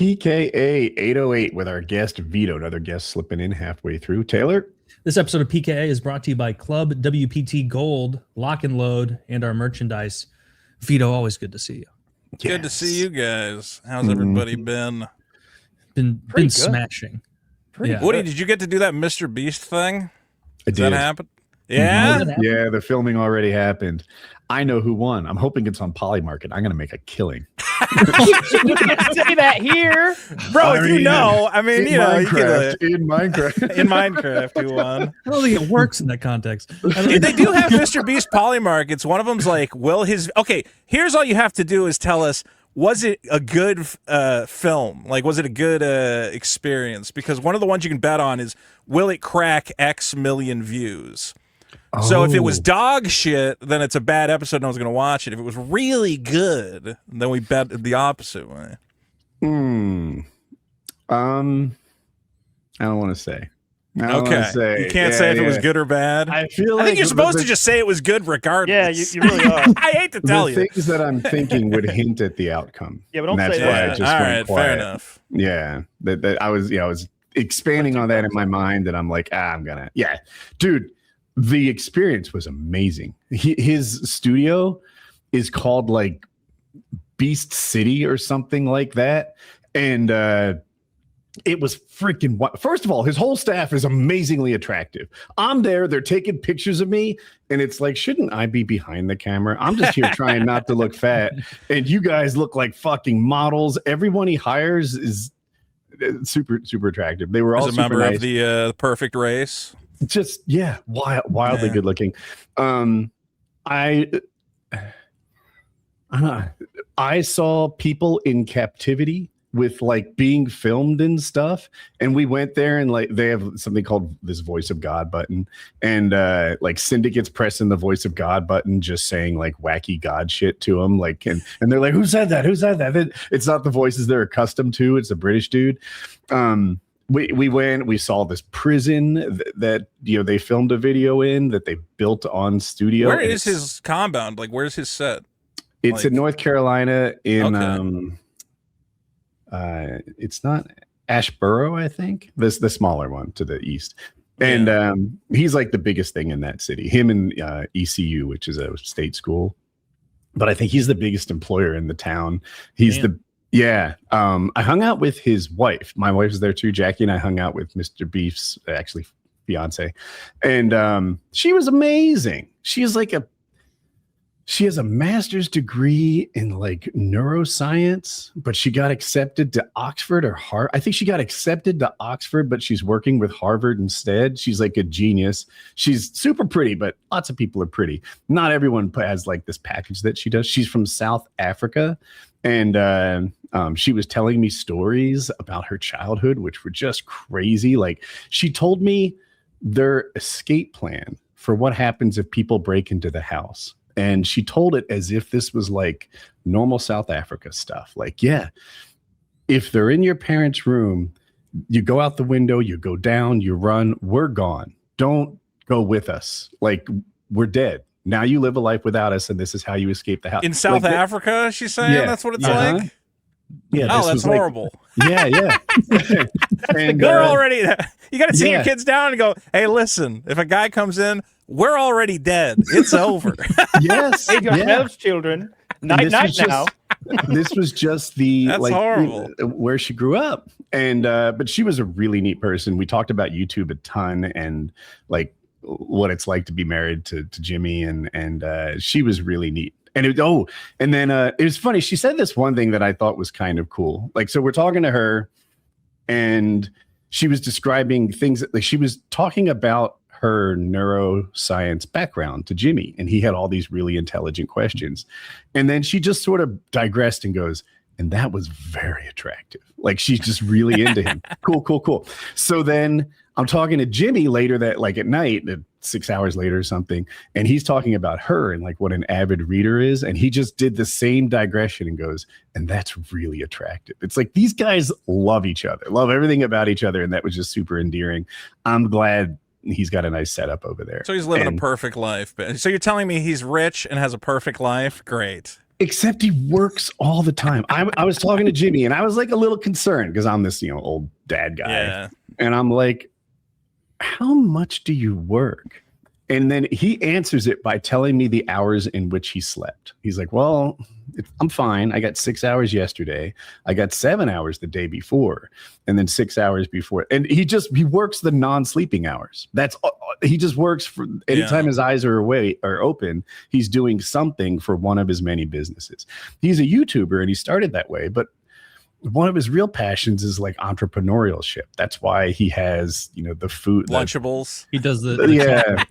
PKA 808 with our guest Vito. Another guest slipping in halfway through. Taylor? This episode of PKA is brought to you by ClubWPT Gold, Lock and Load, and our merchandise. Vito, always good to see you. It's good to see you guys. How's everybody been? Been smashing. Yeah. Woody, did you get to do that MrBeast thing? Did that happen? Yeah? Yeah, the filming already happened. I know who won. I'm hoping it's on Polymarket. I'm going to make a killing. You can't say that here. Bro, if you know, I mean, you know, in Minecraft. In Minecraft, you won. I don't think it works in that context. They do have MrBeast Polymarkets. One of them's like, will his... Okay, here's all you have to do is tell us, was it a good film? Like, was it a good experience? Because one of the ones you can bet on is, will it crack X million views? So if it was dog shit, then it's a bad episode and I was going to watch it. If it was really good, then we bet the opposite way. I don't want to say. Okay. You can't say if it was good or bad. I think you're supposed to just say it was good regardless. Yeah, you really are. I hate to tell you. The things that I'm thinking would hint at the outcome. Yeah, but don't say that. Why I just all went right, quiet. fair enough. Yeah, that I was expanding on that in my mind, and I'm like, dude. The experience was amazing. His studio is called like Beast City or something like that. And it was freaking wild. First of all, his whole staff is amazingly attractive. I'm there, they're taking pictures of me, and it's like, shouldn't I be behind the camera? I'm just here trying not to look fat. And you guys look like fucking models. Everyone he hires is super, super attractive. They were all as a member nice. of the perfect race. Just wildly good looking. I saw people in captivity with like being filmed and stuff, and we went there and like they have something called this voice of God button, and like syndicates pressing the voice of God button, just saying like wacky God shit to them, like and they're like, who said that? It's not the voices they're accustomed to. It's a British dude. We went, we saw this prison that they filmed a video in that they built on studio. Where is his compound? Like, where's his set? It's in North Carolina in it's not Ashboro, I think. This the smaller one to the east. And he's like the biggest thing in that city. Him and ECU, which is a state school. But I think he's the biggest employer in the town. He's I hung out with his wife. My wife was there too. Jackie and I hung out with MrBeast's actually fiance, and she was amazing. She has a master's degree in like neuroscience, but she got accepted to Oxford or Harvard. I think she got accepted to Oxford, but she's working with Harvard instead. She's like a genius. She's super pretty, but lots of people are pretty. Not everyone has like this package that she does. She's from South Africa. And she was telling me stories about her childhood, which were just crazy. Like she told me their escape plan for what happens if people break into the house. And she told it as if this was like normal South Africa stuff. Like, if they're in your parents' room, you go out the window, you go down, you run, we're gone. Don't go with us. Like, we're dead. Now you live a life without us, and this is how you escape the house. In South Africa, she's saying that's what it's like? Yeah. Oh, that's horrible. Yeah. And they're already, you got to sit your kids down and go, hey, listen, if a guy comes in, we're already dead. It's over. Yes. Save yourselves, children. Night now. This was just the that's horrible. Where she grew up. And but she was a really neat person. We talked about YouTube a ton and like what it's like to be married to Jimmy, and she was really neat. And it was funny. She said this one thing that I thought was kind of cool. Like, so we're talking to her, and she was describing things that, like, she was talking about her neuroscience background to Jimmy, and he had all these really intelligent questions. And then she just sort of digressed and goes, and that was very attractive. Like, she's just really into him. Cool. So then I'm talking to Jimmy later that, like, at night, 6 hours later or something, and he's talking about her and like what an avid reader is, and he just did the same digression and goes, and that's really attractive. It's like these guys love each other, love everything about each other, and that was just super endearing. I'm glad he's got a nice setup over there. So he's living a perfect life. So you're telling me he's rich and has a perfect life? Great. except he works all the time. I was talking to Jimmy and I was like a little concerned because I'm this, old dad guy. Yeah. And I'm like, how much do you work? And then he answers it by telling me the hours in which he slept. He's like, well, I'm fine. I got 6 hours yesterday. I got 7 hours the day before, and then 6 hours before. And he works the non-sleeping hours. That's he just works for anytime his eyes are open, he's doing something for one of his many businesses. He's a YouTuber and he started that way, but one of his real passions is like entrepreneurship. That's why he has, the food Lunchables. He does the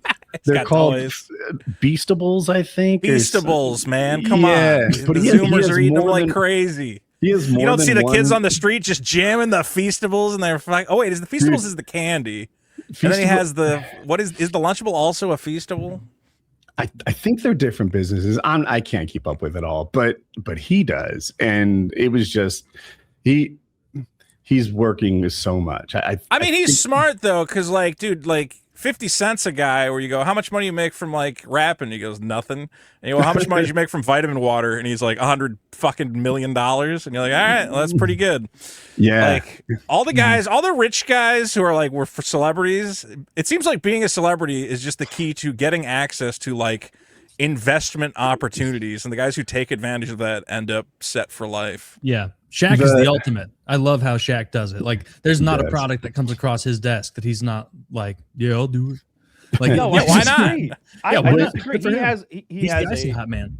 they're called Beastables, I think. Beastables, man. Come on. But the Zoomers are eating them like crazy. You don't see the kids on the street just jamming the Feastables and they're like, oh wait, is the Feastables is the candy. And then he has the is the Lunchable also a Feastable? I think they're different businesses. I can't keep up with it all, but he does. And it was just he's working so much. I mean, he's smart though, because like, dude, like 50 cents a guy where you go, how much money you make from like rapping? He goes, nothing. And you go, how much money did you make from vitamin water? And he's like, $100 fucking million. And you're like, all right, well, that's pretty good. Yeah. Like all the guys, all the rich guys who are like, we're for celebrities. It seems like being a celebrity is just the key to getting access to like investment opportunities. And the guys who take advantage of that end up set for life. Yeah. Shaq is the ultimate. I love how Shaq does it. Like, there's not a product that comes across his desk that he's not like, yeah, I'll do it. Like, No, yeah, why not? I disagree. He has the icy hot man.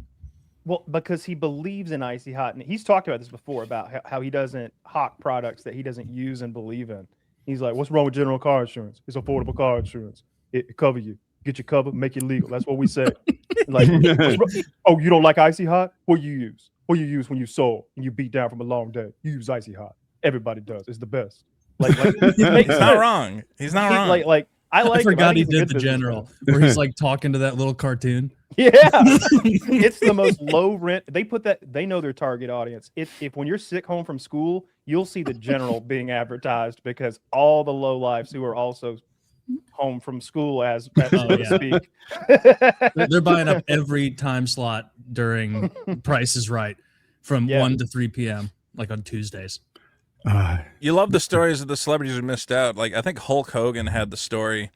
Well, because he believes in icy hot, and he's talked about this before about how he doesn't hawk products that he doesn't use and believe in. He's like, what's wrong with general car insurance? It's affordable car insurance. It cover you. Get your cover, make it legal. That's what we say. Like, oh, you don't like icy hot? What do you use? What you use when you sold and you beat down from a long day? You use icy hot. Everybody does. It's the best. Like he's not wrong. He's not wrong. I forgot he did the general where he's like talking to that little cartoon. Yeah, it's the most low rent. They put that. They know their target audience. If when you're sick home from school, you'll see the general being advertised because all the low lives who are also home from school as so to speak. They're buying up every time slot during Price is Right from 1 to 3 p.m. like on Tuesdays. You love the stories of the celebrities who missed out. Like I think Hulk Hogan had the story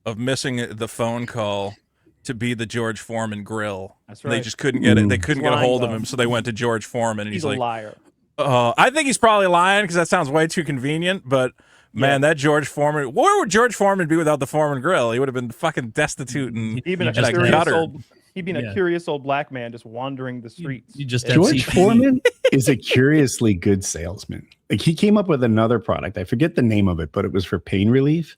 of missing the phone call to be the George Foreman grill. That's right. They just couldn't get it. They couldn't get a hold of him, so they went to George Foreman, and he's like, a liar. I think he's probably lying because that sounds way too convenient, but man, that George Foreman, where would George Foreman be without the Foreman grill? He would have been fucking destitute and he'd been a curious old black man just wandering the streets. George Foreman is a curiously good salesman. Like he came up with another product. I forget the name of it, but it was for pain relief.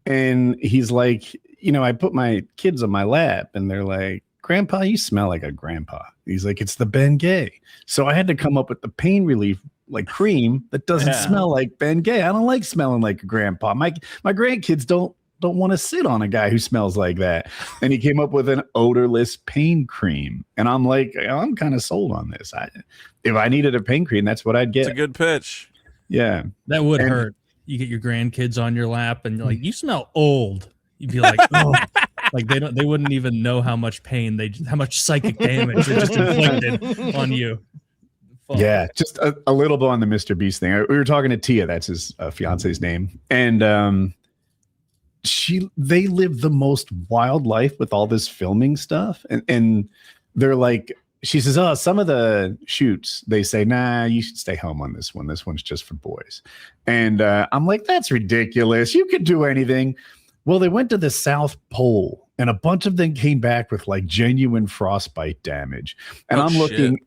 And he's like, I put my kids on my lap and they're like, Grandpa, you smell like a grandpa. He's like, it's the Bengay. So I had to come up with the pain relief like cream that doesn't smell like Bengay. I don't like smelling like a grandpa. My grandkids don't want to sit on a guy who smells like that. And he came up with an odorless pain cream. And I'm like, I'm kind of sold on this. If I needed a pain cream, that's what I'd get. It's a good pitch. Yeah. That would hurt. You get your grandkids on your lap and you're like, you smell old. You'd be like, oh, like they wouldn't even know how much pain how much psychic damage they just inflicted on you. Fuck. Yeah, just a little bit on the MrBeast thing. We were talking to Tia, that's his fiance's name, and they live the most wild life with all this filming stuff, and they're like, she says, oh, some of the shoots they say, nah, you should stay home on this one. This one's just for boys, and I'm like, that's ridiculous. You could do anything. Well, they went to the South Pole. And a bunch of them came back with like genuine frostbite damage. And I'm looking,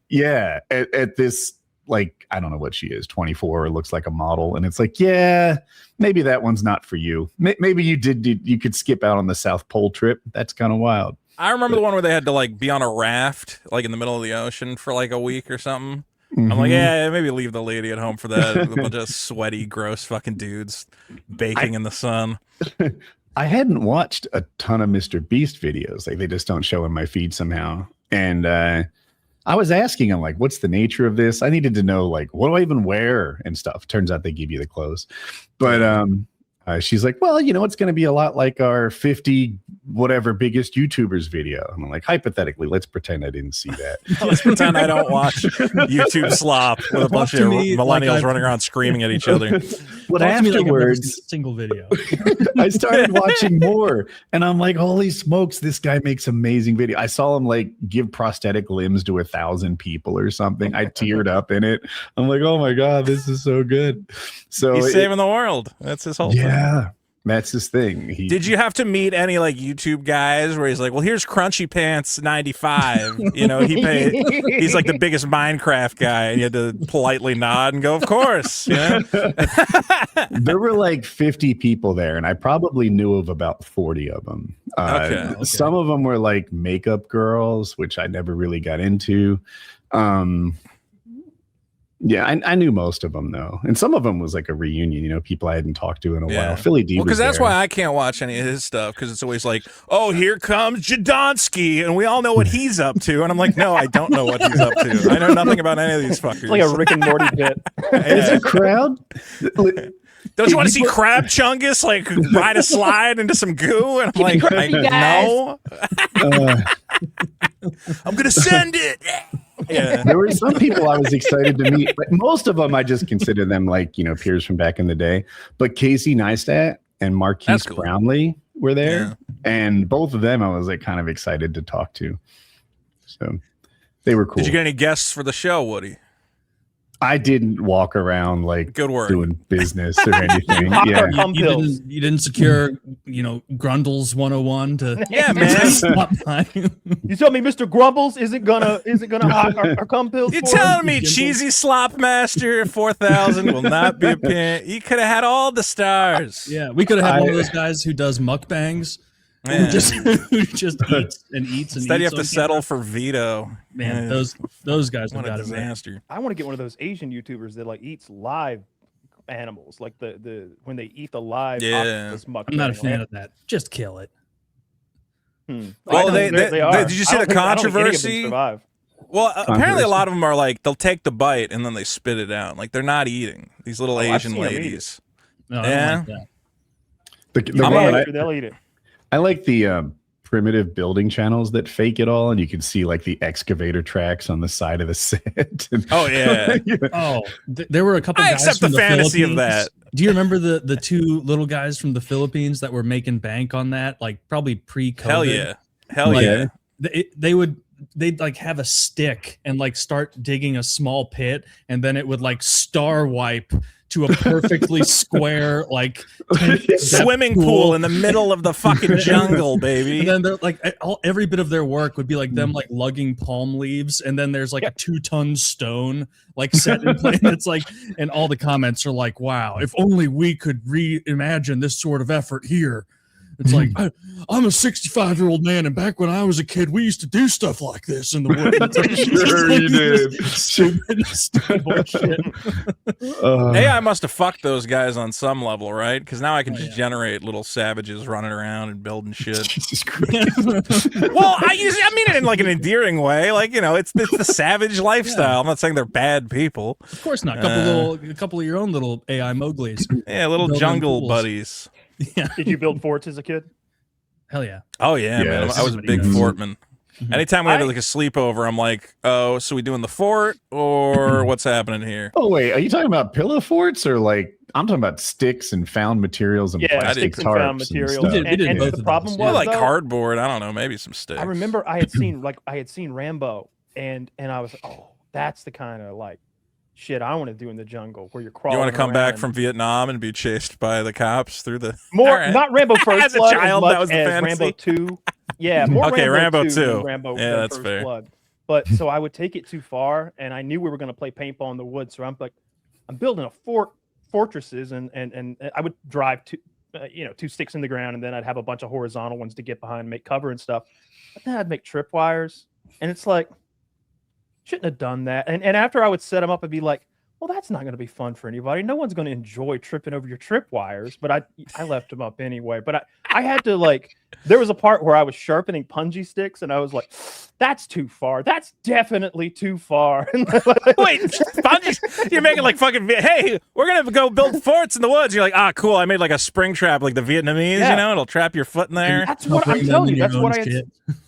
at this, like, I don't know what she is, 24, looks like a model. And it's like, yeah, maybe that one's not for you. Maybe you could skip out on the South Pole trip. That's kind of wild. I remember the one where they had to like be on a raft, like in the middle of the ocean for like a week or something. Mm-hmm. I'm like, yeah, maybe leave the lady at home for that. A bunch of sweaty, gross fucking dudes baking in the sun. I hadn't watched a ton of MrBeast videos. Like they just don't show in my feed somehow. And I was asking him, like, what's the nature of this? I needed to know, like, what do I even wear and stuff. Turns out they give you the clothes. But she's like, well, it's going to be a lot like our 50 whatever biggest YouTubers video. And I'm like, hypothetically, let's pretend I didn't see that. Let's pretend I don't watch YouTube slop with a bunch of millennials running around screaming at each other. But afterwards, single video, I started watching more, and I'm like, holy smokes, this guy makes amazing video. I saw him like give prosthetic limbs to 1,000 people or something. I teared up in it. I'm like, oh my God, this is so good. So he's saving the world. That's his whole thing. Yeah. That's his thing. Did you have to meet any like YouTube guys where he's like, well, here's Crunchy Pants 95. He's like the biggest Minecraft guy, and you had to politely nod and go, of course. There were like 50 people there, and I probably knew of about 40 of them. Okay. Some of them were like makeup girls, which I never really got into. Yeah, I knew most of them though, and some of them was like a reunion. People I hadn't talked to in a while. Philly D, because that's why I can't watch any of his stuff, because it's always like, oh, here comes Jadonsky, and we all know what he's up to, and I'm like, no, I don't know what he's up to. I know nothing about any of these fuckers. It's like a Rick and Morty bit. Is a crowd? Don't you want to see Crab Chungus like ride a slide into some goo? And I'm like, no. I'm gonna send it. Yeah. There were some people I was excited to meet, but most of them I just consider them like peers from back in the day. But Casey Neistat and Marquise Brownlee were there, and both of them I was like kind of excited to talk to. So they were cool. Did you get any guests for the show, Woody? I didn't walk around like doing business or anything. Yeah, you didn't secure, Grundle's 101 to man. You tell me Mr. Grumbles isn't gonna hawk our cum pills? You're telling me Cheesy Slop Master 4000 will not be a pin? You could have had all the stars. Yeah, we could have had one of those guys who does mukbangs. Who just eats and eats. Instead, you have to settle for Vito. Man, those guys have got a disaster. I want to get one of those Asian YouTubers that like eats live animals, like the when they eat the live octopus mukbang. I'm not a fan of that. Just kill it. Well, they are. Did you see the controversy? Well, apparently a lot of them are like, they'll take the bite and then they spit it out. Like, they're not eating. These little Asian ladies. No, I don't like that. They'll eat it. I like the primitive building channels that fake it all, and you can see like the excavator tracks on the side of the set. There were a couple guys accept from the fantasy of that. Do you remember the two little guys from the Philippines that were making bank on that, like probably pre-COVID? Hell yeah. They'd like have a stick and like start digging a small pit, and then it would like star wipe to a perfectly square like swimming pool in the middle of the fucking jungle, baby. And then they're like every bit of their work would be like them like lugging palm leaves, and then there's like a 2-ton stone like set in place. It's like, and all the comments are like, wow, if only we could reimagine this sort of effort here. It's like, I'm a 65-year-old man, and back when I was a kid, we used to do stuff like this in the woods. Sure you did. Stupid bullshit. AI must have fucked those guys on some level, right? Because now I can just generate little savages running around and building shit. Jesus Christ. Well, I mean it in like an endearing way. Like, it's the savage lifestyle. I'm not saying they're bad people. Of course not. A couple of your own little AI Mowglis. Yeah, little jungle buddies. Yeah. Did you build forts as a kid? Hell yeah. Oh yeah, man. I was a big fortman. Anytime we had like a sleepover, I'm like, oh, so we doing the fort or what's happening here? Oh wait, are you talking about pillow forts or like I'm talking about sticks and found materials and plastic sticks and found materials. And the problem was like cardboard. I don't know, maybe some sticks. I remember I had seen Rambo, and I was that's the kind of like shit I want to do in the jungle where you're crawling. You want to come back from Vietnam and be chased by the cops through the not Rambo First as Blood a child, as that was the fantasy. Rambo 2. Yeah, more okay, Rambo 2. Yeah, that's First fair. Blood. But so I would take it too far, and I knew we were going to play paintball in the woods. So I'm like, I'm building a fortresses, and I would drive two sticks in the ground, and then I'd have a bunch of horizontal ones to get behind and make cover and stuff. But then I'd make tripwires, and it's like, shouldn't have done that. And after I would set them up, I'd be like, well, that's not going to be fun for anybody. No one's going to enjoy tripping over your tripwires. But I left them up anyway. But I had to like, there was a part where I was sharpening punji sticks, and I was like, that's too far. That's definitely too far. Wait, you're making like fucking, hey, we're going to go build forts in the woods. You're like, ah, cool. I made like a spring trap, like the Vietnamese, you know, it'll trap your foot in there. That's what I'm telling you. That's what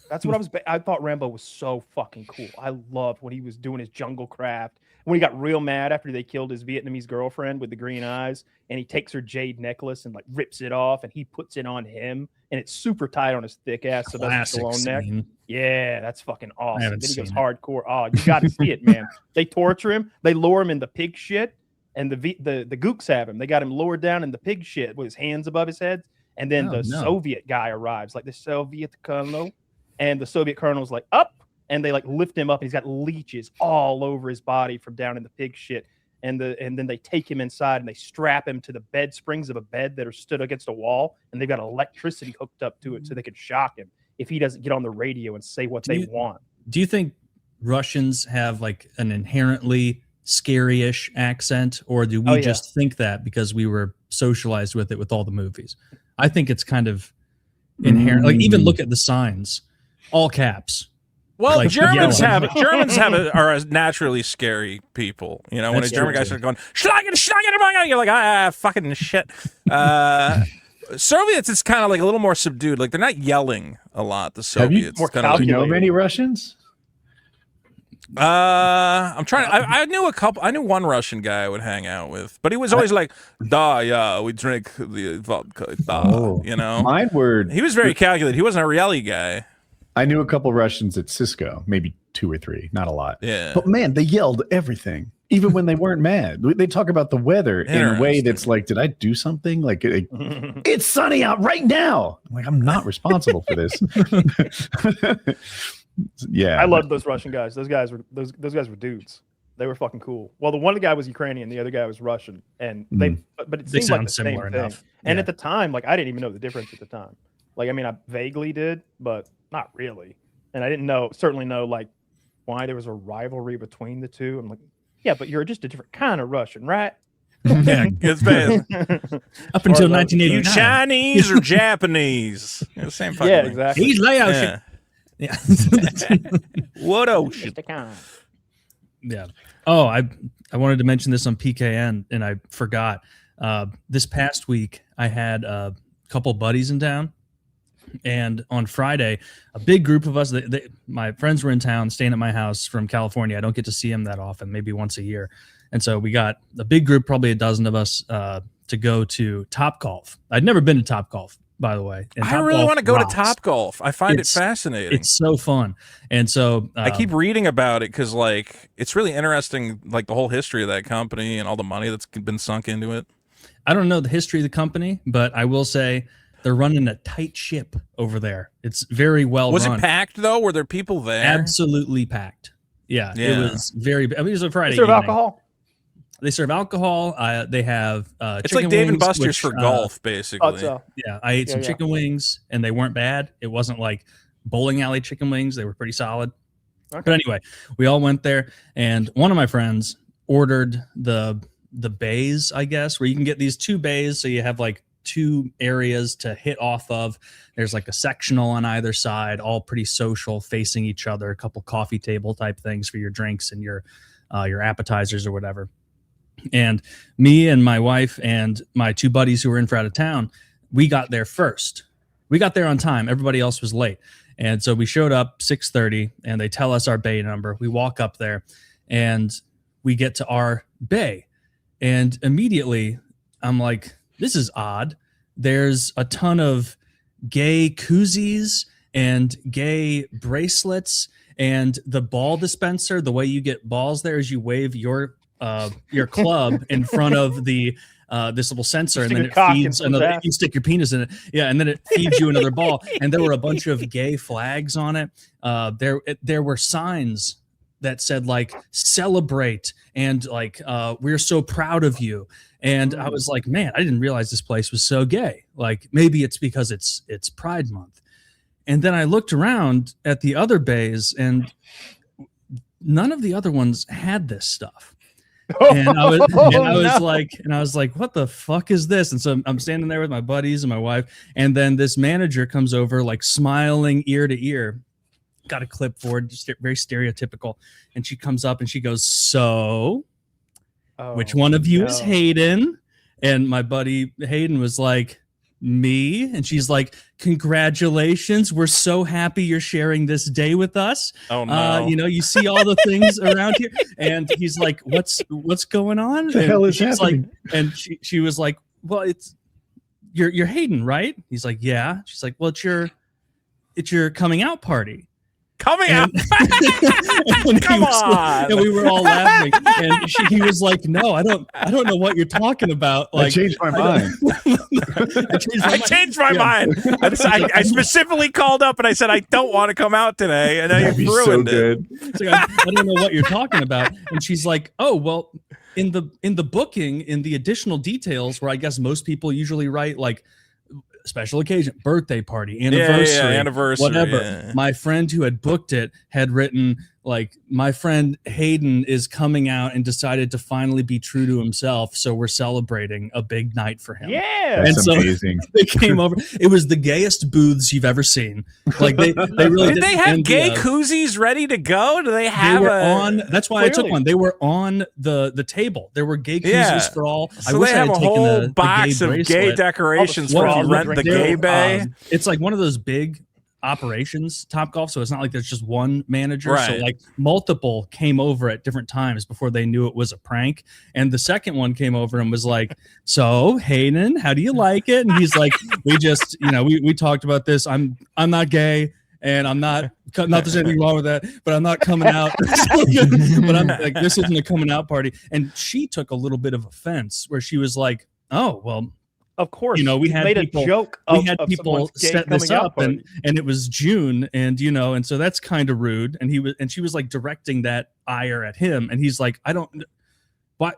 that's what I thought Rambo was so fucking cool. I loved when he was doing his jungle craft. When he got real mad after they killed his Vietnamese girlfriend with the green eyes, and he takes her jade necklace and like rips it off, and he puts it on him, and it's super tight on his thick ass Sylvester Stallone neck. Yeah, that's fucking awesome. Then he goes hardcore. Oh, you got to see it, man. They torture him. They lower him in the pig shit, and the gooks have him. They got him lowered down in the pig shit with his hands above his head, and then Soviet guy arrives, like the Soviet colonel, and the Soviet colonel's like, up. And they like lift him up, and he's got leeches all over his body from down in the pig shit. And then they take him inside, and they strap him to the bed springs of a bed that are stood against a wall, and they've got electricity hooked up to it so they can shock him if he doesn't get on the radio and say what they want. Do you think Russians have like an inherently scary-ish accent, or do we just think that because we were socialized with it with all the movies? I think it's kind of inherent. Like even look at the signs, all caps. Well, like Germans are naturally scary people. You know, when a German guy starts going, Schlagen, you're like, fucking shit. Soviets, it's kind of like a little more subdued. Like they're not yelling a lot. The Soviets. Do you know many Russians? I'm trying. I knew a couple. I knew one Russian guy I would hang out with, but he was always like, "Da, yeah, we drink the vodka." Da, you know, mine were. He was very calculated. He wasn't a Rielly guy. I knew a couple Russians at Cisco, maybe 2 or 3, not a lot. Yeah. But man, they yelled everything, even when they weren't mad. They talk about the weather in a way that's like, did I do something? Like, it's sunny out right now. I'm like, I'm not responsible for this. Yeah. I loved those Russian guys. Those guys were dudes. They were fucking cool. Well, the one guy was Ukrainian, the other guy was Russian, and but it seemed like the same thing. And at the time, like I didn't even know the difference at the time. Like, I mean, I vaguely did, but not really. And I didn't certainly know like why there was a rivalry between the two. I'm like, yeah, but you're just a different kind of Russian, right? Yeah, it's bad. Up until 1989. You Chinese or Japanese? The same fucking thing. Exactly. He's Laotian. Yeah. What ocean? Yeah. Oh, I wanted to mention this on PKN, and I forgot. This past week, I had a couple buddies in town. And on Friday, a big group of us, my friends were in town staying at my house from California. I don't get to see them that often, maybe once a year. And so we got a big group, probably a dozen of us, to go to TopGolf. I'd never been to TopGolf, by the way. I really want to go to TopGolf. I find it fascinating. It's so fun. And so I keep reading about it because like it's really interesting, like the whole history of that company and all the money that's been sunk into it. I don't know the history of the company, but I will say they're running a tight ship over there. It's very well run. Was it packed though? Were there people there? Absolutely packed. Yeah. It was very. I mean, it was a Friday. They serve alcohol. They serve alcohol. They have. It's like Dave and Buster's for golf, basically. Yeah, I ate some chicken wings, and they weren't bad. It wasn't like bowling alley chicken wings. They were pretty solid. Okay. But anyway, we all went there, and one of my friends ordered the bays, I guess, where you can get these 2 bays, so you have like 2 areas to hit off of. There's like a sectional on either side, all pretty social, facing each other, a couple coffee table type things for your drinks and your appetizers or whatever. And me and my wife and my 2 buddies who were in for out of town, we got there first. We got there on time. Everybody else was late. And so we showed up 6:30, and they tell us our bay number. We walk up there and we get to our bay, and immediately I'm like, this is odd. There's a ton of gay koozies and gay bracelets, and the ball dispenser, the way you get balls there is you wave your club in front of the this little sensor, and then it feeds another. You stick your penis in it, yeah, and then it feeds you another ball. And there were a bunch of gay flags on it. There were signs that said like "celebrate" and like "we're so proud of you." And I was like, man, I didn't realize this place was so gay. Like maybe it's because it's Pride Month. And then I looked around at the other bays, and none of the other ones had this stuff. And I was, no. like, what the fuck is this? And so I'm standing there with my buddies and my wife, and then this manager comes over, like smiling ear to ear, got a clipboard, just very stereotypical, and she comes up and she goes, "So, which one of you is Hayden?" And my buddy Hayden was like, "Me." And she's like, "Congratulations, we're so happy you're sharing this day with us. Oh no. You know, you see all the things around here." And he's like, what's going on? What the hell is happening? Like, and she was like, "Well, it's you're Hayden, right?" He's like, "Yeah." She's like, "Well, it's your coming out party." Coming out. Come on. And we were all laughing. And he was like, "No, I don't know what you're talking about." Like, I changed my mind. I changed my mind. I specifically called up and I said, "I don't want to come out today." And then you ruined it. It's like, I don't know what you're talking about. And she's like, "Oh, well, in the booking, in the additional details, where I guess most people usually write like special occasion, birthday party, anniversary, anniversary, whatever." Yeah. My friend who had booked it had written like, "My friend Hayden is coming out and decided to finally be true to himself, so we're celebrating a big night for him." Yeah, That's and so amazing. they came over. It was the gayest booths you've ever seen. Like they really did. They have gay koozies ready to go? Do they have on? That's why I took one. They were on the table. There were gay koozies for all. So I wish they have a whole box of gay decorations for all rent the gay bay. It's like one of those big operations, TopGolf, so it's not like there's just one manager, right. So like multiple came over at different times before they knew it was a prank. And the second one came over and was like, "So Hayden, how do you like it?" And he's like, "We just, we talked about this. I'm not gay, and I'm not there's anything wrong with that, but I'm not coming out." But I'm like, this isn't a coming out party. And she took a little bit of offense where she was like, "Oh, well, of course, we had made people, a joke. We had people set this up, and it was June, and and so that's kind of rude." And she was like directing that ire at him, and he's like, "Why?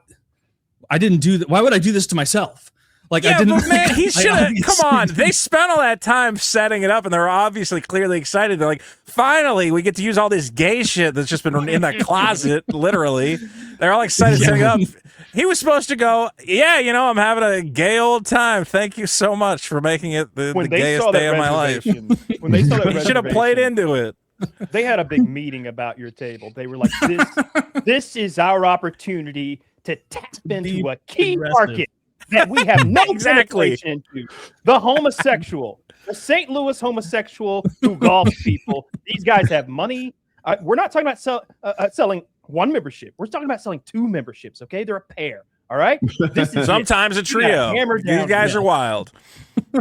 I didn't do that. Why would I do this to myself? Like, I didn't." But man, he should have. Come on, they spent all that time setting it up, and they're obviously clearly excited. They're like, "Finally, we get to use all this gay shit that's just been in that closet." Literally, they're all excited setting it up. He was supposed to go, "Yeah, I'm having a gay old time. Thank you so much for making it the gayest day of my life." When they saw that, he should have played into it. They had a big meeting about your table. They were like, "This is our opportunity to tap into a key market that we have no penetration into. The homosexual, the St. Louis homosexual who golf people. These guys have money. We're not talking about selling one membership. We're talking about selling 2 memberships. Okay, they're a pair. All right. This is sometimes a trio. You guys are wild.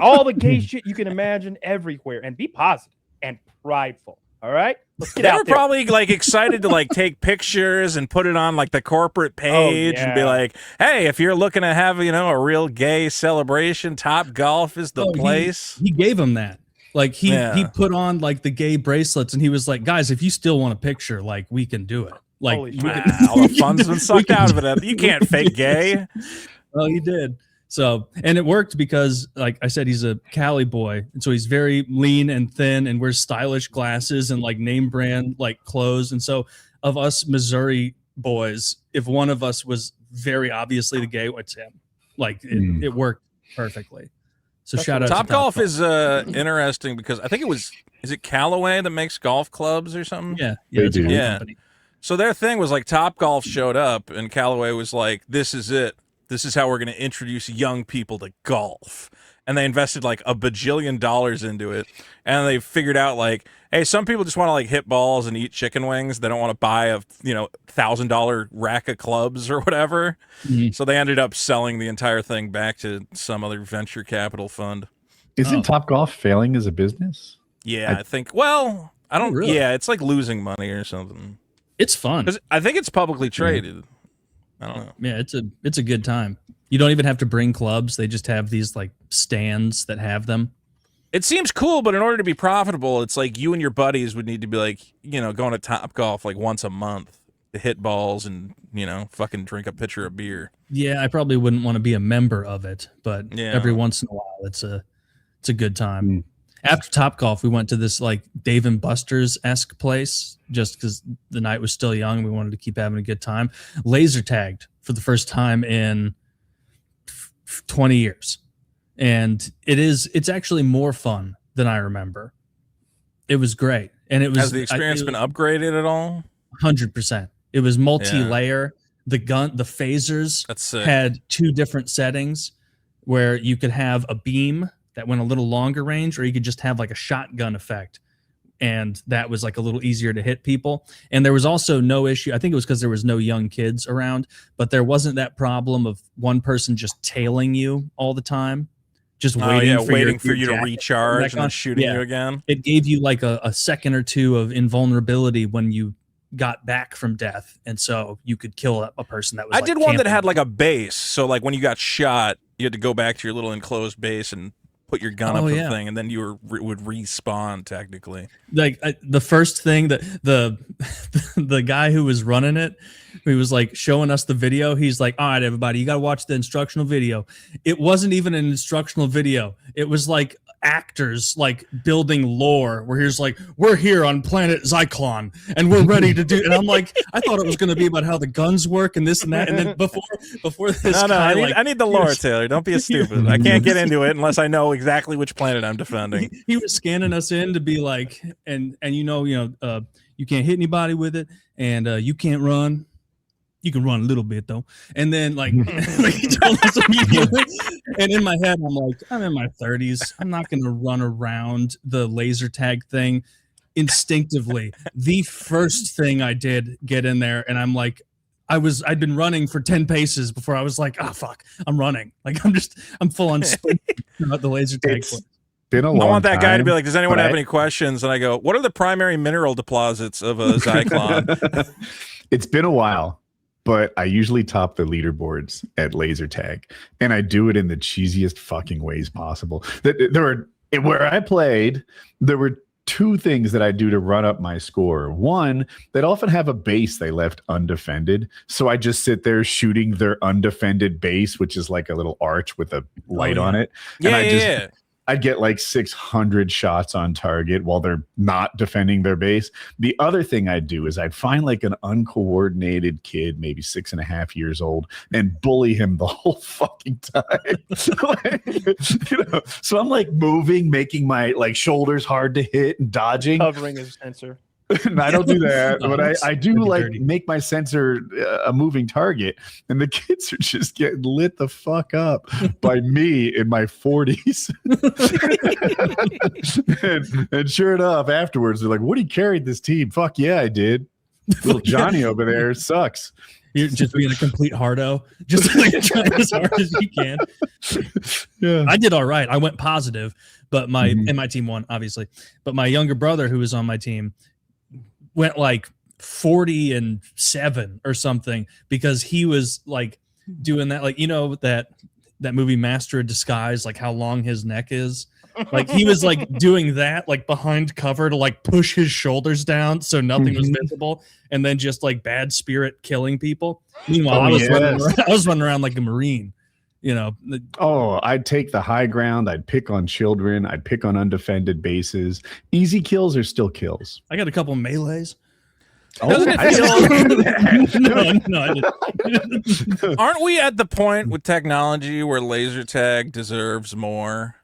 All the gay shit you can imagine everywhere, and be positive and prideful. All right, let's get out there. They were probably like excited to like take pictures and put it on like the corporate page and be like, "Hey, if you're looking to have a real gay celebration, TopGolf is the place." He gave him that. Like he put on like the gay bracelets, and he was like, "Guys, if you still want a picture, like we can do it." Like all the fun's been sucked out of it. You can't fake gay. Well, he did. So, and it worked because, like I said, he's a Cali boy, and so he's very lean and thin, and wears stylish glasses and like name brand like clothes. And so, of us Missouri boys, if one of us was very obviously the gay, it's him. Like it worked perfectly. So shout out to TopGolf is interesting because I think is it Callaway that makes golf clubs or something? Yeah, they do. Yeah. So their thing was like TopGolf showed up and Callaway was like, "This is it. This is how we're going to introduce young people to golf." And they invested like $1 bajillion into it. And they figured out like, hey, some people just want to like hit balls and eat chicken wings. They don't want to buy a $1,000 rack of clubs or whatever. Mm-hmm. So they ended up selling the entire thing back to some other venture capital fund. Isn't TopGolf failing as a business? Yeah, I think. Well, I don't. Really? Yeah, it's like losing money or something. It's fun. I think it's publicly traded. I don't know. Yeah, it's a good time. You don't even have to bring clubs. They just have these like stands that have them. It seems cool, but in order to be profitable, it's like you and your buddies would need to be like, going to TopGolf like once a month to hit balls and, fucking drink a pitcher of beer. Yeah, I probably wouldn't want to be a member of it, but every once in a while it's a good time. After TopGolf, we went to this like Dave and Buster's-esque place just because the night was still young. We wanted to keep having a good time. Laser tagged for the first time in 20 years. And it's actually more fun than I remember. It was great. And it was. Has the experience been upgraded at all? 100%. It was multi-layer. The phasers had 2 different settings where you could have a beam that went a little longer range, or you could just have like a shotgun effect. And that was like a little easier to hit people. And there was also no issue. I think it was because there was no young kids around, but there wasn't that problem of one person just tailing you all the time. Just waiting for you to recharge and then shooting you again. It gave you like a second or two of invulnerability when you got back from death, and so you could kill a person that was. I did one that had like a base, so like when you got shot, you had to go back to your little enclosed base and put your gun up the thing, and then you would respawn technically. Like the first thing that the guy who was running it, he was like showing us the video. He's like, "All right, everybody, you got to watch the instructional video." It wasn't even an instructional video. It was like actors like building lore where he's like, "We're here on planet Zyklon and we're ready to do," and I'm like, I thought it was going to be about how the guns work and this and that, and then before this I need the lore, Taylor. Don't be a stupid. I can't get into it unless I know exactly which planet I'm defending. He was scanning us in to be like, and you can't hit anybody with it, and you can't run. You can run a little bit though. And then like, he told us immediately. And in my head, I'm like, I'm in my 30s. I'm not going to run around the laser tag thing instinctively. The first thing I did get in there, and I'm like, I'd been running for 10 paces before I was like, oh fuck, I'm running. Like I'm full on sprinting about the laser tag. Been a long I want that guy to time, be like, does anyone have any questions? And I go, what are the primary mineral deposits of a Zyklon? It's been a while. But I usually top the leaderboards at laser tag, and I do it in the cheesiest fucking ways possible. Where I played, there were 2 things that I do to run up my score. One, they'd often have a base they left undefended, so I just sit there shooting their undefended base, which is like a little arch with a light on it. And I'd get like 600 shots on target while they're not defending their base. The other thing I'd do is I'd find like an uncoordinated kid, maybe 6.5 years old, and bully him the whole fucking time. So I'm like moving, making my like shoulders hard to hit and dodging. Covering his sensor. And I don't do that, but I do like make my sensor a moving target, and the kids are just getting lit the fuck up by me in my 40s. and sure enough, afterwards they're like, "Woody carried this team." Fuck yeah, I did. Little Johnny over there sucks. You're just being a complete hardo, just like trying as hard as you can. Yeah, I did all right. I went positive, but and my team won, obviously. But my younger brother, who was on my team, went like 40-7 or something because he was like doing that, like that movie Master of Disguise, like how long his neck is. Like he was like doing that like behind cover to like push his shoulders down so nothing was visible, and then just like bad spirit killing people. Meanwhile, I was running around like a Marine. I'd take the high ground. I'd pick on children. I'd pick on undefended bases. Easy kills are still kills. I got a couple melees. Doesn't it feel No, I didn't. Aren't we at the point with technology where laser tag deserves more?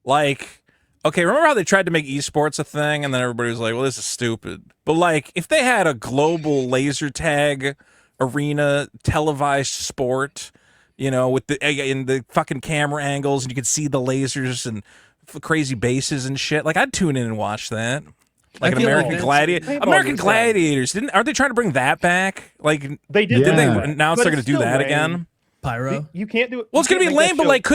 Like, okay, remember how they tried to make esports a thing, and then everybody was like, well, this is stupid. But like, if they had a global laser tag arena televised sport, with the fucking camera angles, and you could see the lasers and crazy bases and shit. Like, I'd tune in and watch that. Like an American Gladiator. American Gladiators. Aren't they trying to bring that back? Like they did. Did they announce they're going to do that again? Pyro. You can't do it. Well, it's going to be lame, but like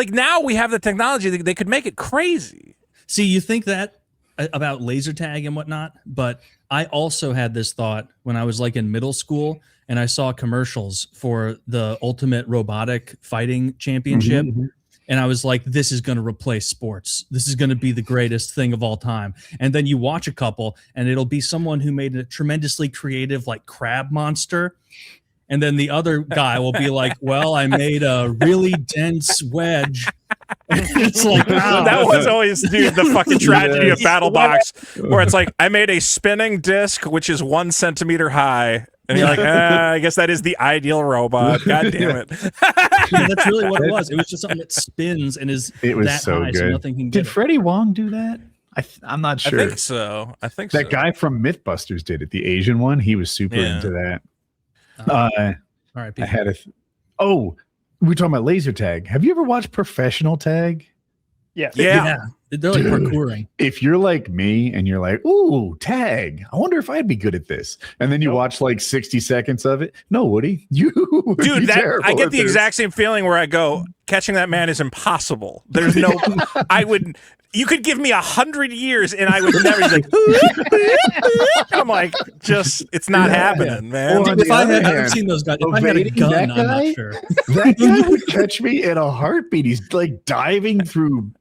now we have the technology. They could make it crazy. See, you think that about laser tag and whatnot, but I also had this thought when I was like in middle school. And I saw commercials for the Ultimate Robotic Fighting Championship. And I was like, this is going to replace sports. This is going to be the greatest thing of all time. And then you watch a couple, and it'll be someone who made a tremendously creative, like, crab monster. And then the other guy will be like, well, I made a really dense wedge It's like That was always, dude, the fucking tragedy of Yes. Battle Box, where it's like, I made a spinning disc which is 1 centimeter high, and you're like, I guess that is the ideal robot. God damn it. yeah, that's really what it was. It was just something that spins and is It was that so high, good. so nothing can get Did it. Freddie Wong do that? I'm not sure. I think so. That guy from Mythbusters did it. The Asian one. He was super Yeah. into that. All right, I had we're talking about laser tag. Have you ever watched professional tag? Yes. Yeah. They're like parkouring. If you're like me and you're like, ooh, tag, I wonder if I'd be good at this. And then you watch like 60 seconds of it. No, Woody, you would be Dude, terrible I get at the this. exact same feeling where I go, catching that man is impossible. There's no, you could give me 100 years and I would never. He's like, I'm like, it's not happening, man. Or on If the I other haven't hand, seen those guys, if I had a evading gun, that I'm guy? not sure. That guy would catch me in a heartbeat. He's like diving through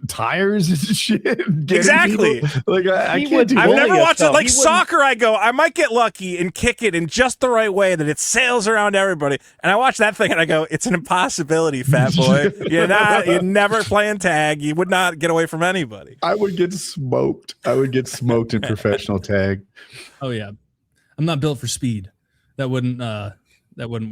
tires and shit. getting Exactly. people. Like I He can't would do I've that. never bully us, watched it though. like He wouldn't- soccer. I go, I might get lucky and kick it in just the right way that it sails around everybody. And I watch that thing and I go, it's an impossibility, fat boy. You're never playing tag. You would not get away from anybody. I would get smoked. I would get smoked in professional tag. Oh yeah, I'm not built for speed. That wouldn't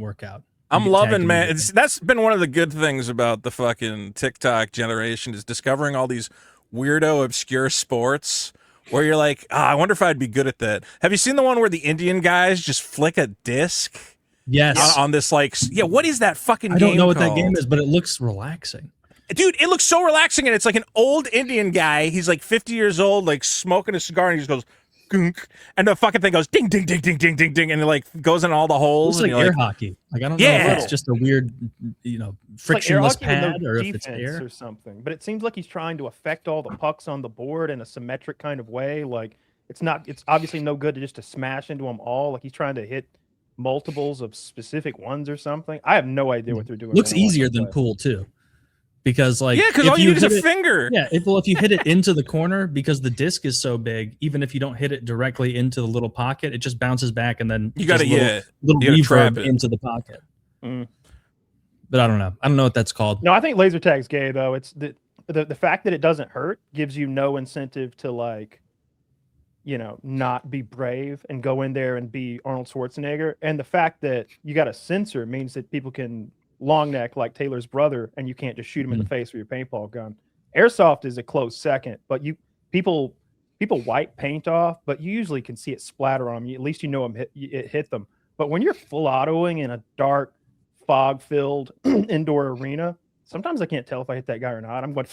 work out. I'm You get loving, tagged man. immediately. That's been one of the good things about the fucking TikTok generation is discovering all these weirdo, obscure sports where you're like, I wonder if I'd be good at that. Have you seen the one where the Indian guys just flick a disc Yes. on this, like, what is that fucking I game don't know what that called? game is, but it looks relaxing. Dude, it looks so relaxing, and it's like an old Indian guy. He's like 50 years old, like smoking a cigar, and he just goes, gunk, and the fucking thing goes ding, ding, ding, ding, ding, ding, ding, and it like goes in all the holes. It's like and air you're hockey. Like I don't know Yeah. if it's just a weird, It's like air frictionless hockey with no pad or if it's defense air. or something. But it seems like he's trying to affect all the pucks on the board in a symmetric kind of way. Like it's obviously no good to smash into them all. Like he's trying to hit multiples of specific ones or something. I have no idea what they're doing. Looks when I watch easier them than play. pool too, because like yeah, because if all you need is a hit it- finger. Yeah, if you hit it into the corner, because the disc is so big, even if you don't hit it directly into the little pocket, it just bounces back and then You gotta, just little you gotta trap reverb it. into the pocket. Mm. But I don't know. I don't know what that's called. No, I think laser tag's gay though. It's the fact that it doesn't hurt gives you no incentive to like, not be brave and go in there and be Arnold Schwarzenegger. And the fact that you got a sensor means that people can long neck like Taylor's brother, and you can't just shoot him in the face with your paintball gun. Airsoft is a close second, but people wipe paint off, but you usually can see it splatter on them. At least it hit them. But when you're full autoing in a dark, fog-filled indoor arena, sometimes I can't tell if I hit that guy or not. I'm going.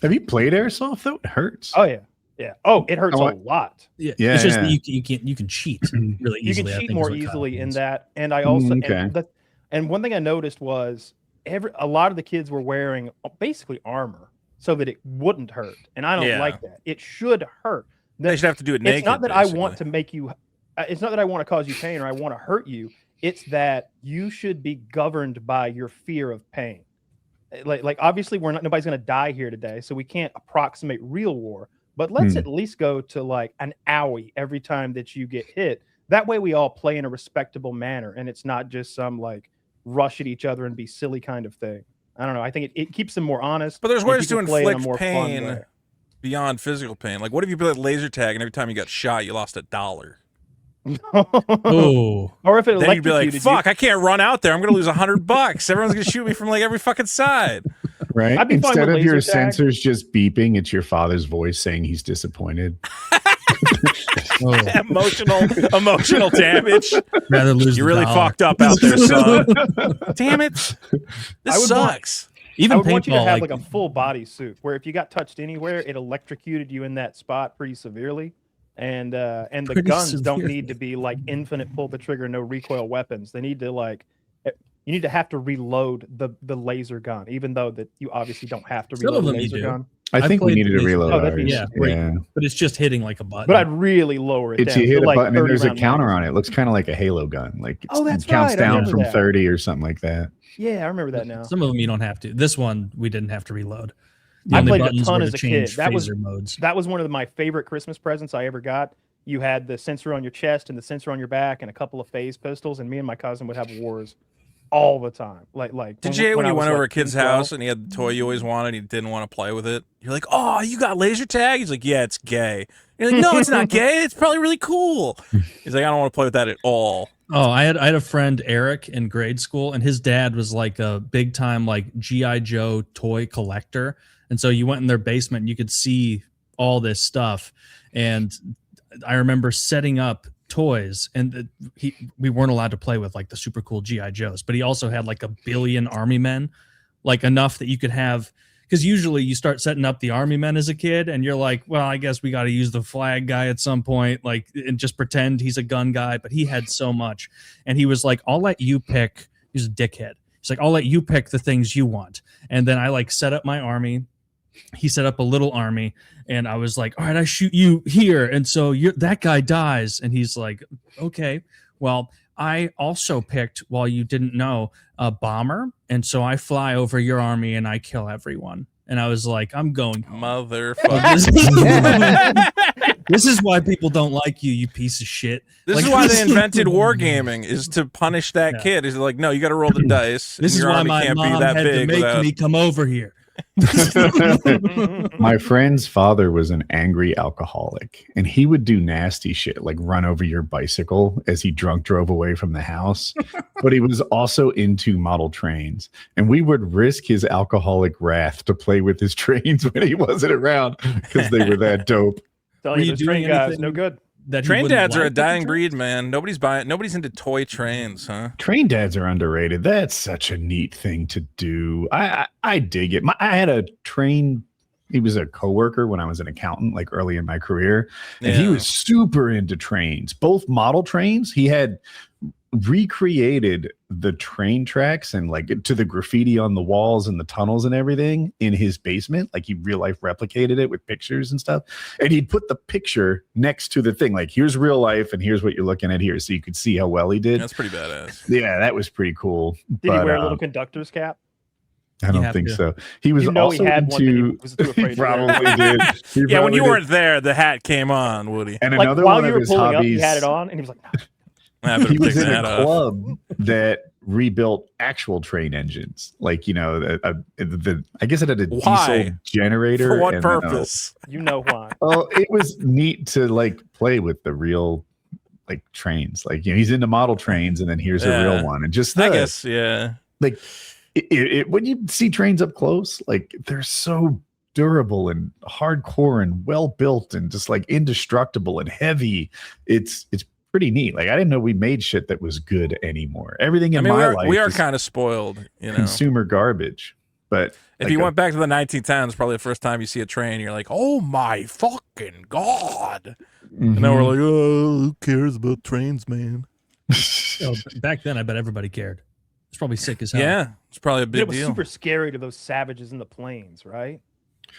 Have you played airsoft though? It hurts. Oh yeah. Yeah. Oh, it hurts Oh, a lot. Yeah, Yeah, it's just yeah. that you can cheat really You easily. can I cheat think is more what Kyle easily in means. that. And I also Okay. and one thing I noticed was a lot of the kids were wearing basically armor so that it wouldn't hurt. And I don't Yeah. like that. It should hurt. They should have to do it naked. It's not that basically. I want to make you it's not that I want to cause you pain or I want to hurt you. It's that you should be governed by your fear of pain. Like obviously nobody's going to die here today, so we can't approximate real war, but let's at least go to like an owie every time that you get hit. That way we all play in a respectable manner and it's not just some like rush at each other and be silly kind of thing. I don't know. I think it keeps them more honest. But there's and ways to people play in a inflict more fun pain way. beyond physical pain. Like, what if you played laser tag and every time you got shot, you lost $1? Oh, Or if it Then you'd be like, electrocuted you. fuck, I can't run out there. I'm going to lose $100. Everyone's going to shoot me from like every fucking side. Right? I'd be fine Instead with of your laser tag. sensors just beeping, it's your father's voice saying he's disappointed. Emotional damage. rather lose. You the really dollar. fucked up out there, son. Damn it. I This would sucks. Even I would want you to paintball, have like a full body suit where if you got touched anywhere, it electrocuted you in that spot pretty severely. And the Pretty guns don't severely. need to be like infinite pull the trigger, no recoil weapons. They need to you need to have to reload the laser gun, even though that you obviously don't have to Some reload of the them you laser do. gun. I I've think we played needed to laser- reload Oh, that'd ours. be- yeah, great. But it's just hitting like a button. But I'd really lower it It's down. you hit to a like button and 30 there's a round counter mags. on it. It looks kind of like a Halo gun. Like Oh, that's it counts right. I down remember from that. 30 or something like that. Yeah, I remember that now. Some of them you don't have to. This one we didn't have to reload. The I only played it a buttons ton were as to a kid. change That was- phaser modes. That was one of my favorite Christmas presents I ever got. You had the sensor on your chest and the sensor on your back and a couple of phase pistols, and me and my cousin would have wars. all the time. Did you when I you was, went over like, a kid's 10, 12? house and he had the toy you always wanted, he didn't want to play with it? You're like, oh, you got laser tag? He's like, yeah, it's gay. You're like, no, it's not gay. It's probably really cool. He's like, I don't want to play with that at all. Oh, I had a friend, Eric, in grade school, and his dad was like a big time like G.I. Joe toy collector. And so you went in their basement and you could see all this stuff. And I remember setting up toys, and we weren't allowed to play with like the super cool GI Joes, but he also had like a billion army men, like enough that you could have, because usually you start setting up the army men as a kid and you're like, well, I guess we got to use the flag guy at some point, like, and just pretend he's a gun guy. But he had so much, and he was like, I'll let you pick. He's a dickhead. He's like, I'll let you pick the things you want. And then I like set up my army. He set up a little army, and I was like, all right, I shoot you here. And so that guy dies. And he's like, okay, well, I also picked, while you didn't know, a bomber. And so I fly over your army and I kill everyone. And I was like, I'm going home. Motherfucker. This is why people don't like you, you piece of shit. This is why they invented wargaming, is to punish that kid. He's like, no, you got to roll the dice. This is why my mom had to make me come over here. My friend's father was an angry alcoholic, and he would do nasty shit like run over your bicycle as he drunk drove away from the house. But he was also into model trains, and we would risk his alcoholic wrath to play with his trains when he wasn't around because they were that dope. Telling you, those train guys, no good. Train dads are a dying breed, man. Nobody's into toy trains, huh? Train dads are underrated. That's such a neat thing to do. I dig it. I had a train. He was a coworker when I was an accountant, like early in my career, and he was super into trains, both model trains. He had recreated the train tracks and like to the graffiti on the walls and the tunnels and everything in his basement. Like he real life replicated it with pictures and stuff. And he'd put the picture next to the thing, like here's real life and here's what you're looking at here. So you could see how well he did. That's pretty badass. Yeah, that was pretty cool. Did he wear a little conductor's cap? I don't think so. He was also he had into, one, he was too afraid he probably did. Yeah, when you weren't there, the hat came on, Woody. And like, another while one you of were his pulling hobbies, up, he had it on, and he was like, no. He was in a club that rebuilt actual train engines. Like, you know, I guess it had a diesel generator. For what purpose? You know why. Well, it was neat to like play with the real like trains. Like, you know, he's into model trains, and then here's a real one. And just I guess, yeah. Like when you see trains up close, like they're so durable and hardcore and well built and just like indestructible and heavy. It's pretty neat. Like I didn't know we made shit that was good anymore. Everything in my life, we are kind of spoiled, you know, consumer garbage. But if you went back to the 1910s, probably the first time you see a train, you're like, oh my fucking god. And now we're like, oh, who cares about trains, man? Back then, I bet everybody cared. It's probably sick as hell. Yeah, it's probably a big deal. It was super scary to those savages in the plains, right?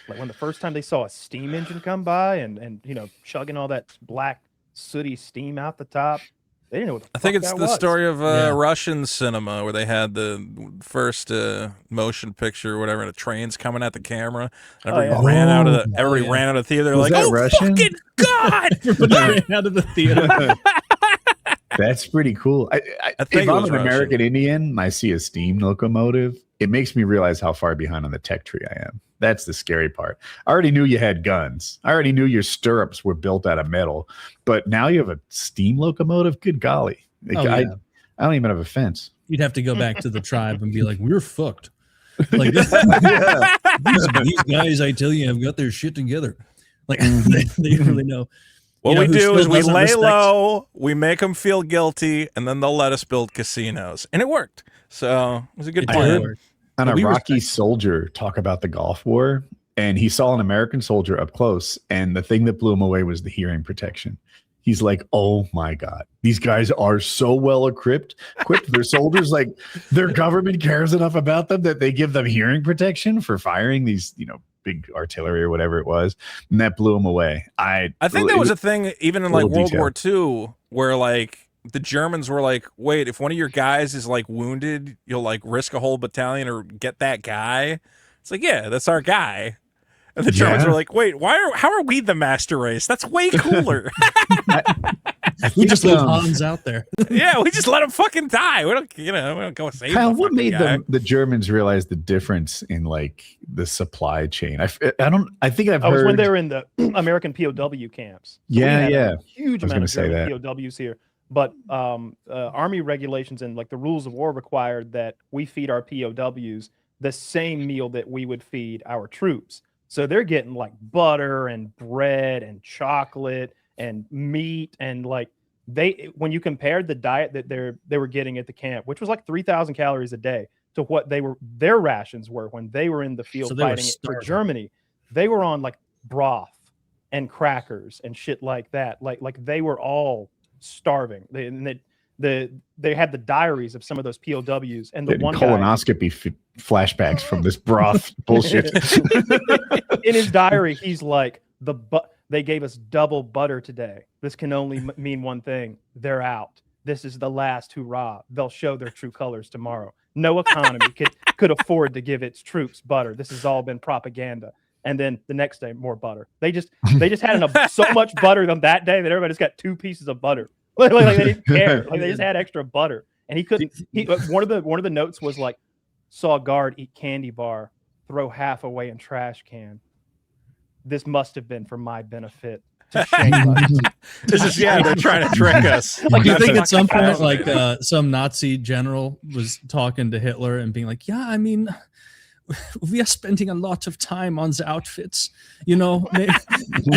Like when the first time they saw a steam engine come by and you know, chugging all that black sooty steam out the top. They didn't know what the I think it's the story of Yeah. Russian cinema where they had the first motion picture or whatever, and the train's coming at the camera. Everybody ran out of the theater. They're Was like, that oh, Russian? fucking God! Everybody ran out of the theater. That's pretty cool. I think if it I'm was an Russian. American Indian and I see a steam locomotive, it makes me realize how far behind on the tech tree I am. That's the scary part. I already knew you had guns. I already knew your stirrups were built out of metal. But now you have a steam locomotive? Good golly. Like, I don't even have a fence. You'd have to go back to the tribe and be like, we're fucked. Like these guys, I tell you, have got their shit together. Like they really know. What we do is we lay respect? low, we make them feel guilty, and then they'll let us build casinos. And it worked. So it was a good It plan. did work. On a We Rocky respect- soldier talk about the Gulf War, and he saw an American soldier up close, and the thing that blew him away was the hearing protection. He's like, oh my God, these guys are so well equipped. Their soldiers, like their government cares enough about them that they give them hearing protection for firing these, you know, big artillery or whatever it was. And that blew him away. I think that was a thing even in like little World War II where like the Germans were like, wait, if one of your guys is like wounded, you'll like risk a whole battalion or get that guy. It's like, yeah, that's our guy. And the Germans were like, wait, how are we the master race? That's way cooler. We just leave Hans out there. Yeah, we just let him fucking die. We don't go save Kyle, the what fucking made guy. the Germans realize the difference in like the supply chain? I think I've That was heard when they were in the American POW camps. So we Yeah, had yeah. a huge I was amount of gonna say German POWs here. But Army regulations and like the rules of war required that we feed our POWs the same meal that we would feed our troops. So they're getting like butter and bread and chocolate and meat, and like when you compared the diet that they were getting at the camp, which was like 3,000 calories a day, to what their rations were when they were in the field So they were fighting it for starving. Germany, they were on like broth and crackers and shit like that. Like they were all starving. They had the diaries of some of those POWs, and the getting one guy, colonoscopy flashbacks from this broth bullshit. in his diary, he's like, they gave us double butter today. This can only mean one thing: they're out. This is the last hurrah. They'll show their true colors tomorrow. No economy could afford to give its troops butter. This has all been propaganda. And then the next day, more butter. They just had so much butter on that day that everybody just got 2 pieces of butter. Like they didn't care. Like they just had extra butter. And he couldn't. One of the notes was like, saw a guard eat candy bar, throw half away in trash can. This must have been for my benefit. To shame us. They're trying to trick us. Like, you think at some point, That's like some Nazi general was talking to Hitler and being like, "Yeah, I mean, we are spending a lot of time on the outfits, you know, and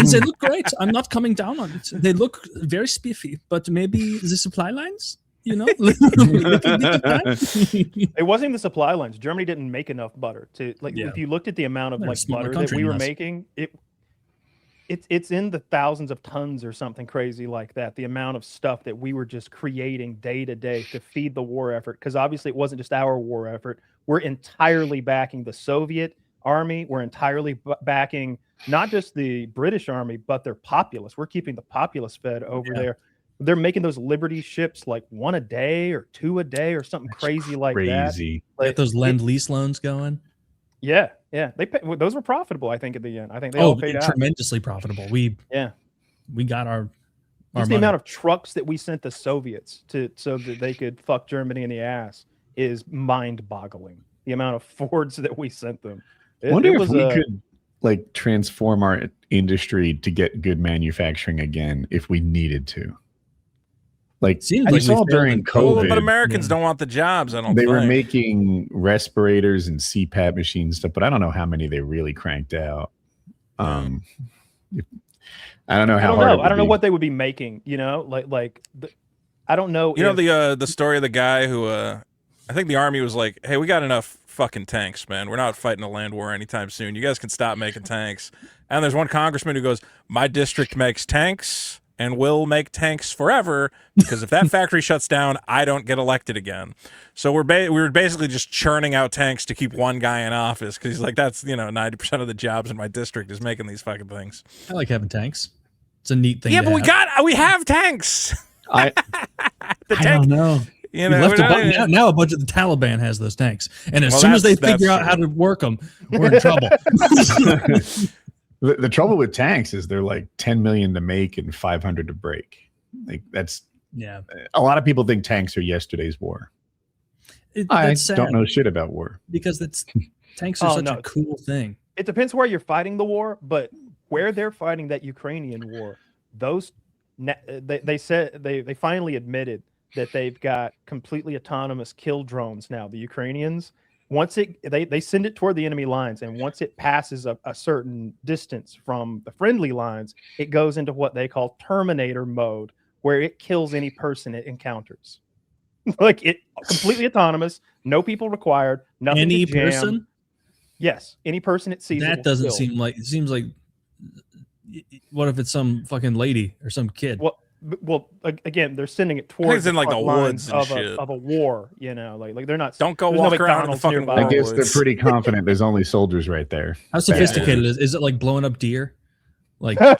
they look great. I'm not coming down on it. They look very spiffy, but maybe the supply lines, you know." It wasn't even the supply lines. Germany didn't make enough butter to if you looked at the amount of They're a like smaller butter that country we than were us. making, it's in the thousands of tons or something crazy like that. The amount of stuff that we were just creating day to day to feed the war effort, because obviously it wasn't just our war effort. We're entirely backing the Soviet army. We're entirely backing not just the British army, but their populace. We're keeping the populace fed over there. They're making those Liberty ships like 1 a day or 2 a day or something crazy like that. Get those Lend-Lease loans going. Yeah. Those were profitable, I think, at the end. I think they Oh, all paid out. tremendously profitable. We got our Just the money. amount of trucks that we sent the Soviets so that they could fuck Germany in the ass is mind-boggling. The amount of Fords that we sent them. I wonder if we could like transform our industry to get good manufacturing again if we needed to. Like Seems I like saw we during failed COVID, but Americans don't want the jobs. I don't. they were think. making respirators and CPAP machines stuff, but I don't know how many they really cranked out. I don't know how hard. I don't know what they would be making. You know, I don't know. You know the story of the guy who I think the army was like, "Hey, we got enough fucking tanks, man. We're not fighting a land war anytime soon. You guys can stop making tanks." And there's one congressman who goes, "My district makes tanks and will make tanks forever, because if that factory shuts down, I don't get elected again." So we were basically just churning out tanks to keep one guy in office, because he's like, that's 90% of the jobs in my district is making these fucking things. I like having tanks. It's a neat thing. Yeah, to but have. we have tanks. I don't know. You We know, left now a bunch of the Taliban has those tanks, and as soon as they figure out how to work them, we're in trouble. The trouble with tanks is they're like 10 million to make and 500 to break. Like that's a lot of people think tanks are yesterday's war. I don't know shit about war because tanks are such a cool thing. It depends where you're fighting the war, but where they're fighting that Ukrainian war, they said they finally admitted that they've got completely autonomous kill drones now. The Ukrainians, once they send it toward the enemy lines, and once it passes a certain distance from the friendly lines, it goes into what they call Terminator mode, where it kills any person it encounters. Like it completely autonomous, no people required, nothing. Any to jam. person? Yes, any person it sees. That doesn't seem like. It seems like. What if it's some fucking lady or some kid? Well, again, they're sending it towards in like the woods and shit of a war. You know, like they're not. Don't go walk around in the fucking war. I guess they're pretty confident. There's only soldiers right there. How sophisticated is it? Like blowing up deer? Like I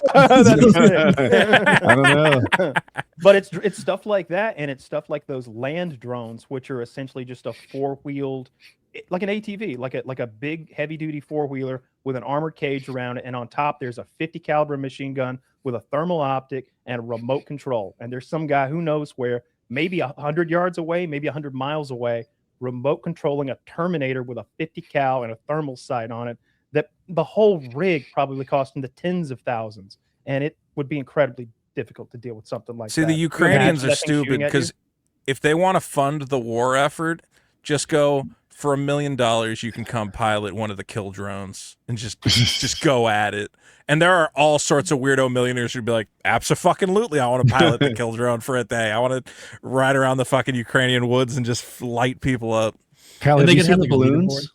don't know. But it's stuff like that, and it's stuff like those land drones, which are essentially just a 4-wheeled like an ATV, like a big heavy duty 4-wheeler with an armored cage around it, and on top there's a 50 caliber machine gun with a thermal optic and a remote control. And there's some guy who knows where, maybe 100 yards away, maybe 100 miles away, remote controlling a Terminator with a 50 cal and a thermal sight on it. That the whole rig probably cost in the tens of thousands, and it would be incredibly difficult to deal with something like that. See, the Ukrainians are stupid because if they want to fund the war effort, just go for $1 million. You can come pilot one of the kill drones and just go at it. And there are all sorts of weirdo millionaires who'd be like, abso-fucking-lutely, I want to pilot the kill drone for a day. I want to ride around the fucking Ukrainian woods and just light people up. Kyle, have you seen the balloons?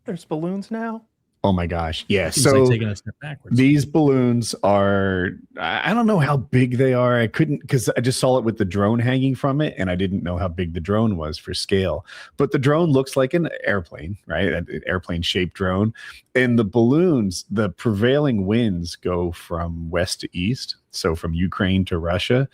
There's balloons now. Oh my gosh. Yeah. Seems So like taking a step backwards. these balloons are, I don't know how big they are. I couldn't, because I just saw it with the drone hanging from it, and I didn't know how big the drone was for scale. But the drone looks like an airplane, right? An airplane shaped drone. And the balloons, the prevailing winds go from west to east. So from Ukraine to Russia.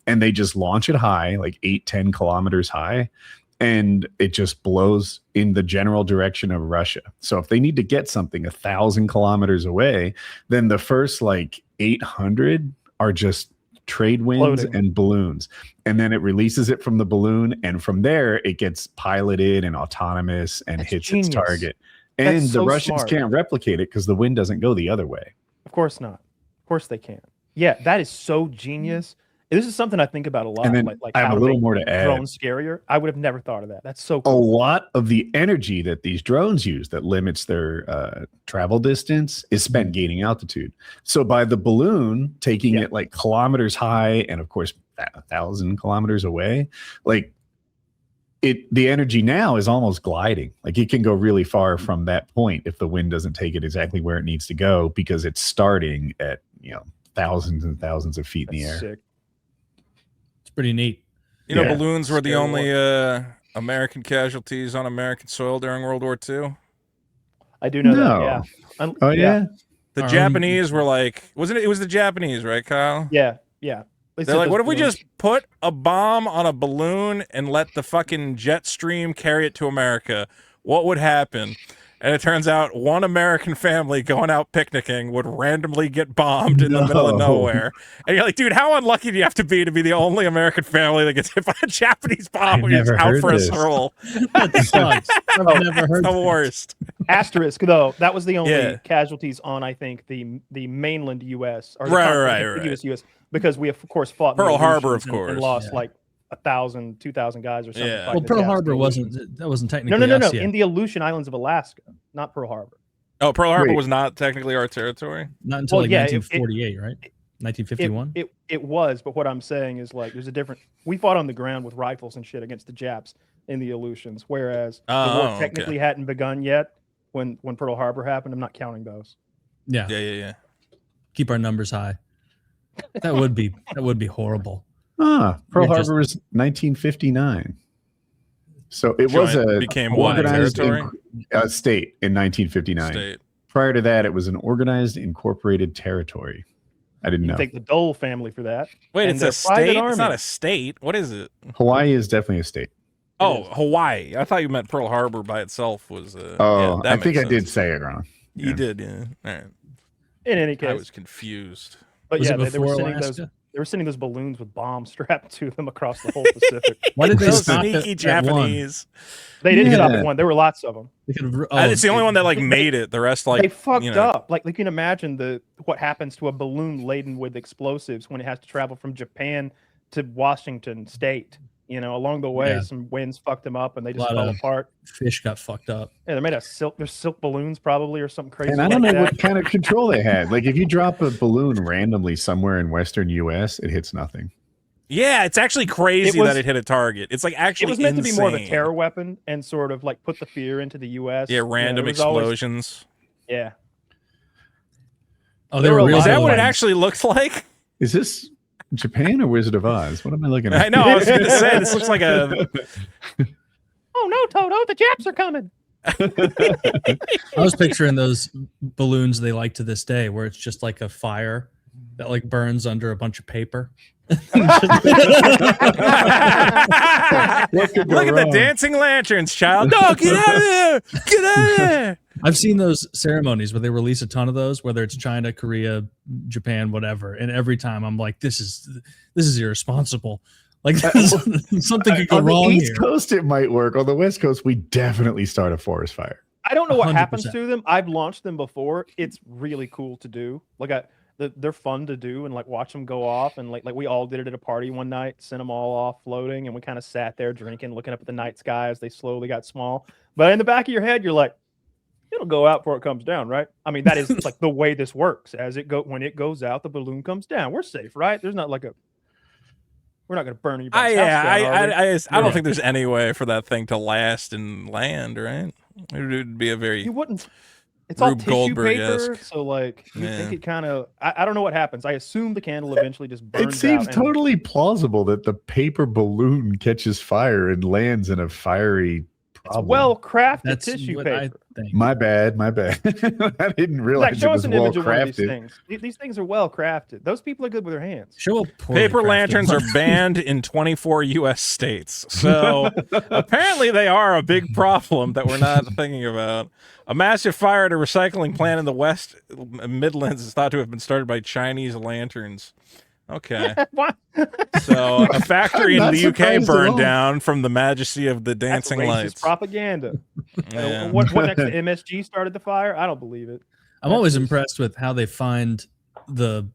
And they just launch it high, like 8-10 kilometers high. And it just blows in the general direction of Russia. So if they need to get something 1,000 kilometers away, then the first like 800 are just trade winds and balloons. And then it releases it from the balloon. And from there, it gets piloted and autonomous and hits its target. And the Russians can't replicate it because the wind doesn't go the other way. Of course not. Of course they can't. Yeah, that is so genius. This is something I think about a lot. And then like I have how a little more to add. Drones scarier. I would have never thought of that. That's so A cool. lot of the energy that these drones use that limits their travel distance is spent gaining altitude. So by the balloon taking it like kilometers high and of course 1,000 kilometers away, like the energy now is almost gliding. Like it can go really far from that point if the wind doesn't take it exactly where it needs to go, because it's starting at, thousands and thousands of feet in the air. Sick. Pretty neat. Balloons were the only American casualties on American soil during World War II. I do know that. Yeah. Oh yeah. The Japanese were like, wasn't it? It was the Japanese, right, Kyle? Yeah. Yeah. They're like, what if we just put a bomb on a balloon and let the fucking jet stream carry it to America? What would happen? And it turns out one American family going out picnicking would randomly get bombed in the middle of nowhere. And you're like, dude, how unlucky do you have to be the only American family that gets hit by a Japanese bomb when you're out for a stroll? That sucks. I've never heard the worst. Asterisk, though, that was the only casualties on, I think, the mainland U.S. or the contiguous U.S. because we, of course, fought Pearl Harbor, of course, and lost like 1,000, 2,000 guys or something. Yeah. Well, Pearl Harbor wasn't technically No. us yet. In the Aleutian Islands of Alaska, not Pearl Harbor. Oh, Pearl Harbor was not technically our territory? Not until 1948, right? 1951? It was, but what I'm saying is like there's a different. We fought on the ground with rifles and shit against the Japs in the Aleutians, whereas the war technically hadn't begun yet when Pearl Harbor happened. I'm not counting those. Yeah. Keep our numbers high. That would be horrible. Pearl Harbor was 1959. So it was became organized territory? State in 1959. State. Prior to that, it was an organized incorporated territory. I didn't know. Take the Dole family for that. Wait, it's a state? It's not a state. What is it? Hawaii is definitely a state. Oh, Hawaii. I thought you meant Pearl Harbor by itself was. I think I did say it wrong. You did, yeah. All right. In any case, I was confused. But was yeah, it they were before sending Alaska? they were sending those balloons with bombs strapped to them across the whole Pacific. Why did they Those stop sneaky at Japanese? They didn't stop at one. There were lots of them. It's the only one that like made it. The rest like they fucked up. Like you can imagine what happens to a balloon laden with explosives when it has to travel from Japan to Washington State. Along the way, some winds fucked them up, and they just fell apart. Fish got fucked up. Yeah, they're made of silk. There's silk balloons, probably, or something crazy. And I don't know what kind of control they had. Like, if you drop a balloon randomly somewhere in Western U.S., it hits nothing. Yeah, it's actually crazy that it hit a target. It's like actually it was meant to be more of a terror weapon and sort of like put the fear into the U.S. Yeah, random explosions. Yeah. Oh, they were real. Is that what it actually looks like? Is this Japan or Wizard of Oz? What am I looking at? I know. I was going to say this looks like a. Oh no, Toto! The Japs are coming. I was picturing those balloons they like to this day, where it's just like a fire that like burns under a bunch of paper. What could go Look at the wrong? dancing lanterns, child. No, get out of there. Get out of there. I've seen those ceremonies where they release a ton of those, whether it's China, Korea, Japan, whatever. And every time I'm like, this is irresponsible. Like something could go On the wrong East here. Coast, it might work. On the West Coast, we definitely start a forest fire. I don't know what 100%. happens to them. I've launched them before. It's really cool to do. Like they're fun to do and like watch them go off. And like we all did it at a party one night, sent them all off floating, and we kind of sat there drinking, looking up at the night sky as they slowly got small. But in the back of your head, you're like, it'll go out before it comes down, right? I mean, that is like the way this works. When it goes out, the balloon comes down. We're safe, right? There's not like we're not going to burn anybody's house down, are we? I don't think there's any way for that thing to last and land, right? It would be a very You wouldn't. It's all Rube tissue Goldberg-esque. paper, so like you Yeah. think it kind of. I don't know what happens. I assume the candle eventually just burns. It seems out and- totally plausible that the paper balloon catches fire and lands in a fiery problem. well crafted That's tissue what paper. I think. My bad. I didn't Zach, realize show it us was an well image of one of these crafted. things. These things are well crafted. Those people are good with their hands. Show a poorly paper crafted lanterns one. are banned in 24 U.S. states. So apparently they are a big problem that we're not thinking about. A massive fire at a recycling plant in the West Midlands is thought to have been started by Chinese lanterns. Okay. Why? So a factory in I'm the not UK surprised at burned all. down from the majesty of the That's dancing racist lights. propaganda. Yeah. What next to MSG started the fire? I don't believe it. I'm always That's just- impressed with how they find the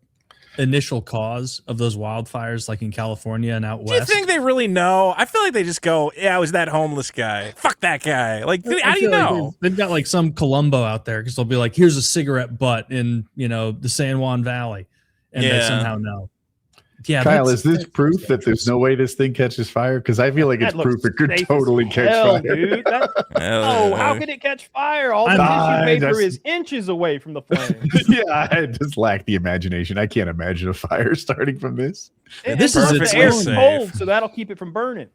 initial cause of those wildfires, like in California and out Do you west. think they really know? I feel like they just go, yeah, it was that homeless guy. Fuck that guy. Like, I how do you feel like know? they've got like some Columbo out there because they'll be like, here's a cigarette butt in, the San Juan Valley. And they Yeah. somehow know. Yeah, Kyle, that's- is this that's proof that there's no way this thing catches fire? Because I feel like it's That looks proof it could safe as totally catch hell, fire. dude. Oh, how could it catch fire? All the I tissue paper just- is inches away from the flame. Yeah, I just lack the imagination. I can't imagine a fire starting from this. this is the its air's own- cold, so that'll keep it from burning.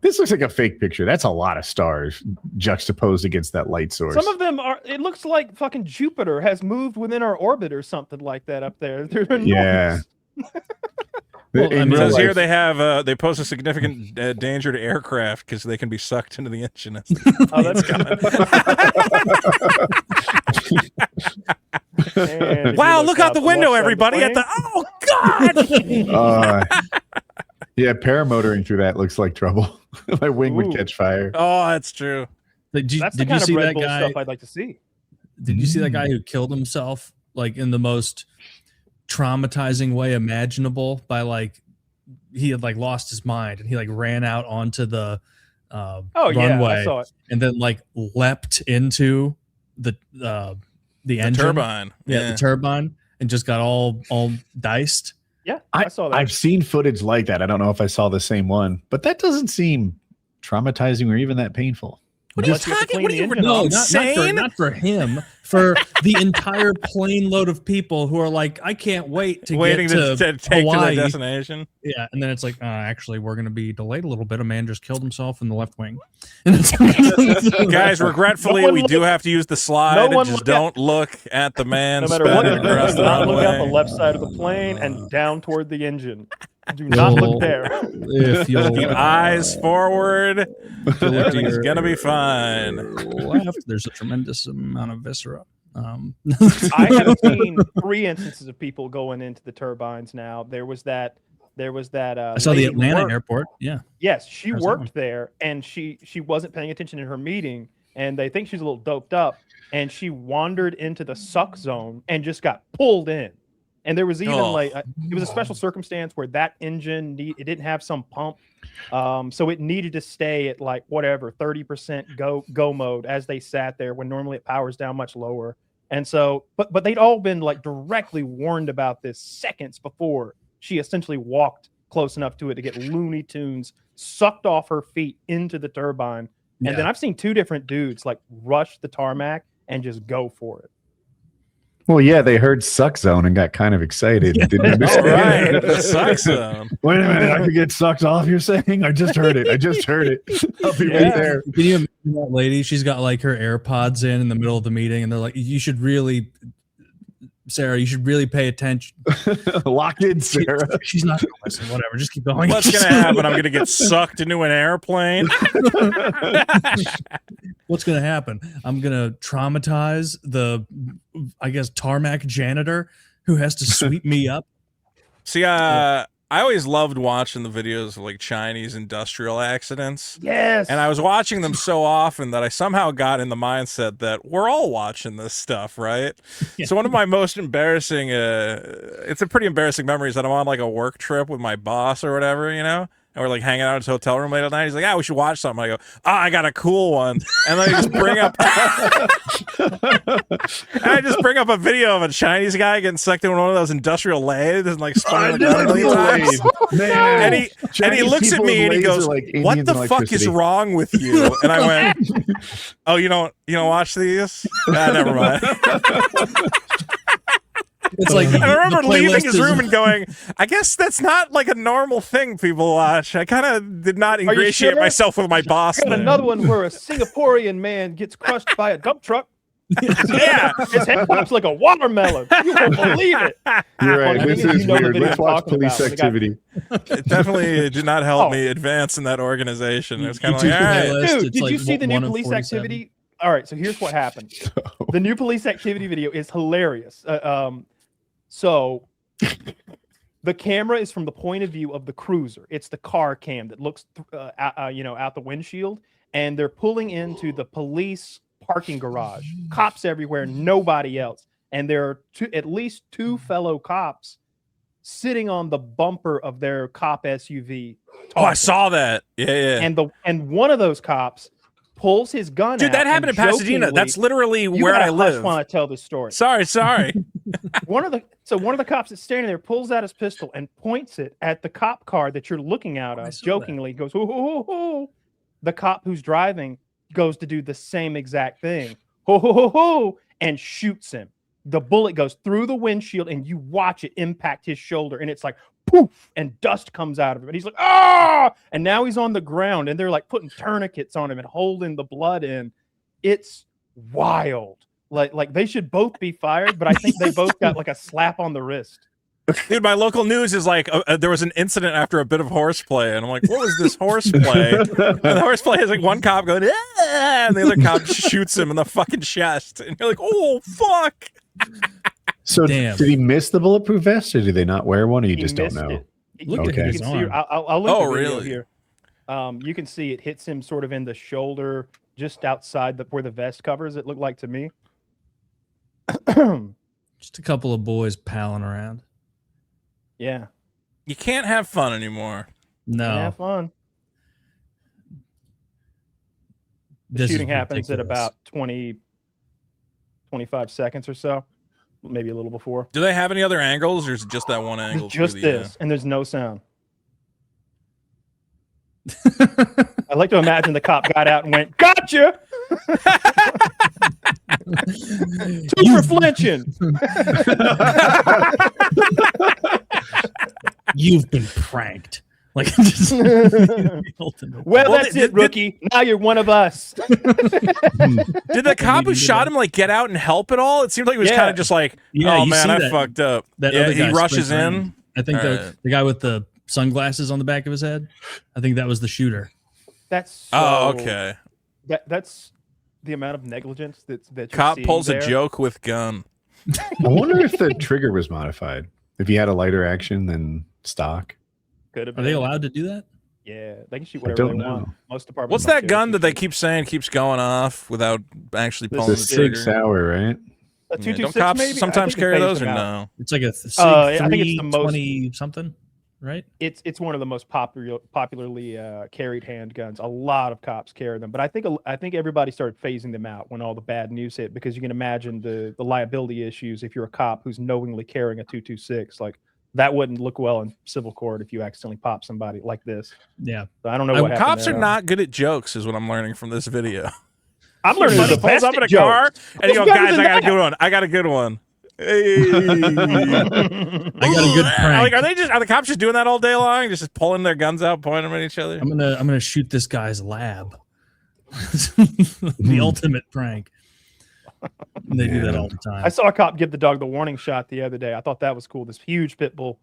This looks like a fake picture. That's a lot of stars juxtaposed against that light source. Some of them are. It looks like fucking Jupiter has moved within our orbit or something like that up there. They're enormous. Yeah. Well, I In mean, real Because here life- they have they pose a significant danger to aircraft because they can be sucked into the engine. Oh, that's Man, if Wow! you Look out the left window, side of everybody! At plane- the God! yeah, paramotoring through that looks like trouble. My wing Ooh. would catch fire. Oh, that's true. Did you, That's the did you kind of see Red that Bull guy? stuff I'd like to see. Did you see that guy who killed himself like in the most traumatizing way imaginable by like he had like lost his mind and he like ran out onto the Oh yeah, runway I saw it. and then like leapt into the The engine turbine. yeah, the turbine and just got all diced. Yeah, I saw that. I've seen footage like that. I don't know if I saw the same one, but that doesn't seem traumatizing or even that painful. What are you Unless you have to talking? clean What are the you engine No, off. not for him, for the entire plane load of people who are like, I can't wait to Waiting get to to take to Hawaii. their destination. Yeah, and then it's like, actually, we're going to be delayed a little bit. A man just killed himself in the left wing. And it's Guys, regretfully, No one we do look- have to use the slide. No one Just look at- don't look at the man No matter what spinning you do, across do the not look out the runway. left side of the plane and down toward the engine. Do not look there. if you'll Keep eyes forward. if you look to Everything's your gonna be fine. left, there's a tremendous amount of viscera. I have seen 3 instances of people going into the turbines now. There was that. I saw the lady who Atlanta worked- airport. Yeah. Yes, she How's that worked one? there, and she wasn't paying attention in her meeting, and they think she's a little doped up, and she wandered into the suck zone and just got pulled in. And there was even Oh. it was a special circumstance where that engine it didn't have some pump, so it needed to stay at like whatever 30% go mode as they sat there when normally it powers down much lower. And so, but they'd all been like directly warned about this seconds before she essentially walked close enough to it to get Looney Tunes sucked off her feet into the turbine. And Yeah. then I've seen 2 different dudes like rush the tarmac and just go for it. Well, yeah, they heard suck zone and got kind of excited. Didn't All understand. right, the suck zone. Wait a minute, I could get sucked off, you're saying? I just heard it. I'll be right there. Can you imagine that lady? She's got like her AirPods in the middle of the meeting, and they're like, "You should really Sarah, you should really pay attention. Locked in, Sarah. She's not going to listen. Whatever. Just keep going. What's going to happen? I'm going to get sucked into an airplane. What's going to happen? I'm going to traumatize the, I guess, tarmac janitor who has to sweep me up. See, I always loved watching the videos of like Chinese industrial accidents. Yes. And I was watching them so often that I somehow got in the mindset that we're all watching this stuff, right? Yeah. So one of my most embarrassing, it's a pretty embarrassing memory, is that I'm on like a work trip with my boss or whatever, you know? And we're like hanging out in his hotel room late at night. He's like, we should watch something. I go, I got a cool one. And then I just bring up a video of a Chinese guy getting sucked in one of those industrial lathes and like spinning the gun a million times. And he looks at me and he goes, like, what the fuck is wrong with you? And I went, oh, you don't watch these? Never mind. It's like I remember leaving his room and going, I guess that's not like a normal thing people watch. I kind of did not ingratiate myself with my boss. Got another one where a Singaporean man gets crushed by a dump truck. Yeah, his head pops like a watermelon. You won't believe it. You're right. This is weird. Let's watch police activity. It definitely did not help me advance in that organization. It was kind of like, all right. Dude, did you see the new police activity? All right, so here's what happened. The new police activity video is hilarious. So the camera is from the point of view of the cruiser. It's the car cam that looks, out the windshield, and they're pulling into the police parking garage. Cops everywhere, nobody else, and there are at least two fellow cops sitting on the bumper of their cop SUV. Oh, I saw that. Yeah. And one of those cops pulls his gun. Dude, that happened in Pasadena. That's literally where I live. I want to tell this story. Sorry. One of the cops that's standing there pulls out his pistol and points it at the cop car that you're looking out of. Jokingly goes, "Hoo, hoo, hoo, hoo." The cop who's driving goes to do the same exact thing, "Hoo, hoo, hoo, hoo," and shoots him. The bullet goes through the windshield, and you watch it impact his shoulder, and it's like poof, and dust comes out of him, and he's like, ah! And now he's on the ground, and they're like putting tourniquets on him and holding the blood in. It's wild. Like they should both be fired, but I think they both got like a slap on the wrist. Dude, my local news is like, there was an incident after a bit of horseplay, and I'm like, what was this horseplay? And the horseplay is like one cop going, and the other cop shoots him in the fucking chest, and you're like, oh fuck. So did he miss the bulletproof vest, or do they not wear one, or you just don't know? Look at his arm. I'll link the video here. You can see it hits him sort of in the shoulder, just outside where the vest covers. It looked like to me. Just a couple of boys palling around. Yeah. You can't have fun anymore. No. Have fun. The shooting happens at about 25 seconds or so. Maybe a little before. Do they have any other angles, or is it just that one angle? Just this, and there's no sound. I like to imagine the cop got out and went, "Gotcha!" Two for flinching. You've been pranked. Like, well, that's it, rookie. Now you're one of us. Did the cop who shot him like get out and help at all? It seemed like he was kind of just like, oh man, I fucked up. Yeah, he rushes in. I think the guy with the sunglasses on the back of his head, I think that was the shooter. That's okay. That's the amount of negligence that cop pulls a joke with gun. I wonder if the trigger was modified. If he had a lighter action than stock. Are they allowed to do that? Yeah, they can shoot whatever they want. Most departments. What's that gun that they keep saying keeps going off without actually pulling the trigger? Sig Sauer, right? A 226, don't cops maybe? sometimes carry those or no? It's like a Sig I think it's the most 20 something, right? It's one of the most popularly carried handguns. A lot of cops carry them, but I think everybody started phasing them out when all the bad news hit, because you can imagine the liability issues if you're a cop who's knowingly carrying a 226. Like, that wouldn't look well in civil court if you accidentally pop somebody like this. Yeah. So I don't know what happened. Cops are not good at jokes, is what I'm learning from this video. I'm learning the pulls up in a car and you go, guys, I got a good one. I got a good one. Hey. I got a good prank. Like, are the cops just doing that all day long? Just pulling their guns out, pointing them at each other? I'm gonna shoot this guy's lab. The ultimate prank. They do that all the time. I saw a cop give the dog the warning shot the other day. I thought that was cool. This huge pit bull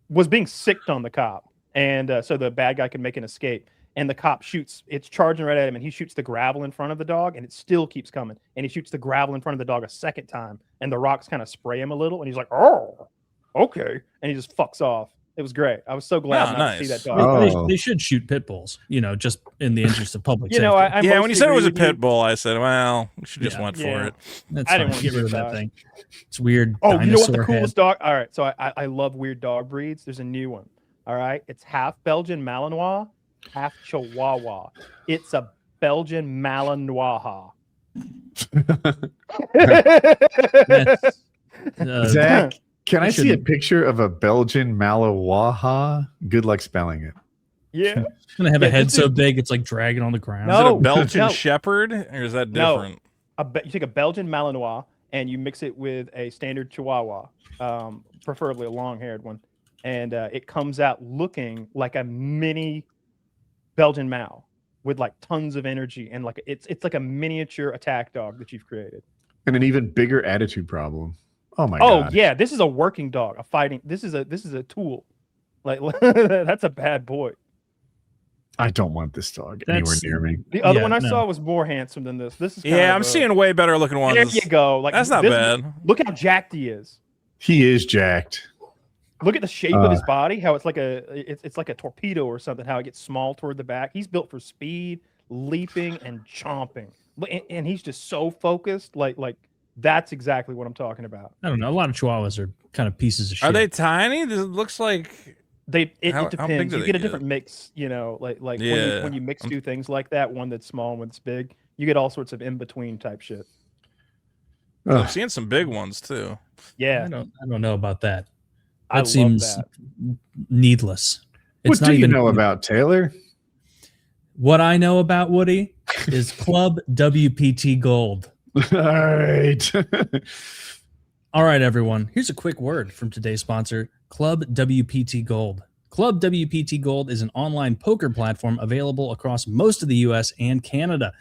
was being sicked on the cop, and so the bad guy could make an escape. And the cop shoots, it's charging right at him, and he shoots the gravel in front of the dog, and it still keeps coming. And he shoots the gravel in front of the dog a second time, and the rocks kind of spray him a little, and he's like, oh, okay. And he just fucks off. It was great. I was so glad not to see that dog. They should shoot pit bulls, just in the interest of public safety. When you said it was a pit bull, I said, well, we should just went for it. I didn't want to get rid of that thing. It's weird. Oh, you know what the coolest dog? All right, so I love weird dog breeds. There's a new one. All right, it's half Belgian Malinois, half Chihuahua. It's a Belgian Malinois. Zach, can I see a picture of a Belgian Malinois? Good luck spelling it. Yeah. It's going to have a head so big it's like dragging on the ground. Is it a Belgian Shepherd, or is that different? No. You take a Belgian Malinois and you mix it with a standard Chihuahua, preferably a long-haired one. And it comes out looking like a mini Belgian Mal with like tons of energy, and like it's like a miniature attack dog that you've created. And an even bigger attitude problem. Oh my god. God. Oh yeah, this is a working dog, a fighting. This is a tool. Like that's a bad boy. I don't want this dog anywhere near me. The other one I saw was more handsome than this. This is I'm seeing way better looking ones. There you go. Like that's not bad. Look how jacked he is. He is jacked. Look at the shape of his body, how it's like a torpedo or something, how it gets small toward the back. He's built for speed, leaping, and chomping. And he's just so focused. Like that's exactly what I'm talking about. I don't know. A lot of Chihuahuas are kind of pieces of shit. Are they tiny? This looks like it depends. You get a different mix, like when you mix two things like that, one that's small and one that's big, you get all sorts of in-between type shit. I'm seeing some big ones too. Yeah. I don't know about that. That seems needless. What do you know about Taylor? What I know about Woody is ClubWPT Gold. All right, everyone. Here's a quick word from today's sponsor, ClubWPT Gold. ClubWPT Gold is an online poker platform available across most of the U.S. and Canada.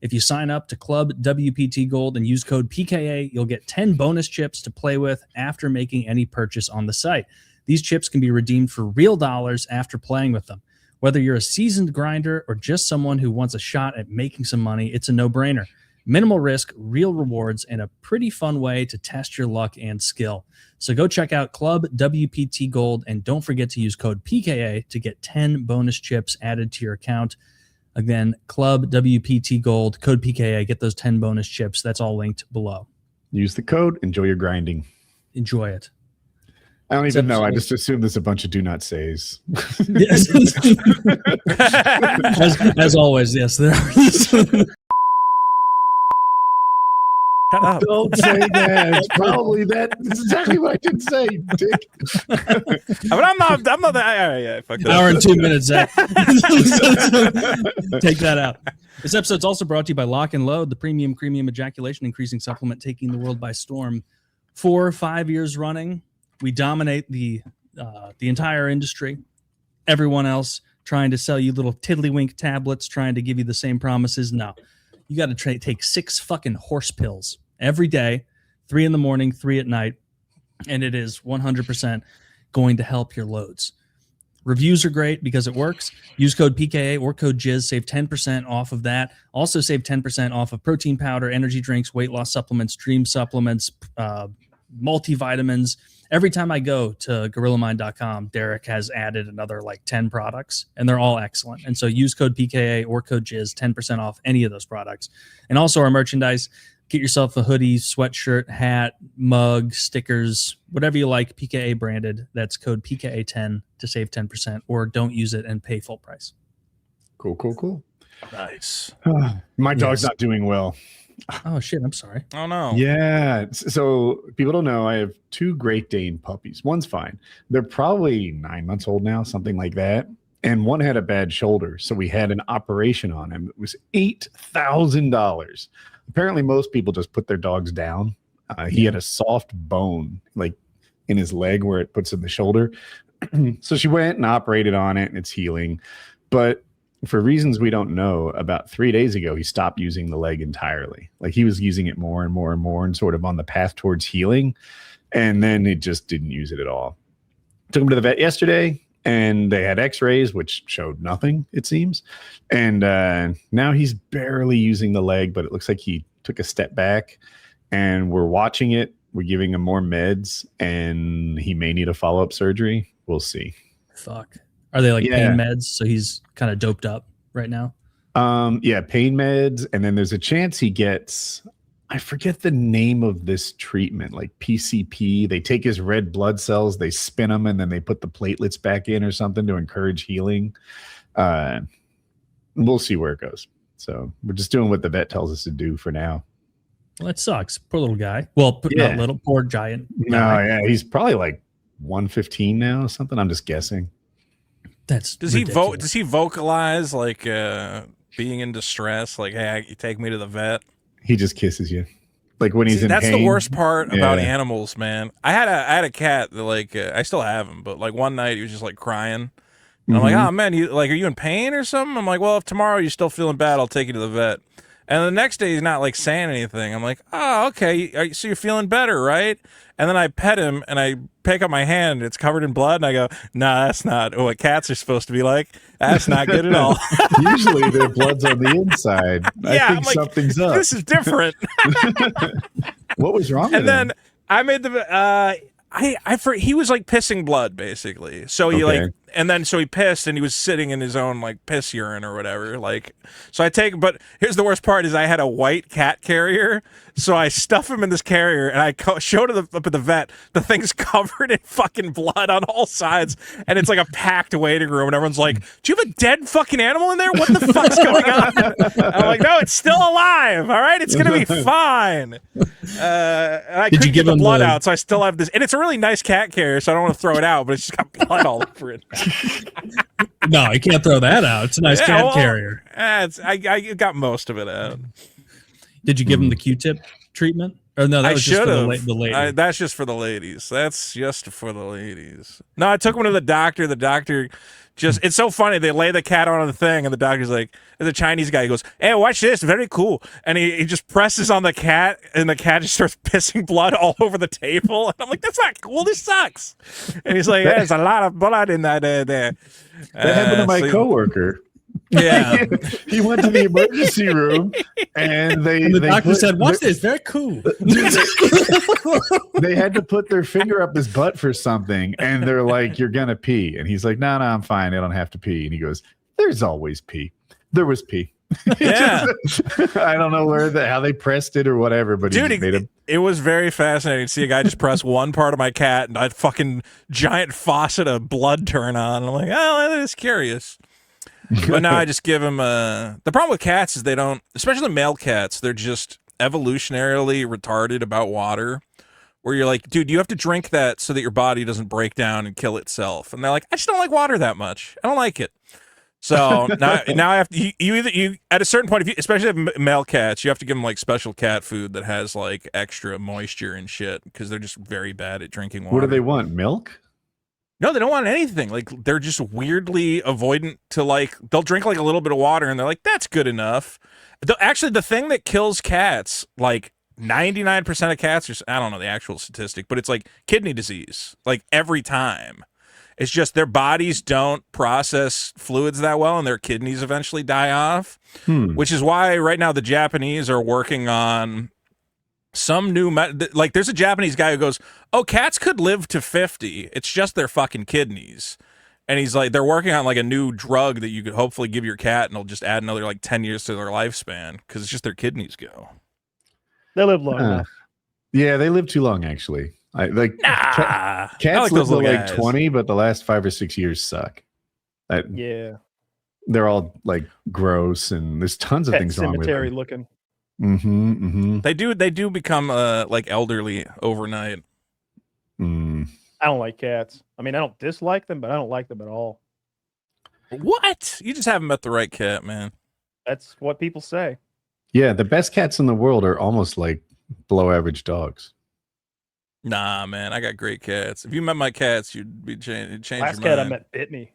If you sign up to ClubWPT Gold and use code PKA, you'll get 10 bonus chips to play with after making any purchase on the site. These chips can be redeemed for real dollars after playing with them. Whether you're a seasoned grinder or just someone who wants a shot at making some money, it's a no-brainer. Minimal risk, real rewards, and a pretty fun way to test your luck and skill. So go check out ClubWPT Gold and don't forget to use code PKA to get 10 bonus chips added to your account. Again, ClubWPT Gold, code PKA, get those 10 bonus chips. That's all linked below. Use the code. Enjoy your grinding. Enjoy it. I don't even know. I just assume there's a bunch of do not says. Yes. as always, yes, there are. Shut up. Don't say that. It's probably that. That's exactly what I did say, dick. But I'm not that. Yeah, fuck that. Hour and 2 minutes, Zach. Take that out. This episode's also brought to you by Lock and Load, the premium ejaculation increasing supplement taking the world by storm. 4 or 5 years running, we dominate the entire industry. Everyone else trying to sell you little tiddlywink tablets, trying to give you the same promises. No. You got to take 6 fucking horse pills every day, 3 in the morning, 3 at night, and it is 100% going to help your loads. Reviews are great because it works. Use code PKA or code JIZ, save 10% off of that. Also save 10% off of protein powder, energy drinks, weight loss supplements, dream supplements, multivitamins. Every time I go to GorillaMind.com, Derek has added another 10 products, and they're all excellent. And so use code PKA or code JIZ, 10% off any of those products. And also our merchandise, get yourself a hoodie, sweatshirt, hat, mug, stickers, whatever you like, PKA branded. That's code PKA10 to save 10%, or don't use it and pay full price. Cool. Nice. My dog's not doing well. Oh, shit. I'm sorry. Oh, no. Yeah. So people don't know I have 2 Great Dane puppies. One's fine. They're probably 9 months old now, something like that. And one had a bad shoulder. So we had an operation on him. It was $8,000. Apparently, most people just put their dogs down. He had a soft bone in his leg where it puts in the shoulder. So she went and operated on it and it's healing. But for reasons we don't know, about 3 days ago, he stopped using the leg entirely. Like he was using it more and more and more and sort of on the path towards healing. And then it just didn't use it at all. Took him to the vet yesterday and they had x-rays, which showed nothing, it seems. And now he's barely using the leg, but it looks like he took a step back and we're watching it. We're giving him more meds and he may need a follow-up surgery. We'll see. Fuck. Are they like pain meds? So he's kind of doped up right now. Yeah, pain meds. And then there's a chance he gets, I forget the name of this treatment, like PCP. They take his red blood cells, they spin them, and then they put the platelets back in or something to encourage healing. We'll see where it goes. So we're just doing what the vet tells us to do for now. Well, that sucks. Poor little guy. Well, not little, poor giant guy. No, yeah, he's probably like 115 now or something. I'm just guessing. That's Does he vocalize like being in distress? Like, hey, you take me to the vet. He just kisses you, like when he's in that's pain. The worst part about animals, man. I had a cat that like I still have him, but like one night he was just like crying. And I'm like, oh man, are you in pain or something? I'm like, well, if tomorrow you're still feeling bad, I'll take you to the vet. And the next day he's not like saying anything. I'm like, oh, okay, so you're feeling better, right? And then I pet him and I pick up my hand. It's covered in blood, and I go, nah, that's not what cats are supposed to be like. That's not good at all. Usually their blood's on the inside. I think like, something's up. This is different. What was wrong with him? And then I made the he was like pissing blood basically. So he so he pissed and he was sitting in his own like piss urine or whatever. Like, so but here's the worst part is I had a white cat carrier. So I stuff him in this carrier and I showed it up at the vet. The thing's covered in fucking blood on all sides. And it's like a packed waiting room. And everyone's like, do you have a dead fucking animal in there? What the fuck's going on? I'm like, no, it's still alive. All right. It's going to be fine. And I couldn't get the blood out. So I still have this. And it's a really nice cat carrier. So I don't want to throw it out, but it's just got blood all over it. No, you can't throw that out. It's a nice cat carrier. I got most of it out. Did you give him the Q-tip treatment? Or no, that was just for the lady. That's just for the ladies. That's just for the ladies. No, I took him to the doctor. The doctor it's so funny. They lay the cat on the thing, and the doctor's like, there's a Chinese guy. He goes, hey, watch this. Very cool. And he just presses on the cat, and the cat just starts pissing blood all over the table. And I'm like, that's not cool. This sucks. And he's like, there's a lot of blood in that there. That happened to my coworker. Yeah. He went to the emergency room and the doctor said, watch this, very cool. They had to put their finger up his butt for something and they're like, you're gonna pee. And he's like, no, I'm fine, I don't have to pee. And he goes, there's always pee. There was pee. Yeah. I don't know how they pressed it or whatever, but dude, it was very fascinating to see a guy just press one part of my cat and a fucking giant faucet of blood turn on. I'm like, oh, that is curious. But now I just give them the problem with cats is they don't, especially male cats, they're just evolutionarily retarded about water, where you're like, dude, you have to drink that so that your body doesn't break down and kill itself. And they're like, I just don't like water that much. I don't like it. So now I have to, you at a certain point, especially male cats, you have to give them like special cat food that has like extra moisture and shit because they're just very bad at drinking water. What do they want? Milk? No, they don't want anything. Like, they're just weirdly avoidant to, like, they'll drink, like, a little bit of water, and they're like, that's good enough. Actually, the thing that kills cats, like, 99% of cats, I don't know the actual statistic, but it's, like, kidney disease. Like, every time. It's just their bodies don't process fluids that well, and their kidneys eventually die off, which is why right now the Japanese are working on some new like there's a Japanese guy who goes, oh, cats could live to 50, it's just their fucking kidneys. And he's like, they're working on like a new drug that you could hopefully give your cat and it'll just add another like 10 years to their lifespan because it's just their kidneys go. They live long enough. Yeah, they live too long actually. Cats like live to like guys. 20, but the last 5 or 6 years suck. Yeah, they're all like gross and there's tons of things wrong with them. Cemetery looking. They do become like elderly overnight. I don't like cats. I mean, I don't dislike them, but I don't like them at all. What? You just haven't met the right cat, man. That's what people say. Yeah, the best cats in the world are almost like below average dogs. Nah, man, I got great cats. If you met my cats, you'd be change your mind. Last cat I met bit me.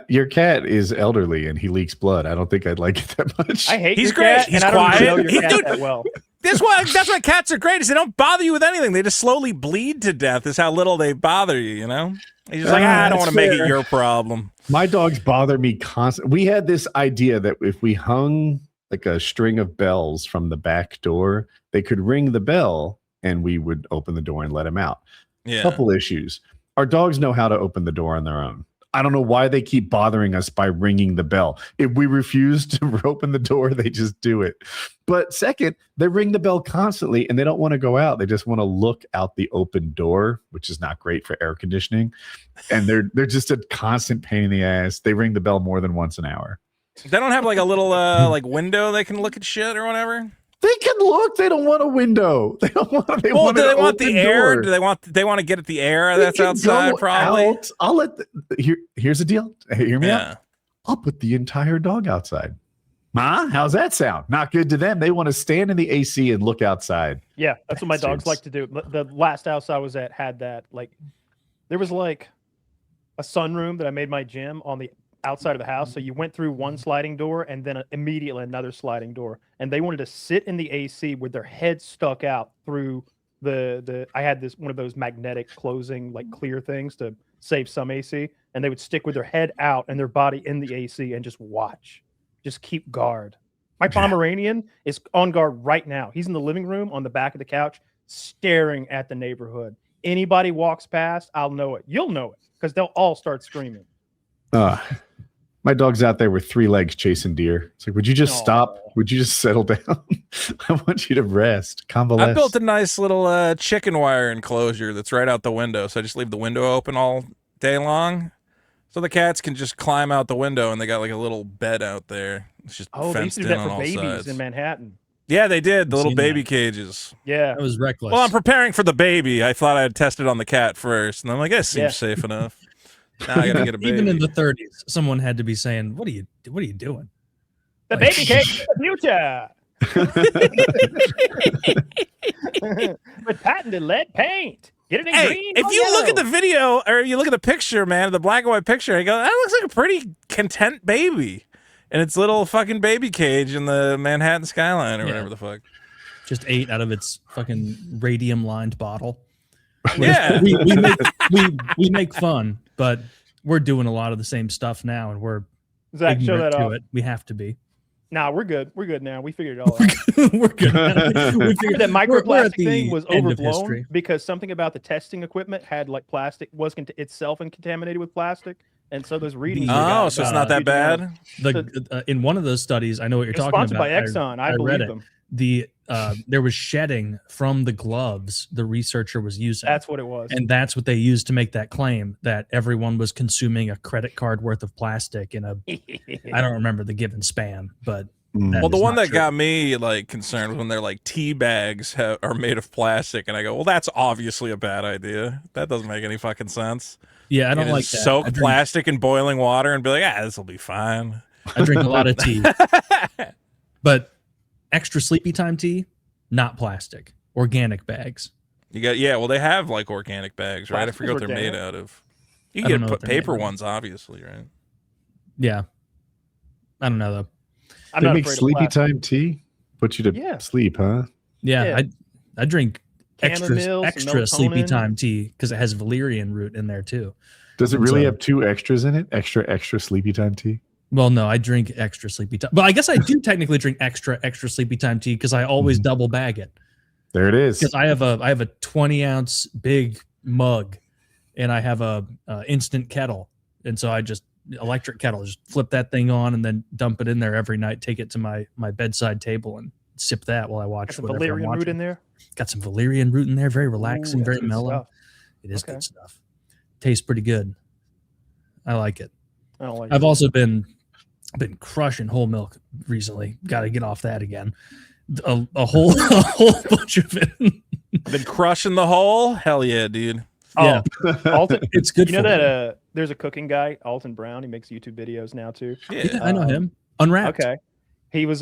Your cat is elderly and he leaks blood. I don't think I'd like it that much. I hate He's your great. cat, He's and I don't quiet. even know your cat Dude, that well. That's why cats are great. Is they don't bother you with anything. They just slowly bleed to death. Is how little they bother you. You know. He's just like, I don't want to make it your problem. My dogs bother me constantly. We had this idea that if we hung like a string of bells from the back door, they could ring the bell and we would open the door and let them out. Yeah. Couple issues. Our dogs know how to open the door on their own. I don't know why they keep bothering us by ringing the bell. If we refuse to open the door, they just do it. But second, they ring the bell constantly and they don't want to go out. They just want to look out the open door, which is not great for air conditioning. And they're just a constant pain in the ass. They ring the bell more than once an hour. They don't have like a little like window they can look at shit or whatever. They can look. They don't want a window. They don't want. They Well, want do they an want the open air? door. Do they want to get at the air They that's can outside? go Probably. out. I'll let. Here's the deal. Hear me Yeah. out. I'll put the entire dog outside. Huh? How's that sound? Not good to them. They want to stand in the AC and look outside. Yeah, that's what my dogs Bastards. like to do. The last house I was at had that. Like, there was like a sunroom that I made my gym on the outside of the house. So you went through one sliding door and then immediately another sliding door. And they wanted to sit in the AC with their head stuck out through the. I had this one of those magnetic closing like clear things to save some AC, and they would stick with their head out and their body in the AC and just watch, just keep guard. My Pomeranian is on guard right now. He's in the living room on the back of the couch, staring at the neighborhood. Anybody walks past, I'll know it. You'll know it because they'll all start screaming. My dog's out there with 3 legs chasing deer. It's like, would you just stop? Would you just settle down? I want you to rest. Convalesce. I built a nice little chicken wire enclosure that's right out the window. So I just leave the window open all day long. So the cats can just climb out the window, and they got like a little bed out there. It's just Oh, they used fenced to do in that on for all babies sides. in Manhattan. Yeah, they did. The I've little seen baby that. cages. Yeah. That was reckless. Well, I'm preparing for the baby. I thought I'd test it on the cat first, and I'm like, this seems Yeah. safe enough. Now I gotta get a baby. Even in the 30s, someone had to be saying, "What are you doing?" The Like- baby cake of the future. With patented lead paint. Get it in Hey, green. if or you look at yellow. the video or you look at the picture, man, the black and white picture, I go, that looks like a pretty content baby. And its little fucking baby cage in the Manhattan skyline or Yeah. whatever the fuck. Just ate out of its fucking radium lined bottle. Yeah. we make fun, but we're doing a lot of the same stuff now, and we're Zach, show ignorant that to off. it. We have to be. Nah, we're good. We're good now. We figured it all out. We're good. We figured That we're at microplastic the thing was end of overblown history. because something about the testing equipment had like plastic was itself contaminated with plastic, and so those readings. we Oh, got so it's about not that huge amount. bad? In one of those studies, I know what you're It was talking sponsored about. by Exxon. I read believe it. them. There was shedding from the gloves the researcher was using. That's what it was. And that's what they used to make that claim that everyone was consuming a credit card worth of plastic in a I don't remember the given span, but that Well, the is one not that true. got me like concerned was when they're like tea bags are made of plastic, and I go, well, that's obviously a bad idea. That doesn't make any fucking sense. Yeah, I You don't like just that. soak I drink, plastic in boiling water and be like, this will be fine. I drink a lot of tea. But extra sleepy time tea, not plastic. Organic bags. You got well, they have like organic bags, right? I Plastic is forget what they're made organic. out of. You I don't can know get what they're made paper of. ones, obviously, right? Yeah. I don't know though. I'm They not make afraid of sleepy plastic. time tea. Put you to Yeah. sleep, huh? Yeah, Yeah. I drink Chamomile, extra some sleepy melatonin. time tea because it has valerian root in there too. Does it really So- have 2 extras in it? Extra sleepy time tea? Well, no, I drink extra sleepy time. But I guess I do technically drink extra sleepy time tea because I always double bag it. There it is. Because I have a 20-ounce big mug, and I have a instant kettle, and so I just electric kettle, just flip that thing on and then dump it in there every night. Take it to my bedside table and sip that while I watch Got some whatever I'm valerian root watching. in there. Got some valerian root in there, very relaxing, Ooh, very that's good mellow. stuff. It is Okay. good stuff. Tastes pretty good. I like it. I don't like I've it. also been crushing whole milk recently. Got to get off that again. A whole a whole bunch of it. Been crushing the hole? Hell yeah, dude. Yeah, Alton, it's good. you know for that there's a cooking guy, Alton Brown. He makes YouTube videos now too. Yeah, I know him. Unwrapped. Okay. He was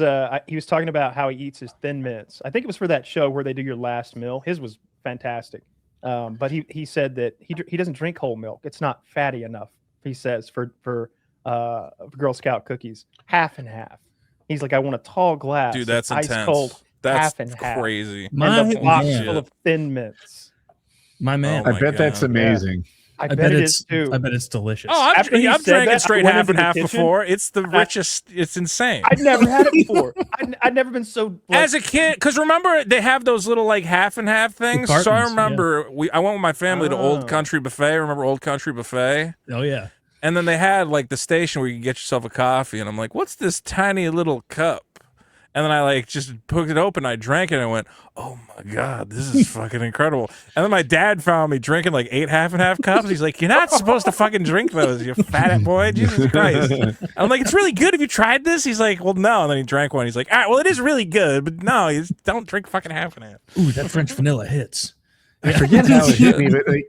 talking about how he eats his Thin Mints. I think it was for that show where they do your last meal. His was fantastic. But he said that he doesn't drink whole milk. It's not fatty enough. He says for Girl Scout cookies, half and half. He's like, I want a tall glass. Dude, that's ice intense. cold, That's half and half. crazy. And a box man. full of Thin Mints. My man. Oh I my bet that's God. amazing. I bet it is too. I bet it's delicious. Oh, I've After he drank said it that, I straight went half into and the half kitchen. before. It's the richest. It's insane. I'd never had it before. I'd never been so As a kid, because remember they have those little like half and half things. So I cartons, remember I went with my family to Old Oh. Country Buffet. Remember Old Country Buffet? Oh yeah. And then they had like the station where you could get yourself a coffee, and I'm like, "What's this tiny little cup?" And then I like just hooked it open. I drank it, and I went, "Oh my God, this is fucking incredible!" And then my dad found me drinking like 8 half and half cups. He's like, "You're not supposed to fucking drink those, you fat boy, Jesus Christ!" I'm like, "It's really good. Have you tried this?" He's like, "Well, no." And then he drank one. He's like, "All right, well, it is really good, but no, you just don't drink fucking half and half." Ooh, that French vanilla hits. I forget how it hit me, but like,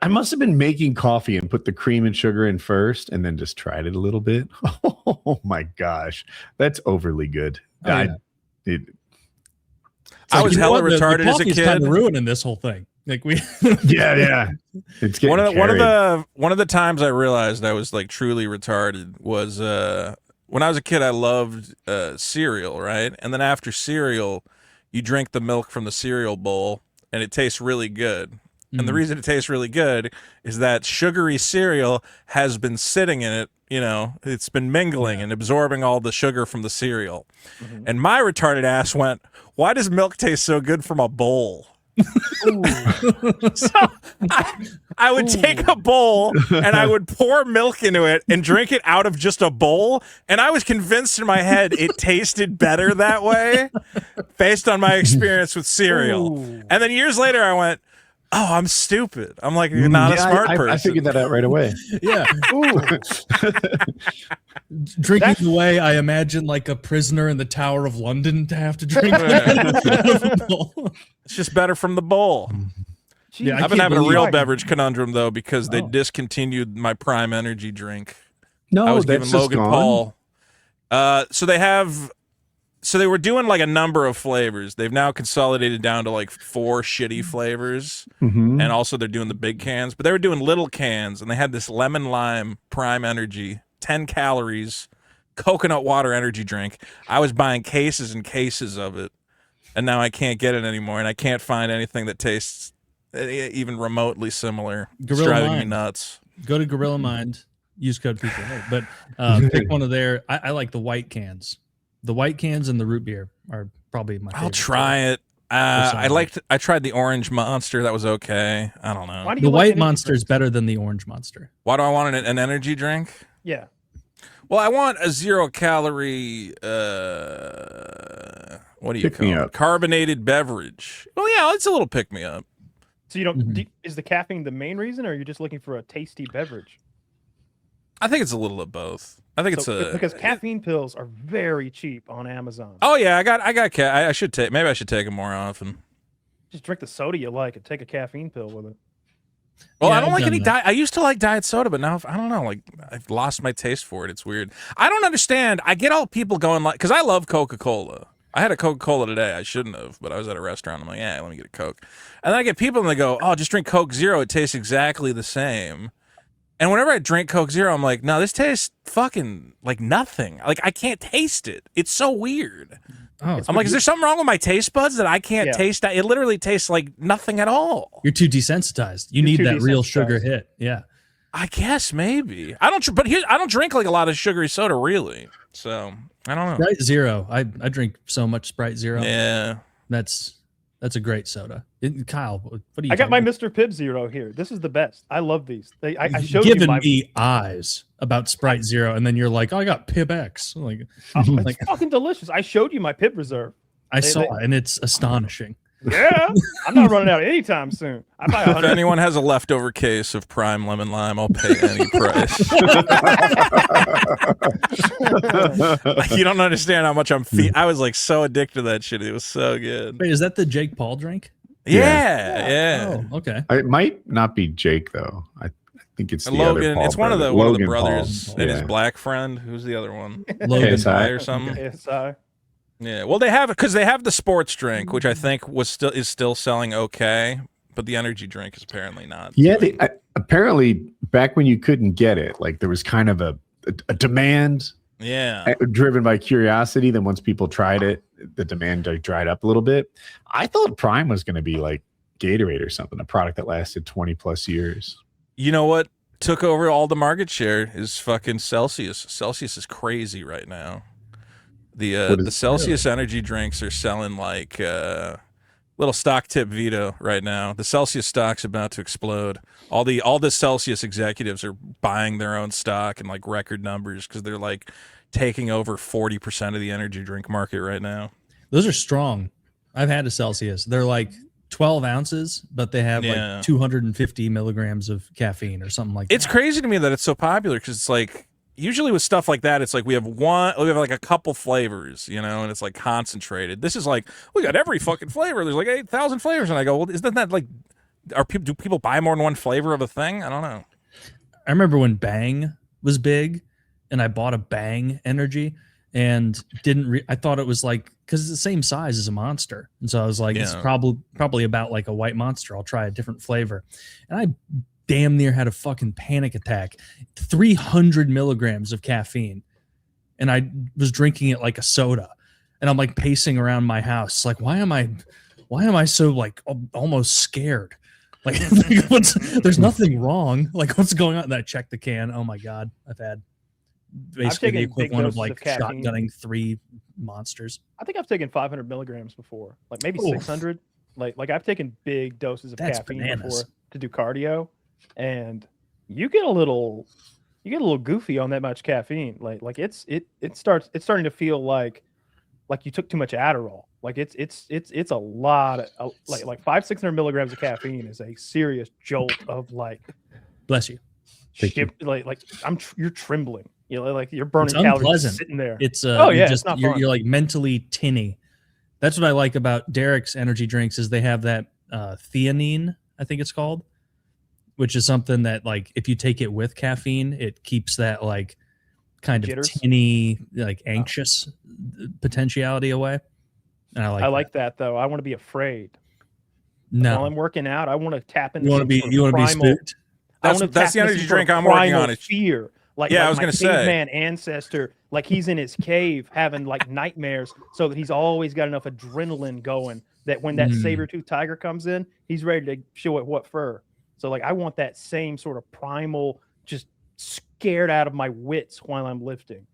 I must have been making coffee and put the cream and sugar in first, and then just tried it a little bit. Oh my gosh, that's overly good. Oh, yeah. I was You know hella what? The retarded as a coffee's kid. kind of ruining this whole thing. Like we. Yeah. It's getting One carried. of the times I realized I was like truly retarded was when I was a kid. I loved cereal, right? And then after cereal, you drink the milk from the cereal bowl, and it tastes really good. And the reason it tastes really good is that sugary cereal has been sitting in it. You know, it's been mingling and absorbing all the sugar from the cereal. And my retarded ass went, "Why does milk taste so good from a bowl?" So I would take a bowl and I would pour milk into it and drink it out of just a bowl. And I was convinced in my head it tasted better that way based on my experience with cereal. Ooh. And then years later, I went, "Oh, I'm stupid. I'm like not a smart person." I figured that out right away. Yeah. Drinking the way I imagine like a prisoner in the Tower of London to have to drink. It's just better from the bowl. Yeah, I've been having a believe- real beverage conundrum though because they Oh. discontinued my Prime Energy drink. No, I was that's giving just Logan gone. Paul. So they were doing like a number of flavors. They've now consolidated down to like 4 shitty flavors, Mhm. and also they're doing the big cans. But they were doing little cans, and they had this lemon lime Prime Energy, 10 calories, coconut water energy drink. I was buying cases and cases of it, and now I can't get it anymore, and I can't find anything that tastes even remotely similar. It's Gorilla driving me Mind. nuts. Go to Gorilla Mind, use code PKA, but pick one of their. I like the white cans. The white cans and the root beer are probably my favorite. I'll try it. I tried the orange monster. That was okay. I don't know. Why do The you like white energy monster is drinks? better than the orange monster. Why do I want an energy drink? Yeah. Well, I want a 0-calorie. What do you Pick me call it? up. Carbonated beverage. Well, yeah, it's a little pick me up. So you don't? Mhm. Is the caffeine the main reason, or are you just looking for a tasty beverage? I think it's a little of both. I think it's a because caffeine pills are very cheap on Amazon. Oh yeah, I should take. Maybe I should take them more often. Just drink the soda you like and take a caffeine pill with it. Well, Yeah, I don't I've like done any that. diet. I used to like diet soda, but now I don't know. Like I've lost my taste for it. It's weird. I don't understand. I get all people going like, because I love Coca-Cola. I had a Coca-Cola today. I shouldn't have, but I was at a restaurant. I'm like, yeah, let me get a Coke. And then I get people and they go, oh, just drink Coke Zero. It tastes exactly the same. And whenever I drink Coke Zero, I'm like, no, this tastes fucking like nothing. Like I can't taste it. It's so weird. Oh, I'm like, is there something wrong with my taste buds that I can't Yeah. taste? It literally tastes like nothing at all. you're too desensitized. You You're need too that real desensitized. sugar hit. Yeah. I guess maybe. I don't. But here, I don't drink like a lot of sugary soda, really. So I don't know. Sprite Zero. I drink so much Sprite Zero. Yeah. That's a great soda. Kyle, what do you? I got my talking Mr. Pibb Zero here. This is the best. I love these. I about? showed You've you given my. me eyes about Sprite Zero, and then you're like, oh, I got Pib X. Like It's like fucking delicious. I showed you my Pibb Reserve. I They- saw they- it, and it's astonishing. Yeah, I'm not running out anytime soon. I buy If 100. anyone has a leftover case of prime lemon lime, I'll pay any price. You don't understand how much I was like so addicted to that shit. It was so good. Wait, is that the Jake Paul drink? Yeah. Oh, okay. It might not be Jake though. I think it's the Logan. other Paul It's one of the brother. Logan brothers Paul. and his Yeah. black friend. Who's the other one? Logan. KSI. Or something. KSI. Yeah. Well, they have the sports drink, which I think is still selling okay. but the energy drink is apparently not. Yeah, apparently back when you couldn't get it, like there was kind of a demand. Yeah, Driven by curiosity. Then once people tried it, the demand dried up a little bit. I thought Prime was going to be like Gatorade or something, a product that lasted 20 plus years. You know what took over all the market share is fucking Celsius. Celsius is crazy right now. The Celsius energy drinks are selling like little stock tip Vito right now. The Celsius stock's about to explode. All the Celsius executives are buying their own stock in like record numbers because they're like taking over 40% of the energy drink market right now. Those are strong. I've had a Celsius. They're like 12 ounces, but they have like 250 milligrams of caffeine or something like that. It's crazy to me that it's so popular because it's like usually with stuff like that, it's like we have like a couple flavors, you know, and it's like concentrated. This is like we got every fucking flavor. There's like 8,000 flavors, and I go, well, isn't that like do people buy more than one flavor of a thing? I don't know. I remember when Bang was big, and I bought a Bang energy and I thought it was like because it's the same size as a Monster, and so I was like, it's probably about like a white Monster. I'll try a different flavor, and I damn near had a fucking panic attack. 300 milligrams of caffeine, and I was drinking it like a soda, and I'm like pacing around my house like, why am I so like almost scared? Like, there's nothing wrong. Like, what's going on? And I checked the can. Oh my god, I've had basically the equivalent of like shotgunning 3 Monsters. I think I've taken 500 milligrams before, like maybe 600. Like I've taken big doses of caffeine before to do cardio, and you get a little goofy on that much caffeine. Like it's starting to feel like you took too much Adderall. Like it's a lot of like 500-600 milligrams of caffeine is a serious jolt of like. Bless you. Like you're trembling. You know, like you're burning it's calories unpleasant. Sitting there. It's you're like mentally tinny. That's what I like about Derek's energy drinks is they have that theanine, I think it's called, which is something that like if you take it with caffeine, it keeps that like kind of jitters, tinny, like anxious potentiality away. And I like that though. I want to be afraid. No, while I'm working out, I want to tap into. You want to be spooked. That's the energy drink I'm working on. It's fear. Like I was going to say, caveman ancestor, like he's in his cave having like nightmares, so that he's always got enough adrenaline going that when that saber-toothed tiger comes in, he's ready to show it what fur. So like I want that same sort of primal, just scared out of my wits while I'm lifting.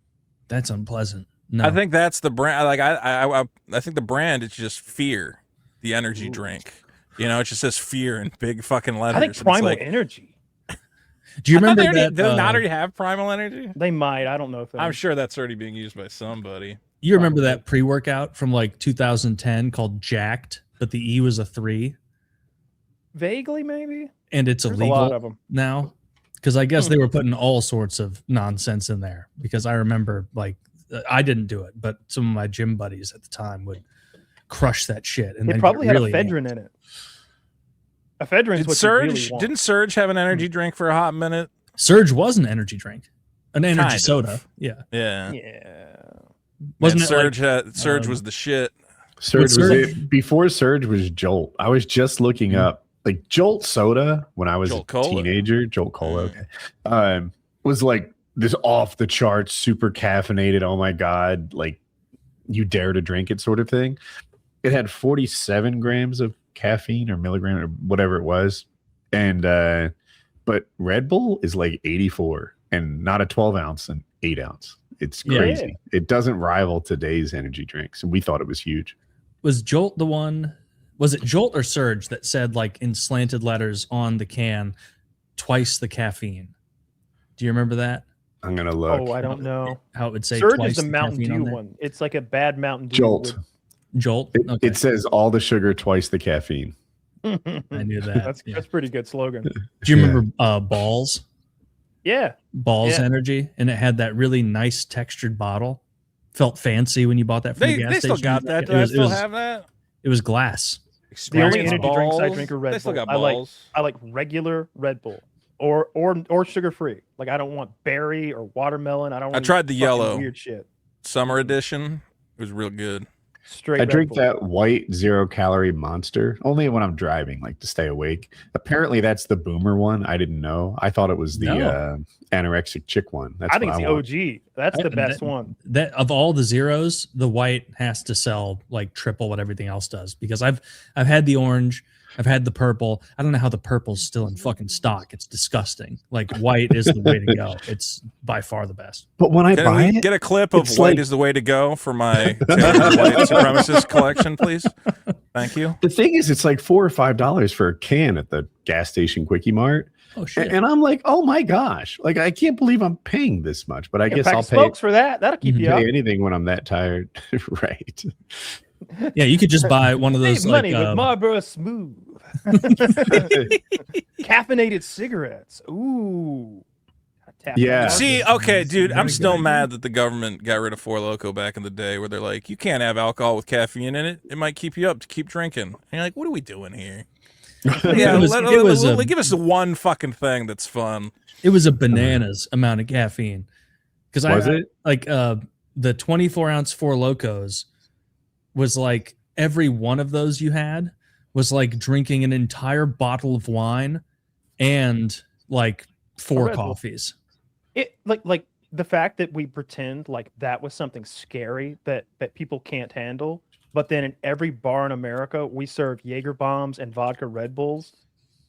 That's unpleasant. No. I think that's the brand. Like I think the brand is just fear. The energy drink, you know, it just says fear in big fucking letters. I think primal energy. Do you remember that? Do they not already have primal energy? They might. I don't know if I'm sure that's already being used by somebody. You remember that pre-workout from like 2010 called Jacked, but the E was a 3? Vaguely, maybe. And it's There's illegal a lot of them now because I guess they were putting all sorts of nonsense in there. Because I remember, like, I didn't do it, but some of my gym buddies at the time would crush that shit. And it probably had ephedrine in it. Ephedrine didn't Surge have an energy drink for a hot minute? Surge was an energy drink, an energy soda. Yeah. Wasn't it Surge was the shit. Surge was it before Surge was Jolt. I was just looking up like Jolt soda when I was a teenager. Jolt Cola, was like this off the charts, super caffeinated. Oh my god, like you dare to drink it sort of thing. It had 47 grams of caffeine or milligram or whatever it was, and but Red Bull is like 84 and not a 12 ounce and 8 ounce. It's crazy. It doesn't rival today's energy drinks, and we thought it was huge. Was Jolt the one? Was it Jolt or Surge that said like in slanted letters on the can, twice the caffeine? Do you remember that? I'm gonna look. Oh, I don't know how it would say. Surge twice is the Mountain Dew one. It's like a bad Mountain Dew. Jolt. It says all the sugar, twice the caffeine. I knew that. That's pretty good slogan. Do you remember Balls? Yeah. Balls Energy, and it had that really nice textured bottle. Felt fancy when you bought that from the gas station. They still got that. Do I still have that? It was glass. The only energy drinks I drink are Red Bull. They still got Balls. I like regular Red Bull or sugar free. Like I don't want berry or watermelon. I tried the yellow weird shit. Summer edition. It was real good. Straight I Red drink Bull. that white 0-calorie Monster only when I'm driving, like to stay awake. Apparently, that's the boomer one. I didn't know. I thought it was the anorexic chick one. That's I think what it's I the want. OG. That's the best one. That of all the zeros, the white has to sell like triple what everything else does, because I've had the orange, I've had the purple. I don't know how the purple's still in fucking stock. It's disgusting. Like white is the way to go. It's by far the best. But when I Can buy we it, get a clip of it's white like- is the way to go for my white supremacist collection, please? Thank you. the thing is, it's like $4 or $5 for a can at the gas station Quickie Mart. Oh shit. And I'm like, oh my gosh, like I can't believe I'm paying this much. But I guess Pack I'll of smokes for that. That'll keep you up. pay anything when I'm that tired. Right. Yeah, you could just buy one of those Save like money with Marlboro Smooth. Caffeinated cigarettes. Ooh. Tap Yeah. on See, market. okay, dude, I'm Very still good. mad that the government got rid of Four Loko back in the day, where they're like, you can't have alcohol with caffeine in it. It might keep you up to keep drinking. And you're like, what are we doing here? Yeah, give us the one fucking thing that's fun. It was a bananas amount of caffeine. Because Was it? like the 24-ounce Four Locos was like every one of those you had was like drinking an entire bottle of wine and like 4 Red Bull. coffees. It like the fact that we pretend like that was something scary that people can't handle, but then in every bar in America we serve Jaeger bombs and vodka Red Bulls.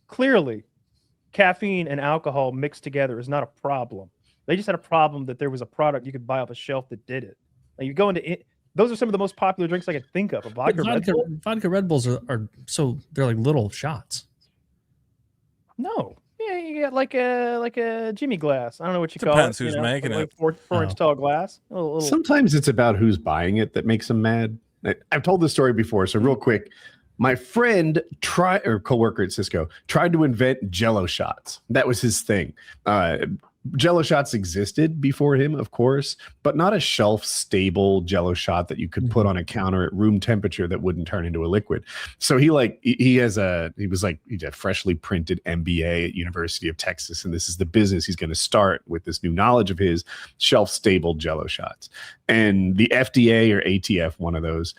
Clearly, caffeine and alcohol mixed together is not a problem. They just had a problem that there was a product you could buy off a shelf that did it. Like you go into it, those are some of the most popular drinks I could think of. A But vodka Red Bull? vodka Red Bulls are so they're like little shots. No. Yeah, you get like a Jimmy glass. I don't know what you call Depends it. who's you know, making like it. 4 inch Oh. tall glass. A little, Sometimes it's about who's buying it that makes them mad. I've told this story before, so real quick. My friend coworker at Cisco tried to invent Jello shots. That was his thing. Jello shots existed before him, of course, but not a shelf-stable Jello shot that you could put on a counter at room temperature that wouldn't turn into a liquid. So he had a freshly printed MBA at University of Texas, and this is the business he's going to start with this new knowledge of his shelf-stable Jello shots. And the FDA or ATF, one of those,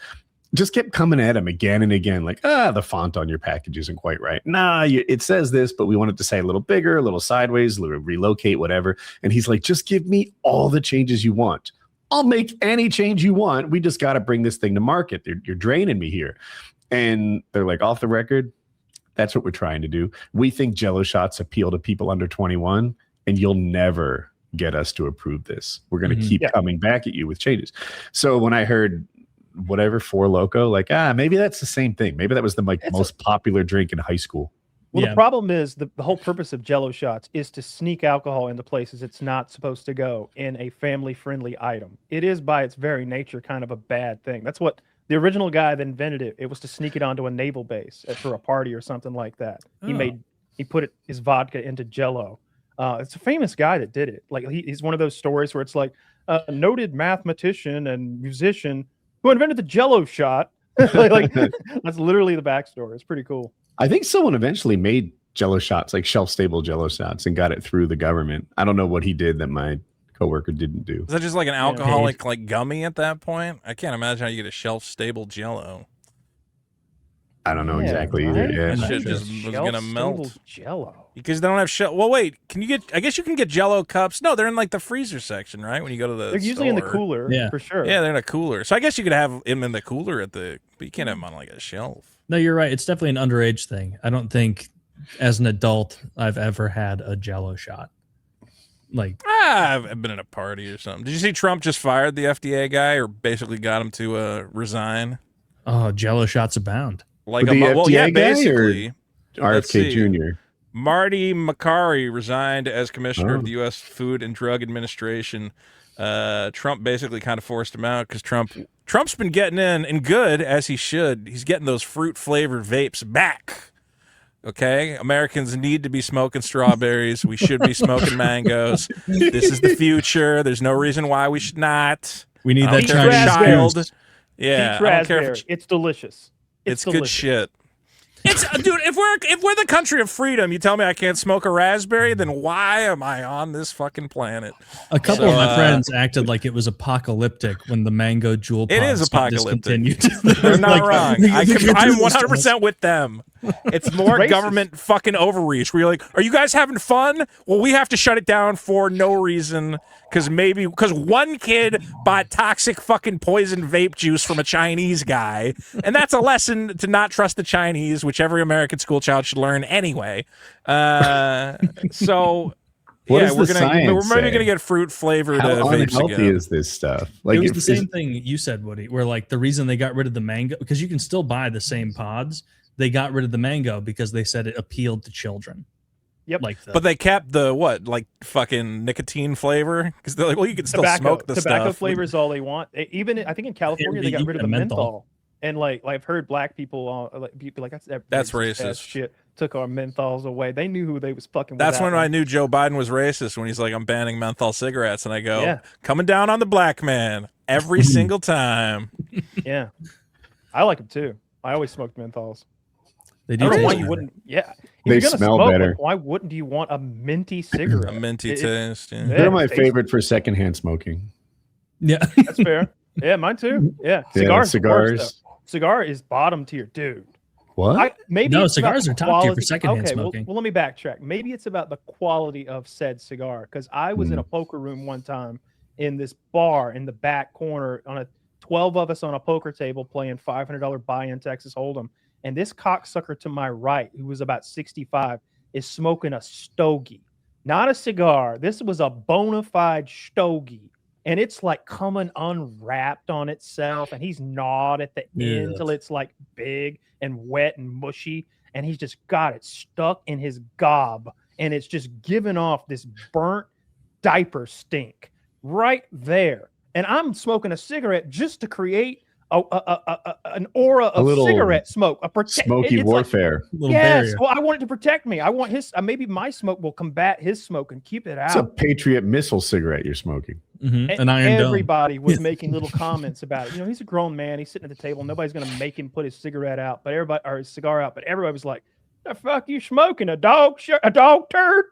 just kept coming at him again and again, like, the font on your package isn't quite right. It says this, but we want it to say a little bigger, a little sideways, relocate, whatever. And he's like, just give me all the changes you want. I'll make any change you want. We just got to bring this thing to market. You're draining me here. And they're like, off the record, that's what we're trying to do. We think Jello shots appeal to people under 21, and you'll never get us to approve this. We're going to keep coming back at you with changes. So when I heard whatever Four Loko, like maybe that's the same thing. Maybe that was the most popular drink in high school. Well, the problem is the whole purpose of Jello shots is to sneak alcohol into places it's not supposed to go in a family-friendly item. It is by its very nature kind of a bad thing. That's what the original guy that invented it. It was to sneak it onto a naval base for a party or something like that. He put his vodka into Jello. It's a famous guy that did it. Like he's one of those stories where it's like a noted mathematician and musician who invented the Jello shot. like that's literally the backstory. It's pretty cool. I think someone eventually made Jello shots, like shelf-stable Jello shots, and got it through the government. I don't know what he did that my coworker didn't do. Is that just like an alcoholic like gummy at that point? I can't imagine how you get a shelf-stable Jello. I don't know exactly either. Yeah. That shit just was gonna melt. Jello. Because they don't have shell. Well, wait. Can you get? I guess you can get Jello cups. No, they're in like the freezer section, right? When you go to the They're usually in the cooler, for sure. Yeah, they're in a cooler. So I guess you could have them in the cooler but you can't have them on like a shelf. No, you're right. It's definitely an underage thing. I don't think as an adult I've ever had a Jello shot. Like I've been at a party or something. Did you see Trump just fired the FDA guy, or basically got him to resign? Oh, Jello shots abound. Like the FDA guy basically. or RFK Jr. Marty McCary resigned as commissioner of the U.S. Food and Drug Administration. Trump basically kind of forced him out because Trump's been getting in, and good as he should. He's getting those fruit-flavored vapes back. Okay? Americans need to be smoking strawberries. We should be smoking mangoes. This is the future. There's no reason why we should not. We need that Peach Chinese raspberry. juice. Yeah, Peach I don't care raspberry. if It's delicious. it's delicious. good shit. It's dude. If we're the country of freedom, you tell me I can't smoke a raspberry, then why am I on this fucking planet? A couple of my friends acted like it was apocalyptic when the mango jewel pods It is got apocalyptic. discontinued. They're not Like, wrong. I'm 100% with them. It's more Racist. government fucking overreach. Where you're like, are you guys having fun? Well, we have to shut it down for no reason because one kid bought toxic fucking poison vape juice from a Chinese guy, and that's a lesson to not trust the Chinese, which every American school child should learn anyway. So. What Yeah, does we're the gonna science maybe say? gonna get fruit flavored How vapes unhealthy again. is this stuff? Like it was if- the same thing you said, Woody, where like the reason they got rid of the mango, because you can still buy the same pods, they got rid of the mango because they said it appealed to children. Yep. Like But they kept the like fucking nicotine flavor because they're like, well, you can still smoke the tobacco stuff. flavor is all they want. Even I think in California they got rid of the menthol. And like I've heard black people be like That's racist ass racist. shit. Took our menthols away. They knew who they was fucking. That's with when that I one. knew Joe Biden was racist, when he's like, I'm banning menthol cigarettes, and I go, Yeah. coming down on the black man every single time. Yeah, I like them too. I always smoked menthols. They I do don't know taste why you better. wouldn't. Yeah, if They you're gonna smell smoke better. them, why wouldn't you want a minty cigarette? A minty It- taste. Yeah. Yeah. They're my tasty. favorite for secondhand smoking. Yeah. That's fair. Yeah, mine too. Yeah, cigars. Cigars. Cigar is bottom tier, dude. What? Maybe No, it's about cigars the are top tier for quality- secondhand okay, smoking. Well, let me backtrack. Maybe it's about the quality of said cigar. Because I was in a poker room one time in this bar in the back corner on a 12 of us on a poker table playing $500 buy-in Texas Hold'em. And this cocksucker to my right, who was about 65, is smoking a stogie, not a cigar. This was a bona fide stogie. And it's like coming unwrapped on itself, and he's gnawed at the end Yeah. till it's like big and wet and mushy, and he's just got it stuck in his gob, and it's just giving off this burnt diaper stink right there. And I'm smoking a cigarette just to create an aura of little cigarette smoke, Smoky it's like- warfare. Little yes, barrier. well, I want it to protect me. I want his. Maybe my smoke will combat his smoke and keep it It's a out. Patriot missile cigarette you're smoking. Mhm. An iron dome. Everybody was making little comments about it. You know, he's a grown man. He's sitting at the table. Nobody's going to make him put his cigarette out, but everybody or his cigar out. But everybody was like, "The fuck you smoking? A dog turd?"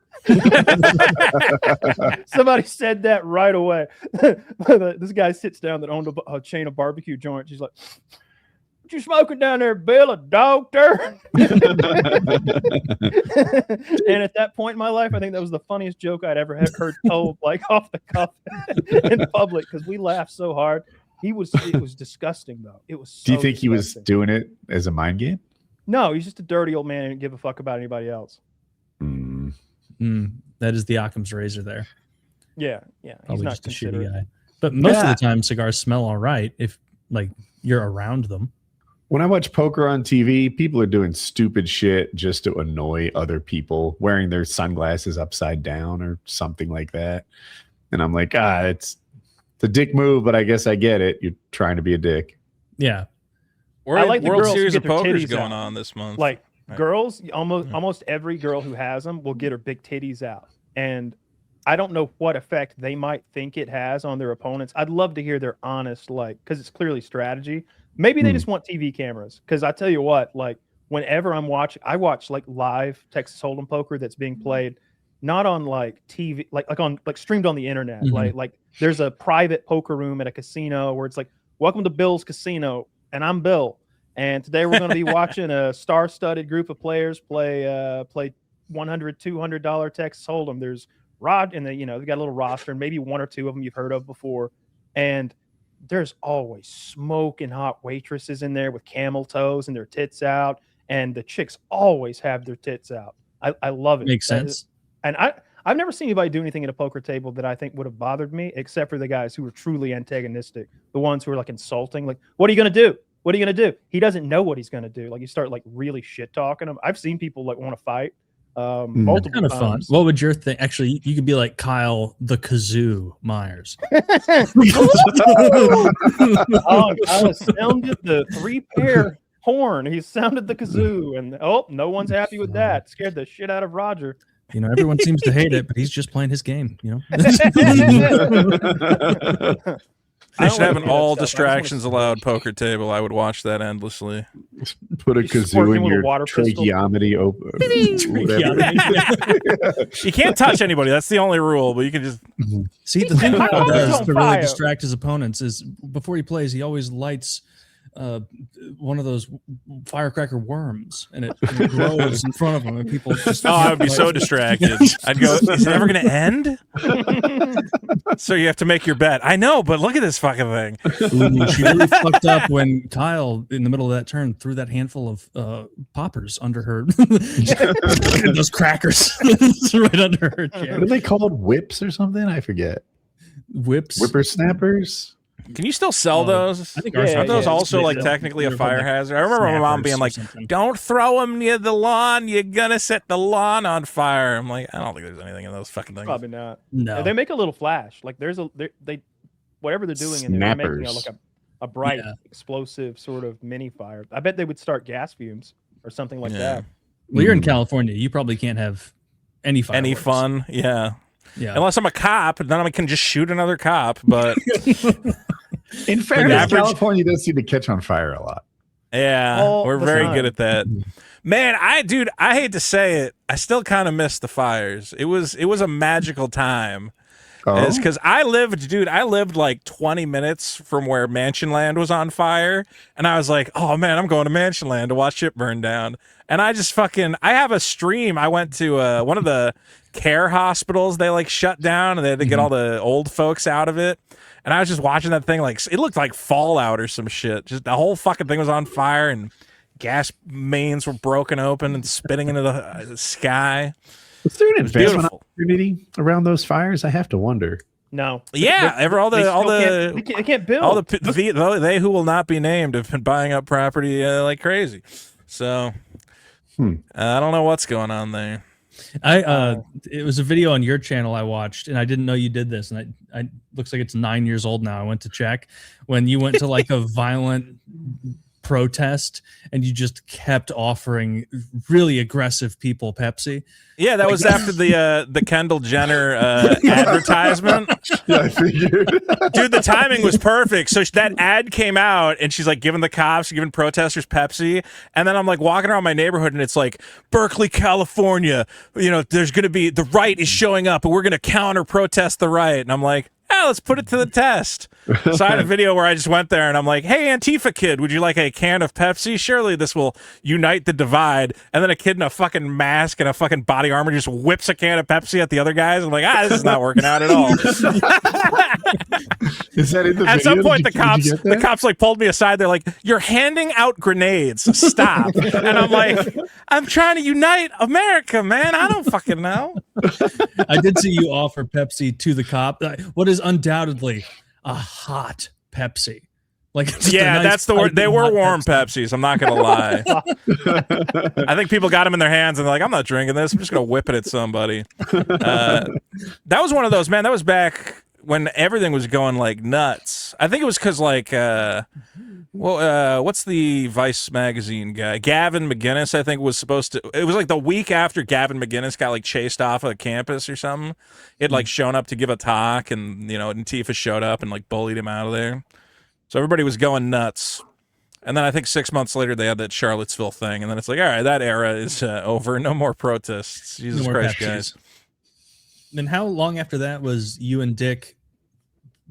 Somebody said that right away. This guy sits down that owned a chain of barbecue joints. He's like, "What you smoking down there, Bill? A dog turd?" And at that point in my life, I think that was the funniest joke I'd ever heard told, like off the cuff in public, because we laughed so hard. It was disgusting though. It was. So Do you think he was disgusting. doing it as a mind game? No, he's just a dirty old man and didn't give a fuck about anybody else. That is the Occam's razor there. Yeah, yeah. He's Probably not just a considerate. shitty guy. But most of Yeah. the time, cigars smell all right if like you're around them. When I watch poker on TV, people are doing stupid shit just to annoy other people, wearing their sunglasses upside down or something like that. And I'm like, it's a dick move, but I guess I get it. You're trying to be a dick. Yeah. I like the World girls who Series get of their Poker's titties going out. on this month. Like Right. girls, almost every girl who has them will get her big titties out, and I don't know what effect they might think it has on their opponents. I'd love to hear their honest, like, because it's clearly strategy. Maybe they just want TV cameras. Because I tell you what, like, whenever I watch like live Texas Hold'em poker that's being played, not on like TV, like streamed on the internet. Mhm. Like there's a private poker room at a casino where it's like, "Welcome to Bill's Casino," and I'm Bill. And today we're going to be watching a star-studded group of players play $100, $200 Texas Hold'em. There's Rod, and they got a little roster, and maybe one or two of them you've heard of before. And there's always smoking hot waitresses in there with camel toes and their tits out, and the chicks always have their tits out. I love it. Makes That sense. is- and I've never seen anybody do anything at a poker table that I think would have bothered me, except for the guys who were truly antagonistic, the ones who were like insulting, like, "What are you going to do? What are you going to do?" He doesn't know what he's going to do. Like, you start like really shit talking him. I've seen people like want to fight multiple Kind of fun. times. What would your thing? Actually, you could be like Kyle the Kazoo Myers. Kyle sounded the 3-pair horn. He sounded the kazoo, and no one's happy with that. Scared the shit out of Roger. You know, everyone seems to hate it, but he's just playing his game. You know. They should have wanna an do that all stuff. I just wanna distractions allowed poker table. I would watch that endlessly. Put a Just kazoo working in with a your water pistol. tracheotomy open. You can't touch anybody. That's the only rule. But you can just. See, the thing My Kyle phone's does on to really fire. distract his opponents is before he plays, he always lights one of those firecracker worms, and it glows in front of him, and people just. Oh, I would be so distracted. I'd go, is it ever going to end? So you have to make your bet. I know, but look at this fucking thing. Ooh, she really fucked up when Kyle, in the middle of that turn, threw that handful of poppers under her. Those crackers right under her chair. What are they called? Whips or something? I forget. Whips. Whippersnappers? Can you still sell those? I think Aren't those also yeah. like technically a They're fire called, like, hazard? I remember my mom being like, snappers or something. "Don't throw them near the lawn. You're gonna set the lawn on fire." I'm like, I don't think there's anything in those fucking things. Probably not. No. They make a little flash. Like there's they whatever they're doing in there, they're making Snappers. like a bright, Yeah. explosive sort of mini fire. I bet they would start gas fumes or something like Yeah. that. Well, you're in California. You probably can't have any fireworks. Any fun? Yeah. Yeah. Unless I'm a cop, then I can just shoot another cop. But In fairness, average- California does seem to catch on fire a lot. yeah, All we're the very time. good at that. Man, I hate to say it, I still kind of miss the fires. It was a magical time. Oh, It's because I lived like 20 minutes from where Mansion Land was on fire. And I was like, oh man, I'm going to Mansion Land to watch shit burn down. And I just I have a stream. I went to one of the care hospitals. They like shut down and they had to get all the old folks out of it. And I was just watching that thing like it looked like Fallout or some shit. Just the whole fucking thing was on fire and gas mains were broken open and spitting into the sky. is there an investment Beautiful. opportunity around those fires? I have to wonder. No. Yeah, all They the can't build. all they who will not be named have been buying up property like crazy. So I don't know what's going on there. It was a video on your channel I watched, and I didn't know you did this, and I looks like it's 9 years old now. I went to check when you went to like a violent protest and you just kept offering really aggressive people Pepsi. Yeah, that was after the Kendall Jenner advertisement. Yeah, I figured. Dude, the timing was perfect. So that ad came out, and she's like giving the cops, giving protesters Pepsi, and then I'm like walking around my neighborhood, and it's like Berkeley, California. You know, there's going to be the right is showing up, and we're going to counter protest the right. And I'm like, yeah, let's put it to the test. So I had a video where I just went there and I'm like, hey, Antifa kid, would you like a can of Pepsi? Surely this will unite the divide. And then a kid in a fucking mask and a fucking body armor just whips a can of Pepsi at the other guys. I'm like, this is not working out at all. Is that in the At some video? point, Did the you get cops that? like pulled me aside. They're like, "You're handing out grenades. Stop!" And I'm like, "I'm trying to unite America, man. I don't fucking know." I did see you offer Pepsi to the cop. What is undoubtedly a hot Pepsi. Like, just a Yeah, nice that's the word. They piping were hot warm Pepsi. Pepsis. I'm not gonna lie. I think people got them in their hands and they're like, "I'm not drinking this. I'm just gonna whip it at somebody." That was one of those, man. That was back when everything was going like nuts. I think it was because like, what's the Vice magazine guy? Gavin McGinnis, I think, was supposed to. It was like the week after Gavin McGinnis got like chased off of campus or something. He had like shown up to give a talk, and Antifa showed up and like bullied him out of there. So everybody was going nuts. And then I think 6 months later they had that Charlottesville thing, and then it's like, all right, that era is over. No more protests. Jesus No more Christ, Pepsis. guys. Then how long after that was you and Dick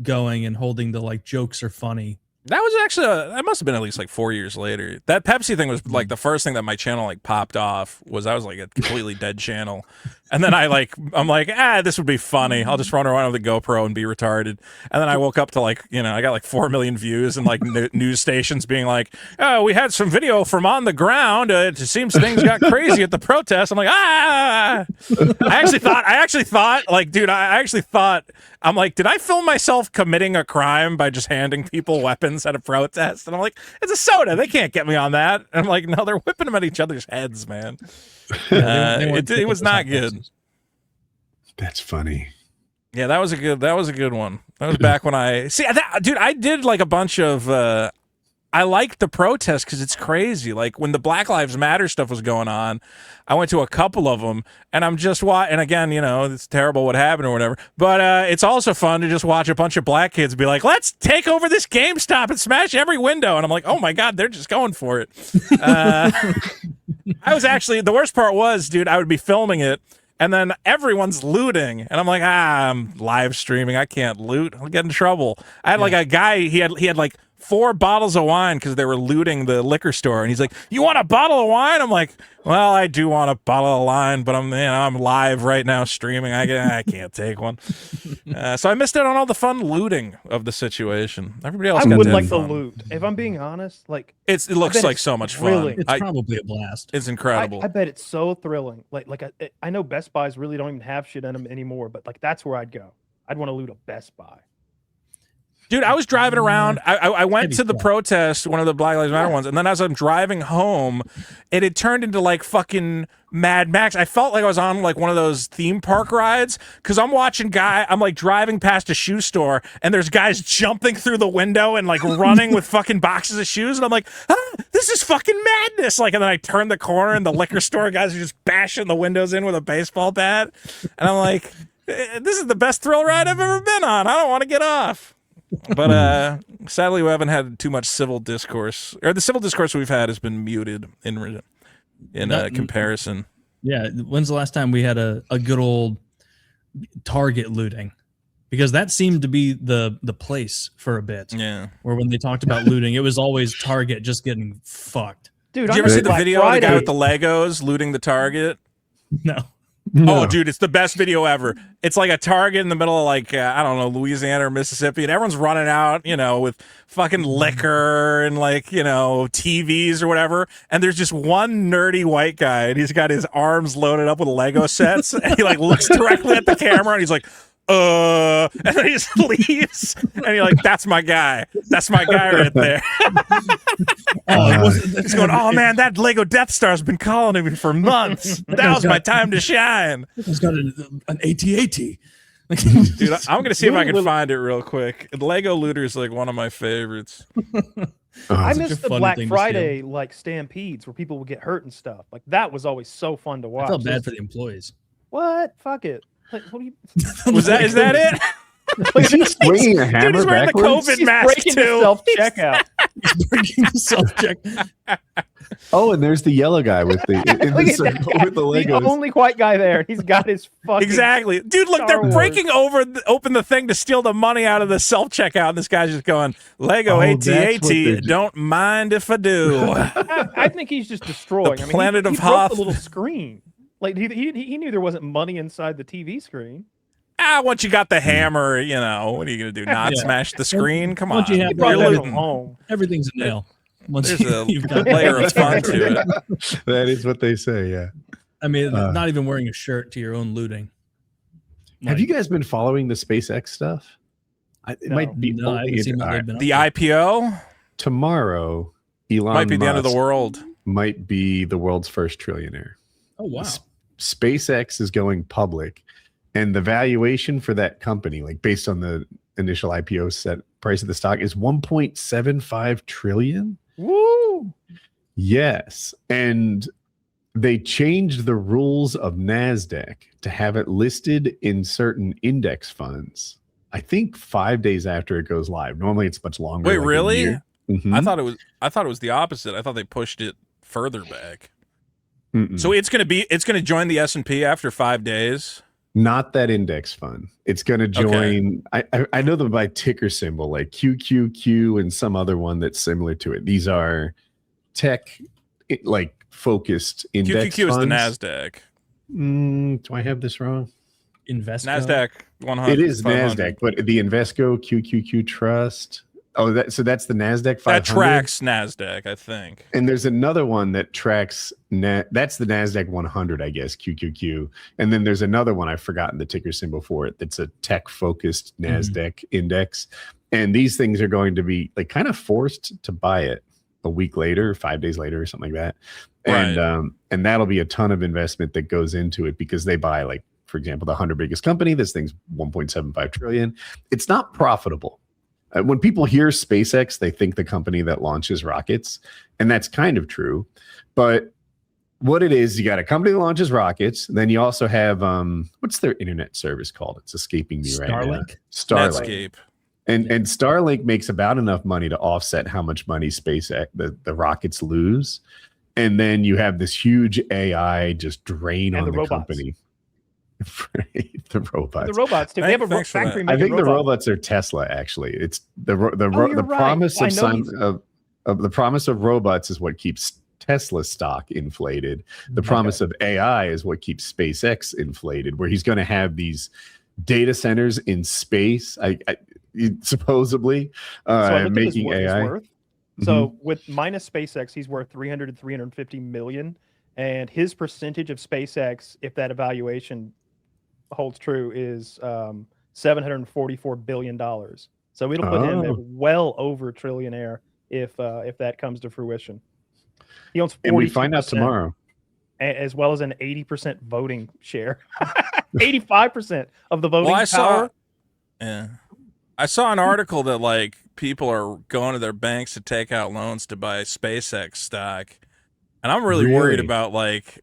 going and holding the like jokes are funny? That was actually that must have been at least like 4 years later. That Pepsi thing was like the first thing that my channel like popped off. I was like a completely dead channel, and then I'm like this would be funny. I'll just run around with a GoPro and be retarded. And then I woke up to like I got like 4 million views and like news stations being like, oh, we had some video from on the ground. It seems things got crazy at the protest. I'm like I actually thought like, dude, I'm like, did I film myself committing a crime by just handing people weapons at a protest? And I'm like, it's a soda. They can't get me on that. And I'm like, no, they're whipping them at each other's heads, man. It was not good. That's funny. Yeah, that was a good one. That was back when dude, I did like a bunch of I liked the protest because it's crazy. Like when the Black Lives Matter stuff was going on, I went to a couple of them, and I'm just and again, you know, it's terrible what happened or whatever. But it's also fun to just watch a bunch of black kids be like, "Let's take over this GameStop and smash every window." And I'm like, "Oh my god, they're just going for it." I was actually the worst part was, dude, I would be filming it. And then everyone's looting, and I'm like, I'm live streaming. I can't loot. I'll get in trouble. I had like a guy. He had like 4 bottles of wine because they were looting the liquor store, and he's like, "You want a bottle of wine?" I'm like, "Well, I do want a bottle of wine, but I'm live right now streaming. I can't take one." So I missed out on all the fun looting of the situation. Everybody else got would to like have the fun. loot. If I'm being honest, like It looks like so much thrilling. fun. It's probably a blast. It's incredible. I bet it's so thrilling. Like I know Best Buys really don't even have shit in them anymore, but like that's where I'd go. I'd want to loot a Best Buy. Dude, I was driving around. I went to the protest, one of the Black Lives Matter ones, and then as I'm driving home, it had turned into like fucking Mad Max. I felt like I was on like one of those theme park rides because I'm like driving past a shoe store, and there's guys jumping through the window and like running with fucking boxes of shoes, and I'm like, this is fucking madness. Like, and then I turn the corner, and the liquor store guys are just bashing the windows in with a baseball bat, and I'm like, this is the best thrill ride I've ever been on. I don't want to get off. But sadly, we haven't had too much civil discourse, or the civil discourse we've had has been muted in comparison. Yeah, when's the last time we had a good old Target looting? Because that seemed to be the place for a bit. Yeah, where when they talked about looting, it was always Target just getting fucked. Dude, did you ever see the video of the guy with the Legos looting the Target? No. Oh, dude, it's the best video ever. It's like a Target in the middle of like, I don't know, Louisiana or Mississippi, and everyone's running out, you know, with fucking liquor and like, you know, TVs or whatever. And there's just one nerdy white guy, and he's got his arms loaded up with Lego sets, and he like looks directly at the camera, and he's like, and then he just leaves, and you're like, that's my guy. That's my guy right there. He's going, oh man, that Lego Death Star's been calling to me for months. Now's my time to shine. He's got an AT-AT. Dude, I'm gonna see if I can find it real quick. Lego Looter is like one of my favorites. I missed the Black Friday like stampedes where people would get hurt and stuff. Like that was always so fun to watch. I felt bad for the employees. What? Fuck it. Like, what do you? Is that it? He's swinging a hammer He's wearing backwards. the COVID mask too. Self checkout. He's breaking the self-check. Oh, and there's the yellow guy with the with the Legos. The only white guy there. He's got his fucking exactly, dude. Look, they're breaking open the thing to steal the money out of the self checkout, and this guy's just going Lego AT-AT. Don't mind if I do. I think he's just destroying. The planet of he broke Hoth. the little screen. Like he knew there wasn't money inside the TV screen. Once you got the hammer, you know, what are you gonna do? Not smash the screen? Come on. Once you have home. Everything's a nail. Once there's a layer of fun to it. That is what they say. Yeah. I mean, not even wearing a shirt to your own looting. Have you guys been following the SpaceX stuff? It might be No, I haven't seen what they've been the up to. IPO tomorrow. Elon might be the end of the Musk world. Might be the world's first trillionaire. Oh wow! SpaceX is going public, and the valuation for that company, like based on the initial IPO set price of the stock, is 1.75 trillion. Woo! Yes, and they changed the rules of NASDAQ to have it listed in certain index funds. I think 5 days after it goes live. Normally, it's much longer. Wait, like really? Mm-hmm. I thought it was the opposite. I thought they pushed it further back. Mm-mm. So it's gonna join the S&P after 5 days. Not that index fund. It's going to join. Okay. I know them by ticker symbol, like QQQ and some other one that's similar to it. These are tech, like focused index QQQ funds. is the NASDAQ. Do I have this wrong? Invesco. NASDAQ 100. It is 500. NASDAQ, but the Invesco QQQ Trust. Oh, so that's the NASDAQ 500. That tracks NASDAQ, I think. And there's another one that tracks, that's the NASDAQ 100, I guess, QQQ. And then there's another one, I've forgotten the ticker symbol for it, that's a tech-focused NASDAQ index. And these things are going to be like kind of forced to buy it a week later, 5 days later, or something like that. And that'll be a ton of investment that goes into it because they buy, like, for example, the 100 biggest company. This thing's 1.75 trillion. It's not profitable. When people hear SpaceX, they think the company that launches rockets, and that's kind of true. But what it is, you got a company that launches rockets. Then you also have what's their internet service called? It's escaping me right now. Starlink. Netscape. And Starlink makes about enough money to offset how much money SpaceX the rockets lose. And then you have this huge AI just drain on the company. The robots. The robots too. They have a factory. I think the robots are Tesla. Actually, it's the promise of the promise of robots is what keeps Tesla stock inflated. The promise of AI is what keeps SpaceX inflated. Where he's going to have these data centers in space. Supposedly making AI. So with minus SpaceX, he's worth 300 to 350 million, and his percentage of SpaceX, if that evaluation holds true, is $744 billion. So it'll put him at well over trillionaire if that comes to fruition. He owns 40%, and we find out tomorrow, as well as an 80% voting share, 85% of the voting power. I saw an article that like people are going to their banks to take out loans to buy SpaceX stock, and I'm really worried about like.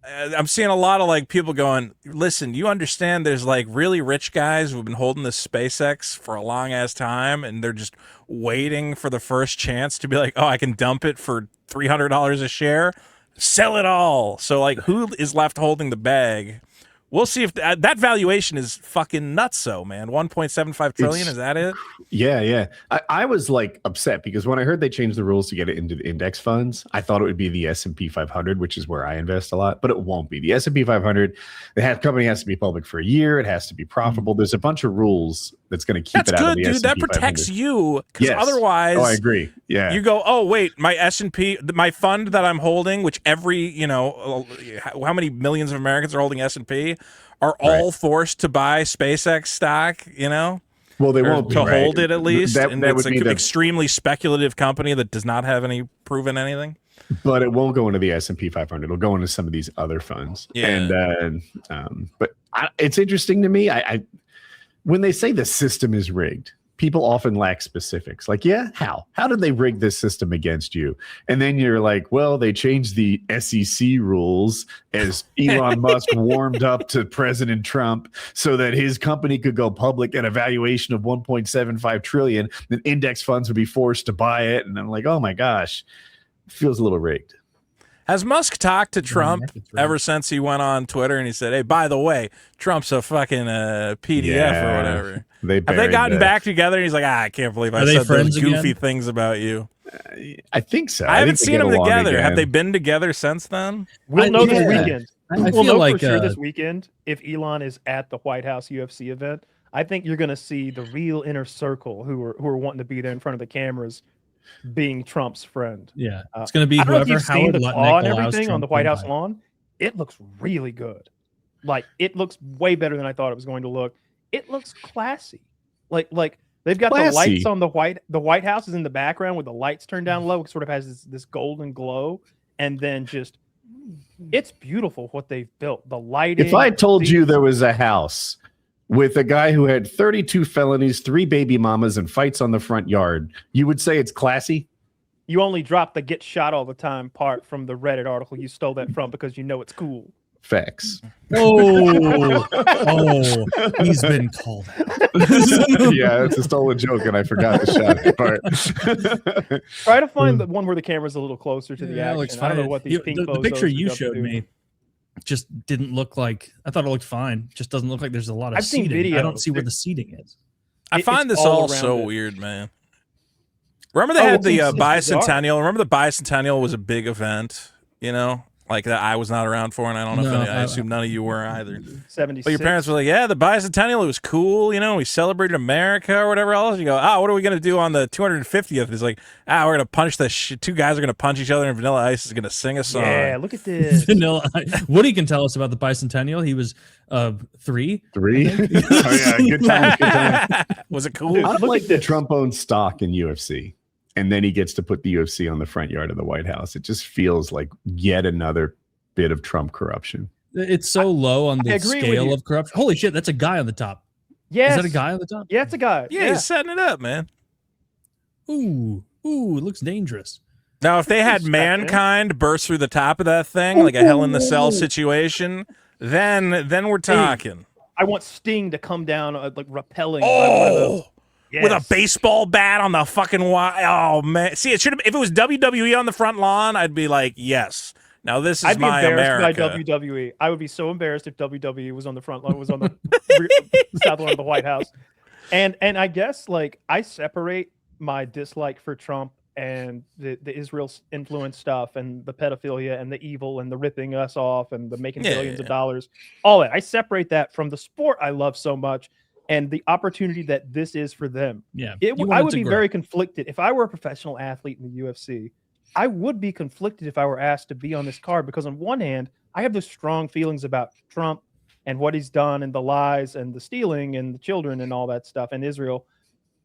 I'm seeing a lot of like people going, listen, you understand there's like really rich guys who've been holding this SpaceX for a long ass time, and they're just waiting for the first chance to be like, oh, I can dump it for $300 a share, sell it all. So like, who is left holding the bag? We'll see if that valuation is fucking nutso, man. 1.75 trillion, is that it? Yeah. I was like upset because when I heard they changed the rules to get it into the index funds, I thought it would be the S&P 500, which is where I invest a lot, but it won't be. The S&P 500, the company has to be public for a year. It has to be profitable. There's a bunch of rules that's going to keep it out of the S&P 500. That protects you, because otherwise, I agree. Yeah, you go, oh wait, my S&P, my fund that I'm holding, which every how many millions of Americans are holding S&P, are all forced to buy SpaceX stock. Well, they won't be, to hold it at least. And it's an extremely speculative company that does not have any proven anything. But it won't go into the S&P 500. It'll go into some of these other funds. Yeah. And it's interesting to me. When they say the system is rigged, people often lack specifics. Like, how did they rig this system against you? And then you're like, well, they changed the SEC rules as Elon Musk warmed up to President Trump so that his company could go public at a valuation of 1.75 trillion. Then index funds would be forced to buy it. And I'm like, oh my gosh, it feels a little rigged. Has Musk talked to Trump ever since he went on Twitter and he said, hey, by the way, Trump's a fucking PDF or whatever? Have they gotten back together? And he's like, I can't believe I said those goofy things about you. I think so. I haven't seen them together. Have they been together since then? We'll know this weekend. We'll know for sure this weekend if Elon is at the White House UFC event. I think you're going to see the real inner circle who are wanting to be there in front of the cameras, being Trump's friend. Yeah, it's going to be whoever Howard Lutnick and everything on the White House lawn. It looks really good. Like, it looks way better than I thought it was going to look. It looks classy. Like they've got the lights on the White House is in the background with the lights turned down low. It sort of has this golden glow, and then just it's beautiful what they've built. The lighting. If I told you there was a house with a guy who had 32 felonies, 3 baby mamas, and fights on the front yard, you would say it's classy? You only dropped the get shot all the time part from the Reddit article you stole that from because you know it's cool. Facts. Oh, he's been called out. Yeah, it's a stolen joke, and I forgot to shout it. But try to find the one where the camera's a little closer to the action. I don't know what these pink the picture you showed me just didn't look like. I thought it looked fine. Just doesn't look like there's a lot of I've seating. Seen videos. I don't see where the seating is. I find this all so weird, man. Remember they had the bicentennial. Remember the bicentennial was a big event, like that I was not around for, and I don't know if I assume none of you were either. 76. But your parents were like, yeah, the bicentennial, it was cool, we celebrated America or whatever else. You go, what are we going to do on the 250th? It's like, we're going to punch the shit. 2 guys are going to punch each other, and Vanilla Ice is going to sing a song. Yeah, look at this. Vanilla Ice. Woody can tell us about the bicentennial. He was 3. 3? Oh, yeah, good time. Was it cool? I like that Trump owns stock in UFC. And then he gets to put the UFC on the front yard of the White House. It just feels like yet another bit of Trump corruption. It's so low on the scale of corruption. Holy shit, that's a guy on the top. Yes. Is that a guy at the top? Yeah, it's a guy. Yeah, he's setting it up, man. Ooh, it looks dangerous. Now, if they had mankind burst through the top of that thing, like a Hell in the Cell situation, then we're talking. I want Sting to come down like rappelling. Oh, with a baseball bat on the fucking wire. Oh man, see, it should have. If it was WWE on the front lawn, I'd be like, yes. Now this is I'd be my embarrassed America. by WWE. I would be so embarrassed if WWE was on the front lawn, was on the south lawn of the White House. And I guess like I separate my dislike for Trump and the Israel influence stuff and the pedophilia and the evil and the ripping us off and the making billions of dollars, all that. I separate that from the sport I love so much and the opportunity that this is for them. Yeah, I would be very conflicted if I were a professional athlete in the UFC. I would be conflicted if I were asked to be on this card because on one hand, I have those strong feelings about Trump and what he's done and the lies and the stealing and the children and all that stuff and Israel.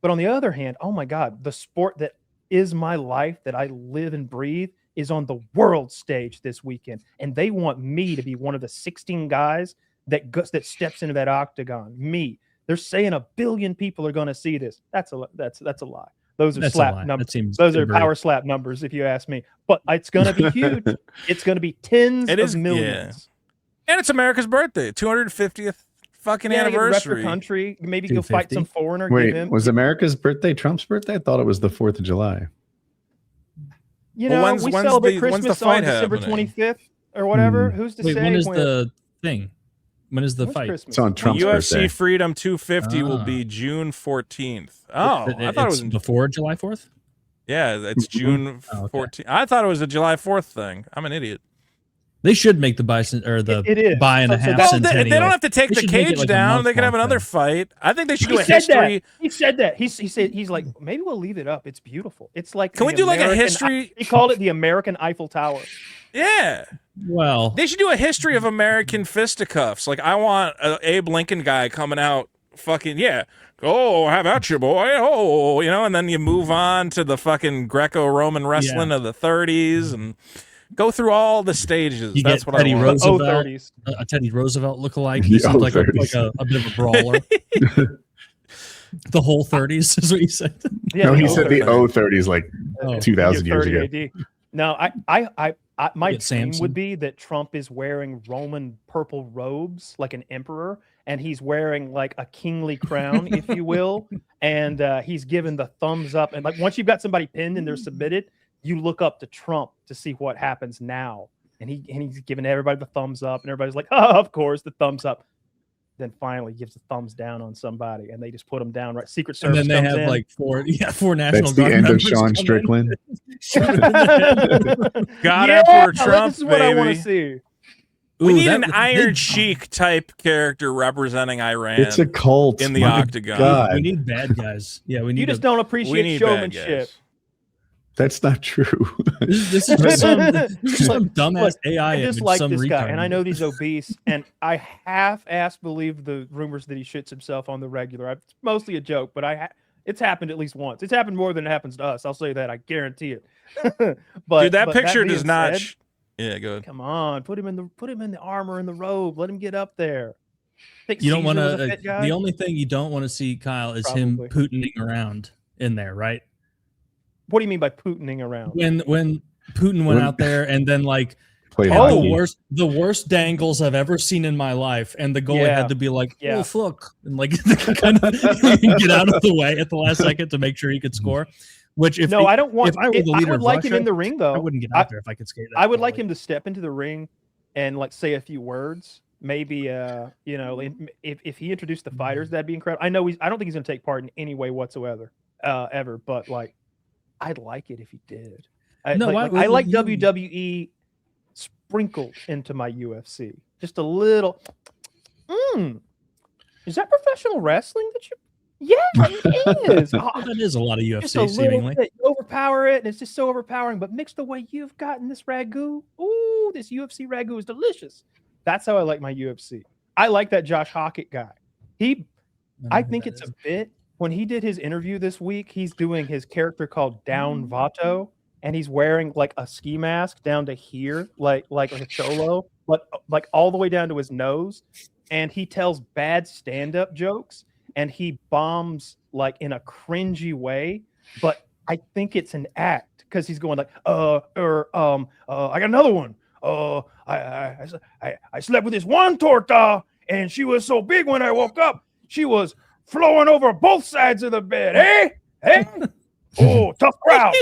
But on the other hand, oh my God, the sport that is my life, that I live and breathe, is on the world stage this weekend. And they want me to be one of the 16 guys that steps into that octagon. Me. They're saying 1 billion people are going to see this. That's a lie. Those are slap numbers. Those are power slap numbers, if you ask me. But it's going to be huge. It's going to be tens of millions. Yeah. And it's America's birthday, 250th fucking anniversary. Rep your country. Maybe go fight some foreigner. Wait, was America's birthday Trump's birthday? I thought it was the 4th of July. You know, we celebrate Christmas on December 25th or whatever. Who's to say? When is the thing? When is the fight? It's on Trump's birthday. UFC Freedom 250 will be June 14th. Oh, I thought it was before July 4th. Yeah, it's June 14th. I thought it was a July 4th thing. I'm an idiot. They should make the bison or the buy and a half centennial. They don't have to take the cage down. They can have another fight. I think they should do a history. He said that. He said he's like, maybe we'll leave it up. It's beautiful. It's like, can we do like a history? He called it the American Eiffel Tower. Yeah. Well, they should do a history of American fisticuffs. Like I want an Abe Lincoln guy coming out, fucking oh, how about you, boy? Oh, and then you move on to the fucking Greco-Roman wrestling of the 30s and go through all the stages. That's what Teddy I want. Roosevelt, a Teddy Roosevelt lookalike. He seems like a bit of a brawler. The whole 30s is what you said. Yeah, no, he said the 30s like 2,000 years ago. AD. No, my dream would be that Trump is wearing Roman purple robes like an emperor, and he's wearing like a kingly crown, if you will, and he's given the thumbs up. And like once you've got somebody pinned and they're submitted, you look up to Trump to see what happens now. And he's giving everybody the thumbs up, and everybody's like, oh, of course, the thumbs up. Then finally gives the thumbs down on somebody, and they just put them down. Right, Secret Service. And then they have like four national. That's the end of Sean Strickland. God, Emperor Trump, this is what I want to see. We need an Iron Sheik type character representing Iran. It's a cult in the octagon. God. We need bad guys. Yeah, we need. You just don't appreciate showmanship. That's not true. This is just some dumbass AI. I just like this guy, and I know he's obese, and I half-ass believe the rumors that he shits himself on the regular. It's mostly a joke, but it's happened at least once. It's happened more than it happens to us. I'll say that. I guarantee it. But dude, that picture does not. Yeah, go ahead. Come on, put him in the armor and the robe. Let him get up there. You don't want to. The only thing you don't want to see, Kyle, is him Putining around in there, right? What do you mean by Putining around? When Putin went out there and then like the worst dangles I've ever seen in my life, and the goalie had to be like, oh fuck, and like kind of get out of the way at the last second to make sure he could score. Which I don't want. I would like him in the ring though. I wouldn't get out there if I could skate. I would like him to step into the ring and like say a few words. Maybe if he introduced the fighters, that'd be incredible. I don't think he's going to take part in any way whatsoever, ever. But like, I'd like it if he did. I like WWE sprinkled into my UFC. Just a little. Is that professional wrestling that you? Yeah, it is. That is a lot of UFC, just a seemingly. Bit. You overpower it, and it's just so overpowering. But mixed the way you've gotten this ragu, ooh, this UFC ragu is delicious. That's how I like my UFC. I like that Josh Hockett guy. I think it's a bit. When he did his interview this week, he's doing his character called Down Vato, and he's wearing like a ski mask down to here, like a cholo, but like all the way down to his nose. And he tells bad stand-up jokes. and he bombs like in a cringy way, but I think it's an act because he's going like, I got another one. I slept with this one torta, and she was so big when I woke up, she was flowing over both sides of the bed. Hey. Oh, tough crowd.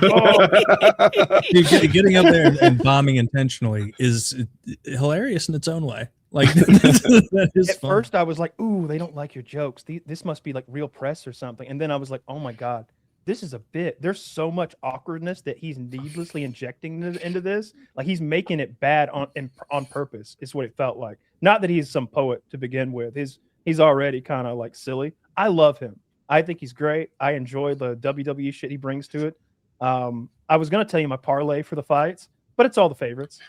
Oh. Dude, getting up there and bombing intentionally is hilarious in its own way. Like that is At fun. first I was like, ooh, they don't like your jokes. This must be like real press or something. And then I was like, oh my God, this is a bit. There's so much awkwardness that he's needlessly injecting into this. Like he's making it bad on purpose is what it felt like. Not that he's some poet to begin with. He's already kind of like silly. I love him. I think he's great. I enjoy the WWE shit he brings to it. I was going to tell you my parlay for the fights, but it's all the favorites.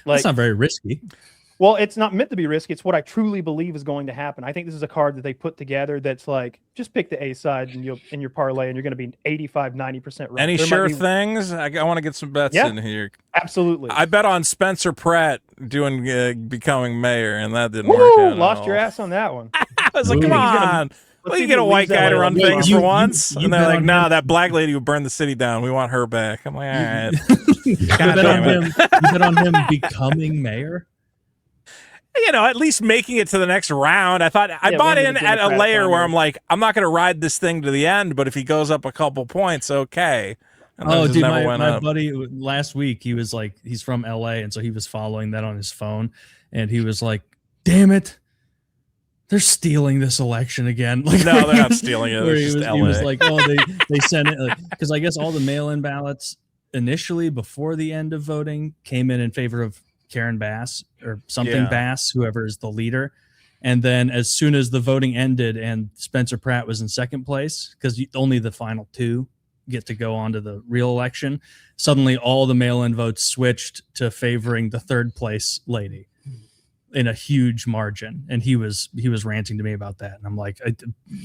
Like, that's not very risky. Well, it's not meant to be risky. It's what I truly believe is going to happen. I think this is a card that they put together that's like, just pick the A side and you'll in your parlay and you're going to be 85, 90% right. Any sure things? I want to get some bets in here. Absolutely. I bet on Spencer Pratt becoming mayor, and that didn't work out. Lost your ass on that one. I was like, come on. Well, you get a white guy to run things for once. And they're like, no, that black lady who burned the city down, we want her back. I'm like, all right. You bet on him becoming mayor? You know, at least making it to the next round. I thought I bought in at a layer where I'm like, I'm not going to ride this thing to the end, but if he goes up a couple points, okay. Oh, dude, my buddy last week, he was like, he's from LA, and so he was following that on his phone, and he was like, damn it, they're stealing this election again. Like, no, they're not stealing it. He was like, oh, they sent it, because I guess all the mail-in ballots initially before the end of voting came in favor of Karen Bass or something Bass, whoever is the leader. And then as soon as the voting ended and Spencer Pratt was in second place, because only the final two get to go on to the real election, suddenly all the mail-in votes switched to favoring the third place lady in a huge margin. And he was ranting to me about that. And I'm like,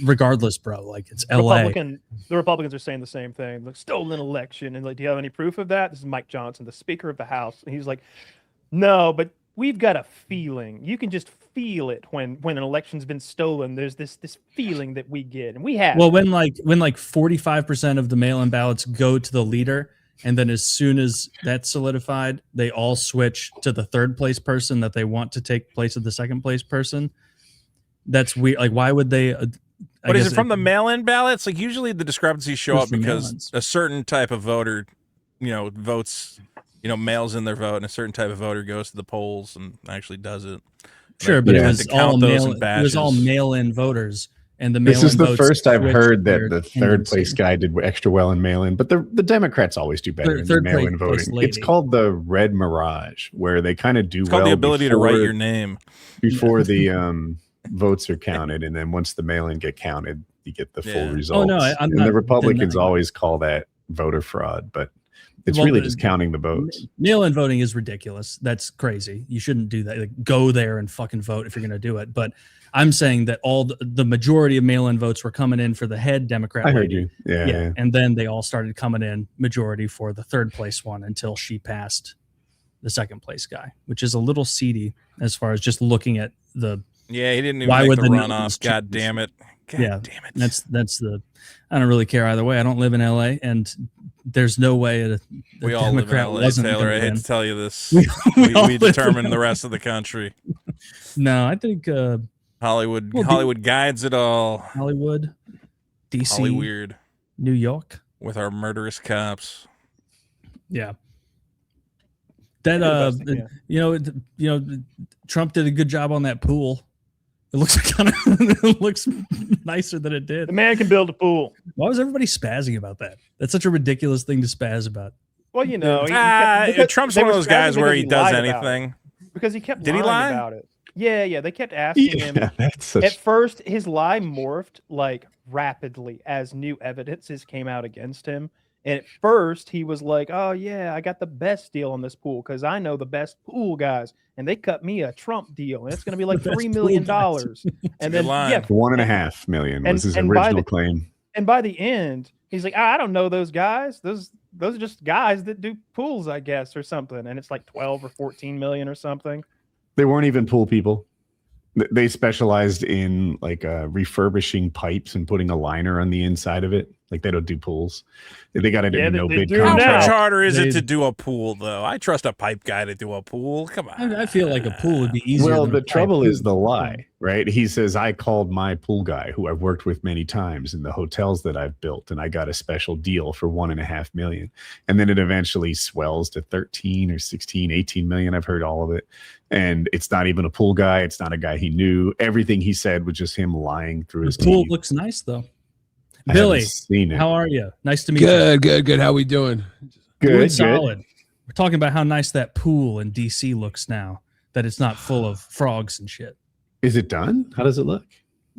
regardless, bro, like it's LA. The Republicans are saying the same thing. The stolen election. And like, do you have any proof of that? This is Mike Johnson, the Speaker of the House. And he's like, no, but we've got a feeling. You can just feel it when an election's been stolen. There's this feeling that we get, and we have. Well, when 45% of the mail-in ballots go to the leader, and then as soon as that's solidified, they all switch to the third place person that they want to take place of the second place person. That's weird. Like, why would they? But is it from the mail-in ballots? Like, usually the discrepancies show up because a certain type of voter, votes. Mails in their vote, and a certain type of voter goes to the polls and actually does it. Sure, but it was all mail-in voters, and the mail-in This is the votes first I've heard that the tendency. third place guy did extra well in mail-in, but the Democrats always do better in mail-in voting. It's called the Red Mirage, where they kind of do it's called the ability to write your name before the votes are counted, and then once the mail-in get counted, you get the full results. Oh no, and the Republicans always call that voter fraud, but it's really just counting the votes. Mail-in voting is ridiculous. That's crazy. You shouldn't do that. Like, go there and fucking vote if you're going to do it. But I'm saying that all the majority of mail-in votes were coming in for the head Democrat. I heard you. Yeah. And then they all started coming in majority for the third place one until she passed the second place guy, which is a little seedy as far as just looking at the. Yeah, he didn't even make the runoff. God damn it. God damn it. That's the. I don't really care either way. I don't live in LA, and there's no way we all live in LA, Taylor. I hate to tell you this. We determine the rest of the country. No, I think Hollywood guides it all. Hollywood, DC, Hollyweird, New York, with our murderous cops. Yeah. That Trump did a good job on that pool. It looks it looks nicer than it did. The man can build a pool. Why was everybody spazzing about that? That's such a ridiculous thing to spazz about. Well, Trump's one of those guys where he does anything. Because he kept lying about it. Yeah. They kept asking him. At first, his lie morphed like rapidly as new evidences came out against him. And at first, he was like, oh, yeah, I got the best deal on this pool because I know the best pool guys. And they cut me a Trump deal. And it's going to be like $3 million. And then, $1.5 million was his original claim. And by the end, he's like, I don't know those guys. Those are just guys that do pools, I guess, or something. And it's like 12 or 14 million or something. They weren't even pool people. They specialized in like refurbishing pipes and putting a liner on the inside of it. Like they don't do pools. They got it in a no bid How much contract. harder is it to do a pool, though? I trust a pipe guy to do a pool. Come on. I feel like a pool would be easier. Well, than the a pipe. trouble is the lie, right? He says, I called my pool guy who I've worked with many times in the hotels that I've built, and I got a special deal for $1.5 million. And then it eventually swells to 13 or 16, 18 million. I've heard all of it. And it's not even a pool guy. It's not a guy he knew. Everything he said was just him lying through his pool teeth. Looks nice, though. I Billy, seen it. how are you? Nice to meet you. Good. How we doing? Doing solid. We're talking about how nice that pool in DC looks now, that it's not full of frogs and shit. Is it done? How does it look?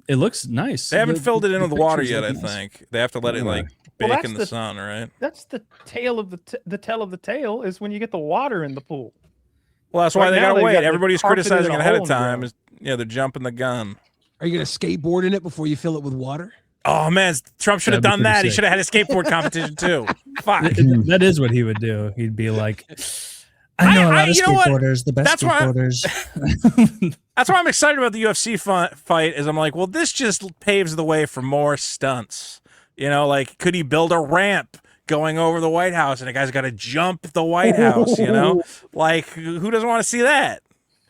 It looks nice. They haven't filled it in with the water pictures yet, I look nice. think. They have to let it like bake in the sun, right? That's the tail of the tail of the tail is when you get the water in the pool. Well, that's why Right they now gotta they've wait. got the Everybody's carpet in criticizing a it ahead hole of in the time. ground. Yeah, they're jumping the gun. Are you gonna skateboard in it before you fill it with water? Oh man, Trump should have That'd be done that. pretty He sick. should have had a skateboard competition too. Fuck. That is what he would do. He'd be like, I know a lot of you know what? skateboarders, the best That's why- skateboarders. That's why I'm excited about the UFC fight. Is I'm like, well, this just paves the way for more stunts. You know, like could he build a ramp going over the White House, and the guy's got to jump the White House? You know, like who doesn't want to see that?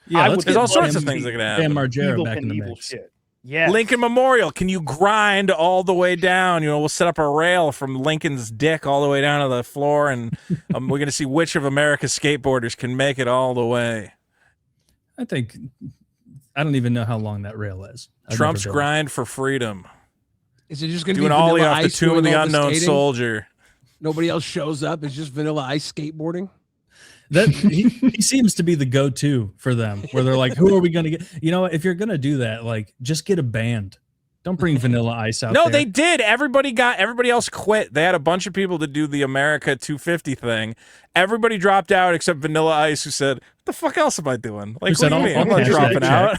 Yeah, There's all sorts of things that can happen. Dan Margera Evil back in the Knievel mix. shit. Yes. Lincoln Memorial. Can you grind all the way down? You know, we'll set up a rail from Lincoln's dick all the way down to the floor, and we're going to see which of America's skateboarders can make it all the way. I don't even know how long that rail is. I've Trump's never been. grind for freedom. Is it just gonna Doing be ollie Vanilla off the Ice tomb of doing the all unknown skating? soldier. Nobody else shows up. It's just Vanilla Ice skateboarding. That he seems to be the go-to for them, where they're like, "Who are we going to get?" You know, if you're going to do that, like, just get a band. Don't bring Vanilla Ice out. No, there. they did. Everybody else quit. They had a bunch of people to do the America 250 thing. Everybody dropped out except Vanilla Ice, who said, "What the fuck else am I doing? Like, said, what do you I'll mean? I'm not cash that dropping out."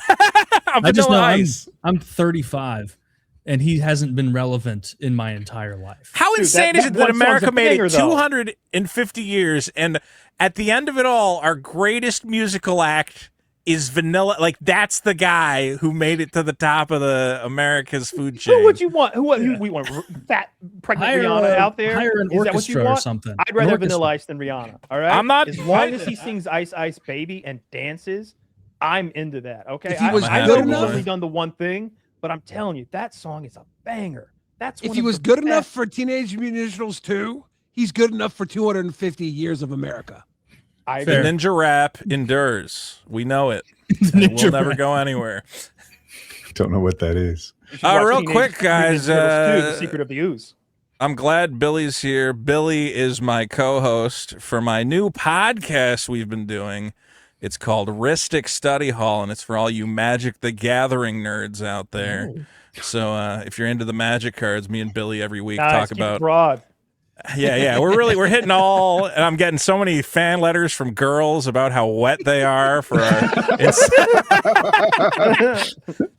I'm I just know Vanilla Ice. I'm 35, and he hasn't been relevant in my entire life. How Dude, insane that is it that one song's America a made banger, it though. 250 years, and at the end of it all, our greatest musical act is Vanilla? Like, that's the guy who made it to the top of the America's food chain. Who would you want? Who we want? Fat pregnant Hire Rihanna out there? Hire an Is that what you orchestra or want? something. I'd An rather orchestra. Vanilla Ice than Rihanna. All right. I'm not- As long as he sings "Ice Ice Baby" and dances, I'm into that. Okay. If he was I good know he's enough- only done the one thing, but I'm telling you, that song is a banger. That's If one he of was the good enough best. for Teenage Mutant Ninja Turtles 2, he's good enough for 250 years of America. I The agree. ninja rap endures. We know it. The It will ninja never rap. go anywhere. Don't know what that is. You should watch real Teenage quick, Mutant guys, Ninja Turtles 2, The uh, Secret of the Ooze. I'm glad Billy's here. Billy is my co-host for my new podcast we've been doing. It's called Ristic Study Hall, and it's for all you Magic the Gathering nerds out there. So if you're into the Magic cards, me and Billy every week Nice, talk keep it about. broad. Yeah, we're hitting all, and I'm getting so many fan letters from girls about how wet they are for our.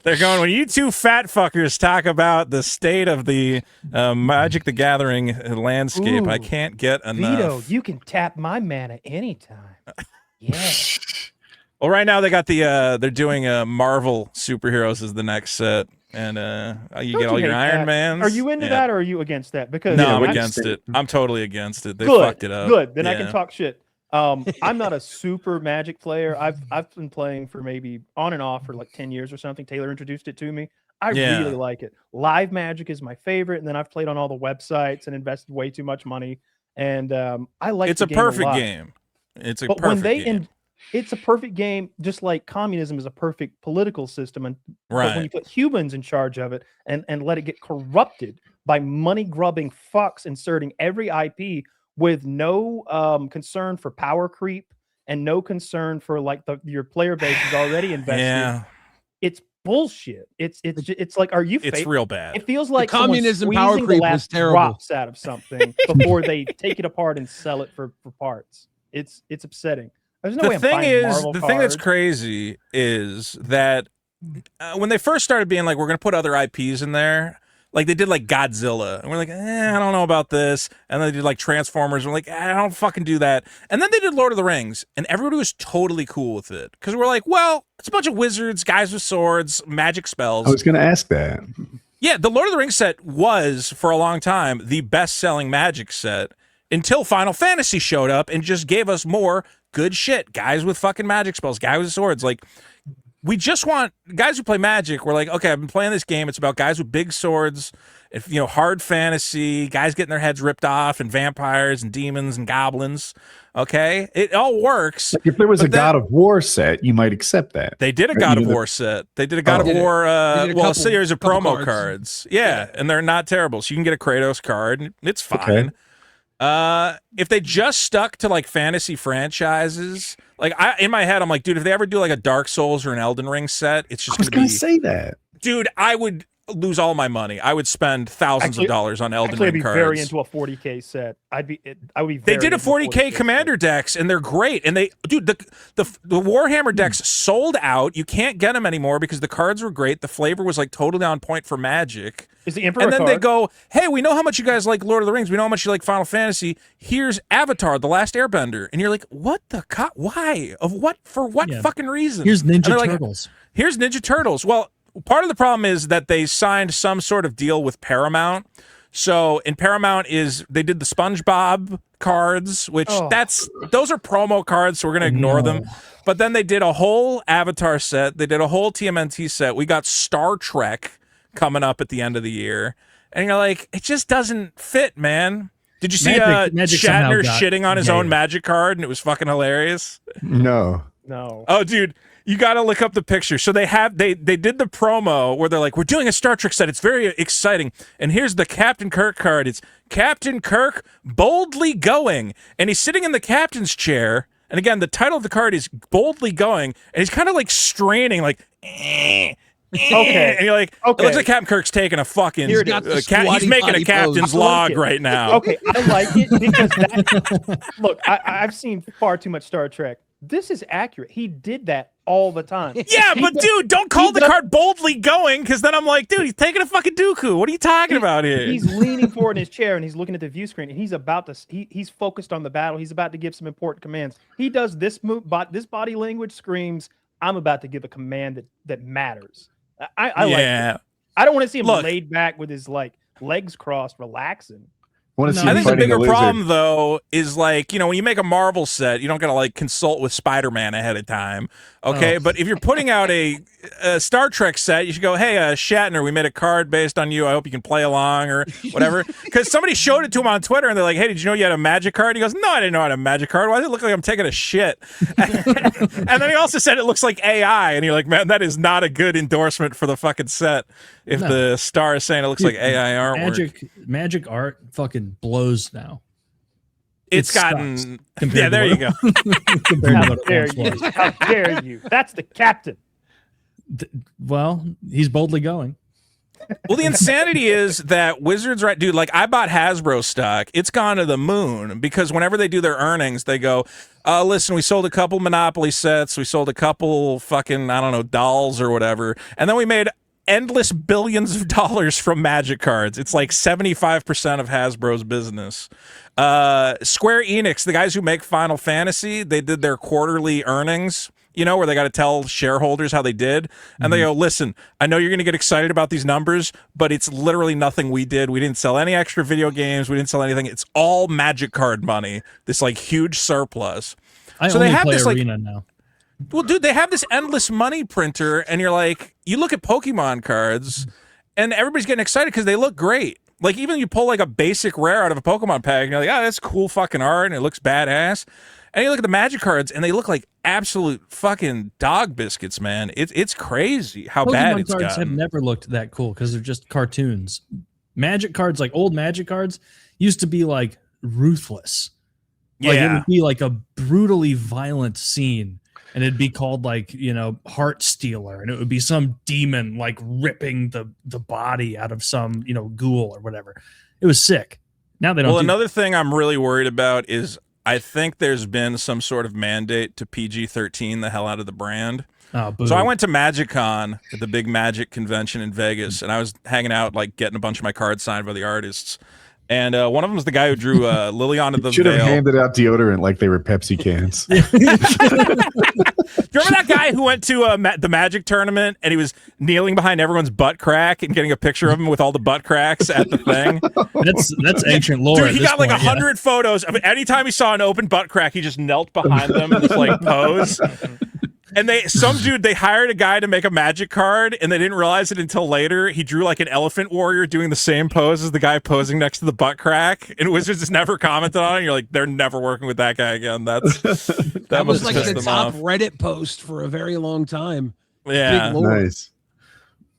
They're going, when you two fat fuckers talk about the state of the Magic the Gathering landscape, I Ooh, can't get enough. Vito, you can tap my mana anytime. Yeah. Well, right now they got the they're doing Marvel superheroes as the next set, and you Don't get all you your hate Iron that? Mans. Are you into Yeah. that or are you against that? Because No, I'm I- against it. I'm totally against it. They Good, fucked it up. Good. Then I Yeah. can talk shit. I'm not a super Magic player. I've been playing for maybe on and off for like 10 years or something. Taylor introduced it to me. I Yeah. really like it. Live Magic is my favorite, and then I've played on all the websites and invested way too much money. And I like It's the a game perfect lot. game. It's a But when perfect they game. it's a perfect game, just like communism is a perfect political system. And but when you Right. put humans in charge of it and let it get corrupted by money grubbing fucks inserting every IP with no concern for power creep and no concern for like your player base is already invested. Yeah, It's bullshit. It's like, are you? it's fake? real bad. It feels like someone's communism power squeezing the creep was last terrible. drops out of something before they take it apart and sell it for parts. It's upsetting. There's no way The I'm thing buying is, Marvel the thing that's cards. crazy is that when they first started being like, we're going to put other IPs in there, Like they did like Godzilla, and we're like, I don't know about this. And then they did like Transformers, and we're like, I don't fucking do that. And then they did Lord of the Rings, and everybody was totally cool with it because we're like, well, it's a bunch of wizards, guys with swords, magic spells. I was going to ask that. Yeah, the Lord of the Rings set was for a long time the best-selling Magic set until Final Fantasy showed up and just gave us more good shit. Guys with fucking magic spells, guys with swords, like. We just want guys who play Magic. We're like, okay, I've been playing this game. It's about guys with big swords, hard fantasy, guys getting their heads ripped off, and vampires and demons and goblins. Okay, it all works. Like if there was a God of War set, you might accept that. They did a God of War set. They did a God of War, a series of promo cards. Yeah, and they're not terrible. So you can get a Kratos card. And it's fine. Okay. If they just stuck to like fantasy franchises, like in my head, I'm like, dude, if they ever do like a Dark Souls or an Elden Ring set, it's just going to say that, dude. I would lose all my money. I would spend thousands of dollars on Elden Ring cards. I'd be very into a 40K set. I would be. They did a 40K commander decks, and they're great. And the Warhammer decks sold out. You can't get them anymore because the cards were great. The flavor was like totally on point for Magic. Is the Emperor and then card? They go, hey, we know how much you guys like Lord of the Rings. We know how much you like Final Fantasy. Here's Avatar: The Last Airbender, and you're like, what the why? Of what? For what fucking reason? Here's Ninja Turtles. Like, here's Ninja Turtles. Well, part of the problem is that they signed some sort of deal with Paramount. So in Paramount they did the SpongeBob cards, which those are promo cards, so we're gonna ignore them. But then they did a whole Avatar set. They did a whole TMNT set. We got Star Trek coming up at the end of the year, and you're like, it just doesn't fit, man. Did you see Shatner shitting on his own Magic card, and it was fucking hilarious? No. Oh, dude, you got to look up the picture. So they did the promo where they're like, we're doing a Star Trek set. It's very exciting. And here's the Captain Kirk card. It's Captain Kirk boldly going, and he's sitting in the captain's chair. And again, the title of the card is boldly going, and he's kind of like straining, like. Okay, and you're like, it looks like Captain Kirk's taking a fucking. He's making a captain's log right now. Okay, I like it because look, I've seen far too much Star Trek. This is accurate. He did that all the time. Yeah, but dude, don't call the card boldly going, because then I'm like, dude, he's taking a fucking Dooku. What are you talking about here? He's leaning forward in his chair and he's looking at the view screen, and he's about to. He's focused on the battle. He's about to give some important commands. He does this move, but this body language screams, "I'm about to give a command that matters." I like it. I don't want to see him laid back with his like legs crossed, relaxing. I think the bigger problem, though, is like, when you make a Marvel set, you don't got to like consult with Spider-Man ahead of time. Okay. But if you're putting out a Star Trek set, you should go, hey, Shatner, we made a card based on you. I hope you can play along or whatever. Because somebody showed it to him on Twitter and they're like, hey, did you know you had a Magic card? He goes, no, I didn't know I had a Magic card. Why does it look like I'm taking a shit? And then he also said it looks like AI. And you're like, man, that is not a good endorsement for the fucking set. If the star is saying it looks like AI artwork. Magic art fucking blows now. It's gotten there you go. How dare you? How dare you? That's the captain. Well, he's boldly going. Well, the insanity is that Wizards, right, dude, like I bought Hasbro stock. It's gone to the moon because whenever they do their earnings, they go, listen, we sold a couple Monopoly sets. We sold a couple fucking, I don't know, dolls or whatever. And then we made endless billions of dollars from Magic cards. It's like 75% of Hasbro's business. Square Enix, the guys who make Final Fantasy, they did their quarterly earnings, where they got to tell shareholders how they did. And they go, listen, I know you're going to get excited about these numbers, but it's literally nothing we did. We didn't sell any extra video games. We didn't sell anything. It's all Magic card money, this like huge surplus. So they have this Arena now. Well, dude, they have this endless money printer, and you're like, you look at Pokemon cards, and everybody's getting excited because they look great. Like, even you pull like a basic rare out of a Pokemon pack, and you're like, that's cool fucking art, and it looks badass. And you look at the Magic cards, and they look like absolute fucking dog biscuits, man. It's crazy how bad it's gotten. Pokemon cards have never looked that cool because they're just cartoons. Magic cards, like old Magic cards, used to be like ruthless. Like it would be like a brutally violent scene. And it'd be called like, Heart Stealer. And it would be some demon like ripping the body out of some, ghoul or whatever. It was sick. Now they don't. Well, another thing I'm really worried about is I think there's been some sort of mandate to PG-13 the hell out of the brand. Oh, boo. So I went to MagicCon, at the big Magic convention in Vegas, and I was hanging out, like getting a bunch of my cards signed by the artists. And one of them was the guy who drew Liliana the Should have Veil. handed out deodorant like they were Pepsi cans. Do you remember that guy who went to the Magic tournament and he was kneeling behind everyone's butt crack and getting a picture of him with all the butt cracks at the thing? That's ancient lore. Dude, he got like 100 photos. I mean, anytime he saw an open butt crack, he just knelt behind them in this like pose. And they hired a guy to make a Magic card, and they didn't realize it until later. He drew like an elephant warrior doing the same pose as the guy posing next to the butt crack, and it was just never commented on. You're like, they're never working with that guy again. That was must like piss the them top off. Reddit post for a very long time. Yeah. Big lore. Nice.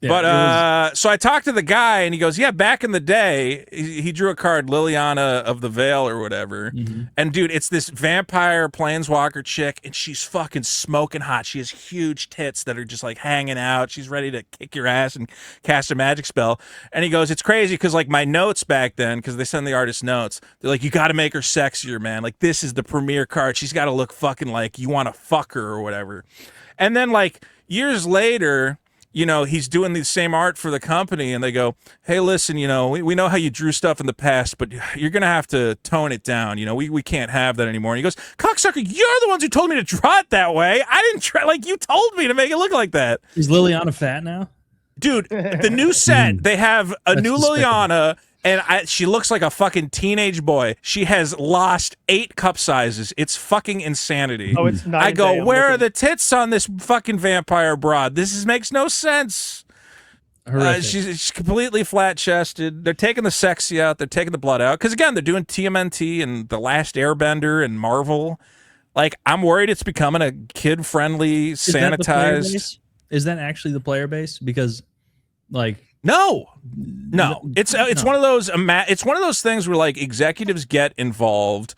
Yeah, But so I talked to the guy, and he goes, "Yeah, back in the day, he drew a card, Liliana of the Veil or whatever." And dude, it's this vampire planeswalker chick, and she's fucking smoking hot. She has huge tits that are just like hanging out. She's ready to kick your ass and cast a magic spell. And he goes, "It's crazy because like my notes back then, because they send the artist notes, they're like, you got to make her sexier, man. Like this is the premier card. She's got to look fucking like you want to fuck her or whatever." And then like years later, you know, he's doing the same art for the company, and they go, "Hey, listen, you know, we know how you drew stuff in the past, but you're going to have to tone it down. You know, we can't have that anymore." And he goes, "Cocksucker, you're the ones who told me to draw it that way. I didn't try, like, you told me to make it look like that." Is Liliana fat now? Dude, the new set, they have a That's new despicable. Liliana, and she looks like a fucking teenage boy. She has lost 8 cup sizes. It's fucking insanity. Oh, it's night I and go, day. I'm where are looking. the tits on this fucking vampire broad? This makes no sense. Horrific. She's completely flat-chested. They're taking the sexy out. They're taking the blood out. Because, again, they're doing TMNT and The Last Airbender and Marvel. Like, I'm worried it's becoming a kid-friendly, Is that the player sanitized... base? Is that actually the player base? Because, like... No. It's No. one of those it's one of those things where like executives get involved,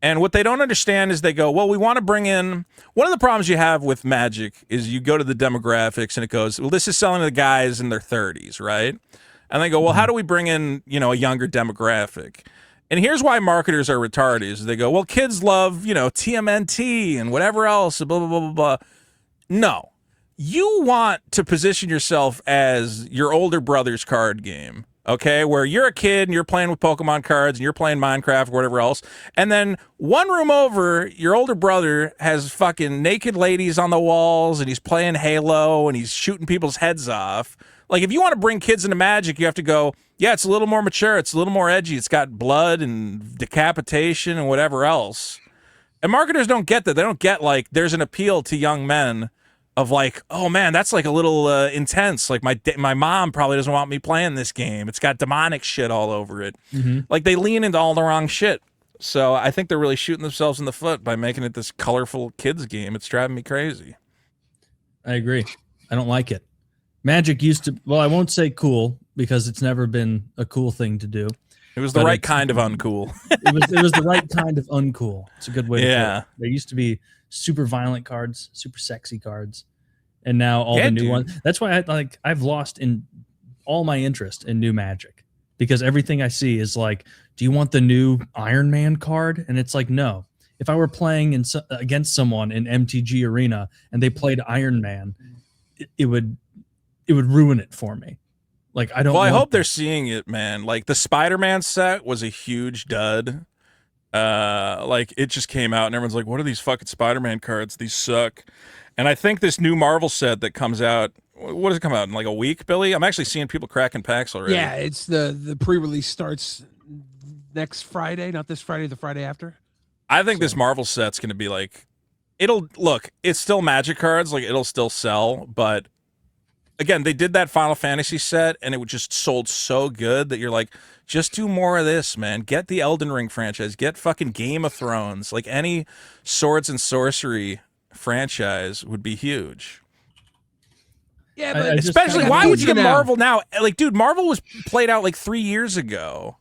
and what they don't understand is they go, "Well, we want to bring in." One of the problems you have with Magic is you go to the demographics and it goes, "Well, this is selling to the guys in their 30s, right?" And they go, "Well, how do we bring in, you know, a younger demographic?" And here's why marketers are retarded: is they go, "Well, kids love, you know, TMNT and whatever else, blah blah blah blah blah." No. You want to position yourself as your older brother's card game, okay? Where you're a kid and you're playing with Pokemon cards and you're playing Minecraft or whatever else. And then one room over, your older brother has fucking naked ladies on the walls and he's playing Halo and he's shooting people's heads off. Like, if you want to bring kids into Magic, you have to go, yeah, it's a little more mature. It's a little more edgy. It's got blood and decapitation and whatever else. And marketers don't get that. They don't get, like, there's an appeal to young men of like, oh man, that's like a little intense. Like my mom probably doesn't want me playing this game. It's got demonic shit all over it. Like they lean into all the wrong shit. So I think they're really shooting themselves in the foot by making it this colorful kids game. It's driving me crazy. I agree. I don't like it. Magic used to, well, I won't say cool because it's never been a cool thing to do. It was the But right it's- kind of uncool. It was the right kind of uncool. It's a good way to Yeah. put it. There used to be super violent cards, super sexy cards, and now all Yeah, the new dude. ones. That's why I've lost in all my interest in new Magic because everything I see is like, do you want the new Iron Man card? And it's like, no. If I were playing against someone in MTG Arena and they played Iron Man, it would ruin it for me. Like I don't. Well, I want hope they're seeing it, man. Like the Spider-Man set was a huge dud. Like it just came out and everyone's like, what are these fucking Spider-Man cards? These suck. And I think this new Marvel set that comes out, what does it come out in like a week, Billy? I'm actually seeing people cracking packs already. Yeah, it's the pre-release starts next Friday, not this Friday, the Friday after. I think this Marvel set's going to be like, it's still Magic cards, like it'll still sell, but again, they did that Final Fantasy set and it just sold so good that you're like, just do more of this, man. Get the Elden Ring franchise, get fucking Game of Thrones, like any swords and sorcery franchise would be huge. Yeah, I but just Especially, kinda why need would you to get know. Marvel now? Like, dude, Marvel was played out like 3 years ago,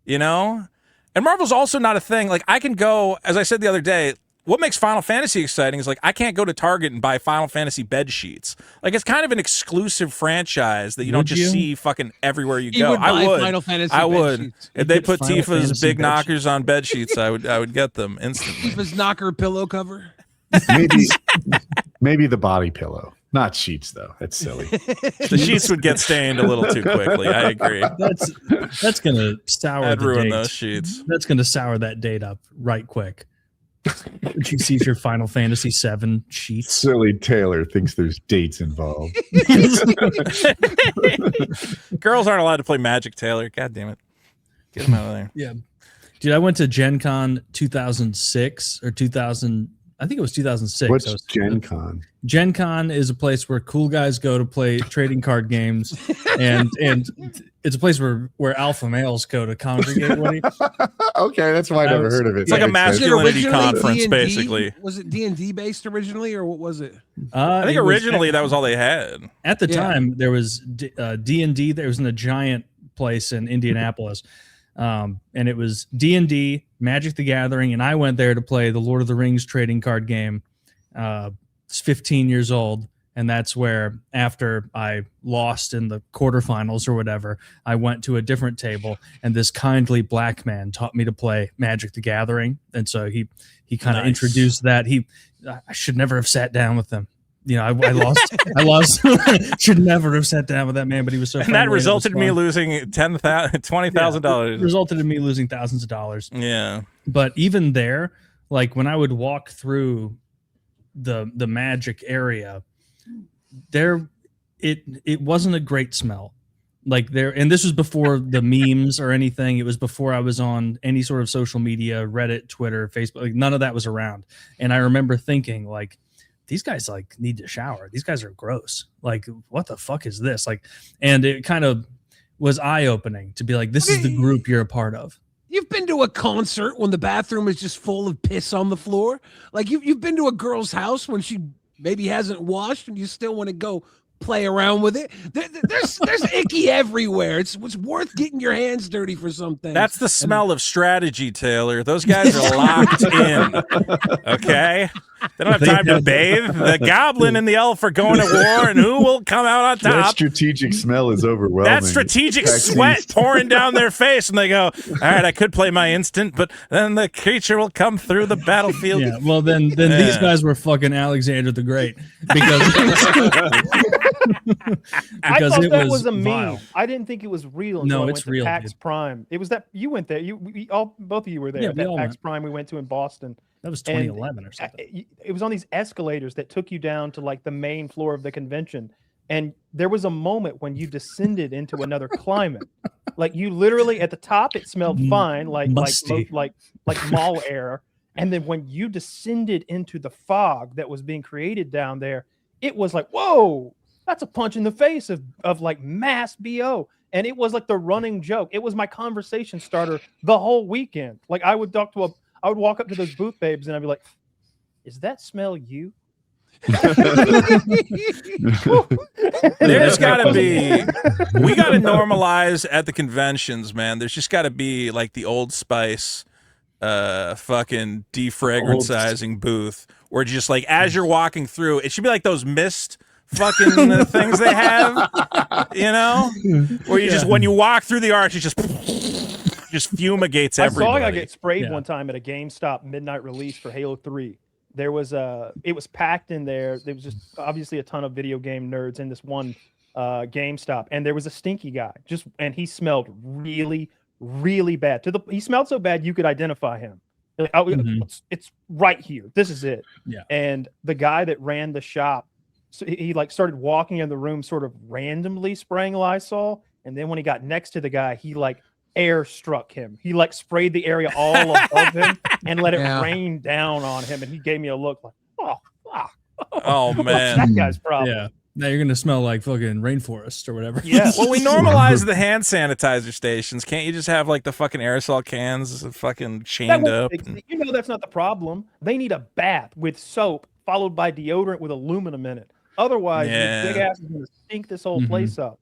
you know? And Marvel's also not a thing. Like, I can go, as I said the other day, what makes Final Fantasy exciting is like I can't go to Target and buy Final Fantasy bed sheets. Like it's kind of an exclusive franchise that you don't just see fucking everywhere you go. I would. Final Fantasy I bed would. sheets. If they put Final Tifa's Fantasy big bed knockers on bed sheets, I would get them instantly. Tifa's knocker pillow cover. Maybe the body pillow, not sheets though. That's silly. The sheets would get stained a little too quickly. I agree. That's gonna sour I'd the ruin date. those sheets. That's gonna sour that date up right quick. Would you see your Final Fantasy VII sheets? Silly Taylor thinks there's dates involved. Girls aren't allowed to play Magic, Taylor. God damn it. Get them out of there. Yeah. Dude, I went to Gen Con 2006 or 2000. I think it was 2006. What's Gen Con? Gen Con is a place where cool guys go to play trading card games, and it's a place where alpha males go to congregate. Okay, that's why I never heard of it. It's like a masculinity Originally conference, D&D? basically. Was it D&D based originally, or what was it? I think originally that was all they had. At the time, there was D&D. There was in a giant place in Indianapolis. And it was D&D, Magic the Gathering, and I went there to play the Lord of the Rings trading card game. It's 15 years old, and that's where, after I lost in the quarterfinals or whatever, I went to a different table, and this kindly black man taught me to play Magic the Gathering, and so he kind of introduced that. I should never have sat down with him. You know, I lost. Should never have sat down with that man, but he was so. And that resulted in me losing $20,000. Resulted in me losing thousands of dollars. Yeah. But even there, like when I would walk through the Magic area, it wasn't a great smell. Like there, and this was before the memes or anything. It was before I was on any sort of social media, Reddit, Twitter, Facebook. Like none of that was around. And I remember thinking, like, these guys like need to shower. These guys are gross. Like, what the fuck is this? Like, and it kind of was eye-opening to be like, this is the group you're a part of. You've been to a concert when the bathroom is just full of piss on the floor. Like you've been to a girl's house when she maybe hasn't washed and you still want to go play around with it. There's icky everywhere. It's worth getting your hands dirty for something. That's the smell of strategy, Taylor. Those guys are locked in. Okay? They don't have time to bathe. The goblin and the elf are going to war, and who will come out on top? That strategic smell is overwhelming. That strategic sweat pouring down their face, and they go, all right, I could play my instant, but then the creature will come through the battlefield. Yeah, well, then these guys were fucking Alexander the Great. Because I thought that was a vile. meme. I didn't think it was real. No, I it's went to real, PAX dude. Prime. It was that you went there. Both of you were there. Yeah, at we that all PAX went. Prime we went to in Boston. That was 2011 or something. It was on these escalators that took you down to like the main floor of the convention. And there was a moment when you descended into another climate. Like you literally at the top, it smelled fine, like mall air. And then when you descended into the fog that was being created down there, it was like, whoa, that's a punch in the face of like mass BO. And it was like the running joke. It was my conversation starter the whole weekend. Like I would walk up to those booth babes and I'd be like, is that smell you? There's got to be, we got to normalize at the conventions, man. There's just got to be like the Old Spice fucking defragrancizing booth where just like as you're walking through, it should be like those mist fucking things they have, you know, where you just when you walk through the arch, it just fumigates everybody. I saw I get sprayed one time at a GameStop midnight release for Halo 3. There was it was packed in there. There was just obviously a ton of video game nerds in this one GameStop, and there was a stinky guy and he smelled really, really bad. He smelled so bad you could identify him. Like, it's right here. This is it. Yeah. And the guy that ran the shop, so he like started walking in the room, sort of randomly spraying Lysol, and then when he got next to the guy, he like air struck him. He like sprayed the area all above him and let it rain down on him, and he gave me a look like, oh, fuck. Oh man, that guy's problem. Yeah. Now you're gonna smell like fucking rainforest or whatever. Yeah. Well, we normalize the hand sanitizer stations. Can't you just have like the fucking aerosol cans fucking chained up? You know that's not the problem. They need a bath with soap followed by deodorant with aluminum in it. Otherwise, your big ass is gonna stink this whole place up.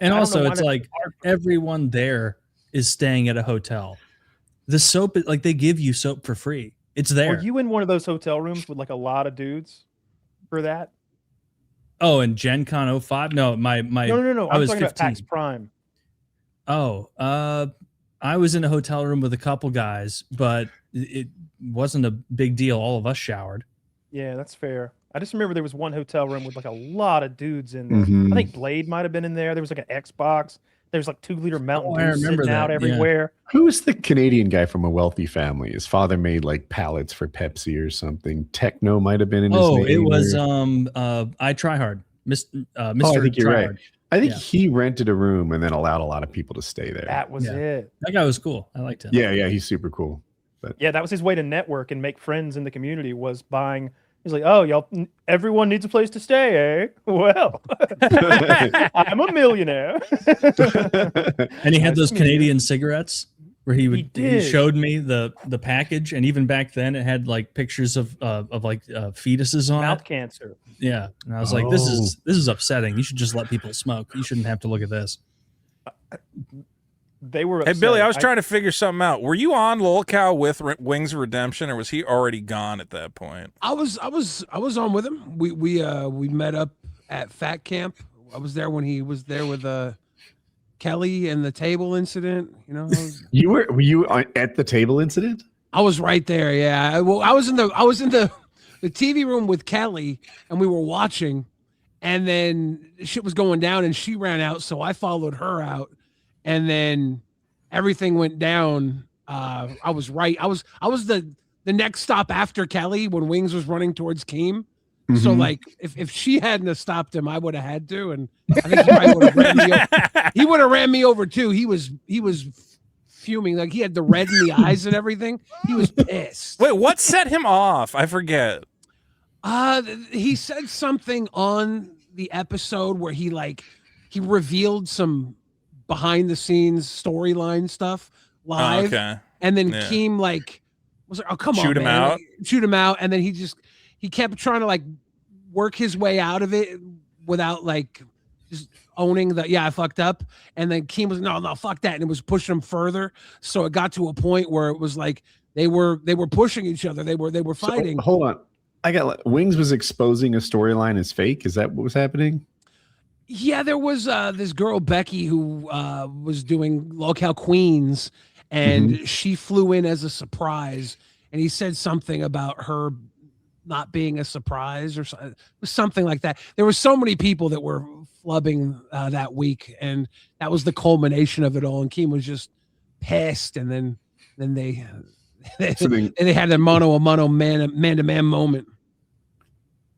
And also, it's like everyone there is staying at a hotel. The soap, like they give you soap for free. It's there. Were you in one of those hotel rooms with like a lot of dudes for that? Oh, and Gen Con 05? No, my No. I I'm was talking 15. about PAX Prime. Oh, I was in a hotel room with a couple guys, but it wasn't a big deal. All of us showered. Yeah, that's fair. I just remember there was one hotel room with like a lot of dudes in there. Mhm. I think Blade might have been in there. There was like an Xbox. There was like 2-liter Mountain I Dew remember sitting out that, everywhere. Who's the Canadian guy from a wealthy family? His father made like pallets for Pepsi or something. Techno might have been in his name. It was or... I Try Hard. Mr. I think you're right. Hard. I think he rented a room and then allowed a lot of people to stay there. That was it. That guy was cool. I liked him. Yeah, he's super cool. But Yeah, that was his way to network and make friends in the community, was buying. He's like, oh, y'all, everyone needs a place to stay, eh? Well, I'm a millionaire. And he had Nice those to meet you. Canadian cigarettes where he did. showed me the package, and even back then it had like pictures of like fetuses on Mouth it. cancer. Yeah, and I was like, this is upsetting. You should just let people smoke. You shouldn't have to look at this. They were. Hey, Billy, upset. I was trying to figure something out. Were you on Lolcow with Wings of Redemption, or was he already gone at that point? I was on with him. We met up at Fat Camp. I was there when he was there with Kelly and the table incident. You know, were you at the table incident? I was right there. Yeah. Well, I was in the TV room with Kelly, and we were watching, and then shit was going down, and she ran out, so I followed her out, and then everything went down. I was right. I was the next stop after Kelly when Wings was running towards Keem. So like if she hadn't have stopped him, I would have had to, and I think he probably would have ran me over. He would have ran me over too. He was fuming, like he had the red in the eyes and everything. He was pissed. Wait, what set him off? I forget. He said something on the episode where he revealed some behind the scenes storyline stuff live, and then Keem was like, "Oh, come on, Shoot him man. out. Like, shoot him out," and then he kept trying to like work his way out of it without like just owning that, I fucked up. And then Keem was, no, fuck that. And it was pushing him further. So it got to a point where it was like they were pushing each other. They were fighting. So, hold on. Wings was exposing a storyline as fake. Is that what was happening? Yeah, there was this girl, Becky, who was doing Locale Queens, and she flew in as a surprise. And he said something about her not being a surprise or something like that. There were so many people that were flubbing that week, and that was the culmination of it all. And Keem was just pissed, and then they had a mano man-to-man moment.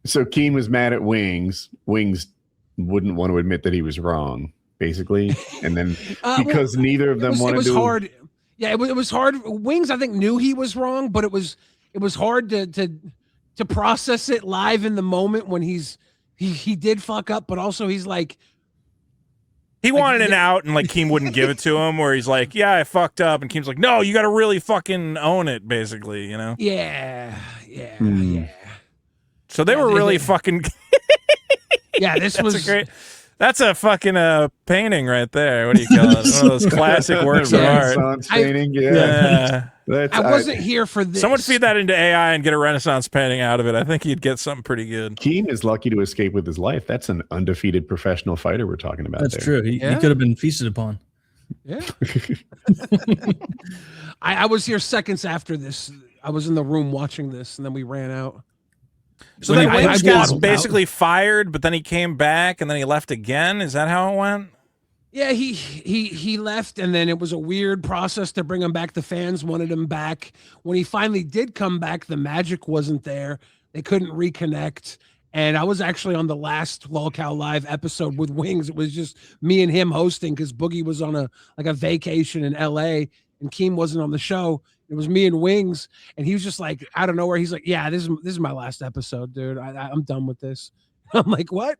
So Keem was mad at Wings. Wings wouldn't want to admit that he was wrong, basically, and then because neither of them wanted to. It was hard. Yeah, it was hard. Wings, I think, knew he was wrong, but it was hard to process it live in the moment when he did fuck up, but also he's like, he wanted an out, and like Keem wouldn't give it to him, where he's like, yeah, I fucked up, and Keem's like, no, you got to really fucking own it, basically, you know? Yeah. So they were really fucking. Yeah, That's a fucking painting right there. What do you call it? One of those classic works of art. Renaissance painting, yeah. I wasn't here for this. Someone feed that into AI and get a Renaissance painting out of it. I think you'd get something pretty good. Keem is lucky to escape with his life. That's an undefeated professional fighter we're talking about. That's true. He could have been feasted upon. Yeah. I was here seconds after this. I was in the room watching this, and then we ran out. So then Wings got basically fired, but then he came back, and then he left again. Is that how it went? Yeah, he left, and then it was a weird process to bring him back. The fans wanted him back. When he finally did come back, the magic wasn't there. They couldn't reconnect. And I was actually on the last Lolcow Live episode with Wings. It was just me and him hosting because Boogie was on a vacation in LA, and Keem wasn't on the show. It was me and Wings, and he was just like, out of nowhere, he's like, yeah, this is my last episode, dude. I'm done with this. I'm like, what?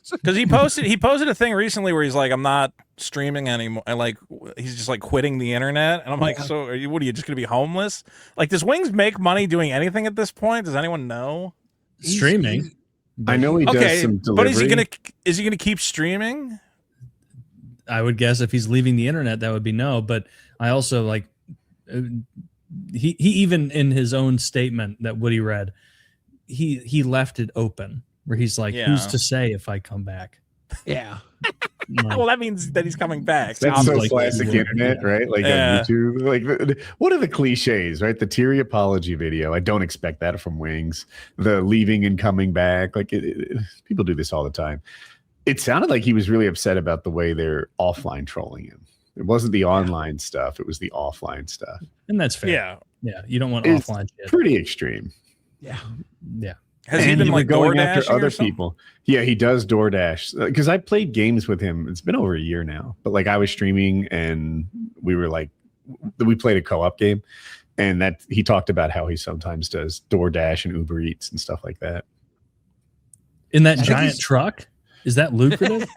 Because he posted a thing recently where he's like, I'm not streaming anymore. He's just like quitting the internet. And I'm like, so are you just going to be homeless? Like, does Wings make money doing anything at this point? Does anyone know? Streaming. I know he does some delivery. But is he gonna keep streaming? I would guess if he's leaving the internet, that would be no. But I also he even in his own statement that Woody read, he left it open where he's like, who's to say if I come back? Yeah. Well, that means that he's coming back. That's so like, classic internet, right? Like on YouTube. Like, what are the cliches, right? The teary apology video. I don't expect that from Wings. The leaving and coming back. Like, people do this all the time. It sounded like he was really upset about the way they're offline trolling him. It wasn't the online stuff. It was the offline stuff. And that's fair. Yeah. Yeah. You don't want It's offline shit. pretty extreme. Yeah. Yeah. Has he been like going DoorDashing after other or something? people? Yeah, he does DoorDash. Because I played games with him. It's been over a year now. But like I was streaming and we played a co-op game, and that he talked about how he sometimes does DoorDash and Uber Eats and stuff like that. In that giant truck? Is that lucrative?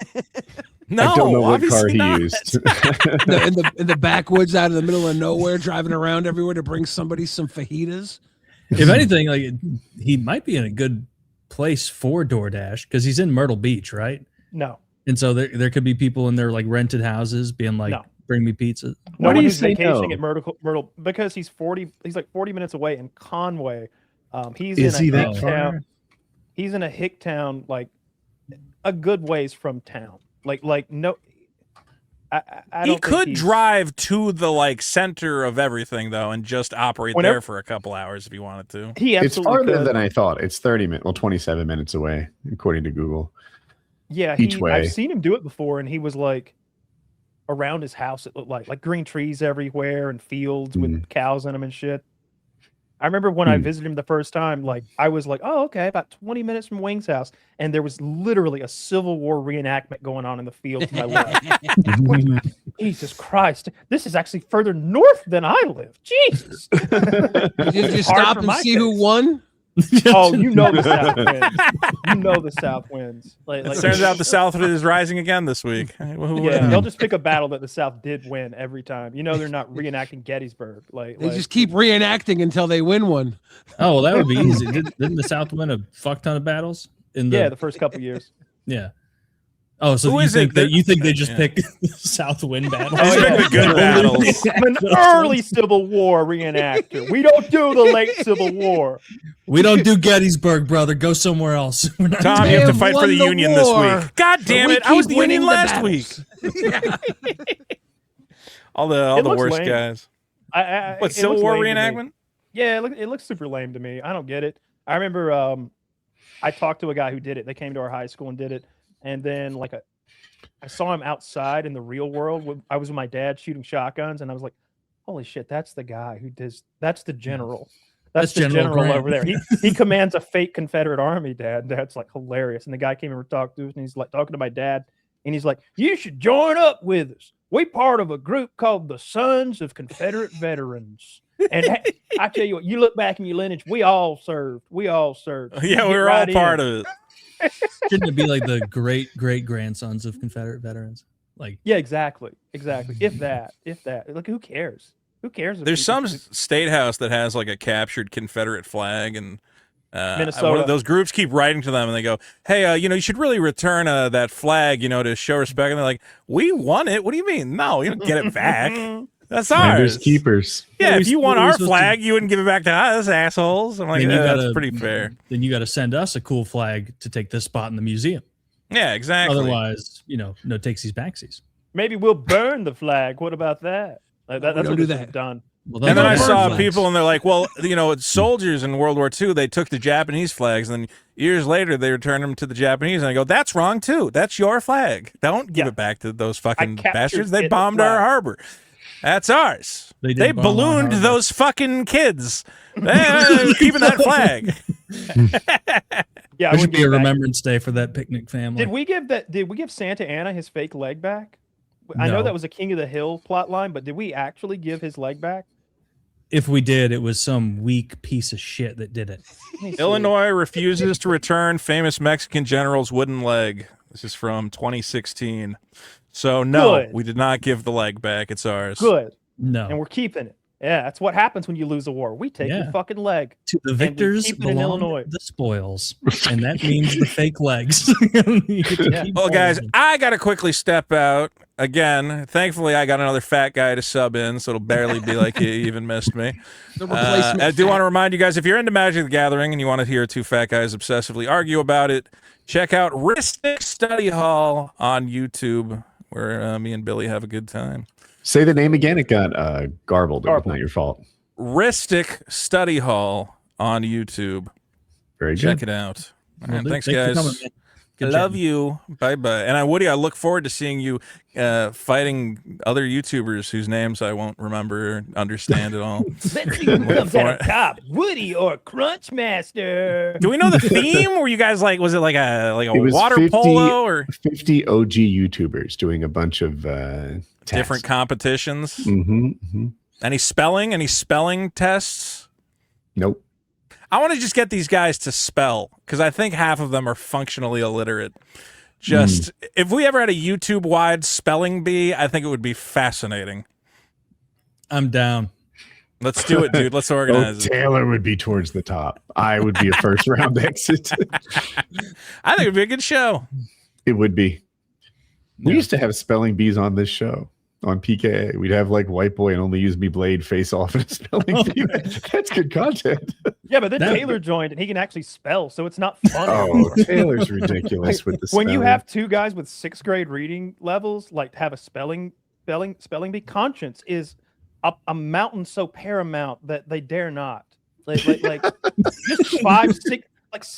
No, I don't know what car obviously he not. used. in the backwoods out in the middle of nowhere, driving around everywhere to bring somebody some fajitas. If anything, like he might be in a good place for DoorDash because he's in Myrtle Beach, right? No. And so there could be people in their like rented houses being like, No. bring me pizza. Why No do one you who's say vacationing no? at Myrtle because he's like 40 minutes away in Conway. He's Is in he a that hick far? town. He's in a hick town, like a good ways from town. Like no. I He don't think could he's- drive to the like center of everything though, and just operate Whenever- there for a couple hours if he wanted to. He It's absolutely farther could. than I thought. It's 27 minutes away, according to Google. Yeah, each way. I've seen him do it before, and he was like around his house. It looked like green trees everywhere and fields with cows in them and shit. I remember when I visited him the first time, like I was like, oh, okay, about 20 minutes from Wing's house, and there was literally a Civil War reenactment going on in the field to my left. Jesus Christ, this is actually further north than I live. Jesus. Did you Hard stop for and my see who taste. won? Oh, you know the South wins. You know the South wins. Like, It turns out the South is rising again this week. yeah, they'll just pick a battle that the South did win every time. You know they're not reenacting Gettysburg. They just keep reenacting until they win one. Oh, well, that would be easy. Didn't the South win a fuck ton of battles? the first couple years. Yeah. Oh, so Who you is think it that that- you think they just yeah. pick South win battles? They pick the good battles. I'm an early Civil War reenactor. We don't do the late Civil War. We don't do Gettysburg, brother. Go somewhere else. We're not Tom, They you have to have fight for won the the Union war, this week. God damn we it! I was keep the Union winning the last week. battles. All the It looks worst lame. guys. What It Civil looks War lame to me. reenactment? Yeah, it looks super lame to me. I don't get it. I remember I talked to a guy who did it. They came to our high school and did it, and then I saw him outside in the real world. I was with my dad shooting shotguns, and I was like, "Holy shit, that's the guy who does. That's the general. That's the General general Grant. over there. He commands a fake Confederate army, Dad." That's like hilarious. And the guy came over and talked to us, and he's like talking to my dad, and he's like, "You should join up with us. We part of a group called the Sons of Confederate Veterans." And I tell you what, you look back in your lineage, we all served. We all served. Yeah, we were all part of it. Shouldn't it be like the great grandsons of Confederate veterans? Like, Yeah, exactly. If that. Like, who cares? Who cares? if There's people- some state house that has like a captured Confederate flag, and one Minnesota. of those groups keep writing to them, and they go, "Hey, you should really return that flag, to show respect." And they're like, "We won it. What do you mean? No, you don't get it back. That's Finders ours." keepers. Yeah, What if you are won we our supposed flag, you wouldn't give it back to us, assholes. I'm like, then you that's gotta- pretty fair. Then you got to send us a cool flag to take this spot in the museum. Yeah, exactly. Otherwise, no takesies backsies. Maybe we'll burn the flag. What about that? Like, that's don't what do this is that. done. Well, And then I Burn saw flags. people, and they're like, "Well, soldiers in World War II, they took the Japanese flags, and then years later they returned them to the Japanese." And I go, "That's wrong too. That's your flag. Don't give Yeah. it back to those fucking captured bastards. They it, the bombed our flag." harbor. That's ours. They did They bomb our ballooned harbor. those fucking kids. Keeping that flag." Yeah, I There should wouldn't be give a it back. remembrance day for that picnic family. Did we give Santa Ana his fake leg back? I know No. that was a King of the Hill plot line, but did we actually give his leg back? If we did, it was some weak piece of shit that did it. Let me see. Illinois refuses to return famous Mexican general's wooden leg. This is from 2016. So no, Good. we did not give the leg back. It's ours. Good, No. and we're keeping it. Yeah, that's what happens when you lose a war. We take Yeah. your fucking leg. To the we victors keep it in belong Illinois. the spoils, and that means the fake legs. You get to Yeah. keep Well, all guys, of them. I got to quickly step out. again, thankfully, I got another fat guy to sub in, so it'll barely be like you even missed me. The replacement I do fat. want to remind you guys, if you're into Magic the Gathering and you want to hear two fat guys obsessively argue about it, check out Ristic Study Hall on YouTube, where me and Billy have a good time. Say the name again. It got garbled. It was not your fault. Ristic Study Hall on YouTube. Very good. Check it out. All right, thanks, for guys. coming, man. I Good love chatting. you. Woody, I look forward to seeing you fighting other YouTubers whose names I won't remember or understand at all. Let's see who comes out on top, Woody or Crunchmaster. Do we know the theme? Were you guys like, was it like a It was water 50 polo or 50 OG YouTubers doing a bunch of different competitions? Mm-hmm. Any spelling tests? Nope. I want to just get these guys to spell, because I think half of them are functionally illiterate. Just if we ever had a YouTube-wide spelling bee, I think it would be fascinating. I'm down. Let's do it, dude. Let's organize it. Taylor would be towards the top. I would be a first round exit. I think it'd be a good show. It would be. We Yeah. used to have spelling bees on this show on PKA. We'd have like White Boy and Only Use Me Blade face off in a spelling bee. That's good content. Yeah, but then That- Taylor joined and he can actually spell, so it's not funny. Oh, Taylor's ridiculous with the When you spelling. have two guys with 6th grade reading levels, like have a spelling bee, conscience is a mountain so paramount that they dare not. Like just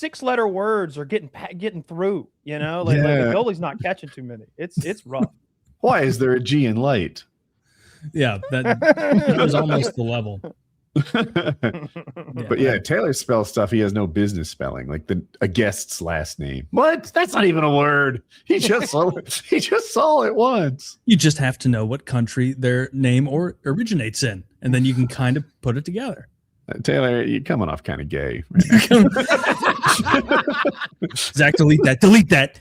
6-letter words are getting through. You know, like the goalie's not catching too many. It's rough. Why is there a G in light? Yeah, that was almost the level. But yeah, Taylor spells stuff he has no business spelling, like a guest's last name. What? That's not even a word. He just saw it once. You just have to know what country their name originates in, and then you can kind of put it together. Taylor, you're coming off kind of gay. Right Zach, delete that. Delete that.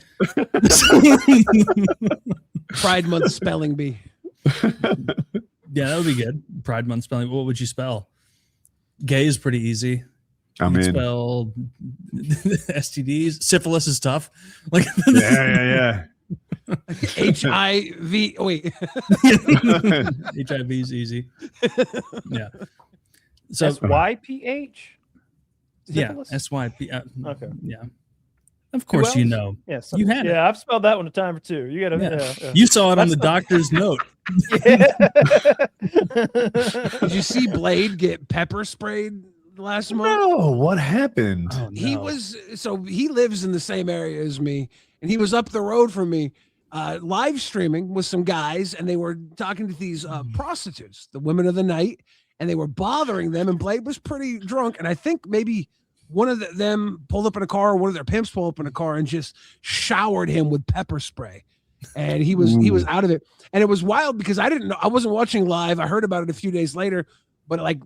Pride Month spelling bee. Yeah, that would be good. Pride Month spelling. What would you spell? Gay is pretty easy. I'm You in. can spell STDs. Syphilis is tough. Like Yeah. HIV. Wait. HIV is easy. Yeah. So SYPH. yeah, Syphilis? SYP. Okay. Yeah. Of course, you else? know. Yeah, You had it. Yeah, I've spelled that one a time or two. You gotta. Yeah. Yeah. You saw it on the doctor's note. Did you see Blade get pepper sprayed last month? No, what happened? Oh, He no. was he lives in the same area as me, and he was up the road from me, live streaming with some guys, and they were talking to these prostitutes, the women of the night, and they were bothering them. And Blade was pretty drunk, and I think maybe one of them pulled up in a car, or one of their pimps pulled up in a car and just showered him with pepper spray. And he was out of it. And it was wild because I didn't know, I wasn't watching live. I heard about it a few days later, but like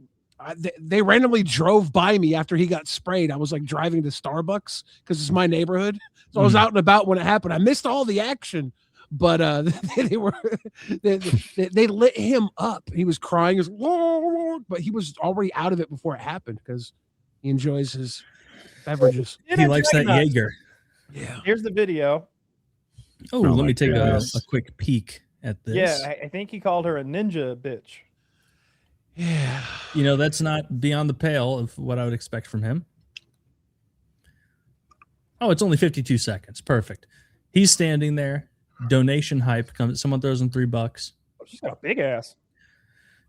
they randomly drove by me after he got sprayed. I was like driving to Starbucks because it's my neighborhood. So I was out and about when it happened. I missed all the action, but they lit him up. He was crying, he was, but he was already out of it before it happened because he enjoys his beverages. He likes that Jaeger. Yeah. Here's the video. Oh, Oh let my me take a goodness. quick peek at this. Yeah, I think he called her a ninja bitch. Yeah. You know, that's not beyond the pale of what I would expect from him. Oh, it's only 52 seconds. Perfect. He's standing there. Donation hype comes. Someone throws him $3. Oh, she's got a big ass.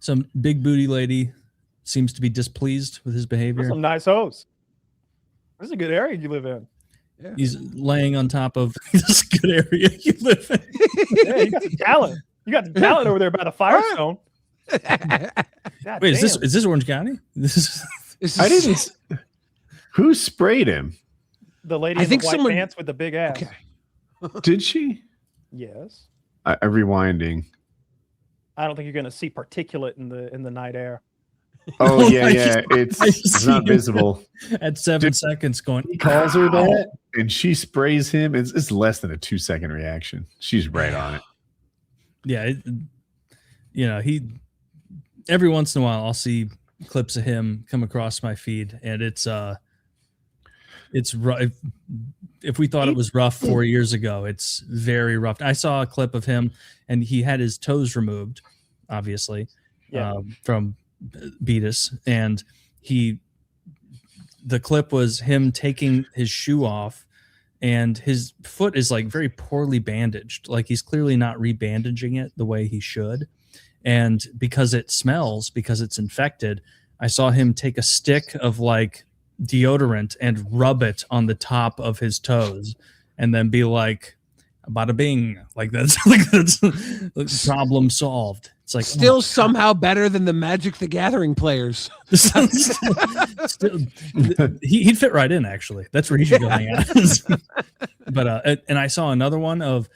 Some big booty lady seems to be displeased with his There's behavior. some nice hoes. This is a good area you live in. He's laying on top of this good area you live in. Yeah, you got the talent. You got the talent over there by the Firestone. God Wait, is damn. this Orange County? This is I didn't. Who sprayed him? the lady I in think the white someone- pants with the big ass? Okay. Did she? Yes. I'm rewinding. I don't think you're going to see particulate in the night air. Oh yeah, I yeah. just- I It's just not see him. visible. at 7 seconds going. He calls her that, and she sprays him. It's less than a 2-second reaction. She's right on it. Yeah, you know, every once in a while I'll see clips of him come across my feed, and it's if we thought it was rough 4 years ago, it's very rough. I saw a clip of him, and he had his toes removed, obviously, from Beatus, and the clip was him taking his shoe off, and his foot is like very poorly bandaged. Like he's clearly not rebandaging it the way he should. And because it smells, because it's infected, I saw him take a stick of like deodorant and rub it on the top of his toes and then be like, bada bing, like that's problem solved. It's like still somehow better than the Magic the Gathering players. still, he'd fit right in, actually. That's where he should go hang out. But and I saw another one of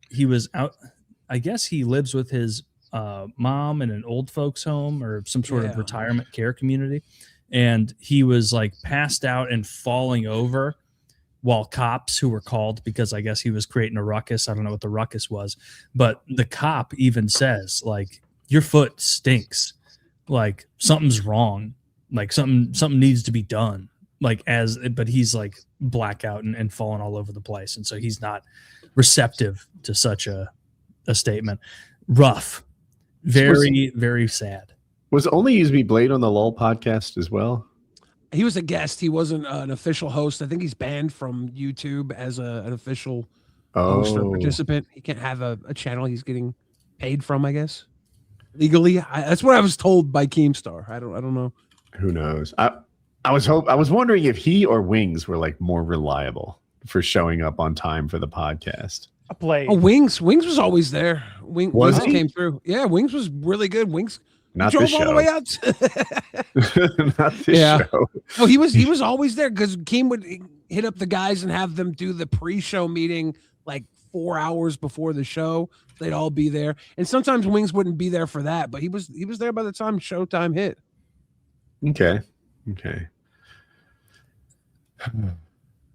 he was out. I guess he lives with his mom in an old folks home or some sort of retirement care community, and he was like passed out and falling over while cops who were called, because I guess he was creating a ruckus. I don't know what the ruckus was, but the cop even says like, your foot stinks, like something's wrong, like something needs to be done, like but he's like blackout and falling all over the place, and so he's not receptive to such a statement. Rough. Very sad. Was Only Use Me Blade on the LOL podcast as well? He was a guest. He wasn't an official host. I think he's banned from YouTube as an official host or participant. He can't have a channel he's getting paid from, I guess, legally. That's what I was told by Keemstar. I don't know. Who knows? I was wondering if he or Wings were like more reliable for showing up on time for the podcast. Wings was always there. Wings he? came through. Yeah, Wings was really good. Wings not drove this all show. the way out. Not this show. No, he was always there because Keem would hit up the guys and have them do the pre-show meeting like 4 hours before the show. They'd all be there, and sometimes Wings wouldn't be there for that, but he was there by the time showtime hit. Okay.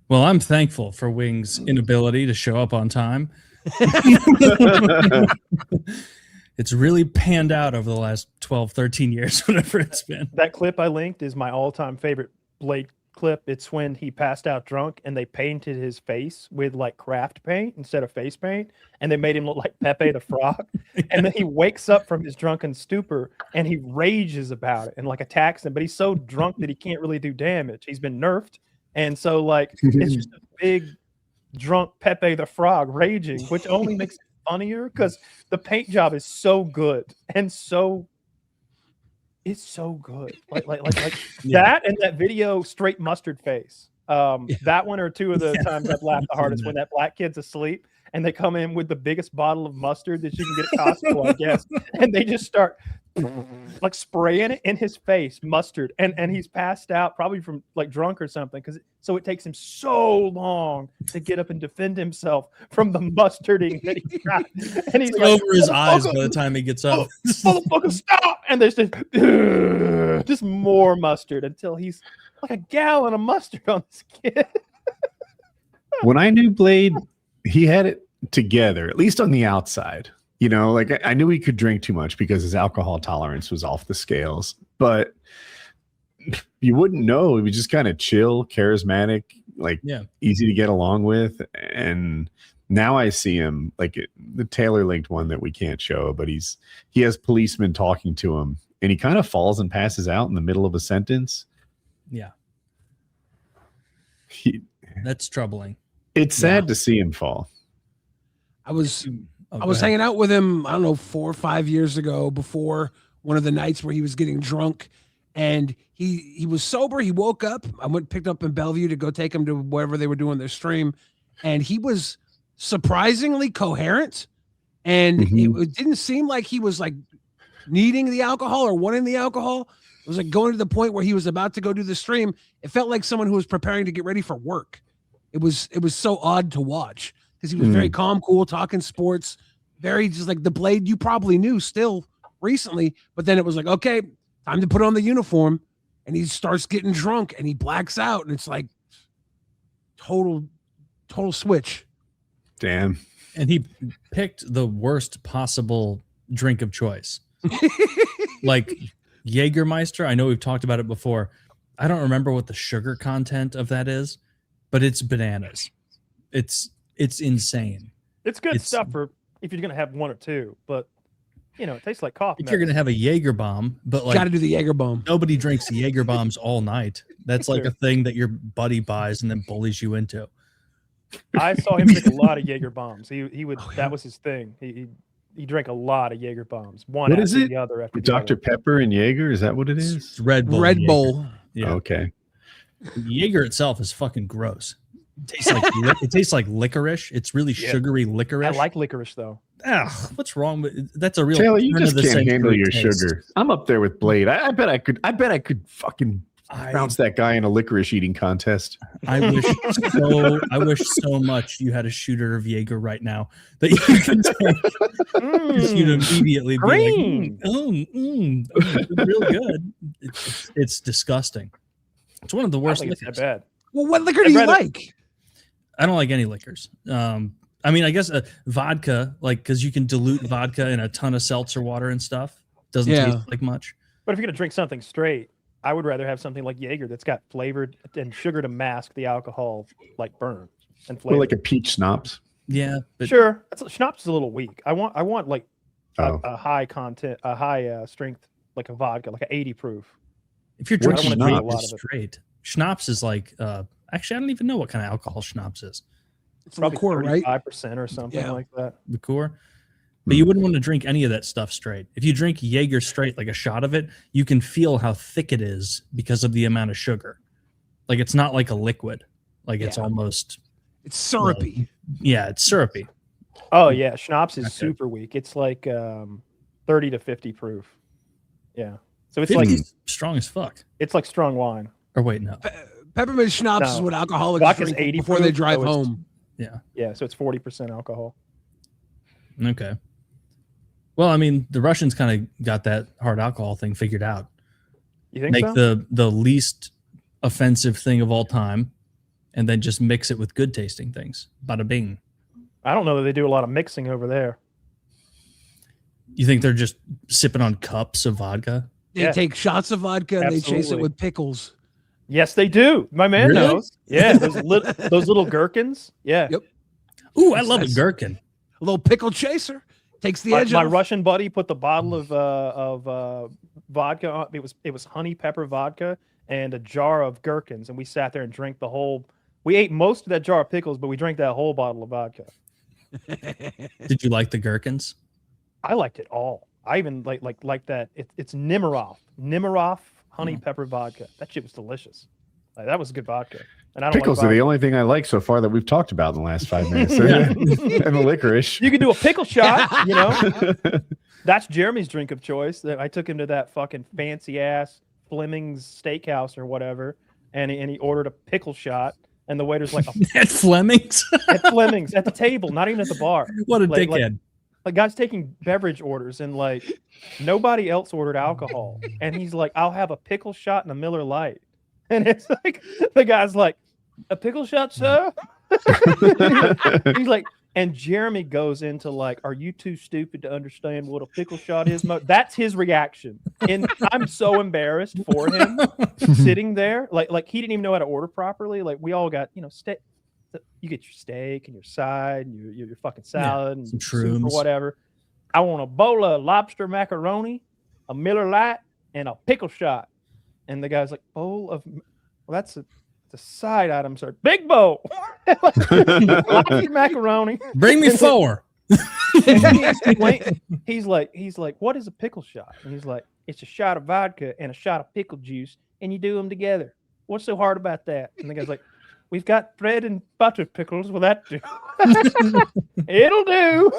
Well, I'm thankful for Wings' inability to show up on time. It's really panned out over the last 12, 13 years, whatever it's been. That clip I linked is my all-time favorite Blade clip. It's when he passed out drunk and they painted his face with like craft paint instead of face paint, and they made him look like Pepe the Frog. And then he wakes up from his drunken stupor and he rages about it and like attacks him, but he's so drunk that he can't really do damage. He's been nerfed. And so like it's just a big drunk Pepe the Frog raging, which only makes it funnier because the paint job is so good and it's so good. Like that and that video straight mustard face. That one or two of the times I've laughed the hardest when that black kid's asleep and they come in with the biggest bottle of mustard that you can get at Costco, I guess, and they just start like spraying it in his face, mustard, and he's passed out probably from like drunk or something, so it takes him so long to get up and defend himself from the mustarding that he got, and he's like, over his eyes by the time he gets up. Motherfucker, stop! And there's just more mustard until he's like a gallon of mustard on this kid. When I knew Blade, he had it together, at least on the outside. You know, like I knew he could drink too much because his alcohol tolerance was off the scales, but you wouldn't know. He was just kind of chill, charismatic, like easy to get along with. And now I see him like the Taylor linked one that we can't show, but he has policemen talking to him and he kind of falls and passes out in the middle of a sentence. Yeah. That's troubling. It's sad to see him fall. I was hanging out with him, I don't know, 4 or 5 years ago before one of the nights where he was getting drunk, and he was sober. He woke up. I picked up in Bellevue to go take him to wherever they were doing their stream, and he was surprisingly coherent, and it didn't seem like he was like needing the alcohol or wanting the alcohol. It was like going to the point where he was about to go do the stream. It felt like someone who was preparing to get ready for work. It was so odd to watch. Because he was very calm, cool, talking sports, very just like the Blade you probably knew still recently. But then it was like, okay, time to put on the uniform. And he starts getting drunk and he blacks out. And it's like total switch. Damn. And he picked the worst possible drink of choice. Like Jägermeister. I know we've talked about it before. I don't remember what the sugar content of that is. but it's bananas. It's insane. It's good stuff for if you're gonna have one or two, but it tastes like coffee. If you're gonna have a Jaeger bomb, but like got to do the Jaeger bomb. Nobody drinks Jaeger bombs all night. That's like a thing that your buddy buys and then bullies you into. I saw him drink a lot of Jaeger bombs. He would that was his thing. He drank a lot of Jaeger bombs. One what after is it? the other after Dr. Pepper and Jaeger, is that what it is? It's Red Bull. Red Bull. Yeah. Okay. Jaeger itself is fucking gross. It tastes like licorice. It's really sugary licorice. I like licorice though. What's wrong with that's a real Taylor, you turn just of the can't handle century your taste. sugar. I'm up there with Blade. I bet I could fucking bounce that guy in a licorice eating contest. I wish so much you had a shooter of Jaeger right now that you could take. You'd immediately Green. Be like, real good. It's disgusting. It's one of the worst It's liquors. that bad. Well, what liquor do you like? I don't like any liquors. I mean, I guess vodka, like, because you can dilute vodka in a ton of seltzer water and stuff. Doesn't taste like much. But if you're gonna drink something straight, I would rather have something like Jaeger that's got flavored and sugar to mask the alcohol, like burn and flavor. Or like a peach schnapps. Yeah, but Sure, schnapps is a little weak. I want like Oh. a high content, a high strength, like a vodka, like an 80 proof. if you're What's drinking schnapps? a lot of straight, schnapps is like. Actually, I don't even know what kind of alcohol schnapps is. It's liqueur, right? 5% or something like that. Liqueur. But you wouldn't want to drink any of that stuff straight. If you drink Jaeger straight, like a shot of it, you can feel how thick it is because of the amount of sugar. Like it's not like a liquid. Like it's almost. It's syrupy. Yeah, it's syrupy. Oh yeah, schnapps is super weak. It's like 30 to 50 proof. Yeah, so it's like strong as fuck. It's like strong wine. Or wait, no. Peppermint schnapps is what alcoholics Vodka's drink 80 before they proof, drive so it's- home. Yeah. So it's 40% alcohol. Okay. Well, I mean, the Russians kind of got that hard alcohol thing figured out. You think Make so? the least offensive thing of all time, and then just mix it with good tasting things. Bada bing. I don't know that they do a lot of mixing over there. You think they're just sipping on cups of vodka? They take shots of vodka and they chase it Absolutely. with pickles. Yes, they do. My man Really? knows. Yeah, those little gherkins. Yeah. Yep. Ooh, I love a gherkin. A little pickle chaser takes the My, edge my off. Russian buddy put the bottle of vodka on. It was honey pepper vodka and a jar of gherkins, and we sat there and drank the whole. We ate most of that jar of pickles, but we drank that whole bottle of vodka. Did you like the gherkins? I liked it all. I even like that. It's Nimirov honey pepper vodka. That shit was delicious. Like, that was good vodka. And I don't Pickles like are the vodka. only thing I like so far that we've talked about in the last 5 minutes. And the licorice. You could do a pickle shot, you know. That's Jeremy's drink of choice. That I took him to that fucking fancy ass Fleming's Steakhouse or whatever, and he ordered a pickle shot, and the waiter's like, At Fleming's? at Fleming's at the table, not even at the bar. What a Like- dickhead. Like guy's taking beverage orders, and like nobody else ordered alcohol, and he's like, "I'll have a pickle shot and a Miller Lite," and it's like the guy's like, "A pickle shot, sir?" He's like, and Jeremy goes into like, "Are you too stupid to understand what a pickle shot is?" That's his reaction, and I'm so embarrassed for him sitting there, like he didn't even know how to order properly. Like we all got, steak. You get your steak and your side and your fucking salad and some soup or shrooms. whatever. I want a bowl of lobster macaroni, a Miller Lite, and a pickle shot. And the guy's like, bowl of, well, that's the side item, sir. Big bowl. Lobster macaroni. Bring me 4. He's like, what is a pickle shot? And he's like, it's a shot of vodka and a shot of pickle juice, and you do them together. What's so hard about that? And the guy's like, we've got bread and butter pickles. Will that do? It'll do.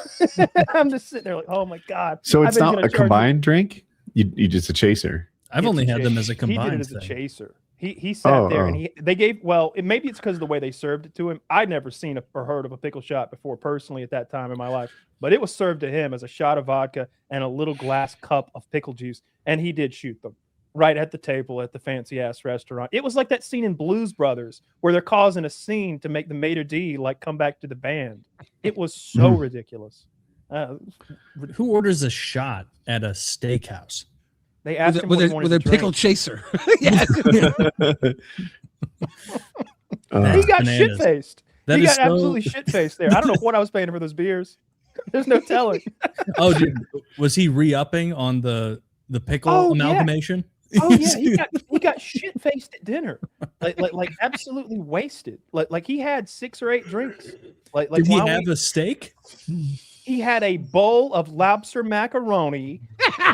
I'm just sitting there like, oh my God. So I've it's been not gonna a charge combined drink? You just a chaser. I've It's only a had them chaser. as a He combined did it as a thing. chaser. He sat there and they gave, well, maybe it's because of the way they served it to him. I'd never seen or heard of a pickle shot before personally at that time in my life, but it was served to him as a shot of vodka and a little glass cup of pickle juice. And he did shoot them right at the table at the fancy ass restaurant. It was like that scene in Blues Brothers where they're causing a scene to make the maitre d' like come back to the band. It was so ridiculous. Who orders a shot at a steakhouse? They asked him with what he a wanted to pickle drink. chaser. Yes. He got bananas. shit faced. That He is got so- absolutely shit faced there. I don't know what I was paying for those beers. There's no telling. Oh, dude, was he re-upping on the pickle Oh, yeah. amalgamation? Oh yeah, he got shit faced at dinner, like absolutely wasted. Like he had 6 or 8 drinks. Like Did he while have a steak? he had a bowl of lobster macaroni,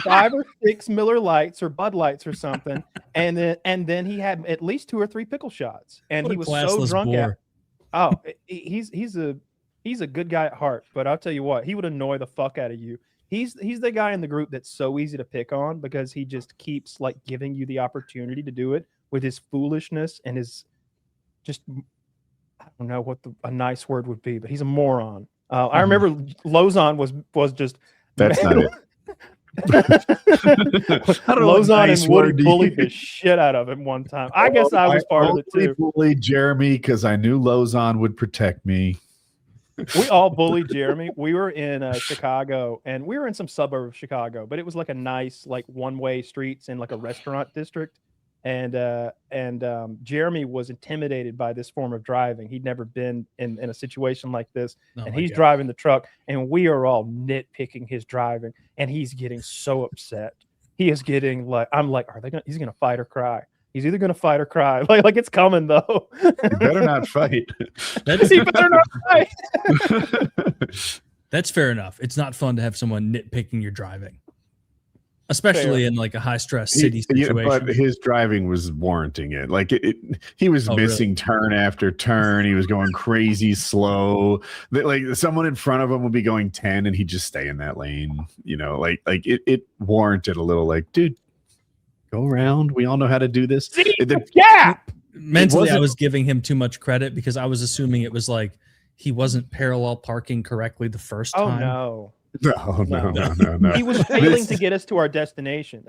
5 or 6 Miller Lights or Bud Lights or something, and then he had at least 2 or 3 pickle shots, and What he a was so classless drunk. bore. He's a good guy at heart, but I'll tell you what, he would annoy the fuck out of you. He's the guy in the group that's so easy to pick on because he just keeps like giving you the opportunity to do it with his foolishness and his just, I don't know what a nice word would be, but he's a moron. I remember Lozon was just That's not it. Lozon nice and Woody word to bullied use. the shit out of him one time. I guess I was part of it only too. bullied Jeremy because I knew Lozon would protect me. We all bullied Jeremy. We were in Chicago, and we were in some suburb of Chicago, but it was like a nice, like one-way streets in like a restaurant district. And Jeremy was intimidated by this form of driving. He'd never been in a situation like this, Oh and my he's God. driving the truck, and we are all nitpicking his driving, and he's getting so upset. He is getting like, I'm like, he's gonna fight or cry. He's either gonna fight or cry. Like it's coming though. You better not fight. That's, He better not fight. that's fair enough. It's not fun to have someone nitpicking your driving, especially Fair. in like a high stress city Yeah, situation. but his driving was warranting it. Like he was Oh, missing turn after turn. He was going crazy slow. Like someone in front of him would be going 10 and he'd just stay in that lane. You know, like it warranted a little like, dude, go around. We all know how to do this. See The- the gap. Mentally, I wasn't- was giving him too much credit because I was assuming it was like he wasn't parallel parking correctly the first Oh time. no. No. He was failing to get us to our destination.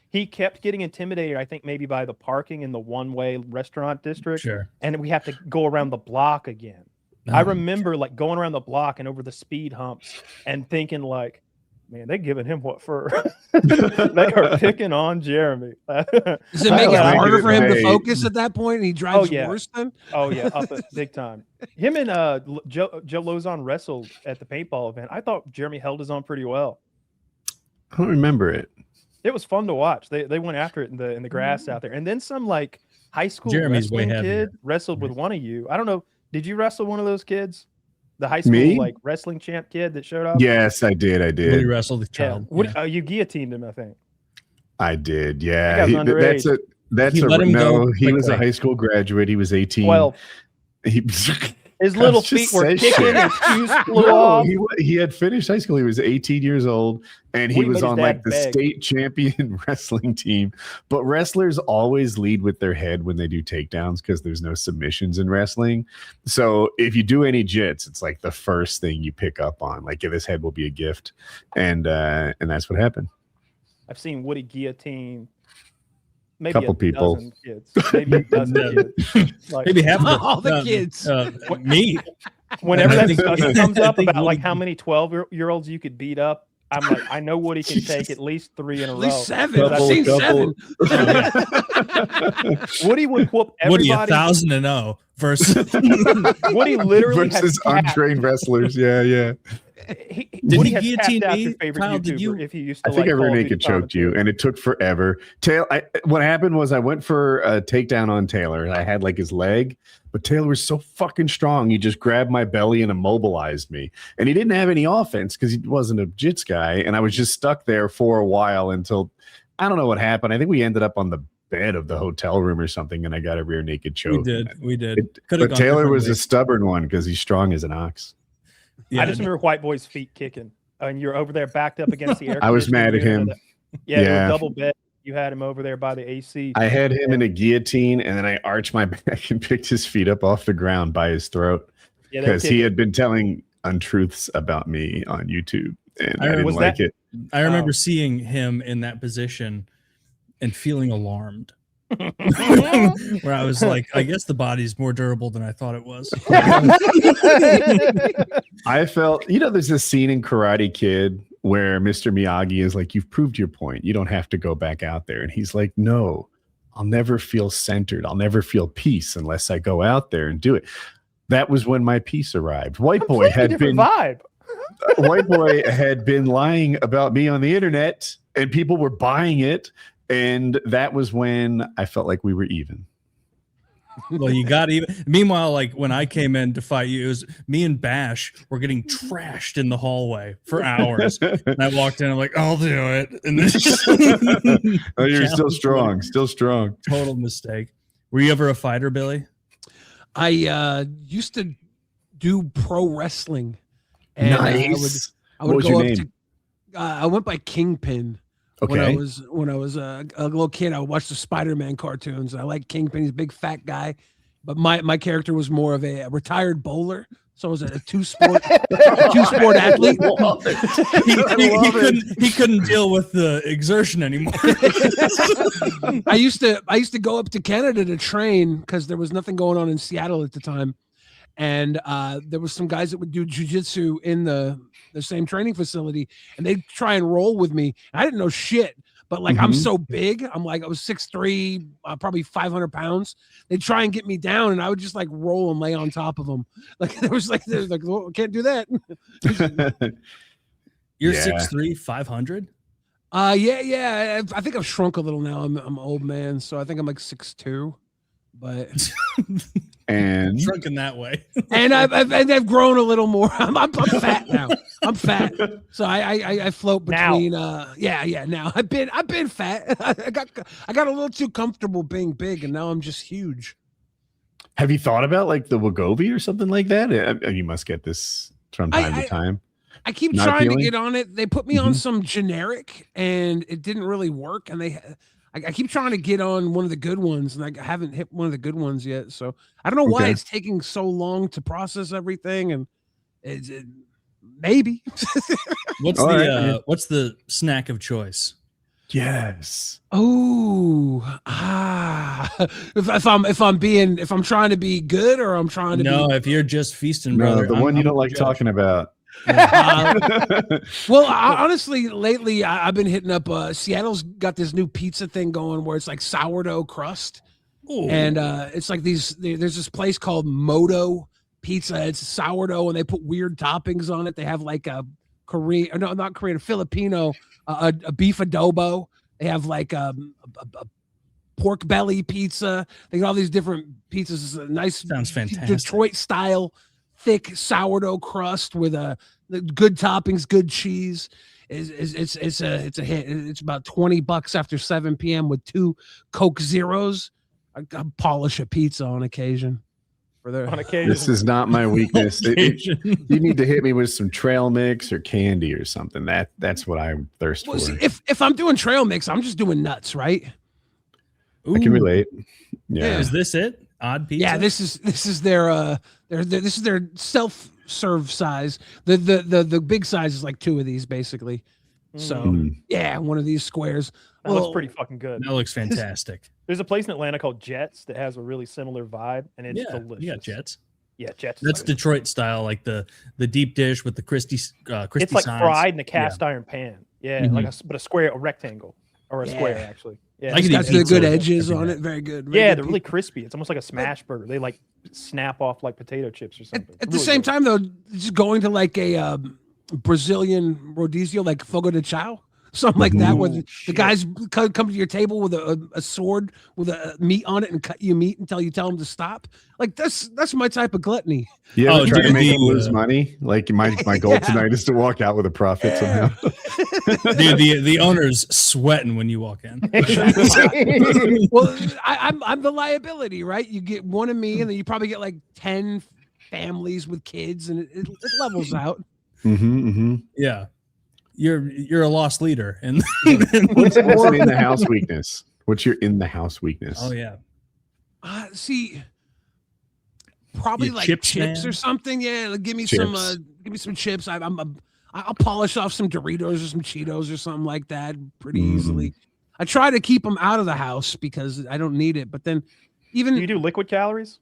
He kept getting intimidated, I think maybe by the parking in the one-way restaurant district. Sure. And we have to go around the block again. I remember like going around the block and over the speed humps and thinking like, man, they're giving him what for? They are picking on Jeremy. Does it make I it don't harder think for him to they- focus at that point and he drives yeah. worse then? Oh yeah, up at big time. Him and Joe Lozon wrestled at the paintball event. I thought Jeremy held his own pretty well. I don't remember it. It was fun to watch. They went after it in the grass out there. And then some like high school Jeremy's way wrestling heavier. kid wrestled with one of you. I don't know. Did you wrestle one of those kids? The high school Me? like wrestling champ kid that showed up? Yes, I did. Woody wrestled the Yeah. child. What, Yeah. You guillotined him, I think. I did. That Yeah. guy's That's underage. a that's He a let him no. go He was a quickly. high school graduate. He was 18. 12. He His little Just feet were say kicking. shit. His shoes flew No, off. he had finished high school. He was 18 years old, and he Woody was made his on dad like the beg. state champion wrestling team. But wrestlers always lead with their head when they do takedowns because there's no submissions in wrestling. So if you do any jits, it's like the first thing you pick up on. Like, yeah, this head will be a gift, and that's what happened. I've seen Woody guillotine. Maybe Couple a people. dozen kids. Maybe a dozen kids. Like, Maybe half of All the kids. Me. whenever I that think- discussion comes I up think about like Woody- how many 12-year-olds you could beat up, I'm like, I know Woody can take at least 3 in a At row. least 7. I've Couple- seen couple. 7. Woody would whoop Woody everybody. 1,000-0 versus. Woody literally Versus has tapped. untrained wrestlers. Yeah. Did Woody he has guillotine tapped out me? your favorite Kyle, YouTuber did you- if he used to I think like I rear Call of naked Duty choked you, and it took forever. What happened was I went for a takedown on Taylor. I had like his leg, but Taylor was so fucking strong. He just grabbed my belly and immobilized me. And he didn't have any offense because he wasn't a jits guy. And I was just stuck there for a while until I don't know what happened. I think we ended up on the bed of the hotel room or something, and I got a rear naked choke. We did. Could've But gone Taylor was a differently. stubborn one because he's strong as an ox. Yeah, I just remember White Boy's feet kicking, and you're over there backed up against the air. I was mad at conditioning him. unit. Yeah, it Yeah. was double bed. You had him over there by the AC. I had him in a guillotine, and then I arched my back and picked his feet up off the ground by his throat Yeah, they were because he kicking. had been telling untruths about me on YouTube, and I I didn't was like that- it. I remember Oh. seeing him in that position and feeling alarmed. Where I was like, I guess the body's more durable than I thought it was. I felt, there's this scene in Karate Kid where Mr. Miyagi is like, "You've proved your point. You don't have to go back out there." And he's like, "No, I'll never feel centered. I'll never feel peace unless I go out there and do it. That was when my peace arrived. White boy had been vibe. White boy had been lying about me on the internet, and people were buying it, and that was when I felt like we were even. Well, you got even. Meanwhile, like when I came in to fight you, it was me and Bash were getting trashed in the hallway for hours. And I walked in, I'm like, I'll do it. And then Oh, you're still strong, still strong. Total mistake. Were you ever a fighter, Billy? I used to do pro wrestling. And Nice. I would What was go your up name? to. I went by Kingpin. Okay. When I was a little kid, I watched the Spider-Man cartoons. I like Kingpin. He's a big fat guy, but my character was more of a retired bowler. So I was a two-sport athlete. He couldn't deal with the exertion anymore. I used to go up to Canada to train because there was nothing going on in Seattle at the time, and there was some guys that would do jiu-jitsu in the same training facility, and they'd try and roll with me. I didn't know shit, but like I'm so big. I was 6'3", probably 500 pounds. They'd try and get me down, and I would just like roll and lay on top of them. Like there was like well, can't do that. You're 6'3", 500? Yeah. I think I've shrunk a little now. I'm an old man, so I think I'm like 6'2", but and shrunken that way. And I've grown a little more. I'm fat now. I'm fat, so I float between. Now. Now I've been fat. I got a little too comfortable being big, and now I'm just huge. Have you thought about like the Wegovy or something like that? You must get this from time to time. I keep Not trying appealing? to get on it. They put me on some generic, and it didn't really work. And I keep trying to get on one of the good ones, and I haven't hit one of the good ones yet. So I don't know why it's taking so long to process everything, and maybe. What's the snack of choice? Yes. Oh, if I'm trying to be good, or I'm trying to no, be. if you're just feasting, brother. The one you don't like talking about. Well, honestly, lately I've been hitting up. Seattle's got this new pizza thing going where it's like sourdough crust, and it's like there's this place called Moto Pizza. It's sourdough, and they put weird toppings on it. They have like a Korean, no, not Korean, Filipino, a beef adobo. They have like a pork belly pizza. They got all these different pizzas. It's a nice, sounds fantastic, Detroit style, thick sourdough crust with good toppings, good cheese. It's a hit. It's about $20 after 7 p.m. with 2 Coke Zeros. I polish a pizza on occasion. On occasion. This is not my weakness. You need to hit me with some trail mix or candy or something. That's what I thirst for. See, if I'm doing trail mix, I'm just doing nuts, right? I can relate. Yeah. Is this it? Odd pizza? Yeah, this is their self-serve size. The big size is like 2 of these basically. So yeah, one of these squares. That looks pretty fucking good. That looks fantastic. There's a place in Atlanta called Jets that has a really similar vibe, and it's delicious. You got Jets. Yeah, Jets. That's Detroit style, like the deep dish with the crispy. It's like sides. fried in a cast iron pan. Yeah, like a square, a rectangle, or a square actually. Yeah, it's got the good edges on it. Very good. They're really crispy. It's almost like a smash burger. They like snap off like potato chips or something. At the same time, though, just going to like a Brazilian rodizio, like fogo de chao. Something like that, where the guys come to your table with a sword with a meat on it and cut you meat until you tell them to stop. Like that's my type of gluttony. Yeah, try to make them lose money. Like my goal tonight is to walk out with a profit somehow. Dude, the owner's sweating when you walk in. Well, I'm the liability, right? You get one of me, and then you probably get like 10 families with kids, and it levels out. Yeah. You're a lost leader, and what's an in the house weakness? What's your in the house weakness? Oh yeah, see, probably like chips or something. Yeah, like, give me some chips. I'll polish off some Doritos or some Cheetos or something like that pretty easily. I try to keep them out of the house because I don't need it. But then, even do you do liquid calories?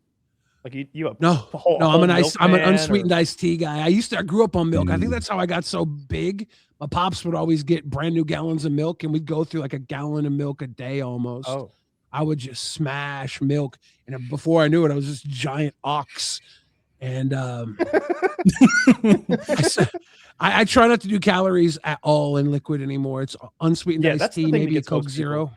Like you no, I'm an unsweetened iced tea guy. I grew up on milk. I think that's how I got so big. My pops would always get brand new gallons of milk, and we'd go through like a gallon of milk a day almost. I would just smash milk. And before I knew it, I was this giant ox. And I try not to do calories at all in liquid anymore. It's unsweetened Yeah, iced that's the tea, thing that maybe a gets most Coke people. Zero.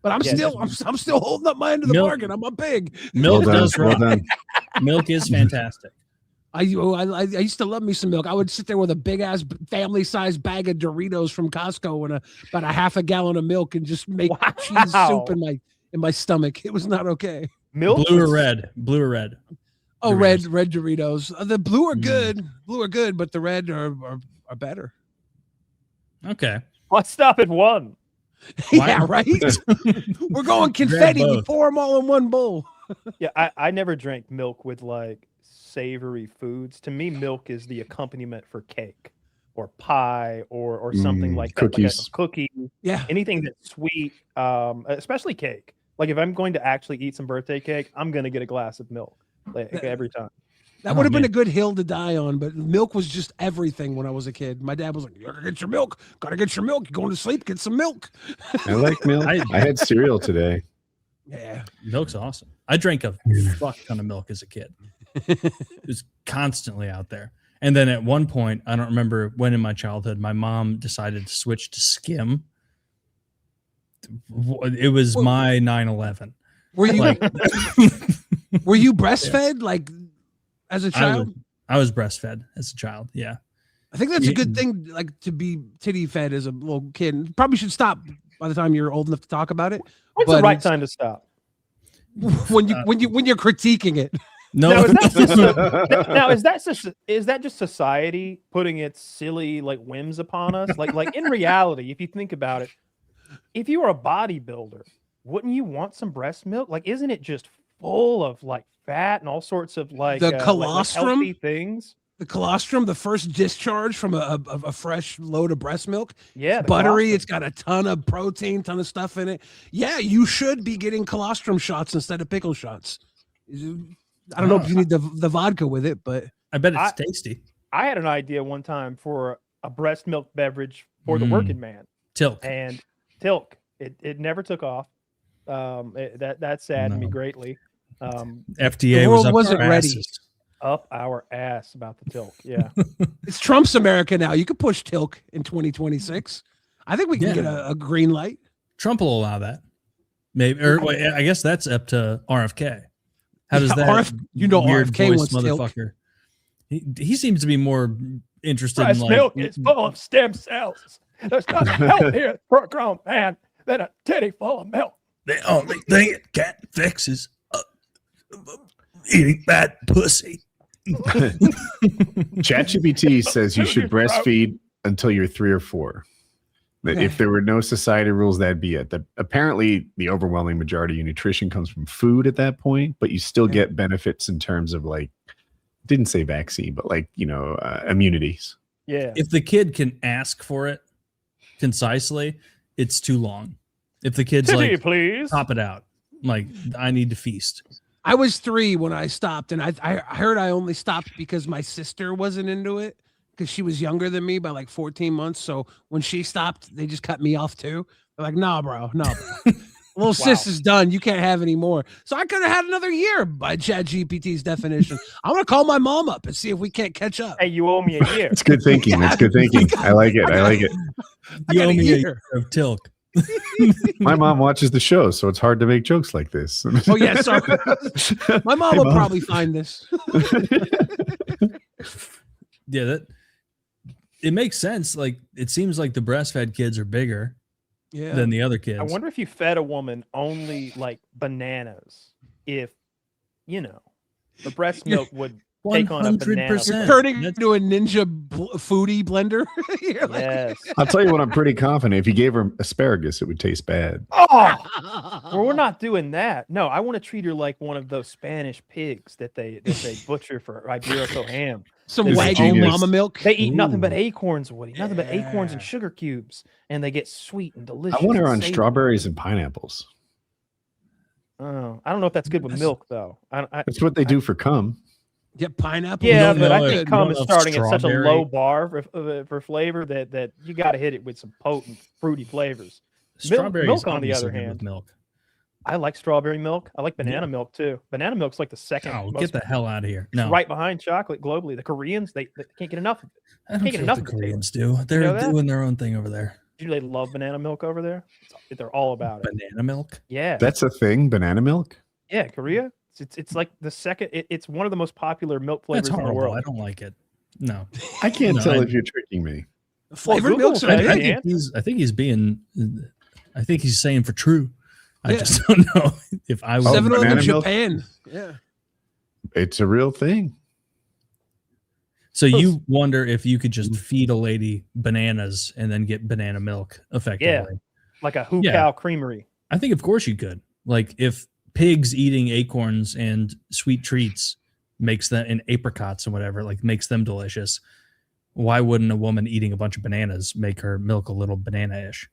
But I'm Yeah, still holding up my end of the Milk- bargain. I'm a pig. Milk Well done, does well rock. done. Milk is fantastic. I used to love me some milk. I would sit there with a big ass family size bag of Doritos from Costco and about a half a gallon of milk and just make cheese soup in my stomach. It was not okay. Milk. Blue or red? Blue or red? Oh, Doritos. red Doritos. The blue are good. Blue are good, but the red are better. Okay. Let's stop at one. Yeah, right. We're going confetti. We both. pour them all in one bowl. Yeah, I never drank milk with like savory foods. To me, milk is the accompaniment for cake or pie or something like that. Cookies. Like a cookie, Yeah. anything that's sweet, especially cake. Like if I'm going to actually eat some birthday cake, I'm gonna get a glass of milk like, every time. That would have been a good hill to die on, but milk was just everything when I was a kid. My dad was like, "You gotta get your milk. Gotta get your milk. You're going to sleep. Get some milk." I like milk. I had cereal today. Yeah. Milk's awesome. I drank a fuck ton of milk as a kid. It was constantly out there. And then at one point, I don't remember when in my childhood, my mom decided to switch to skim. It was my 9/11. Were you Like, were you breastfed like as a child? I was breastfed as a child. Yeah. I think that's a good thing, like to be titty fed as a little kid. Probably should stop by the time you're old enough to talk about it. When's But the right it's- time to stop? when you're critiquing it. No, Now, is that just society putting its silly like whims upon us? Like in reality, if you think about it, if you were a bodybuilder, wouldn't you want some breast milk? Like, isn't it just full of like fat and all sorts of like The like colostrum? healthy things? The colostrum, the first discharge from a fresh load of breast milk. Yeah, It's the buttery. colostrum. It's got a ton of protein, ton of stuff in it. Yeah, you should be getting colostrum shots instead of pickle shots. I don't know if you need the vodka with it, but I bet it's tasty. I had an idea one time for a breast milk beverage for the working man, Tilk. and Tilk. It never took off. That saddened me greatly. FDA the was world up wasn't our ready. asses. Up our ass about the Tilk. Yeah. it's Trump's America now. You could push Tilk in 2026. I think we can get a green light. Trump will allow that. Maybe, or wait, I guess that's up to RFK. How does that? weird RFK voice wants Tilk. motherfucker. He seems to be more interested Breast in like milk is full of stem cells. There's nothing healthier for a grown man than a titty full of milk. the only thing it can't fix is eating bad pussy. ChatGPT says you should breastfeed until you're 3 or 4. That if there were no society rules, that'd be it. That apparently the overwhelming majority of your nutrition comes from food at that point, but you still get benefits in terms of like, didn't say vaccine, but like, immunities. Yeah. If the kid can ask for it concisely, it's too long. If the kid's Titty, like, please. pop it out, like I need to feast. I was 3 when I stopped, and I heard I only stopped because my sister wasn't into it because she was younger than me by like 14 months. So when she stopped, they just cut me off too. They're like, "Nah, bro, no, bro. Little sis is done. You can't have any more." So I could have had another year by ChatGPT's definition. I'm gonna call my mom up and see if we can't catch up. Hey, you owe me a year. It's good thinking. That's good thinking. I like it. I like it. You got owe a me a year. year of Tilk. My mom watches the show, so it's hard to make jokes like this. Oh yeah, sorry. My mom will probably find this. Yeah, that it makes sense. Like it seems like the breastfed kids are bigger Yeah. than the other kids. I wonder if you fed a woman only like bananas, if the breast milk would take on a banana. 100%. You're turning That's- into a ninja foodie blender. You're like, Yes. I'll tell you what, I'm pretty confident. If you gave her asparagus, it would taste bad. Oh, well, we're not doing that. No, I want to treat her like one of those Spanish pigs that they butcher for Iberico ham. some This is Wagyu genius. mama milk. They eat nothing but acorns, Woody. Nothing but acorns and sugar cubes, and they get sweet and delicious. I want her and on savory. strawberries and pineapples. Oh, I don't know if that's good with milk though. That's what they do for cum. Yeah, pineapple. Yeah, don't but know I if- think you cum don't is know if starting at such a strawberry- low bar for flavor that you got to hit it with some potent fruity flavors. Strawberries milk, on the almost other are good with hand. milk. I like strawberry milk. I like banana milk too. Banana milk's like the second. Oh, most, get the hell out of here! it's No, right behind chocolate globally. The Koreans, they can't get enough of it. I don't Can't care get what enough the of it, Taylor. Koreans do. They're know that? doing their own thing over there. Do they love banana milk over there? They're all about it. Banana milk. Yeah, That's a thing. Banana milk. yeah. Korea. It's like the second. It's one of the most popular milk flavors That's in the horrible. world. I don't like it. No, I can't No, tell I- if you're tricking me. Flavored Google milks said are it. I big. think he's. I think he's being. I think he's saying for true. I Yeah. just don't know if I was. 7-Eleven banana milk? Japan. Yeah. It's a real thing. So you wonder if you could just feed a lady bananas and then get banana milk effectively. Like a Hu Yeah. Cow creamery. I think of course you could. Like if pigs eating acorns and sweet treats makes them and apricots and whatever, like makes them delicious. Why wouldn't a woman eating a bunch of bananas make her milk a little banana-ish?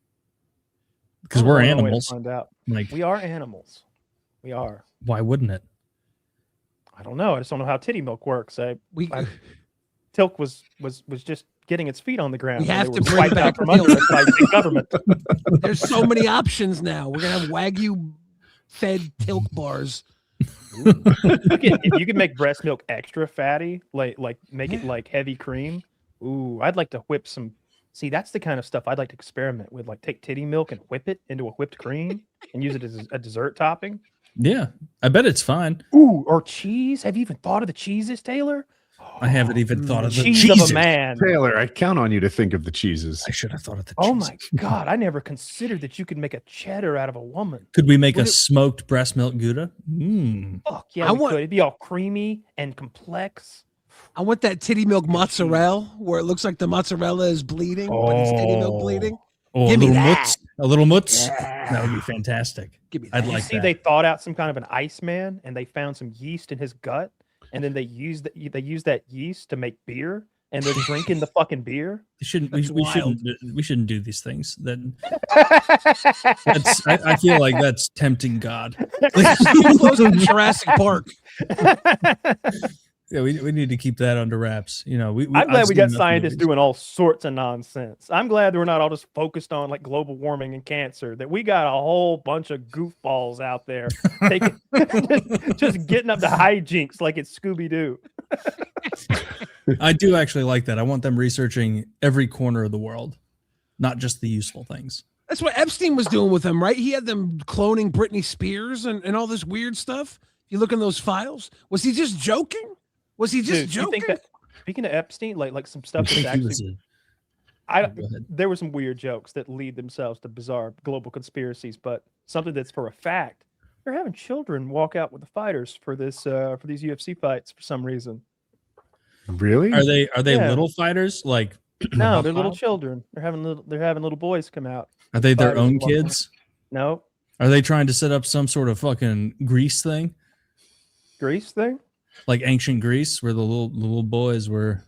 Because we're Only way to animals. Find out. Like, We are animals. We are. why wouldn't it? I don't know. I just don't know how titty milk works. We Tilk was just getting its feet on the ground. We when have they to were bring wiped back out from milk. under it by big government. there's so many options now. We're gonna have Wagyu fed Tilk bars. If you could make breast milk extra fatty, like make it like heavy cream. Ooh, I'd like to whip some. See, that's the kind of stuff I'd like to experiment with. Like take titty milk and whip it into a whipped cream and use it as a dessert topping. Yeah, I bet it's fine. Ooh, or cheese. Have you even thought of the cheeses, Taylor? I haven't even thought of the cheese cheeses. of a man. Taylor, I count on you to think of the cheeses. I should have thought of the Oh cheeses. my God, I never considered that you could make a cheddar out of a woman. Could we make Would a it- smoked breast milk Gouda? Mm. Fuck yeah, I we want- could. It'd be all creamy and complex. I want that titty milk mozzarella where it looks like the mozzarella is bleeding, but it's titty milk bleeding. Oh, Give a me little that. mutz. A little mutz. Yeah. That would be fantastic. Give me I'd that. like See, that. they thought out some kind of an Iceman, and they found some yeast in his gut, and then they used that yeast to make beer, and they're drinking the fucking beer. We shouldn't. That's We wild. shouldn't. We shouldn't do these things. That's. I feel like that's tempting God. Too close to Jurassic Park. Yeah, we need to keep that under wraps. You know, I'm I've glad we seen got enough scientists movies. doing all sorts of nonsense. I'm glad we're not all just focused on like global warming and cancer. That we got a whole bunch of goofballs out there taking, just getting up to hijinks like it's Scooby Doo. I do actually like that. I want them researching every corner of the world, not just the useful things. That's what Epstein was doing with them, right? He had them cloning Britney Spears and all this weird stuff. If you look in those files, was he just joking? Was he just Dude, you joking? think that, speaking of Epstein, like some stuff I that's think he was actually, Go ahead. there were some weird jokes that lead themselves to bizarre global conspiracies, but something that's for a fact, they're having children walk out with the fighters for this for these UFC fights for some reason. Really? Are they Yeah. little fighters? Like, No, they're little children. They're having little boys come out. are they their Fighters own walk out. kids? No, Are they trying to set up some sort of fucking Greece thing, Greece thing. like ancient Greece, where the little boys were,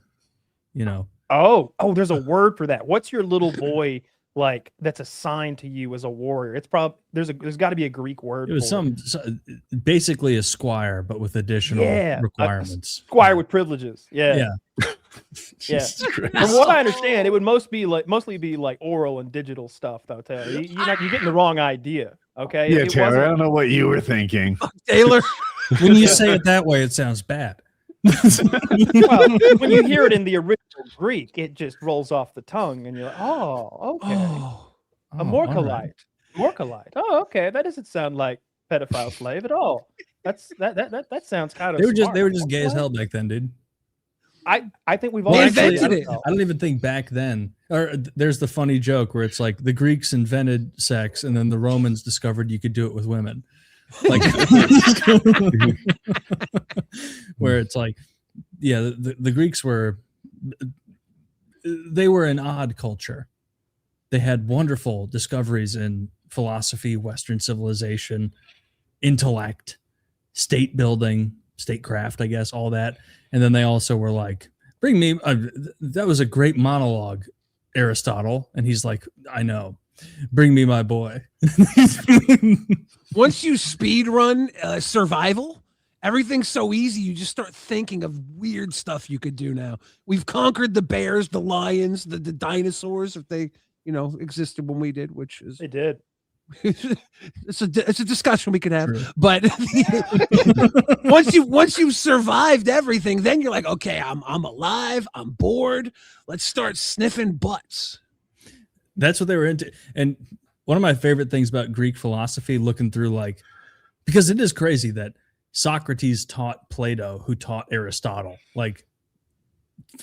you know? Oh, there's a word for that. What's your little boy like that's assigned to you as a warrior? It's probably there's got to be a Greek word. It was for basically a squire, but with additional Yeah, requirements. squire with privileges. Yeah. Yeah. Yeah. Jesus Christ. From what I understand, it would mostly be like oral and digital stuff, though. Taylor, you're getting the wrong idea. Okay. Yeah, It Taylor, I wasn't- don't know what you were thinking. Taylor. When you say it that way, it sounds bad. Well, when you hear it in the original Greek, it just rolls off the tongue, and you're like, oh, okay, Oh, a Oh, morkalite, all right. morkalite. Oh, okay, that doesn't sound like pedophile slave at all. That sounds kind of. They were just smart. gay as hell back then, dude. I think we've all Well, They actually, invented it. I don't even think back then. Or there's the funny joke where it's like the Greeks invented sex, and then the Romans discovered you could do it with women. Like, where it's like, yeah, the Greeks were an odd culture. They had wonderful discoveries in philosophy, Western civilization, intellect, state building, statecraft, I guess, all that. And then they also were like, bring me, that was a great monologue, Aristotle. And he's like, I know, bring me my boy. once you speed run survival, everything's so easy. You just start thinking of weird stuff you could do now. We've conquered the bears, the lions, the dinosaurs, if they, existed when we did, which is They did. it's a discussion we could have. True. But once you've survived everything, then you're like, okay, I'm alive. I'm bored. Let's start sniffing butts. That's what they were into. And one of my favorite things about Greek philosophy, looking through like, because it is crazy that Socrates taught Plato, who taught Aristotle. Like,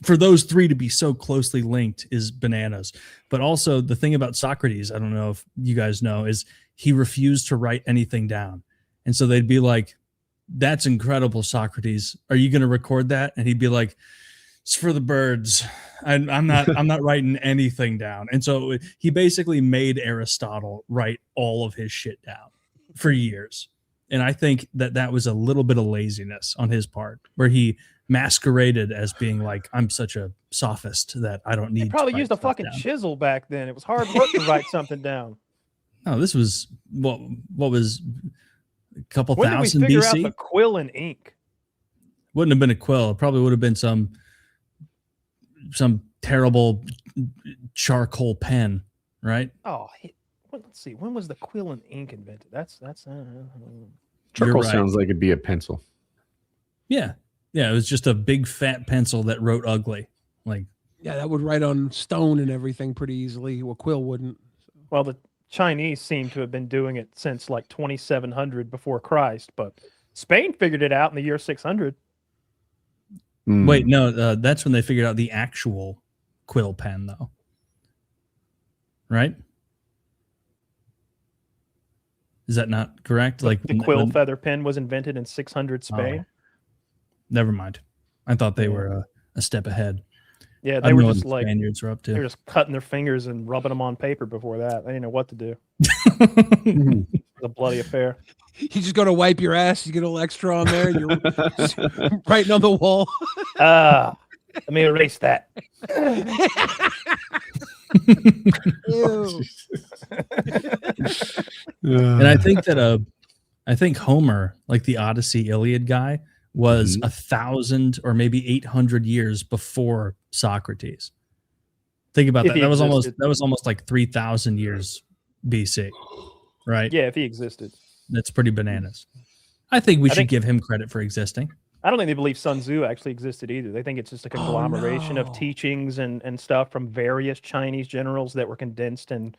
for those three to be so closely linked is bananas. But also the thing about Socrates, I don't know if you guys know, is he refused to write anything down. And so they'd be like, that's incredible, Socrates. Are you going to record that? And he'd be like, it's for the birds. I'm not writing anything down. And so he basically made Aristotle write all of his shit down for years. And I think that was a little bit of laziness on his part, where he masqueraded as being like, I'm such a sophist that I don't need. They probably to used a fucking chisel back then. It was hard work to write something down. No, this was what was a couple When thousand did we figure BC. out the quill and ink? Wouldn't have been a quill. It probably would have been some terrible charcoal pen, right? Oh, let's see. When was the quill and ink invented? That's Charcoal right. sounds like it'd be a pencil. Yeah. Yeah, it was just a big fat pencil that wrote ugly. Like, Yeah, that would write on stone and everything pretty easily. Well, quill wouldn't. well, the Chinese seem to have been doing it since like 2700 before Christ, but Spain figured it out in the year 600. wait, no, that's when they figured out the actual quill pen, though. Right? Is that not correct? Like The quill feather pen was invented in 600 Spain. Oh, never mind. I thought they were a step ahead. Yeah, I they don't were know what just the like Spaniards were up they were to. just cutting their fingers and rubbing them on paper before that. They didn't know what to do. It was a bloody affair. You just go to wipe your ass, you get a little extra on there, and you're writing on the wall. Let me erase that. Ew. And I think that I think Homer, like the Odyssey Iliad guy, was 1,000 or maybe 800 years before Socrates. Think about If that. he existed. That was almost like 3,000 years BC, right? Yeah, if he existed. That's pretty bananas. I think we I should think- give him credit for existing. I don't think they believe Sun Tzu actually existed either. They think it's just a conglomeration of no. teachings and stuff from various Chinese generals that were condensed. And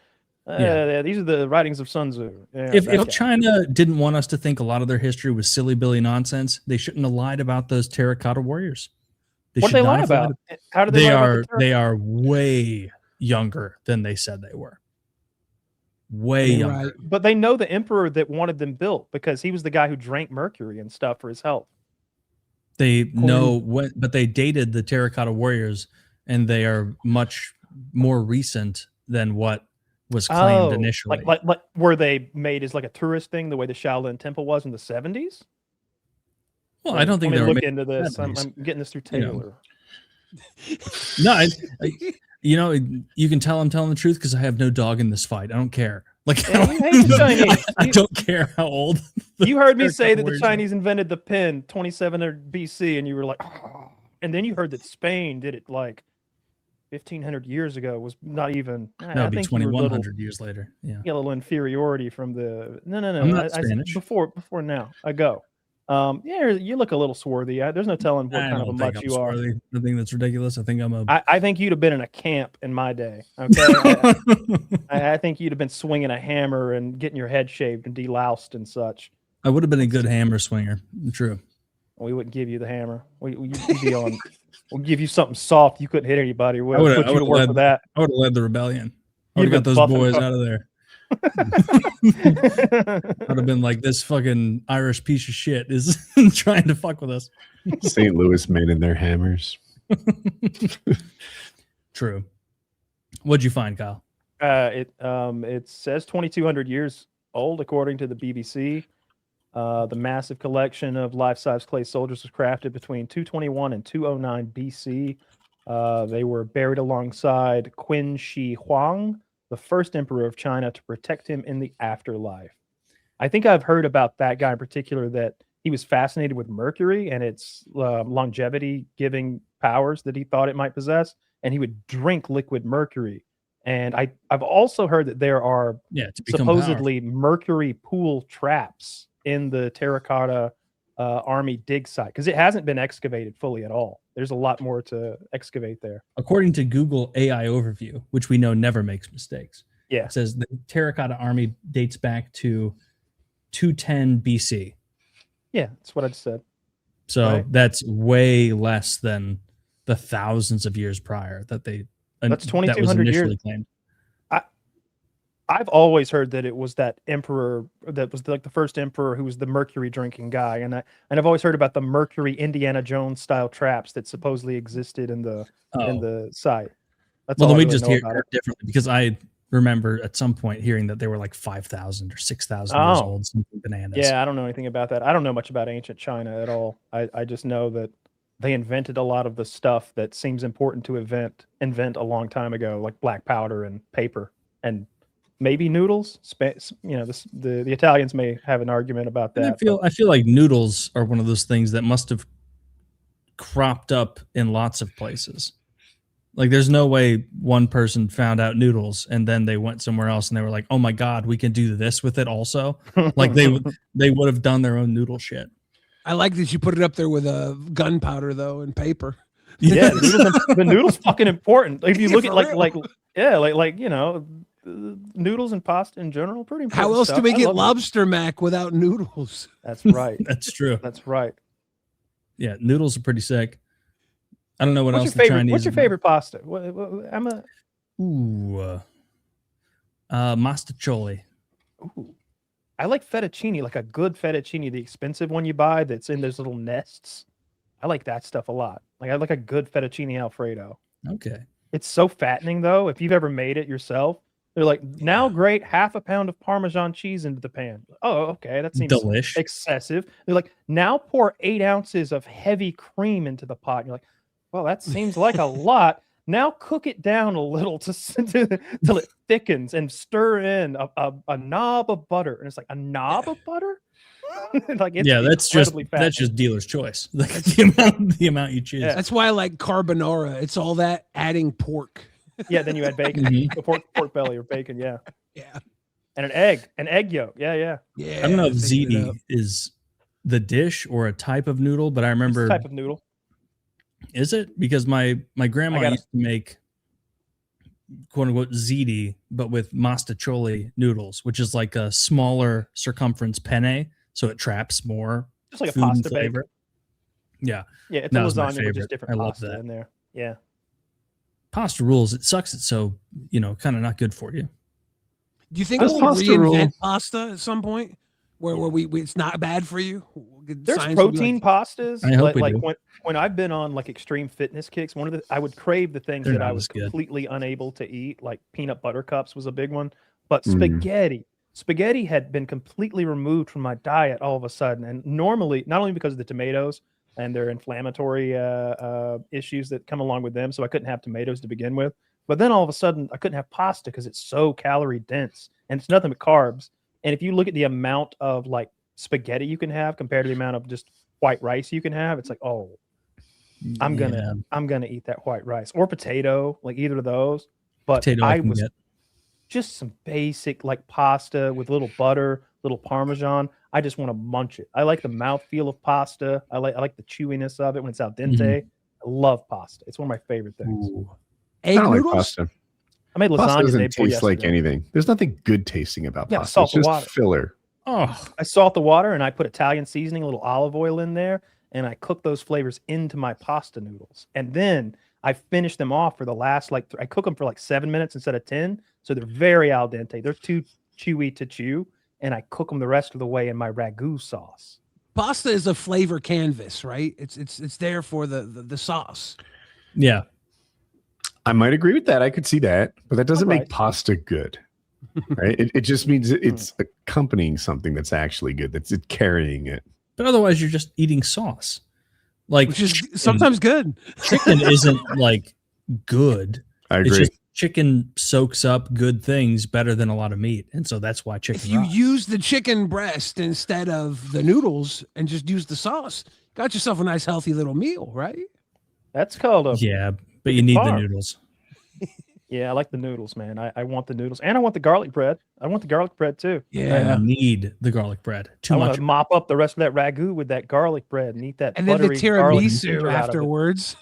Yeah. these are the writings of Sun Tzu. Yeah, If that guy. China didn't want us to think a lot of their history was silly billy nonsense, they shouldn't have lied about those terracotta warriors. What should did they not lie have lied about? How did they lie about the They are way younger than they said they were. Way younger. Right. But they know the emperor that wanted them built because he was the guy who drank mercury and stuff for his health. They know what, but they dated the terracotta warriors, and they are much more recent than what was claimed initially. Like were they made as like a tourist thing, the way the Shaolin Temple was in the 70s? Well, I don't think Let they me were. look made- into this. I'm 70s. getting this through You know. Taylor. No, you know, you can tell I'm telling the truth because I have no dog in this fight. I don't care. Like, Yeah, you hate the Chinese. I don't care how old. You heard me say that the warriors are. Chinese invented the pen 2700 BC, and you were like, oh. And then you heard that Spain did it like 1500 years ago. Was not even. That would be think you were a little- 2,100 years later. Yeah. you get a little inferiority from the. No. I'm not I Spanish. before now. I go. Yeah, you look a little swarthy. There's no telling what I kind of a don't mutt think I'm you are. swarthy. I think that's ridiculous. I think I'm a. I think you'd have been in a camp in my day. Okay, I think you'd have been swinging a hammer and getting your head shaved and deloused and such. I would have been a good hammer swinger. True. We wouldn't give you the hammer. You'd be on. We'll give you something soft you couldn't hit anybody with. I would've- Put I you to would've work led- for that. I would have led the rebellion. I You'd would have got have those been boys buffing out of there. I'd have been like, this fucking Irish piece of shit is trying to fuck with us. St. Louis men and their hammers. True. What'd you find, Kyle? It says 2,200 years old according to the BBC. The massive collection of life-size clay soldiers was crafted between 221 and 209 BC. They were buried alongside Qin Shi Huang, the first emperor of China, to protect him in the afterlife. I think I've heard about that guy in particular, that he was fascinated with mercury and its longevity-giving powers that he thought it might possess, and he would drink liquid mercury And I've also heard that there are to become supposedly mercury pool traps in the terracotta army dig site because it hasn't been excavated fully at all. There's a lot more to excavate there. According to Google AI overview, which we know never makes mistakes, it says the terracotta army dates back to 210 BC. Yeah, that's what I said. So that's way less than the thousands of years prior that that's 2,200 years. Claimed. I've always heard that it was that emperor that was like the first emperor who was the mercury drinking guy, and I've always heard about the mercury Indiana Jones style traps that supposedly existed in the site. That's well, all then we I really just know hear about it differently because I remember at some point hearing that they were like 5,000 or 6,000 years old, something bananas. Yeah, I don't know anything about that. I don't know much about ancient China at all. I just know that they invented a lot of the stuff that seems important to invent a long time ago, like black powder and paper and maybe noodles. You know, the Italians may have an argument about that. And I feel like noodles are one of those things that must have cropped up in lots of places. Like, there's no way one person found out noodles and then they went somewhere else and they were like, "Oh my God, we can do this with it also." Like they would have done their own noodle shit. I like that you put it up there with gunpowder though and paper. Yeah, the noodles fucking important. If you look at like you know, noodles and pasta in general, pretty important. How else stuff. do we get it. lobster mac without noodles? That's right. That's true. That's right. Yeah, noodles are pretty sick. I don't know what else. What's your favorite pasta? Mastacholi. Ooh. I like fettuccine, like a good fettuccine, the expensive one you buy that's in those little nests. I like that stuff a lot. Like I like a good fettuccine Alfredo. Okay. It's so fattening though. If you've ever made it yourself, they're like, now grate half a pound of Parmesan cheese into the pan. Oh, okay. That seems delish. Excessive. They're like, now pour 8 ounces of heavy cream into the pot. And you're like, well, that seems like a lot. Now cook it down a little till it thickens and stir in a knob of butter. And it's like, a knob of butter? Like, it's that's just dealer's choice. Like the amount you choose. Yeah. That's why I like carbonara. It's all that adding pork. Yeah, then you add bacon, pork belly or bacon. Yeah, and an egg yolk. Yeah. I don't know if ziti is the dish or a type of noodle, but I remember it's a type of noodle. Is it? Because my grandma used to make quote unquote ziti, but with mastacholi noodles, which is like a smaller circumference penne, so it traps more. Just like a food pasta flavor. Yeah, it's a lasagna with just different I love pasta that. in there. Yeah. Pasta rules. It sucks. It's so, kind of not good for you. Do you think we'll reinvent pasta at some point where we it's not bad for you? There's protein pastas. I hope we do. When I've been on like extreme fitness kicks, I would crave the things that I was completely unable to eat, like peanut butter cups was a big one. But spaghetti had been completely removed from my diet all of a sudden. And normally, not only because of the tomatoes and their inflammatory issues that come along with them, so I couldn't have tomatoes to begin with. But then all of a sudden, I couldn't have pasta because it's so calorie dense and it's nothing but carbs. And if you look at the amount of like spaghetti you can have compared to the amount of just white rice you can have, it's like, oh, I'm gonna eat that white rice or potato, like either of those. But just some basic like pasta with little butter, little Parmesan. I just want to munch it. I like the mouthfeel of pasta. I like the chewiness of it when it's al dente. I love pasta. It's one of my favorite things. Egg noodles? Like pasta. I made lasagna. Pasta doesn't taste like anything. There's nothing good tasting about pasta. Salt it's just water. Filler. Oh, I salt the water and I put Italian seasoning, a little olive oil in there, and I cook those flavors into my pasta noodles. And then I finish them off for the last I cook them for like 7 minutes instead of 10, so they're very al dente. They're too chewy to chew, and I cook them the rest of the way in my ragu sauce. Pasta is a flavor canvas, right? It's there for the sauce. Yeah. I might agree with that. I could see that, but that doesn't make pasta good, right? It just means it's accompanying something that's actually good. That's it carrying it. But otherwise, you're just eating sauce. Like, which is sometimes good. Chicken isn't like good. I agree. It's just chicken soaks up good things better than a lot of meat, and so that's why chicken. If you use the chicken breast instead of the noodles and just use the sauce, got yourself a nice healthy little meal, right? That's called but you need the noodles. Yeah, I like the noodles, man. I want the noodles, and I want the garlic bread. I want the garlic bread too. Yeah. I need the garlic bread. Too I want much. to mop up the rest of that ragu with that garlic bread and eat that And then the buttery garlic tiramisu ginger out of it. afterwards.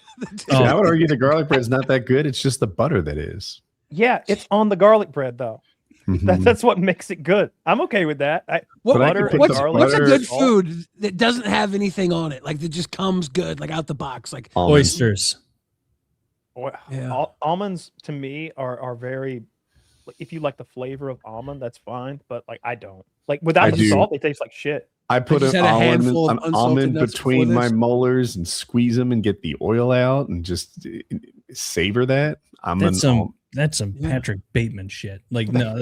Oh. I would argue the garlic bread's not that good. It's just the butter that is. Yeah, it's on the garlic bread though. Mhm. That's what makes it good. I'm okay with that. But I could put What's the a butter- good food that doesn't have anything on it? Like that just comes good, like out the box. Like Almonds. Oysters. Yeah. Almonds to me are very. If you like the flavor of almond, that's fine. But like I don't like without I the do. salt, they taste like shit. I put just an had a almond, handful of an unsalted almond nuts between before my this. molars and squeeze them and get the oil out and just savor that. That's some Yeah. Patrick Bateman shit. Like no,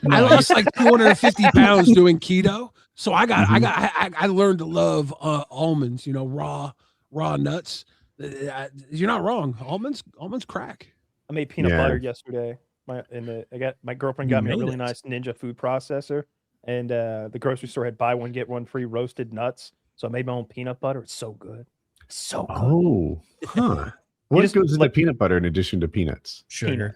I lost like 250 pounds doing keto, so I learned to love almonds. You know, raw nuts. You're not wrong. Almonds crack. I made peanut Yeah. butter yesterday. My girlfriend got me a made really it. nice Ninja food processor, and the grocery store had buy one get one free roasted nuts. So I made my own peanut butter. It's so good, so good. Oh, huh. What just, goes into like- peanut butter in addition to peanuts? sugar.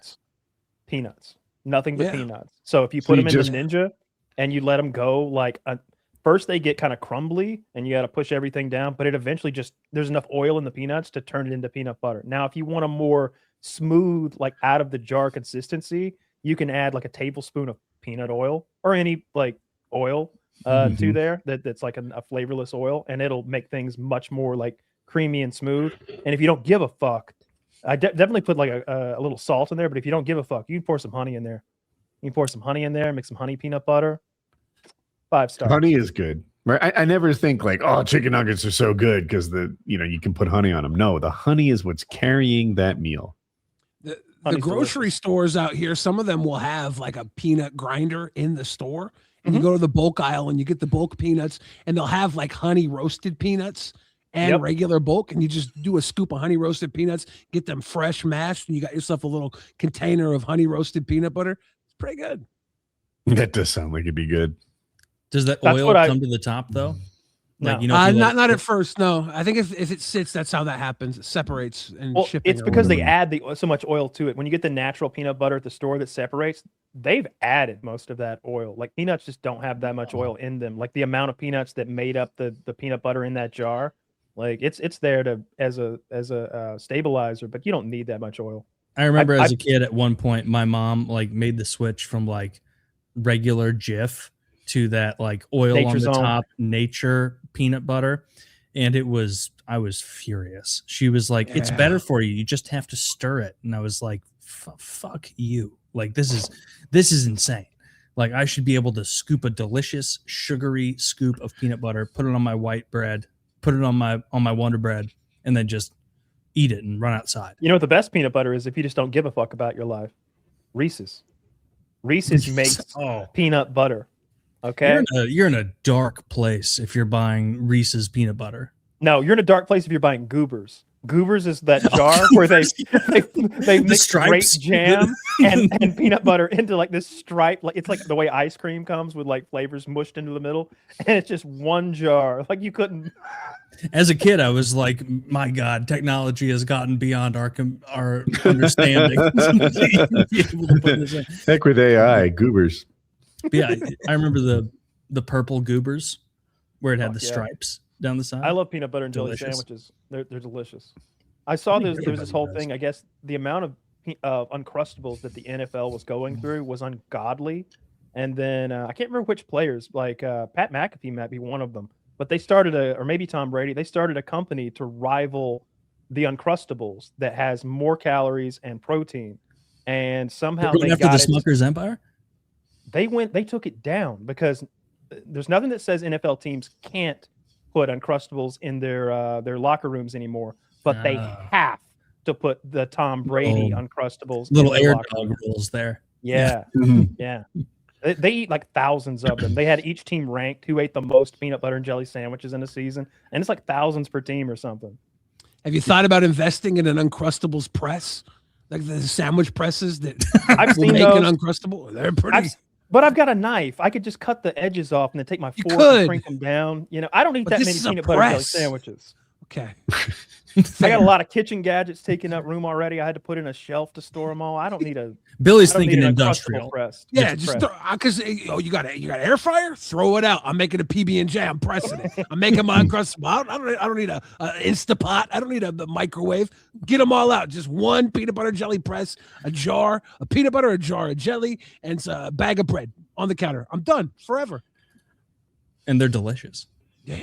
Peanuts, nothing but Yeah. peanuts. So if you So put you them just- in the Ninja and you let them go, like first they get kind of crumbly, and you got to push everything down. But it eventually there's enough oil in the peanuts to turn it into peanut butter. Now, if you want a more smooth, like out of the jar consistency, you can add like a tablespoon of peanut oil or any like oil to there that's like a flavorless oil, and it'll make things much more like creamy and smooth. And if you don't give a fuck, I definitely put like a little salt in there. But if you don't give a fuck, you can pour some honey in there. You can pour some honey in there, make some honey peanut butter. 5 stars. Honey is good. Right? I never think like, oh, chicken nuggets are so good because you can put honey on them. No, the honey is what's carrying that meal. The Honey's grocery delicious. stores out here, some of them will have like a peanut grinder in the store. And you go to the bulk aisle and you get the bulk peanuts, and they'll have like honey roasted peanuts and Yep. regular bulk. And you just do a scoop of honey roasted peanuts, get them fresh mashed, and you got yourself a little container of honey roasted peanut butter. It's pretty good. That does sound like it'd be good. Does that That's oil what come to the top though? Like No. you know, if you let Not it at first. No, I think if it sits, that's how that happens. It separates and Well, shipping. it's or because they whatever. add so much oil to it. When you get the natural peanut butter at the store that separates, they've added most of that oil. Like peanuts just don't have that much oil in them. Like the amount of peanuts that made up the peanut butter in that jar, like it's there as a stabilizer, but you don't need that much oil. I remember I- as a kid at one point, my mom like made the switch from like regular Jif to that like oil Nature's on the Own. top nature peanut butter. And I was furious. She was like, it's Yeah. better for you. You just have to stir it. And I was like, fuck you. Like, this is insane. Like I should be able to scoop a delicious sugary scoop of peanut butter, put it on my white bread, put it on my Wonder Bread, and then just eat it and run outside. You know what the best peanut butter is if you just don't give a fuck about your life? Reese's. Reese's makes Oh. peanut butter. Okay. You're in a dark place if you're buying Reese's peanut butter. No, you're in a dark place if you're buying Goobers. Goobers is that jar where they mix grape stripes. jam and peanut butter into like this stripe. Like it's like the way ice cream comes with like flavors mushed into the middle, and it's just one jar. Like you couldn't. As a kid, I was like, "My God, technology has gotten beyond our understanding." To be able to put this in. Heck with AI, goobers. But yeah, I remember the purple goobers where it had Fuck the yeah. stripes down the side. I love peanut butter and jelly Delicious. sandwiches. They're delicious. I saw there was this Everybody whole does. thing. I guess the amount of Uncrustables that the NFL was going through was ungodly. And then I can't remember which players, like Pat McAfee might be one of them, but they started or maybe Tom Brady, they started a company to rival the Uncrustables that has more calories and protein. And somehow They're going they after got the Smucker's Empire. they took it down because there's nothing that says NFL teams can't put Uncrustables in their locker rooms anymore, but they Ah. have to put the Tom Brady Oh. Uncrustables Little in their air locker dog room. rules there. Yeah, Mhm. yeah. They eat like thousands of them. They had each team ranked who ate the most peanut butter and jelly sandwiches in a season, and it's like thousands per team or something. Have you thought about investing in an Uncrustables press, like the sandwich presses that I've will seen make an those. Uncrustable? They're pretty. But I've got a knife. I could just cut the edges off and then take my You fork could. and crank them down. You know, I don't eat But that this many is a peanut butter and jelly press. sandwiches. Okay. I got a lot of kitchen gadgets taking up room already. I had to put in a shelf to store them all. I don't need a. Billy's I don't need thinking an industrial. Uncrustable press. Yeah, just because you got air fryer, throw it out. I'm making a PB&J. I'm pressing it. I'm making my uncrustable. I don't need a Instapot. I don't need a microwave. Get them all out. Just one peanut butter jelly press, a jar, a peanut butter, a jar of jelly, and a bag of bread on the counter. I'm done forever. And they're delicious. Yeah.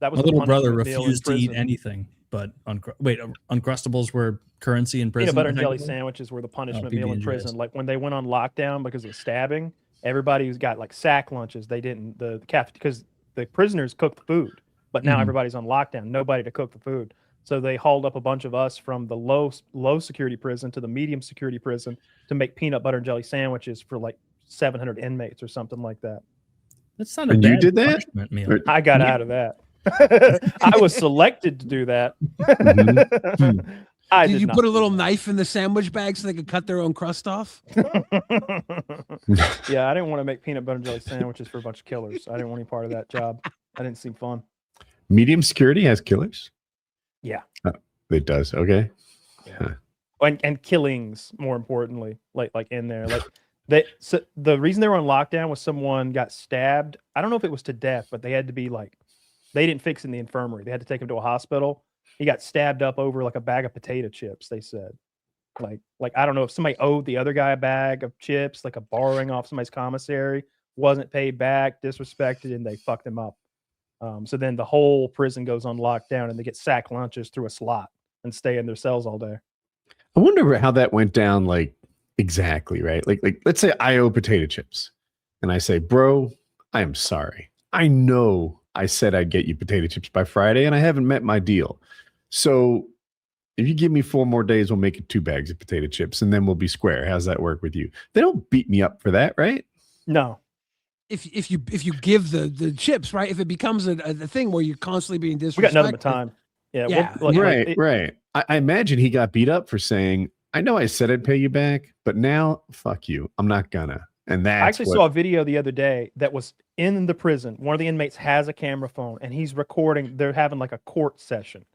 That was My the little brother punishment meal in refused to eat prison. anything but Uncrustables were currency in prison. Peanut butter and jelly technically? sandwiches were the punishment meal in PB&Js. prison. Like when they went on lockdown because of stabbing, everybody who's got like sack lunches. They didn't the cafe because the prisoners cooked the food, but now Mhm. everybody's on lockdown. Nobody to cook the food, so they hauled up a bunch of us from the low security prison to the medium security prison to make peanut butter and jelly sandwiches for like 700 inmates or something like that. That's not a And you bad did that? punishment meal. Or- I got out of that. I was selected to do that. I Did you not put a do little that. knife in the sandwich bag so they could cut their own crust off? Yeah, I didn't want to make peanut butter and jelly sandwiches for a bunch of killers. I didn't want any part of that job. I didn't seem fun. Medium security has killers? Yeah. Oh, it does. Okay. And killings, more importantly, like in there. Like so the reason they were on lockdown was someone got stabbed. I don't know if it was to death, but they had to be like, they didn't fix in the infirmary. They had to take him to a hospital. He got stabbed up over like a bag of potato chips, they said. Like I don't know if somebody owed the other guy a bag of chips, like a borrowing off somebody's commissary, wasn't paid back, disrespected, and they fucked him up. So then the whole prison goes on lockdown and they get sack lunches through a slot and stay in their cells all day. I wonder how that went down, like exactly, right? Like let's say I owe potato chips and I say, bro, I am sorry. I know I said I'd get you potato chips by Friday and I haven't met my deal. So if you give me 4 more days, we'll make it 2 bags of potato chips and then we'll be square. How's that work with you? They don't beat me up for that, right? No. If you give the chips, right? If it becomes a thing where you're constantly being disrespected. We got nothing but time. Yeah. Yeah. Right. I imagine he got beat up for saying, I know I said I'd pay you back, but now fuck you. I'm not gonna. And that's I actually saw a video the other day that was in the prison. One of the inmates has a camera phone and he's recording. They're having like a court session.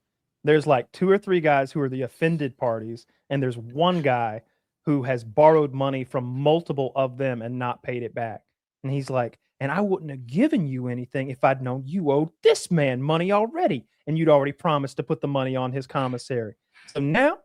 There's like 2 or 3 guys who are the offended parties, and there's one guy who has borrowed money from multiple of them and not paid it back. And he's like, and I wouldn't have given you anything if I'd known you owed this man money already, and you'd already promised to put the money on his commissary. So now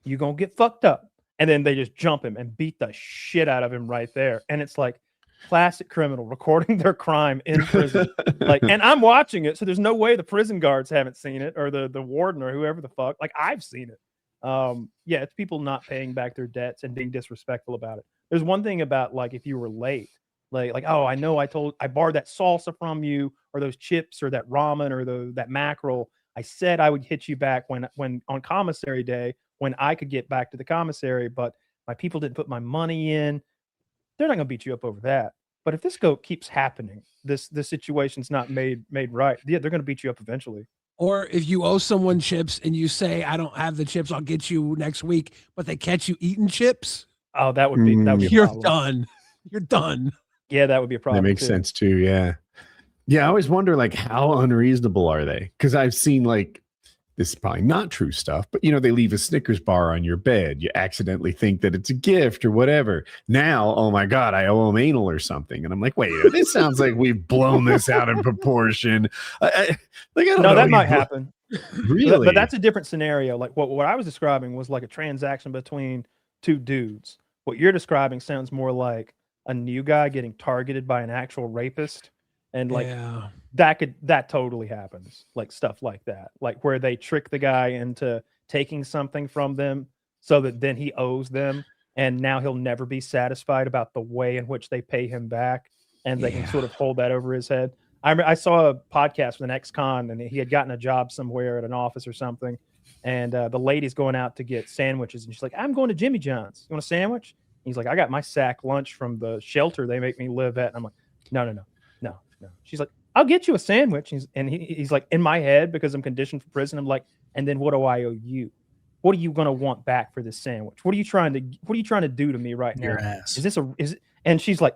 you're going to get fucked up. And then they just jump him and beat the shit out of him right there. And it's like classic criminal recording their crime in prison. Like, and I'm watching it, so there's no way the prison guards haven't seen it, or the warden, or whoever the fuck. Like, I've seen it. Yeah, it's people not paying back their debts and being disrespectful about it. There's one thing about like if you were late, like oh, I know I borrowed that salsa from you, or those chips, or that ramen, or that mackerel. I said I would hit you back when on commissary day, when I could get back to the commissary, but my people didn't put my money in. They're not gonna beat you up over that. But if this keeps happening, this situation's not made right. Yeah, they're gonna beat you up eventually. Or if you owe someone chips and you say, I don't have the chips, I'll get you next week, but they catch you eating chips, Oh, that would be a you're problem. done. You're done. Yeah, that would be a problem. That makes too. sense too. Yeah. Yeah. I always wonder, like, how unreasonable are they? Because I've seen, like, this is probably not true stuff, but you know, they leave a Snickers bar on your bed. You accidentally think that it's a gift or whatever. Now, oh my God, I owe them anal or something. And I'm like, wait, this sounds like we've blown this out in proportion. I don't know. That might happen. Really? But that's a different scenario. Like what I was describing was like a transaction between 2 dudes. What you're describing sounds more like a new guy getting targeted by an actual rapist. And like Yeah. that totally happens. Like stuff like that. Like where they trick the guy into taking something from them so that then he owes them, and now he'll never be satisfied about the way in which they pay him back, and they can sort of hold that over his head. I saw a podcast with an ex-con, and he had gotten a job somewhere at an office or something, and the lady's going out to get sandwiches, and she's like, I'm going to Jimmy John's. You want a sandwich? He's like, I got my sack lunch from the shelter they make me live at. And I'm like, no. She's like, I'll get you a sandwich. He's like, in my head, because I'm conditioned for prison, I'm like, and then what do I owe you? What are you going to want back for this sandwich? What are you trying to do to me right now? Your ass. And she's like,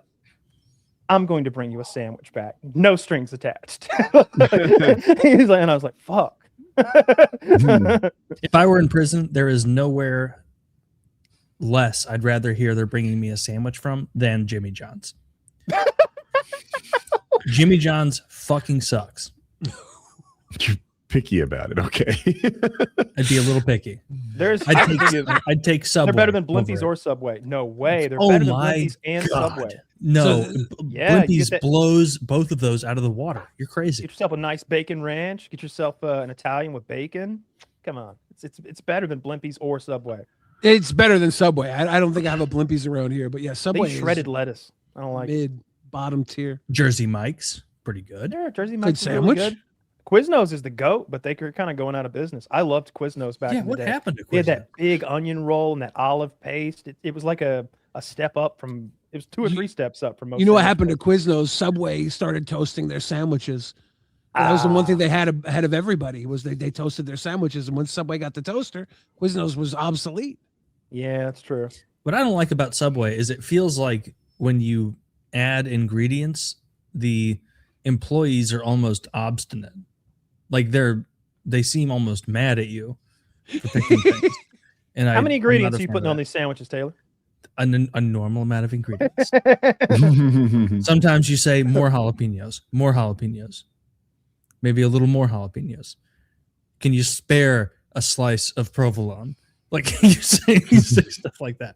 I'm going to bring you a sandwich back. No strings attached. He's like, and I was like, fuck. If I were in prison, there is nowhere less I'd rather hear they're bringing me a sandwich from than Jimmy John's. Jimmy John's fucking sucks. You're picky about it, okay? I'd be a little picky. I'd take Subway. They're better than Blimpies over or Subway. No way. They're Oh better than my Blimpies and God. Subway. No, yeah, you Blimpies get that- blows both of those out of the water. You're crazy. Get yourself a nice bacon ranch. Get yourself an Italian with bacon. Come on, it's better than Blimpies or Subway. It's better than Subway. I don't think I have a Blimpies around here, but yeah, Subway They shredded is lettuce. I don't like it. mid bottom tier. Jersey Mike's pretty good. Yeah, Jersey Good Mike's is really sandwich. good. Quiznos is the goat, but they're kind of going out of business. I loved Quiznos back Yeah, in the what day. happened to They had Quiznos? that big onion roll and that olive paste. It was like a step up from. It was 2 or 3 steps up from most. You know what sandwiches. happened to Quiznos? Subway started toasting their sandwiches. That was the one thing they had ahead of everybody was they toasted their sandwiches. And when Subway got the toaster, Quiznos was obsolete. Yeah, that's true. What I don't like about Subway is it feels like when you add ingredients, the employees are almost obstinate. Like they seem almost mad at you for picking things. And How many ingredients are you fan putting of on that. these sandwiches, Taylor? A normal amount of ingredients. Sometimes you say more jalapenos, maybe a little more jalapenos. Can you spare a slice of provolone? Like you say stuff like that.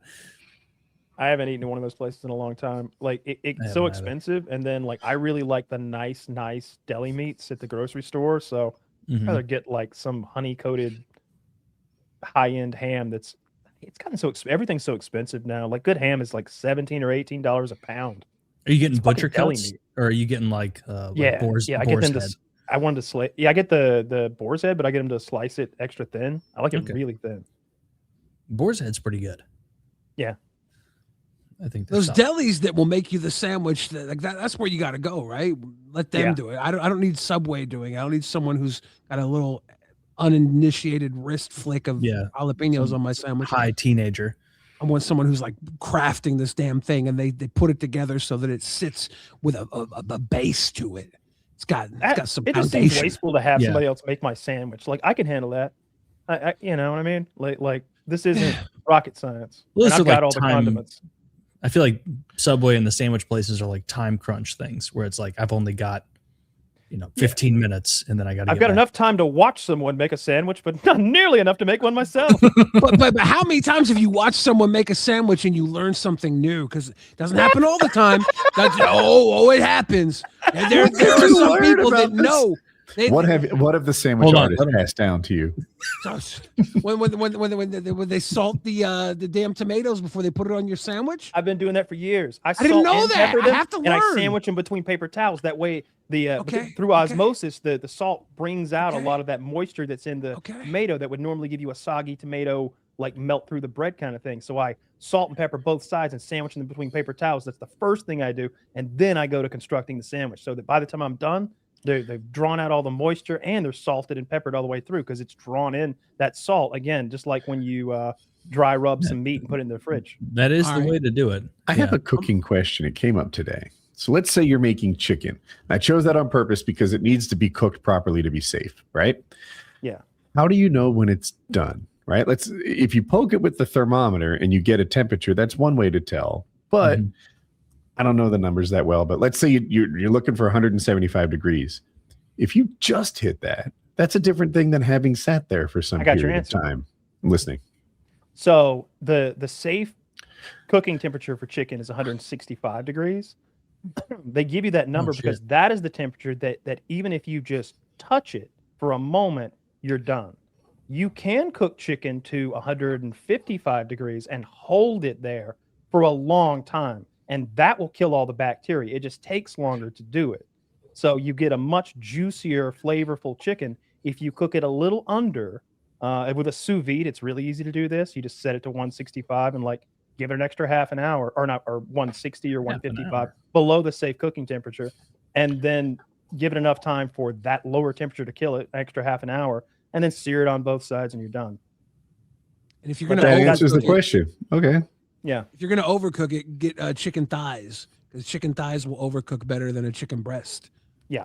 I haven't eaten in one of those places in a long time. Like it's so haven't either. expensive, and then like I really like the nice deli meats at the grocery store. So Mhm. I'd rather get like some honey coated high end ham. It's kind of everything's so expensive now. Like good ham is like $17 or $18 a pound. Are you getting It's fucking butcher deli cuts, meat. or are you getting like Yeah, boar's, yeah. I boar's get them head? to. I wanted to slice. Yeah, I get the boar's head, but I get them to slice it extra thin. I like it Okay. really thin. Boar's head's pretty good. Yeah. I think Those that's delis that will make you the sandwich, that's where you got to go, right? Let them Yeah. do it. I don't need Subway doing it. I don't need someone who's got a little uninitiated wrist flick of jalapenos on my sandwich. high teenager. I want someone who's like crafting this damn thing and they put it together so that it sits with a base to it. It's got some It just seems foundation. wasteful to have Yeah. somebody else make my sandwich. Like I can handle that. I you know what I mean? Like this isn't rocket science. Well, And this I've is got like all the time- condiments. I feel like Subway and the sandwich places are like time crunch things where it's like I've only got 15 minutes and then I got to I've got enough time to watch someone make a sandwich, but not nearly enough to make one myself. but how many times have you watched someone make a sandwich and you learn something new? Because it doesn't happen all the time. It happens. And there are you some learn people that about this? know. What have the sandwich Hold on, artist let me- passed down to you? when they salt the damn tomatoes before they put it on your sandwich? I've been doing that for years. I didn't salt know and that. pepper I them, have to and I learn. sandwich them between paper towels. That way, Okay, through okay. osmosis, the salt brings out Okay. a lot of that moisture that's in the Okay. tomato that would normally give you a soggy tomato, like melt through the bread kind of thing. So I salt and pepper both sides and sandwich them between paper towels. That's the first thing I do, and then I go to constructing the sandwich. So that by the time I'm done, they've drawn out all the moisture and they're salted and peppered all the way through because it's drawn in that salt again, just like when you dry rub some meat and put it in the fridge. That is All the right. way to do it. I have a cooking question. It came up today. So let's say you're making chicken. I chose that on purpose because it needs to be cooked properly to be safe, right? Yeah. How do you know when it's done, right? If you poke it with the thermometer and you get a temperature, that's one way to tell. But Mhm. I don't know the numbers that well, but let's say you're looking for 175 degrees. If you just hit that, that's a different thing than having sat there for some I got your period of answer. time. I'm listening. So the safe cooking temperature for chicken is 165 degrees. They give you that number shit. because that is the temperature that even if you just touch it for a moment, you're done. You can cook chicken to 155 degrees and hold it there for a long time, and that will kill all the bacteria. It just takes longer to do it. So you get a much juicier, flavorful chicken if you cook it a little under. With a sous vide, it's really easy to do this. You just set it to 165 and like give it an extra half an hour, or 160 or Half an 155 hour. below the safe cooking temperature, and then give it enough time for that lower temperature to kill it, extra half an hour, and then sear it on both sides, and you're done. And if you're But gonna That overcook answers the overcook it, question. Okay. Yeah. if you're gonna overcook it, get chicken thighs because chicken thighs will overcook better than a chicken breast. Yeah,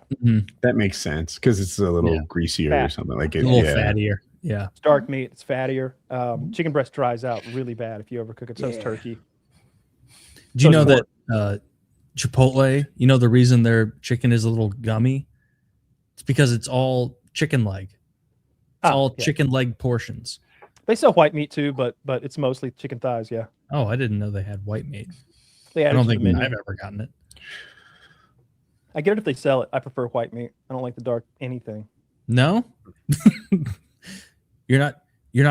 That makes sense because it's a little greasier or Fat. something like A it. little Yeah. fattier. Yeah. it's dark meat. It's fattier. Chicken breast dries out really bad if you overcook it. So is turkey. Do you know pork. that Chipotle, you know the reason their chicken is a little gummy? It's because it's all chicken leg. It's all chicken leg portions. They sell white meat too, but it's mostly chicken thighs. Yeah. Oh, I didn't know they had white meat. They I don't added think to the menu. I've ever gotten it. I get it if they sell it. I prefer white meat. I don't like the dark anything. No? You're not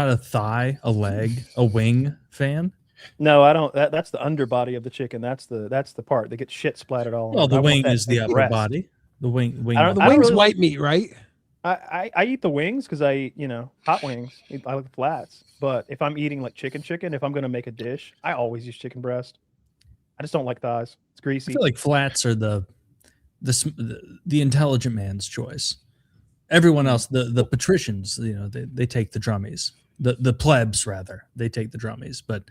a thigh, a leg, a wing fan? No, I don't. That's the underbody of the chicken. That's the part that gets shit splattered all. Well, on. the I want wing that is the upper breast. body. The wing. The I don't wing's really- white meat, right? I eat the wings because I eat, hot wings. I like the flats. But if I'm eating like chicken, if I'm gonna make a dish, I always use chicken breast. I just don't like thighs. It's I greasy. feel like flats are the intelligent man's choice. Everyone else, the patricians, they take the drummies. The plebs rather, they take the drummies. But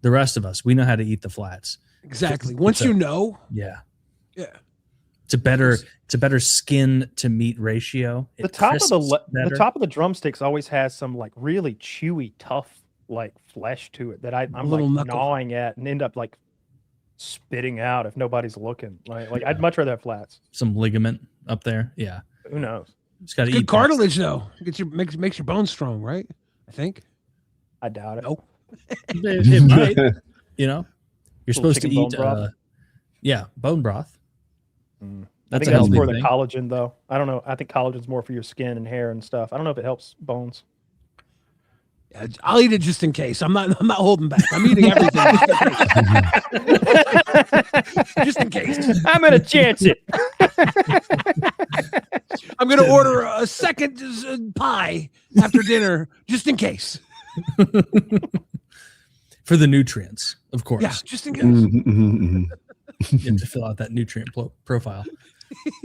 the rest of us, we know how to eat the flats. Exactly. Once you know. Yeah. Yeah. It's a better skin to meat ratio. The top of the drumsticks always has some like really chewy, tough like flesh to it that I'm little like knuckle. gnawing at and end up like spitting out if nobody's looking. Like I'd much rather have flats. Some ligament up there. Yeah. Who knows? Just got to Good eat cartilage though. Makes your bones strong, right? I think. I doubt it. Nope. It might. You're supposed to chicken eat. bone broth? Bone broth. I That's think a that's healthy for the thing. collagen, though. I don't know. I think collagen's more for your skin and hair and stuff. I don't know if it helps bones. Yeah, I'll eat it just in case. I'm not holding back. I'm eating everything just in case. I'm gonna chance it. I'm gonna order a second pie after dinner just in case. For the nutrients, of course. Yeah, just in case. You have to fill out that nutrient profile.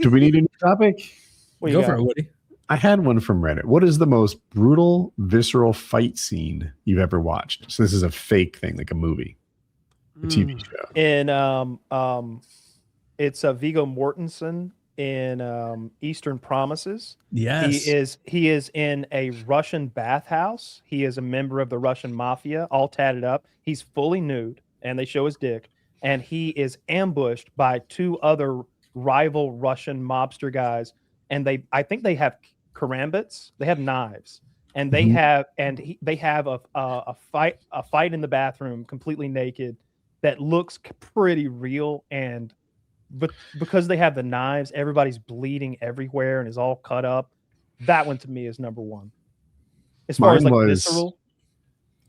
Do we need a new topic? What you Go got? for it, Woody. I had one from Reddit. What is the most brutal, visceral fight scene you've ever watched? So this is a fake thing, like a movie, a TV show. In it's Viggo Mortensen in Eastern Promises. Yes. He is in a Russian bathhouse. He is a member of the Russian mafia, all tatted up. He's fully nude, and they show his dick. And he is ambushed by two other rival Russian mobster guys. And I think they have karambits. They have knives, and they have a fight in the bathroom, completely naked, that looks pretty real. But because they have the knives, everybody's bleeding everywhere and is all cut up. That one to me is number one. As far as Mine like was visceral,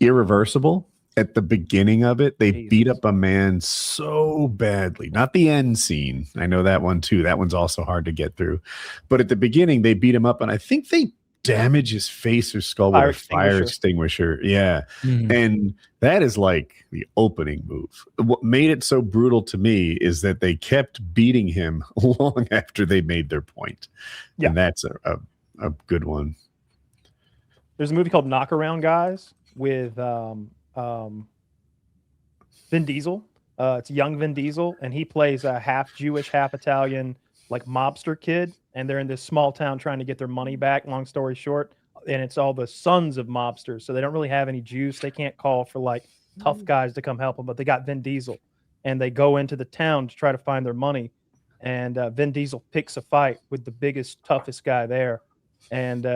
Irreversible. At the beginning of it, they beat up a man so badly. Not the end scene. I know that one too. That one's also hard to get through. But at the beginning, they beat him up, and I think they damage his face or skull with a fire extinguisher. Yeah. And that is like the opening move. What made it so brutal to me is that they kept beating him long after they made their point. Yeah. And that's a good one. There's a movie called Knockaround Guys with Vin Diesel. It's young Vin Diesel, and he plays a half Jewish, half Italian, like mobster kid. And they're in this small town trying to get their money back. Long story short, and it's all the sons of mobsters, so they don't really have any juice. They can't call for like tough guys to come help them, but they got Vin Diesel, and they go into the town to try to find their money. And Vin Diesel picks a fight with the biggest, toughest guy there, and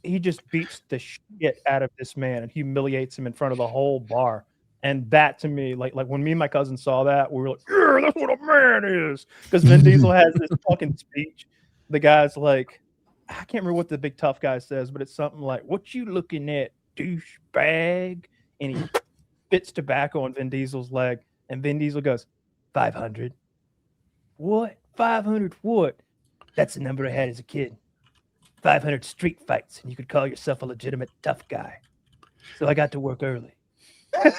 he just beats the shit out of this man and humiliates him in front of the whole bar. And that to me, like when me and my cousin saw that, we were like, yeah, that's what a man is. Because Vin Diesel has this fucking speech. The guy's like, I can't remember what the big tough guy says, but it's something like, what you looking at, douchebag? And he spits tobacco on Vin Diesel's leg. And Vin Diesel goes, 500. What? 500 what? That's the number I had as a kid. 500 street fights, and you could call yourself a legitimate tough guy. So I got to work early. And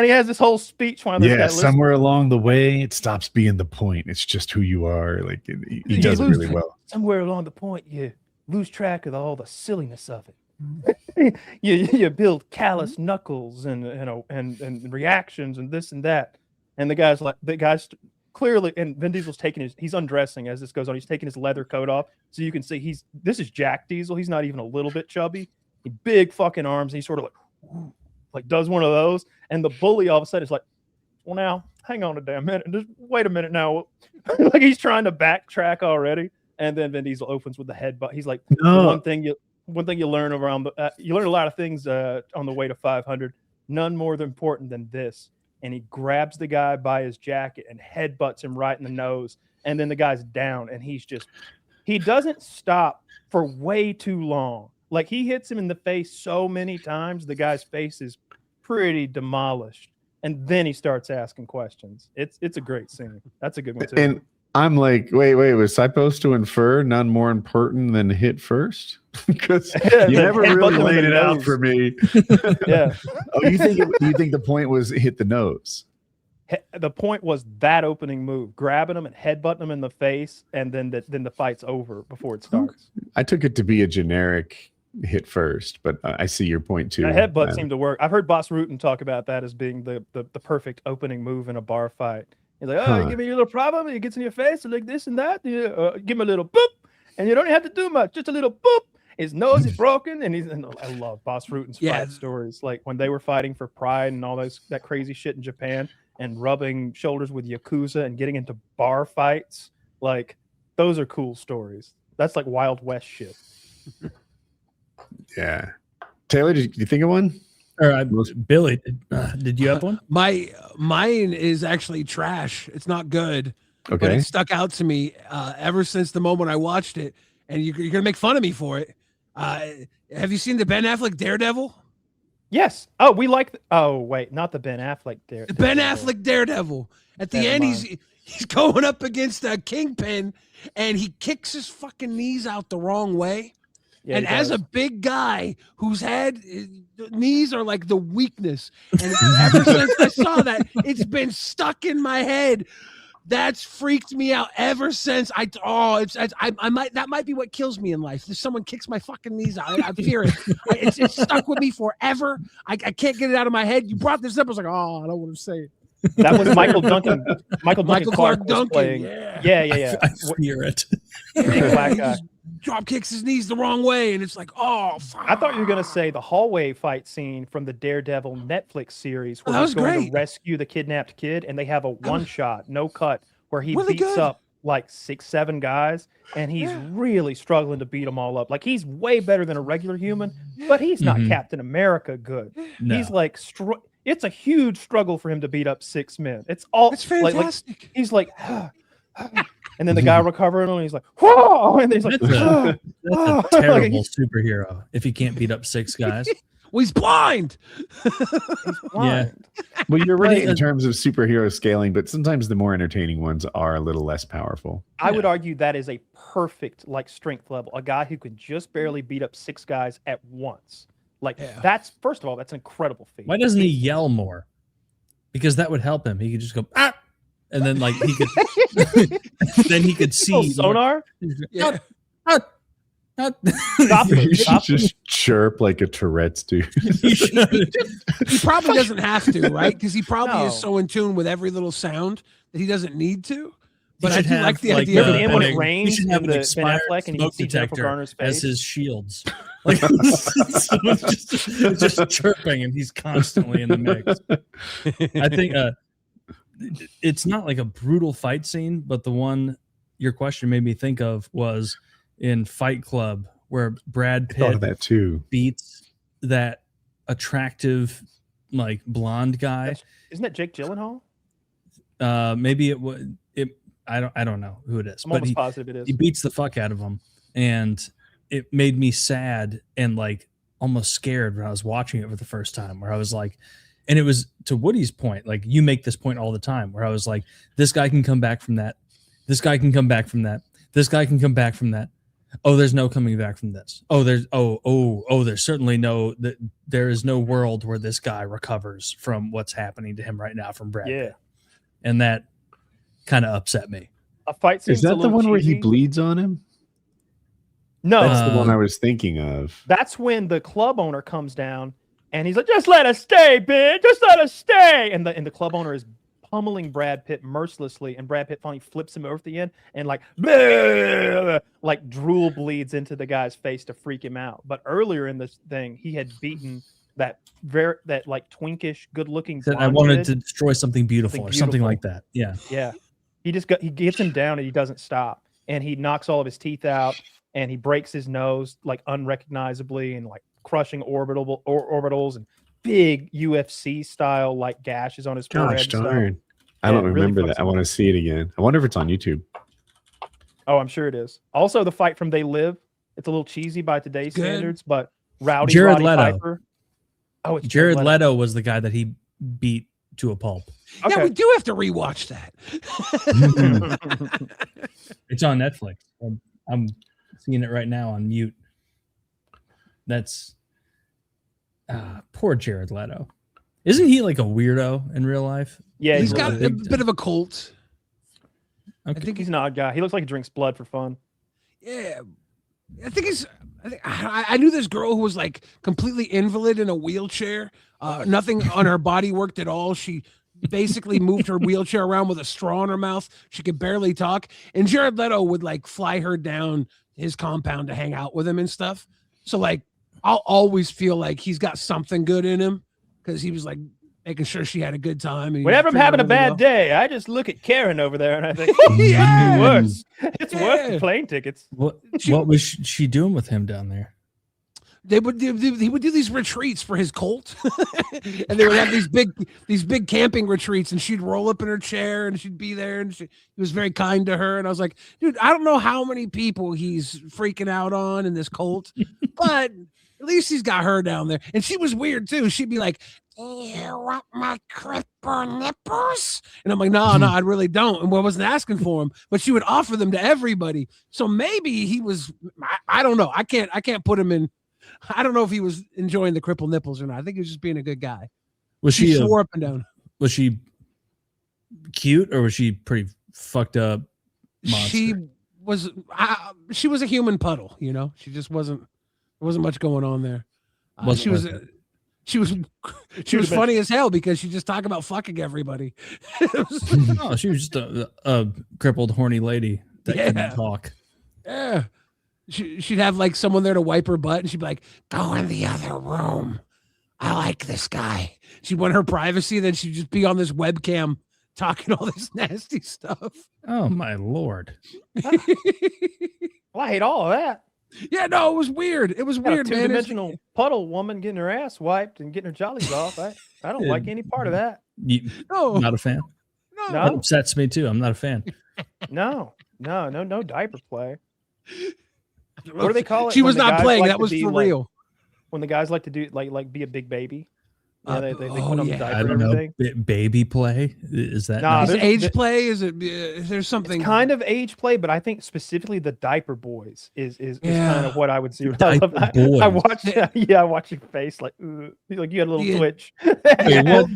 he has this whole speech. Somewhere along the way, it stops being the point. It's just who you are. Like he does it really well. Somewhere along the point, you lose track of all the silliness of it. you build callous knuckles and reactions and this and that. And the guy's clearly, and Vin Diesel's he's undressing as this goes on. He's taking his leather coat off, so you can see this is Jack Diesel. He's not even a little bit chubby. He big fucking arms. And he sort of like does one of those, and the bully all of a sudden is like, well, now hang on a damn minute, just wait a minute now. Like he's trying to backtrack already, and then Vin Diesel opens with the headbutt. He's like, one thing you learn around you learn a lot of things on the way to 500. None more important than this. And he grabs the guy by his jacket and headbutts him right in the nose. And then the guy's down, and he doesn't stop for way too long. Like he hits him in the face so many times, the guy's face is pretty demolished. And then he starts asking questions. It's a great scene. That's a good one too. And I'm like, wait, was I supposed to infer none more important than hit first? Because you never really laid it out for me. Yeah. Oh, you think the point was hit the nose? The point was that opening move, grabbing him and headbutting him in the face, and then the fight's over before it starts. I took it to be a generic hit first, but I see your point too. The headbutt seemed to work. I've heard Boss Rutan talk about that as being the perfect opening move in a bar fight. He's like, you give me your little problem, it gets in your face, like this and that. Give him a little boop, and you don't have to do much, just a little boop. His nose is broken, and I love Boss Rutan's fight stories, like when they were fighting for Pride and all that crazy shit in Japan, and rubbing shoulders with Yakuza and getting into bar fights. Like those are cool stories. That's like Wild West shit. Yeah. Taylor, did you think of one? Or Billy, did you have one? Mine is actually trash. It's not good. Okay. But it stuck out to me ever since the moment I watched it. And you're going to make fun of me for it. Have you seen the Ben Affleck Daredevil? Yes. Oh, we like. Oh, wait, not the Ben Affleck Daredevil. The Ben Affleck Daredevil. At the end, he's going up against a Kingpin, and he kicks his fucking knees out the wrong way. Yeah, and as a big guy whose knees are like the weakness, and ever since I saw that, it's been stuck in my head. That's freaked me out ever since. That might be what kills me in life. If someone kicks my fucking knees out, I fear it. It's stuck with me forever. I can't get it out of my head. You brought this up. I was like, oh, I don't want to say it. That was Michael Duncan. Michael Clark Duncan. Playing. Yeah. I fear it. Big black guy. Drop kicks his knees the wrong way, and it's like, oh, fuck. I thought you were gonna say the hallway fight scene from the Daredevil Netflix series where he's going to rescue the kidnapped kid, and they have a one-shot, no cut, where he beats up like 6-7 guys, and he's really struggling to beat them all up. Like he's way better than a regular human, but he's not Captain America good. No. He's like it's a huge struggle for him to beat up 6 men. It's fantastic. Like, he's like, and then the guy recovering him, and he's like, whoa, and he's like, that's a terrible superhero if he can't beat up 6 guys. Well, he's blind. He's blind. Yeah. Well, you're right in terms of superhero scaling, but sometimes the more entertaining ones are a little less powerful. I would argue that is a perfect strength level. A guy who could just barely beat up 6 guys at once. That's, first of all, that's an incredible feat. Why doesn't he yell more? Because that would help him. He could just go, ah! And then he could then he could see sonar. Yeah. Stop it. Just chirp like a Tourette's dude. He probably doesn't have to, right? Because he probably is so in tune with every little sound that he doesn't need to. But I do like the idea of him when it rains. He should have an expired smoke detector as his shields. Just chirping, and he's constantly in the mix. I think it's not like a brutal fight scene, but the one your question made me think of was in Fight Club, where Brad Pitt beats that attractive blonde guy. Isn't that Jake Gyllenhaal? Maybe it would. I don't know who it is. I'm almost positive it is. He beats the fuck out of him, and it made me sad and almost scared when I was watching it for the first time. Where I was like, and it was to Woody's point. You make this point all the time. Where I was like, this guy can come back from that. This guy can come back from that. This guy can come back from that. Oh, there's no coming back from this. Oh, there's there's certainly there is no world where this guy recovers from what's happening to him right now from Brad Pitt. And that kind of upset me. A fight scene. Is that the one where he bleeds on him? No, that's the one I was thinking of. That's when the club owner comes down and he's like, "Just let us stay, bitch. Just let us stay." And the club owner is pummeling Brad Pitt mercilessly, and Brad Pitt finally flips him over at the end, and like, bleh, like drool bleeds into the guy's face to freak him out. But earlier in this thing, he had beaten that like twinkish, good-looking. I wanted to destroy something beautiful or something like that. Yeah. Yeah. He gets him down and he doesn't stop, and he knocks all of his teeth out, and he breaks his nose like unrecognizably, and like crushing orbitals and big UFC style like gashes on his forehead. Gosh darn. I don't remember that. I want to see it again. I wonder if it's on YouTube. Oh, I'm sure it is. Also, the fight from They Live. It's a little cheesy by today's standards, but Roddy Leto. Piper. Oh, it's Jared Leto was the guy that he beat to a pulp. Okay. Yeah, we do have to rewatch that. It's on Netflix. I'm seeing it right now on mute. That's poor Jared Leto. Isn't he like a weirdo in real life? Yeah, he's got a bit of a cult. Okay. I think he's an odd guy. He looks like he drinks blood for fun. Yeah, I knew this girl who was like completely invalid in a wheelchair. Nothing on her body worked at all. She basically moved her wheelchair around with a straw in her mouth. She could barely talk. And Jared Leto would like fly her down his compound to hang out with him and stuff. So like, I'll always feel like he's got something good in him because he was like making sure she had a good time. And whenever I'm having a bad day, I just look at Karen over there and I think, yeah, worse. It's worth the plane tickets. What was she doing with him down there? He would do these retreats for his cult, and they would have these big camping retreats, and she'd roll up in her chair and she'd be there, and he was very kind to her. And I was like, dude, I don't know how many people he's freaking out on in this cult, but at least he's got her down there. And she was weird too. She'd be like, "Do you want my cripple nipples?" And I'm like, no, I really don't. And I wasn't asking for them, but she would offer them to everybody. So maybe he was, I don't know. I can't put him in. I don't know if he was enjoying the cripple nipples or not. I think he was just being a good guy. Was she swore up and down? Was she cute or was she pretty fucked up monster? She was a human puddle, you know. She just wasn't. There wasn't much going on there. She was funny as hell because she just talked about fucking everybody. No, she was just a crippled, horny lady that couldn't talk. Yeah. She'd have like someone there to wipe her butt, and she'd be like, "Go in the other room. I like this guy." She'd want her privacy, then she'd just be on this webcam talking all this nasty stuff. Oh my Lord. Well, I hate all of that. Yeah, no, it was weird. It was weird, man. Two-dimensional puddle woman getting her ass wiped and getting her jollies off. I don't like any part of that. No, not a fan. No, that upsets me too. I'm not a fan. No diaper play. What do they call it? She was not playing. That was for real. When the guys like to do like be a big baby. Yeah, they put on the diaper I don't and everything. Know. Baby play? Is that is it age play? Is there something? It's kind of age play, but I think specifically the diaper boys is kind of what I would see. I watched I watched your face like you had a little twitch.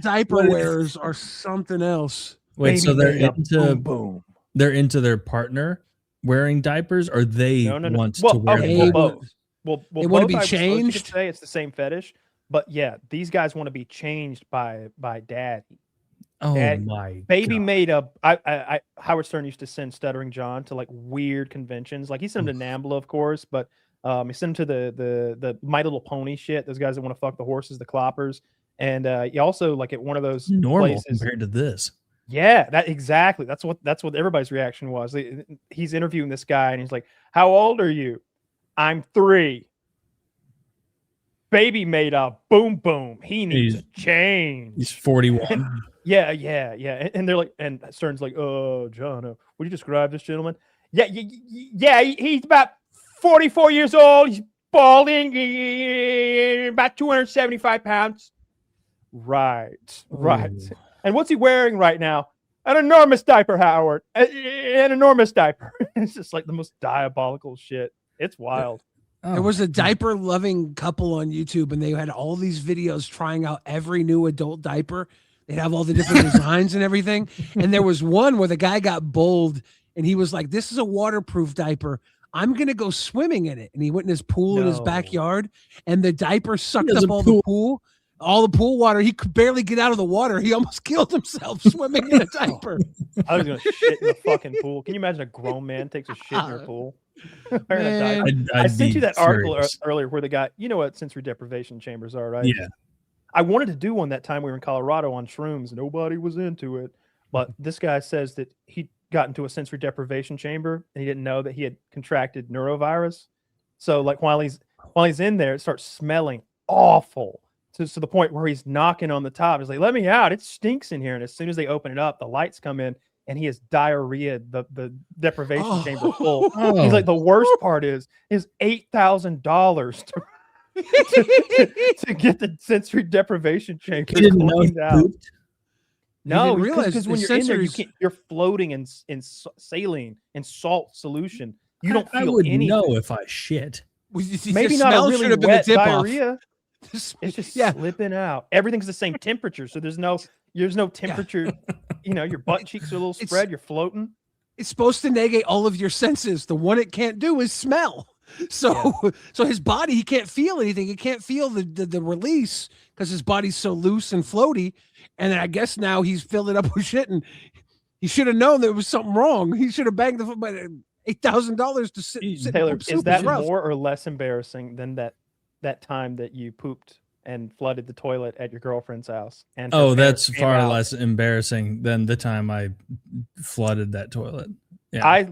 Diaper wearers are something else. Wait, so they're into they're into their partner wearing diapers, or they want to wear them? Both. Well, they want to be changed. You could say it's the same fetish. But yeah, these guys want to be changed by daddy. Oh daddy. My baby God. made up. I Howard Stern used to send Stuttering John to like weird conventions. Like he sent him to NAMBLA, of course, but he sent him to the My Little Pony shit. Those guys that want to fuck the horses, the cloppers, and he also like at one of those normal places, compared to this. Yeah, exactly. That's what everybody's reaction was. He's interviewing this guy and he's like, "How old are you?" "I'm 3. Baby made a boom boom. He needs to change." He's 41. Yeah. And they're like, and Stern's like, "Oh, John, would you describe this gentleman?" Yeah. He's about 44 years old. He's balding, about 275 pounds. Right. And what's he wearing right now? An enormous diaper, Howard. An enormous diaper. It's just like the most diabolical shit. It's wild. There was a diaper loving couple on YouTube, and they had all these videos trying out every new adult diaper. They'd have all the different designs and everything. And there was one where the guy got bold and he was like, "This is a waterproof diaper. I'm going to go swimming in it." And he went in his pool in his backyard, and the diaper sucked up all the pool. all the pool water. He could barely get out of the water. He almost killed himself swimming in a diaper. I was gonna shit in the fucking pool. Can you imagine a grown man takes a shit in your pool? Man. I sent you that article furious. earlier where the guy, you know what sensory deprivation chambers are, right? Yeah. I wanted to do one that time we were in Colorado on shrooms. Nobody was into it. But this guy says that he got into a sensory deprivation chamber and he didn't know that he had contracted neurovirus. So like while he's in there, it starts smelling awful to the point where he's knocking on the top. He's like, let me out. It stinks in here. And as soon as they open it up, the lights come in and he has diarrhea, the deprivation chamber full. Oh. He's like, the worst part is $8,000 to get the sensory deprivation chamber He didn't know he cleaned out. pooped? No, didn't realize because the when you're in there, sensories- you're floating in saline and salt solution. You don't I feel would anything. know if I shit. Maybe not a really wet diarrhea. It's just slipping out. Everything's the same temperature, so there's no temperature. You know, your butt cheeks are a little spread. You're floating. It's supposed to negate all of your senses. The one it can't do is smell. So his body, he can't feel anything. He can't feel the release because his body's so loose and floaty. And then I guess now he's filled it up with shit, and he should have known there was something wrong. He should have banged the foot by $8,000 to sit. Taylor, and is that more or less embarrassing than that time that you pooped and flooded the toilet at your girlfriend's house? And her That's parents far came out? less embarrassing than the time I flooded that toilet. Yeah. I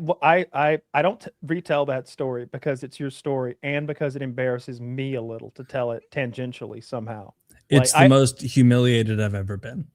don't retell that story because it's your story and because it embarrasses me a little to tell it tangentially somehow. It's the most humiliated I've ever been.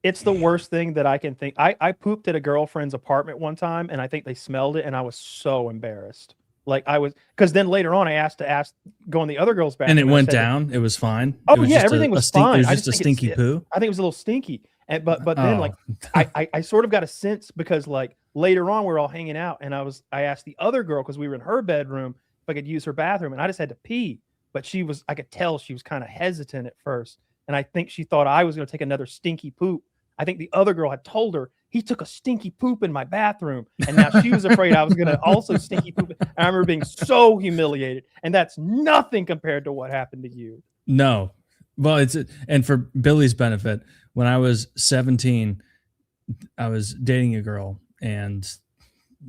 It's the worst thing that I can think. I pooped at a girlfriend's apartment one time and I think they smelled it and I was so embarrassed. Like I was, because then later on I asked to go in the other girl's bathroom. And it went down. It was fine. Oh It was yeah, just everything was It fine. was I just a think it's- stinky poo. I think it was a little stinky. And but then like I sort of got a sense because like later on we were all hanging out and I asked the other girl because we were in her bedroom if I could use her bathroom and I just had to pee. But I could tell she was kind of hesitant at first. And I think she thought I was going to take another stinky poop. I think the other girl had told her he took a stinky poop in my bathroom. And now she was afraid I was going to also stinky poop. And I remember being so humiliated. And that's nothing compared to what happened to you. No. Well, and for Billy's benefit, when I was 17, I was dating a girl and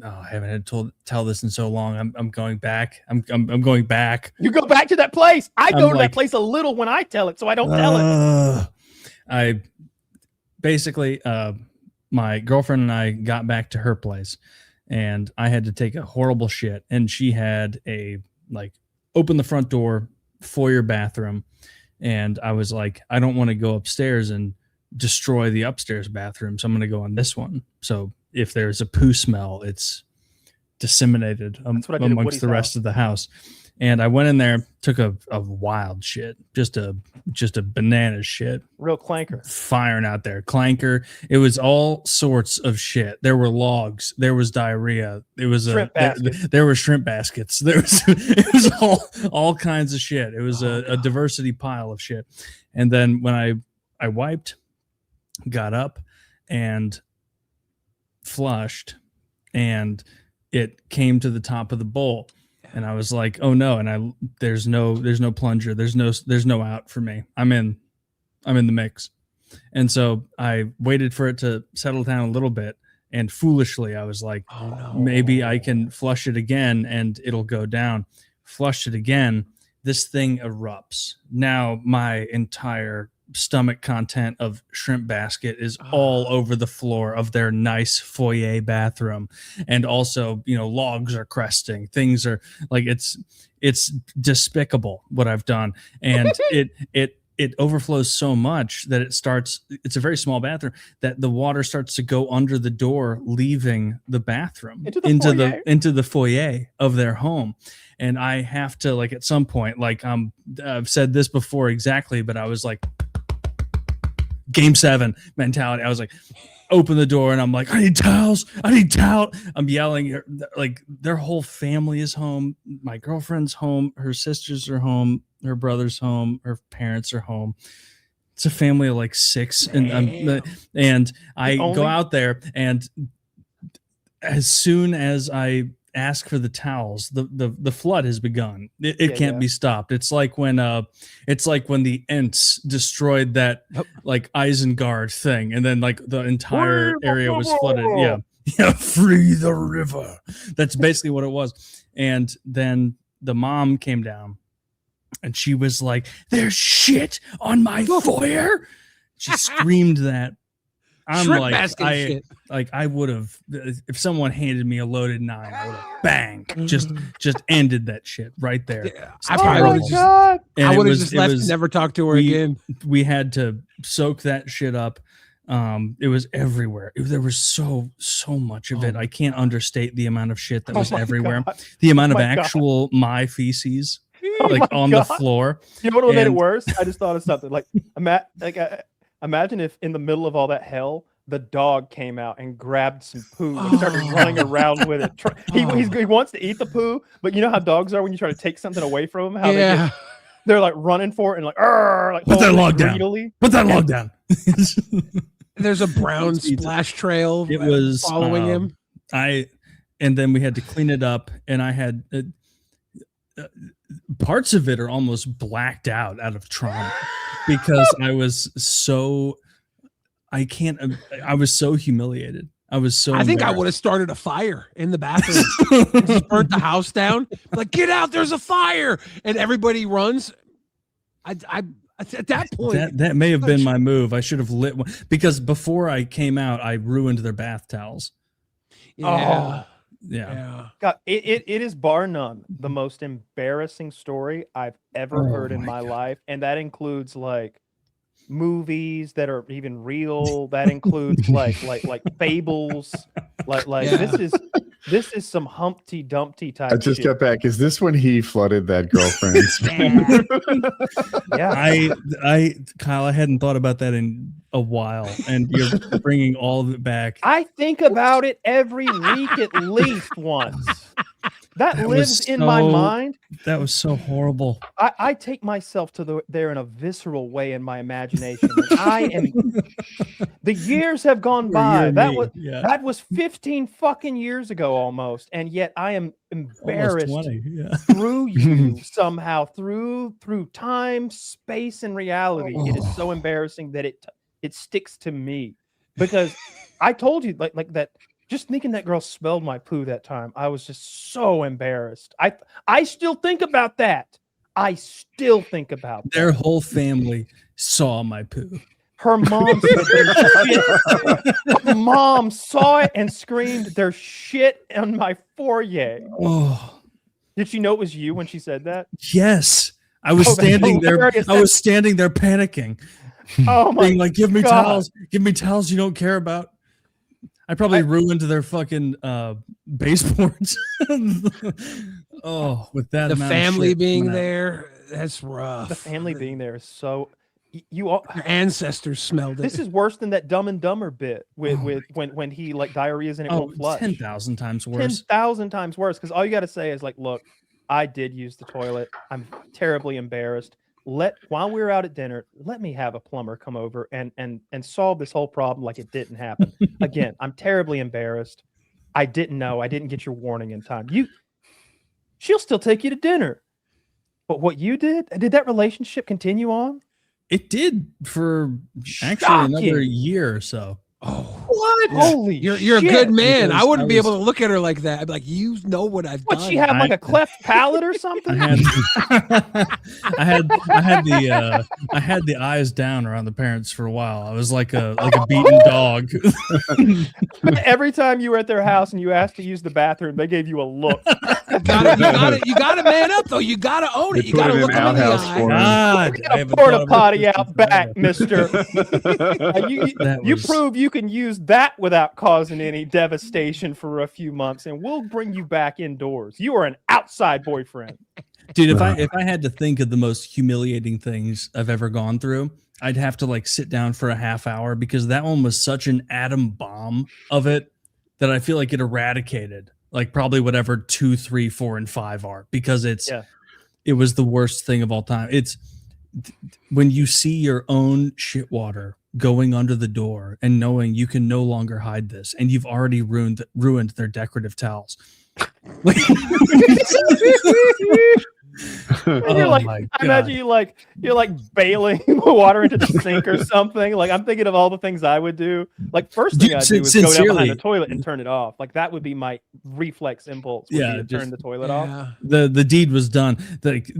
I haven't had to tell this in so long. I'm going back. I'm going back. You go back to that place. I go to like, that place a little when I tell it, so I don't tell it. I basically, my girlfriend and I got back to her place and I had to take a horrible shit. And she had open the front door, foyer bathroom. And I was like, I don't want to go upstairs and destroy the upstairs bathroom. So I'm going to go on this one. So if there's a poo smell, it's disseminated amongst the rest of the house. And I went in there, took a wild shit, just a banana shit. Real clanker. Firing out there. Clanker. It was all sorts of shit. There were logs. There was diarrhea. It was there were shrimp baskets. It was all kinds of shit. It was a diversity pile of shit. And then when I wiped, got up and flushed, and it came to the top of the bowl. And I was like, oh no. And there's no plunger. There's no out for me. I'm in the mix. And so I waited for it to settle down a little bit. And foolishly, I was like, oh no, maybe I can flush it again and it'll go down. Flushed it again. This thing erupts. Now my entire stomach content of shrimp basket is all over the floor of their nice foyer bathroom. And also, logs are cresting. Things are like, it's despicable what I've done. And it overflows so much that it's a very small bathroom that the water starts to go under the door, leaving the bathroom into the foyer of their home. And I have to, like, at some point, like, I've said this before exactly, but I was like, Game 7 mentality. I was like, open the door and I'm like, I need towels. I'm yelling, like, their whole family is home. My girlfriend's home. Her sisters are home. Her brother's home. Her parents are home. It's a family of like 6. And I go out there, and as soon as I ask for the towels. The flood has begun. It can't yeah. be stopped. It's like when the Ents destroyed that like Isengard thing, and then like the entire area was flooded. Yeah. Yeah, free the river. That's basically what it was. And then the mom came down and she was like, "There's shit on my foyer." She screamed that. I'm Shrimp like, basket shit. I would have, if someone handed me a loaded 9, I would have bang, just ended that shit right there. Yeah, I probably would have just left and never talked to her again. We had to soak that shit up. It was everywhere. There was so much of it. I can't understate the amount of shit that was everywhere. God. The amount of actual my feces like on the floor. You know what made it worse? I just thought of something. Like imagine if in the middle of all that hell, the dog came out and grabbed some poo and started running around with it. He wants to eat the poo, but you know how dogs are when you try to take something away from them? How they're like running for it and like put that log down. Put that log down. There's a brown splash trail. It was following him. And then we had to clean it up, and I had parts of it are almost blacked out of trauma because I was so humiliated. I think I would have started a fire in the bathroom. Just burnt the house down. Like, get out, there's a fire. And everybody runs. At that point. That may have been my move. I should have lit one because before I came out, I ruined their bath towels. Yeah. Yeah. God, it is bar none the most embarrassing story I've ever heard in my life. And that includes like movies that are even real. That includes like fables. This is some Humpty Dumpty type. I just got back. Is this when he flooded that girlfriend's? Yeah. Kyle, I hadn't thought about that in a while, and you're bringing all of it back. I think about it every week at least once. That lives in my mind. That was so horrible. I take myself to there in a visceral way in my imagination. The years have gone by. That was 15 fucking years ago almost, and yet I am embarrassed 20, through you somehow through time, space, and reality. It is so embarrassing that it sticks to me because I told you like that. Just thinking that girl smelled my poo that time, I was just so embarrassed. I still think about that. Their whole family saw my poo. Her mom her mom saw it and screamed, "There's shit on my foyer." Oh. Did she know it was you when she said that? Yes. I was standing there. I was standing there panicking. Oh my being like, give me towels you don't care about. I probably ruined their fucking baseboards. With that, the family being there, that's rough. The family being there is so. Your ancestors smelled it. This is worse than that Dumb and Dumber bit with when he like diarrheas and it won't flush. 10,000 times worse. 10,000 times worse. Because all you got to say is like, look, I did use the toilet. I'm terribly embarrassed. While we were out at dinner, let me have a plumber come over and solve this whole problem like it didn't happen. Again, I'm terribly embarrassed. I didn't know. I didn't get your warning in time. She'll still take you to dinner. But what you did that relationship continue on? It did for actually another year or so. Oh, what? Holy you're a good man. I wouldn't be able to look at her like that. I'd be like, you know what I've done. What, she have like a cleft palate or something? I had the eyes down around the parents for a while. I was like a beaten dog. Every time you were at their house and you asked to use the bathroom, they gave you a look. You gotta man up though. You gotta own it. You gotta look them in the eye. Get a porta potty out back, mister. You prove you can use that without causing any devastation for a few months, and we'll bring you back indoors. You are an outside boyfriend. Dude, if I had to think of the most humiliating things I've ever gone through, I'd have to like sit down for a half hour because that one was such an atom bomb of it that I feel like it eradicated like probably whatever 2, 3, 4, and 5 are because it was the worst thing of all time. It's when you see your own shit water going under the door and knowing you can no longer hide this and you've already ruined their decorative towels. And you're like, I imagine you're like bailing water into the sink or something. Like I'm thinking of all the things I would do. Like first thing I'd do is go down behind the toilet and turn it off. Like that would be my reflex impulse. Would be to turn the toilet off. The deed was done. Like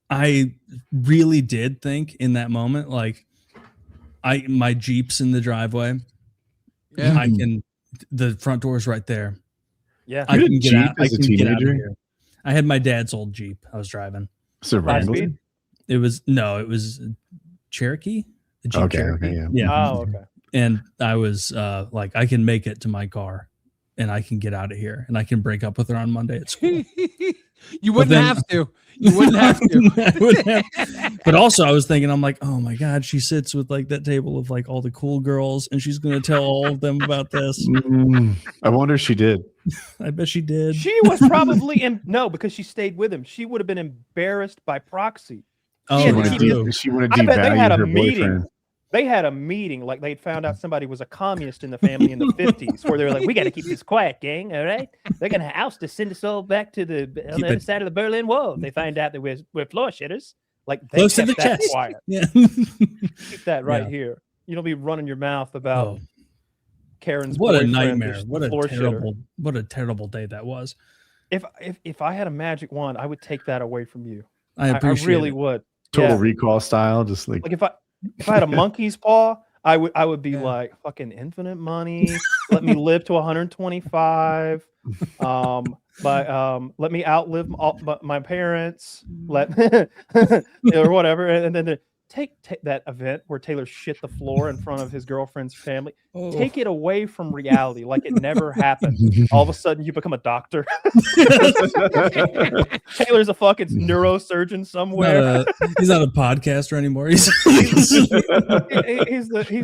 I really did think in that moment, like my Jeep's in the driveway. Yeah, I can. The front door is right there. Yeah, I can get out. I can get out of here. I had my dad's old Jeep I was driving. Surviving? It was Cherokee. The Jeep Cherokee. Yeah. Oh, okay. And I was like, I can make it to my car and I can get out of here and I can break up with her on Monday at school. You wouldn't have to. You wouldn't have to. But also I was thinking, I'm like, oh my God, she sits with like that table of like all the cool girls and she's going to tell all of them about this. I wonder if she did. I bet she did. She was probably no, because she stayed with him. She would have been embarrassed by proxy. She would have devalued her boyfriend. They had a meeting, like they'd found out somebody was a communist in the family in the 50s, where they were like, we got to keep this quiet, gang, all right? They're going to oust us, send us all back to the other side of the Berlin Wall. They find out that we're floor shitters. Like, they close kept to the that chest. quiet. Yeah. Keep that right here. You don't be running your mouth about Karen's what a boyfriend. nightmare. What a terrible day that was. If I had a magic wand, I would take that away from you. I really would. Total Recall style, just like if I had a monkey's paw, I would be like fucking infinite money. Let me live to 125. Let me outlive my parents. Or whatever. And then take that event where Taylor shit the floor in front of his girlfriend's family. Take it away from reality, like it never happened. All of a sudden, you become a doctor. Taylor's a fucking neurosurgeon somewhere. He's not a podcaster anymore. He's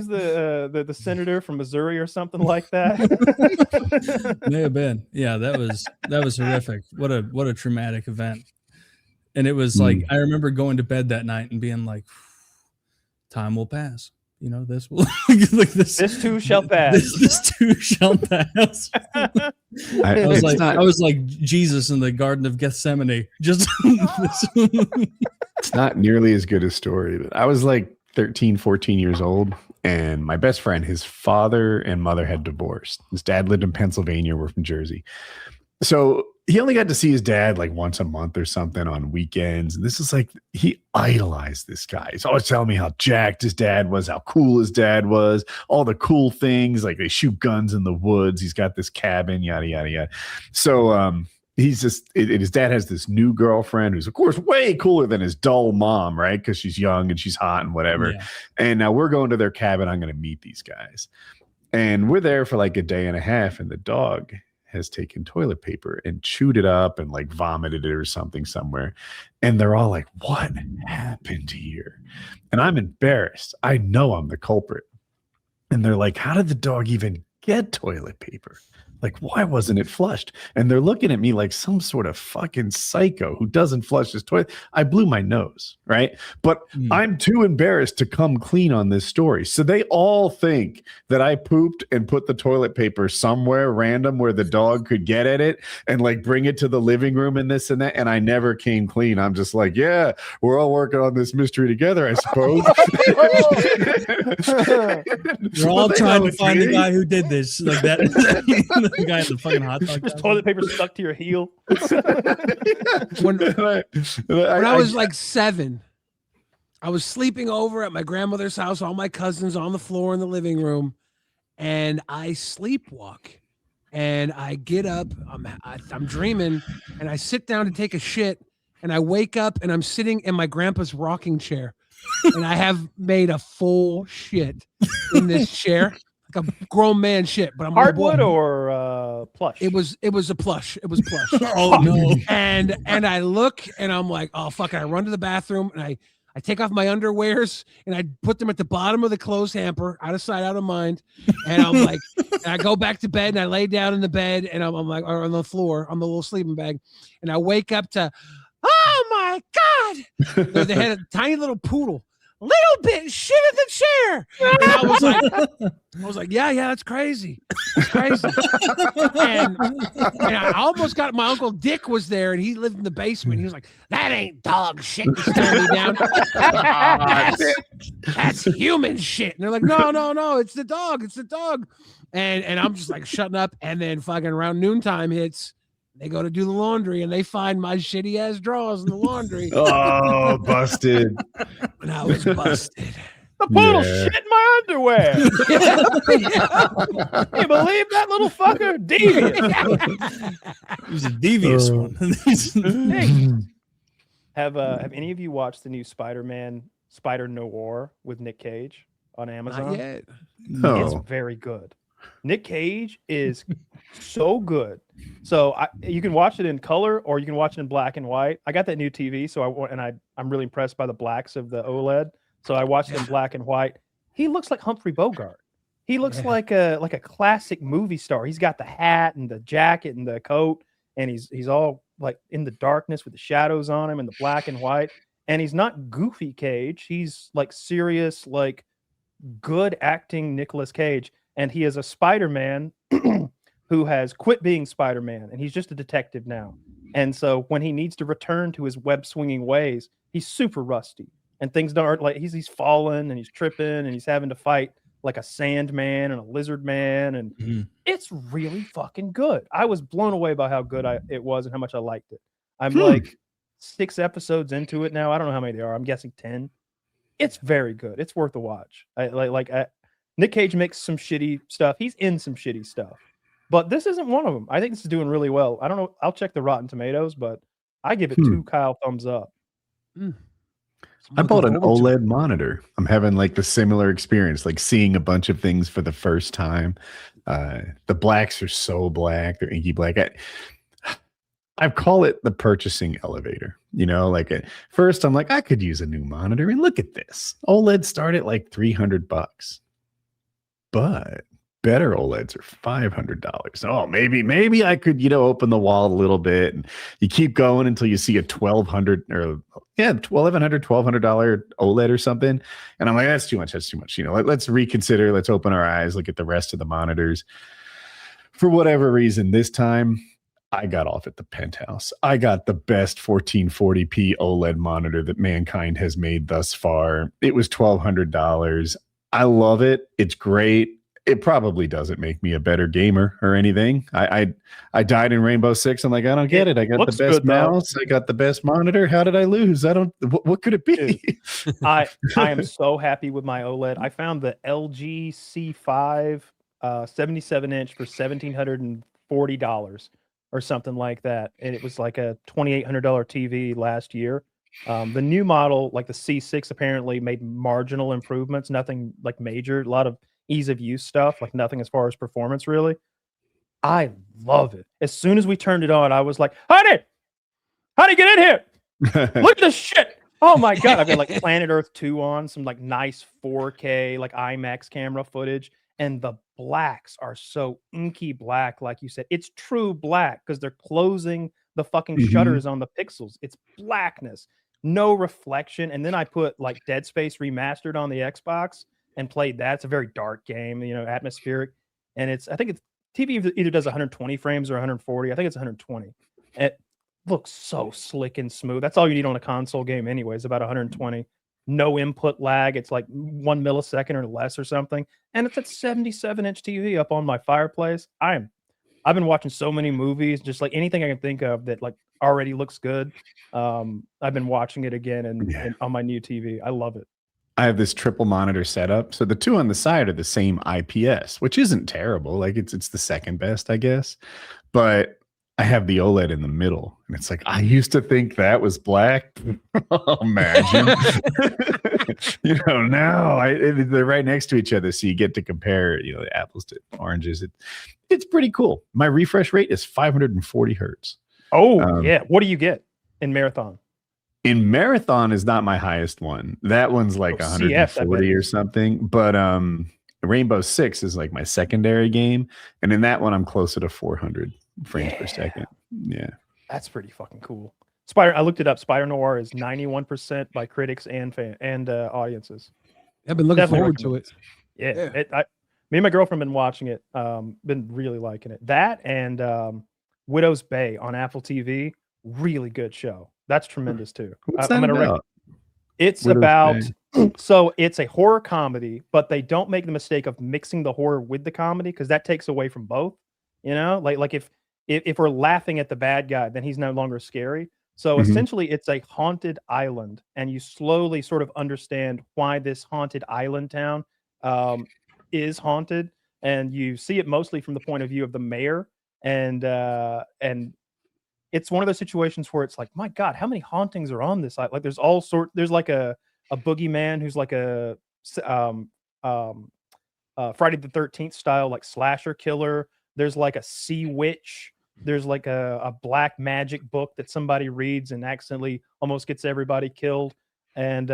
the senator from Missouri or something like that. May have been. Yeah, that was horrific. What a traumatic event. And it was like I remember going to bed that night and being like, time will pass. You know, this will like this too shall pass. This too shall pass. I was like Jesus in the Garden of Gethsemane. Just it's not nearly as good a story, but I was like 13, 14 years old, and my best friend, his father and mother had divorced. His dad lived in Pennsylvania. We're from Jersey. So he only got to see his dad like once a month or something on weekends. And this is like, he idolized this guy. He's always telling me how jacked his dad was, how cool his dad was, all the cool things, like they shoot guns in the woods. He's got this cabin, yada, yada, yada. So he's just, his dad has this new girlfriend who's of course way cooler than his dull mom, right? Because she's young and she's hot and whatever. Yeah. And now we're going to their cabin. I'm going to meet these guys. And we're there for like a day and a half, and the dog has taken toilet paper and chewed it up and like vomited it or something somewhere. And they're all like, what happened here? And I'm embarrassed. I know I'm the culprit. And they're like, how did the dog even get toilet paper? Like, why wasn't it flushed? And they're looking at me like some sort of fucking psycho who doesn't flush his toilet. I blew my nose, right? But I'm too embarrassed to come clean on this story. So they all think that I pooped and put the toilet paper somewhere random where the dog could get at it and like bring it to the living room and this and that. And I never came clean. I'm just like, yeah, we're all working on this mystery together, I suppose. We're all trying to find the guy who did this. Like that. The guy in the fucking hot dog. Just toilet paper stuck to your heel. When I was like 7, I was sleeping over at my grandmother's house, all my cousins on the floor in the living room, and I sleepwalk. And I get up, I'm dreaming, and I sit down to take a shit, and I wake up, and I'm sitting in my grandpa's rocking chair, and I have made a full shit in this chair. Like a grown man shit, but I'm hardwood or plush. It was a plush. It was plush. Oh no! And I look and I'm like, oh fuck! And I run to the bathroom and I take off my underwears and I put them at the bottom of the clothes hamper, out of sight, out of mind. And I'm like, and I go back to bed and I lay down in the bed and I'm like, or on the floor on the little sleeping bag, and I wake up to, oh my god! They had a tiny little poodle little bit shit in the chair. And I was like, yeah, that's crazy. It's crazy. and I almost got, my Uncle Dick was there and he lived in the basement. He was like, that ain't dog shit. He's staring me down. That's human shit. And they're like, no, it's the dog. It's the dog. And I'm just like shutting up. And then fucking around noontime hits. They go to do the laundry and they find my shitty ass drawers in the laundry. Oh, busted. And I was busted. The poodle shit in my underwear. Can you believe that little fucker? Devious. He's a devious one. Hey, have any of you watched the new Spider-Man Spider Noir with Nick Cage on Amazon? Not yet. No. It's very good. Nick Cage is so good. So you can watch it in color or you can watch it in black and white. I got that new TV, so I'm really impressed by the blacks of the OLED. So I watched it in black and white. He looks like Humphrey Bogart. He looks like a classic movie star. He's got the hat and the jacket and the coat, and he's all like in the darkness with the shadows on him and the black and white. And he's not goofy Cage. He's like serious, like good acting Nicolas Cage. And he is a Spider-Man who has quit being Spider-Man, and he's just a detective now. And so when he needs to return to his web-swinging ways, he's super rusty, and things aren't like he's falling and he's tripping and he's having to fight like a Sandman and a Lizard Man, and it's really fucking good. I was blown away by how good it was and how much I liked it. I'm like 6 episodes into it now. I don't know how many there are. I'm guessing 10. It's very good. It's worth a watch. Nick Cage makes some shitty stuff. He's in some shitty stuff. But this isn't one of them. I think this is doing really well. I don't know. I'll check the Rotten Tomatoes, but I give it 2 Kyle thumbs up. I bought an OLED monitor. I'm having like the similar experience, like seeing a bunch of things for the first time. The blacks are so black. They're inky black. I call it the purchasing elevator. You know, like at first I'm like, I could use a new monitor. And look at this. OLED start at like $300. But better OLEDs are $500. Oh, maybe I could, open the wall a little bit, and you keep going until you see a $1,200 OLED or something. And I'm like, that's too much. Let's reconsider. Let's open our eyes, look at the rest of the monitors. For whatever reason, this time I got off at the Penthouse. I got the best 1440p OLED monitor that mankind has made thus far. It was $1,200. I love it. It's great. It probably doesn't make me a better gamer or anything. I died in Rainbow Six. I'm like, I don't get it. I got the best mouse. I got the best monitor. How did I lose? What could it be? I am so happy with my OLED. I found the LG C5 77-inch for $1,740 or something like that. And it was like a $2,800 TV last year. The new model, like the C6, apparently made marginal improvements, nothing like major, a lot of ease of use stuff, like nothing as far as performance really. I love it. As soon as we turned it on, I was like, honey, get in here. Look at this shit. Oh my God. I've got like Planet Earth 2 on, some like nice 4K, like IMAX camera footage. And the blacks are so inky black, like you said. It's true black because they're closing the fucking shutters on the pixels. It's blackness. No reflection. And then I put like Dead Space Remastered on the Xbox and played that. It's a very dark game, atmospheric. And I think it's TV either does 120 frames or 140. I think it's 120. It looks so slick and smooth. That's all you need on a console game anyways, about 120. No input lag. It's like 1 millisecond or less or something. And it's a 77-inch TV up on my fireplace. I've been watching so many movies, just like anything I can think of that like already looks good. I've been watching it again and on my new TV. I love it. I have this triple monitor setup. So the two on the side are the same IPS, which isn't terrible. Like it's the second best, I guess. But I have the OLED in the middle. And it's like, I used to think that was black. Imagine. Now they're right next to each other. So you get to compare, the apples to oranges. It's pretty cool. My refresh rate is 540 hertz. Oh, yeah. What do you get in Marathon? In Marathon is not my highest one. That one's like 140 or something. But Rainbow Six is like my secondary game. And in that one, I'm closer to 400 frames per second. Yeah. That's pretty fucking cool. I looked it up. Spider Noir is 91% by critics and audiences. I've been looking Definitely forward to it. Yeah. Me and my girlfriend been watching it. Been really liking it. That and Widow's Bay on Apple TV. Really good show. That's tremendous too. What's I'm that gonna about? It's Widow's about Bay. so it's a horror comedy, but they don't make the mistake of mixing the horror with the comedy because that takes away from both. You know, like if we're laughing at the bad guy, then he's no longer scary. So Mhm. essentially, it's a haunted island, and you slowly sort of understand why this haunted island town is haunted, and you see it mostly from the point of view of the mayor, and it's one of those situations where it's like, my God, how many hauntings are on this? Like, there's like a boogeyman who's like a Friday the 13th style, like slasher killer. There's like a sea witch. There's like a black magic book that somebody reads and accidentally almost gets everybody killed. And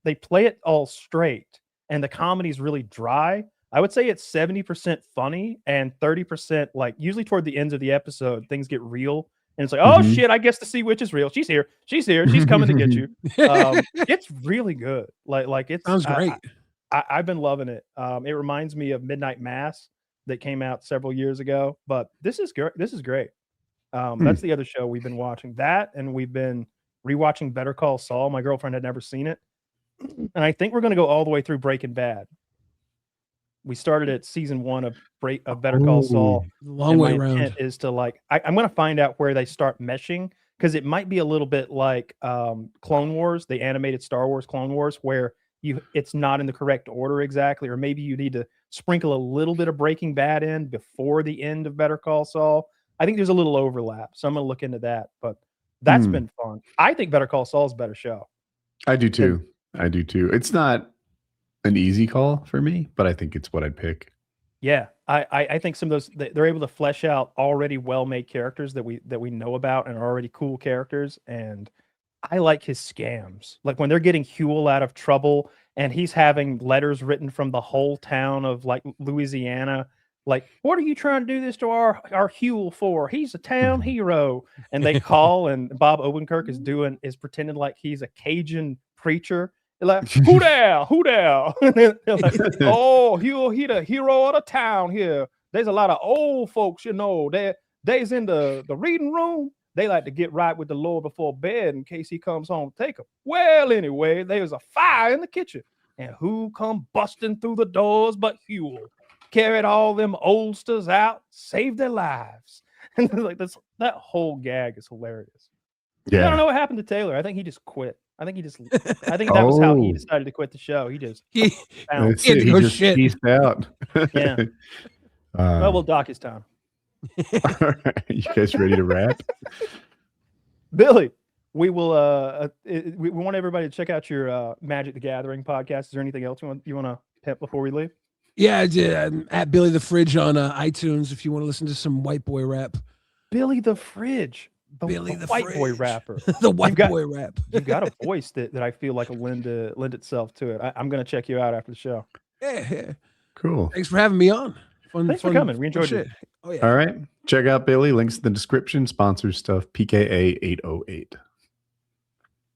they play it all straight. And the comedy is really dry. I would say it's 70% funny and 30% like usually toward the ends of the episode, things get real. And it's like, oh Mhm. shit, I guess the sea witch is real. She's here. She's here. She's coming to get you. It's really good. Like it's Sounds great. I've been loving it. It reminds me of Midnight Mass that came out several years ago, but this is great. This is great. That's the other show we've been watching. That and we've been rewatching Better Call Saul. My girlfriend had never seen it, and I think we're going to go all the way through Breaking Bad. We started at season 1 of Better Call Saul. Long And way my around. intent is to like I'm going to find out where they start meshing because it might be a little bit like Clone Wars, the animated Star Wars Clone Wars, where it's not in the correct order exactly, or maybe you need to sprinkle a little bit of Breaking Bad in before the end of Better Call Saul. I think there's a little overlap, so I'm going to look into that. But that's been fun. I think Better Call Saul is a better show. I do too. It's not an easy call for me, but I think it's what I'd pick. Yeah, I think some of those they're able to flesh out already well-made characters that we know about and are already cool characters. And I like his scams. Like when they're getting Huel out of trouble and he's having letters written from the whole town of like Louisiana. Like, what are you trying to do this to our Huel for? He's a town hero. And they call and Bob Odenkirk is pretending like he's a Cajun preacher. They're like, who there? Who there? They're like, oh, Huel, he the hero of the town here. There's a lot of old folks, you know. They's in the reading room. They like to get right with the Lord before bed in case he comes home to take them. Well, anyway, there was a fire in the kitchen. And who come busting through the doors but Huel? Carried all them oldsters out, saved their lives. And like that whole gag is hilarious. Yeah. I don't know what happened to Taylor. I think he just quit. I think that was how he decided to quit the show. He just bounced. He just shit. peaced out. Yeah. Well, we'll dock his time. All right. You guys ready to wrap? Billy, we will we want everybody to check out your Magic the Gathering podcast. Is there anything else you want to pimp before we leave? Yeah, I'm at Billy the Fridge on iTunes if you want to listen to some white boy rap. Billy the Fridge. Billy the the white boy Fridge. rapper. The white boy rap. You've got a voice that I feel like will lend itself to it. I'm going to check you out after the show. Yeah. Cool. Thanks for having me on. Thanks for coming. We enjoyed it. Oh, yeah. All right. Check out Billy. Links in the description. Sponsor stuff. PKA 808.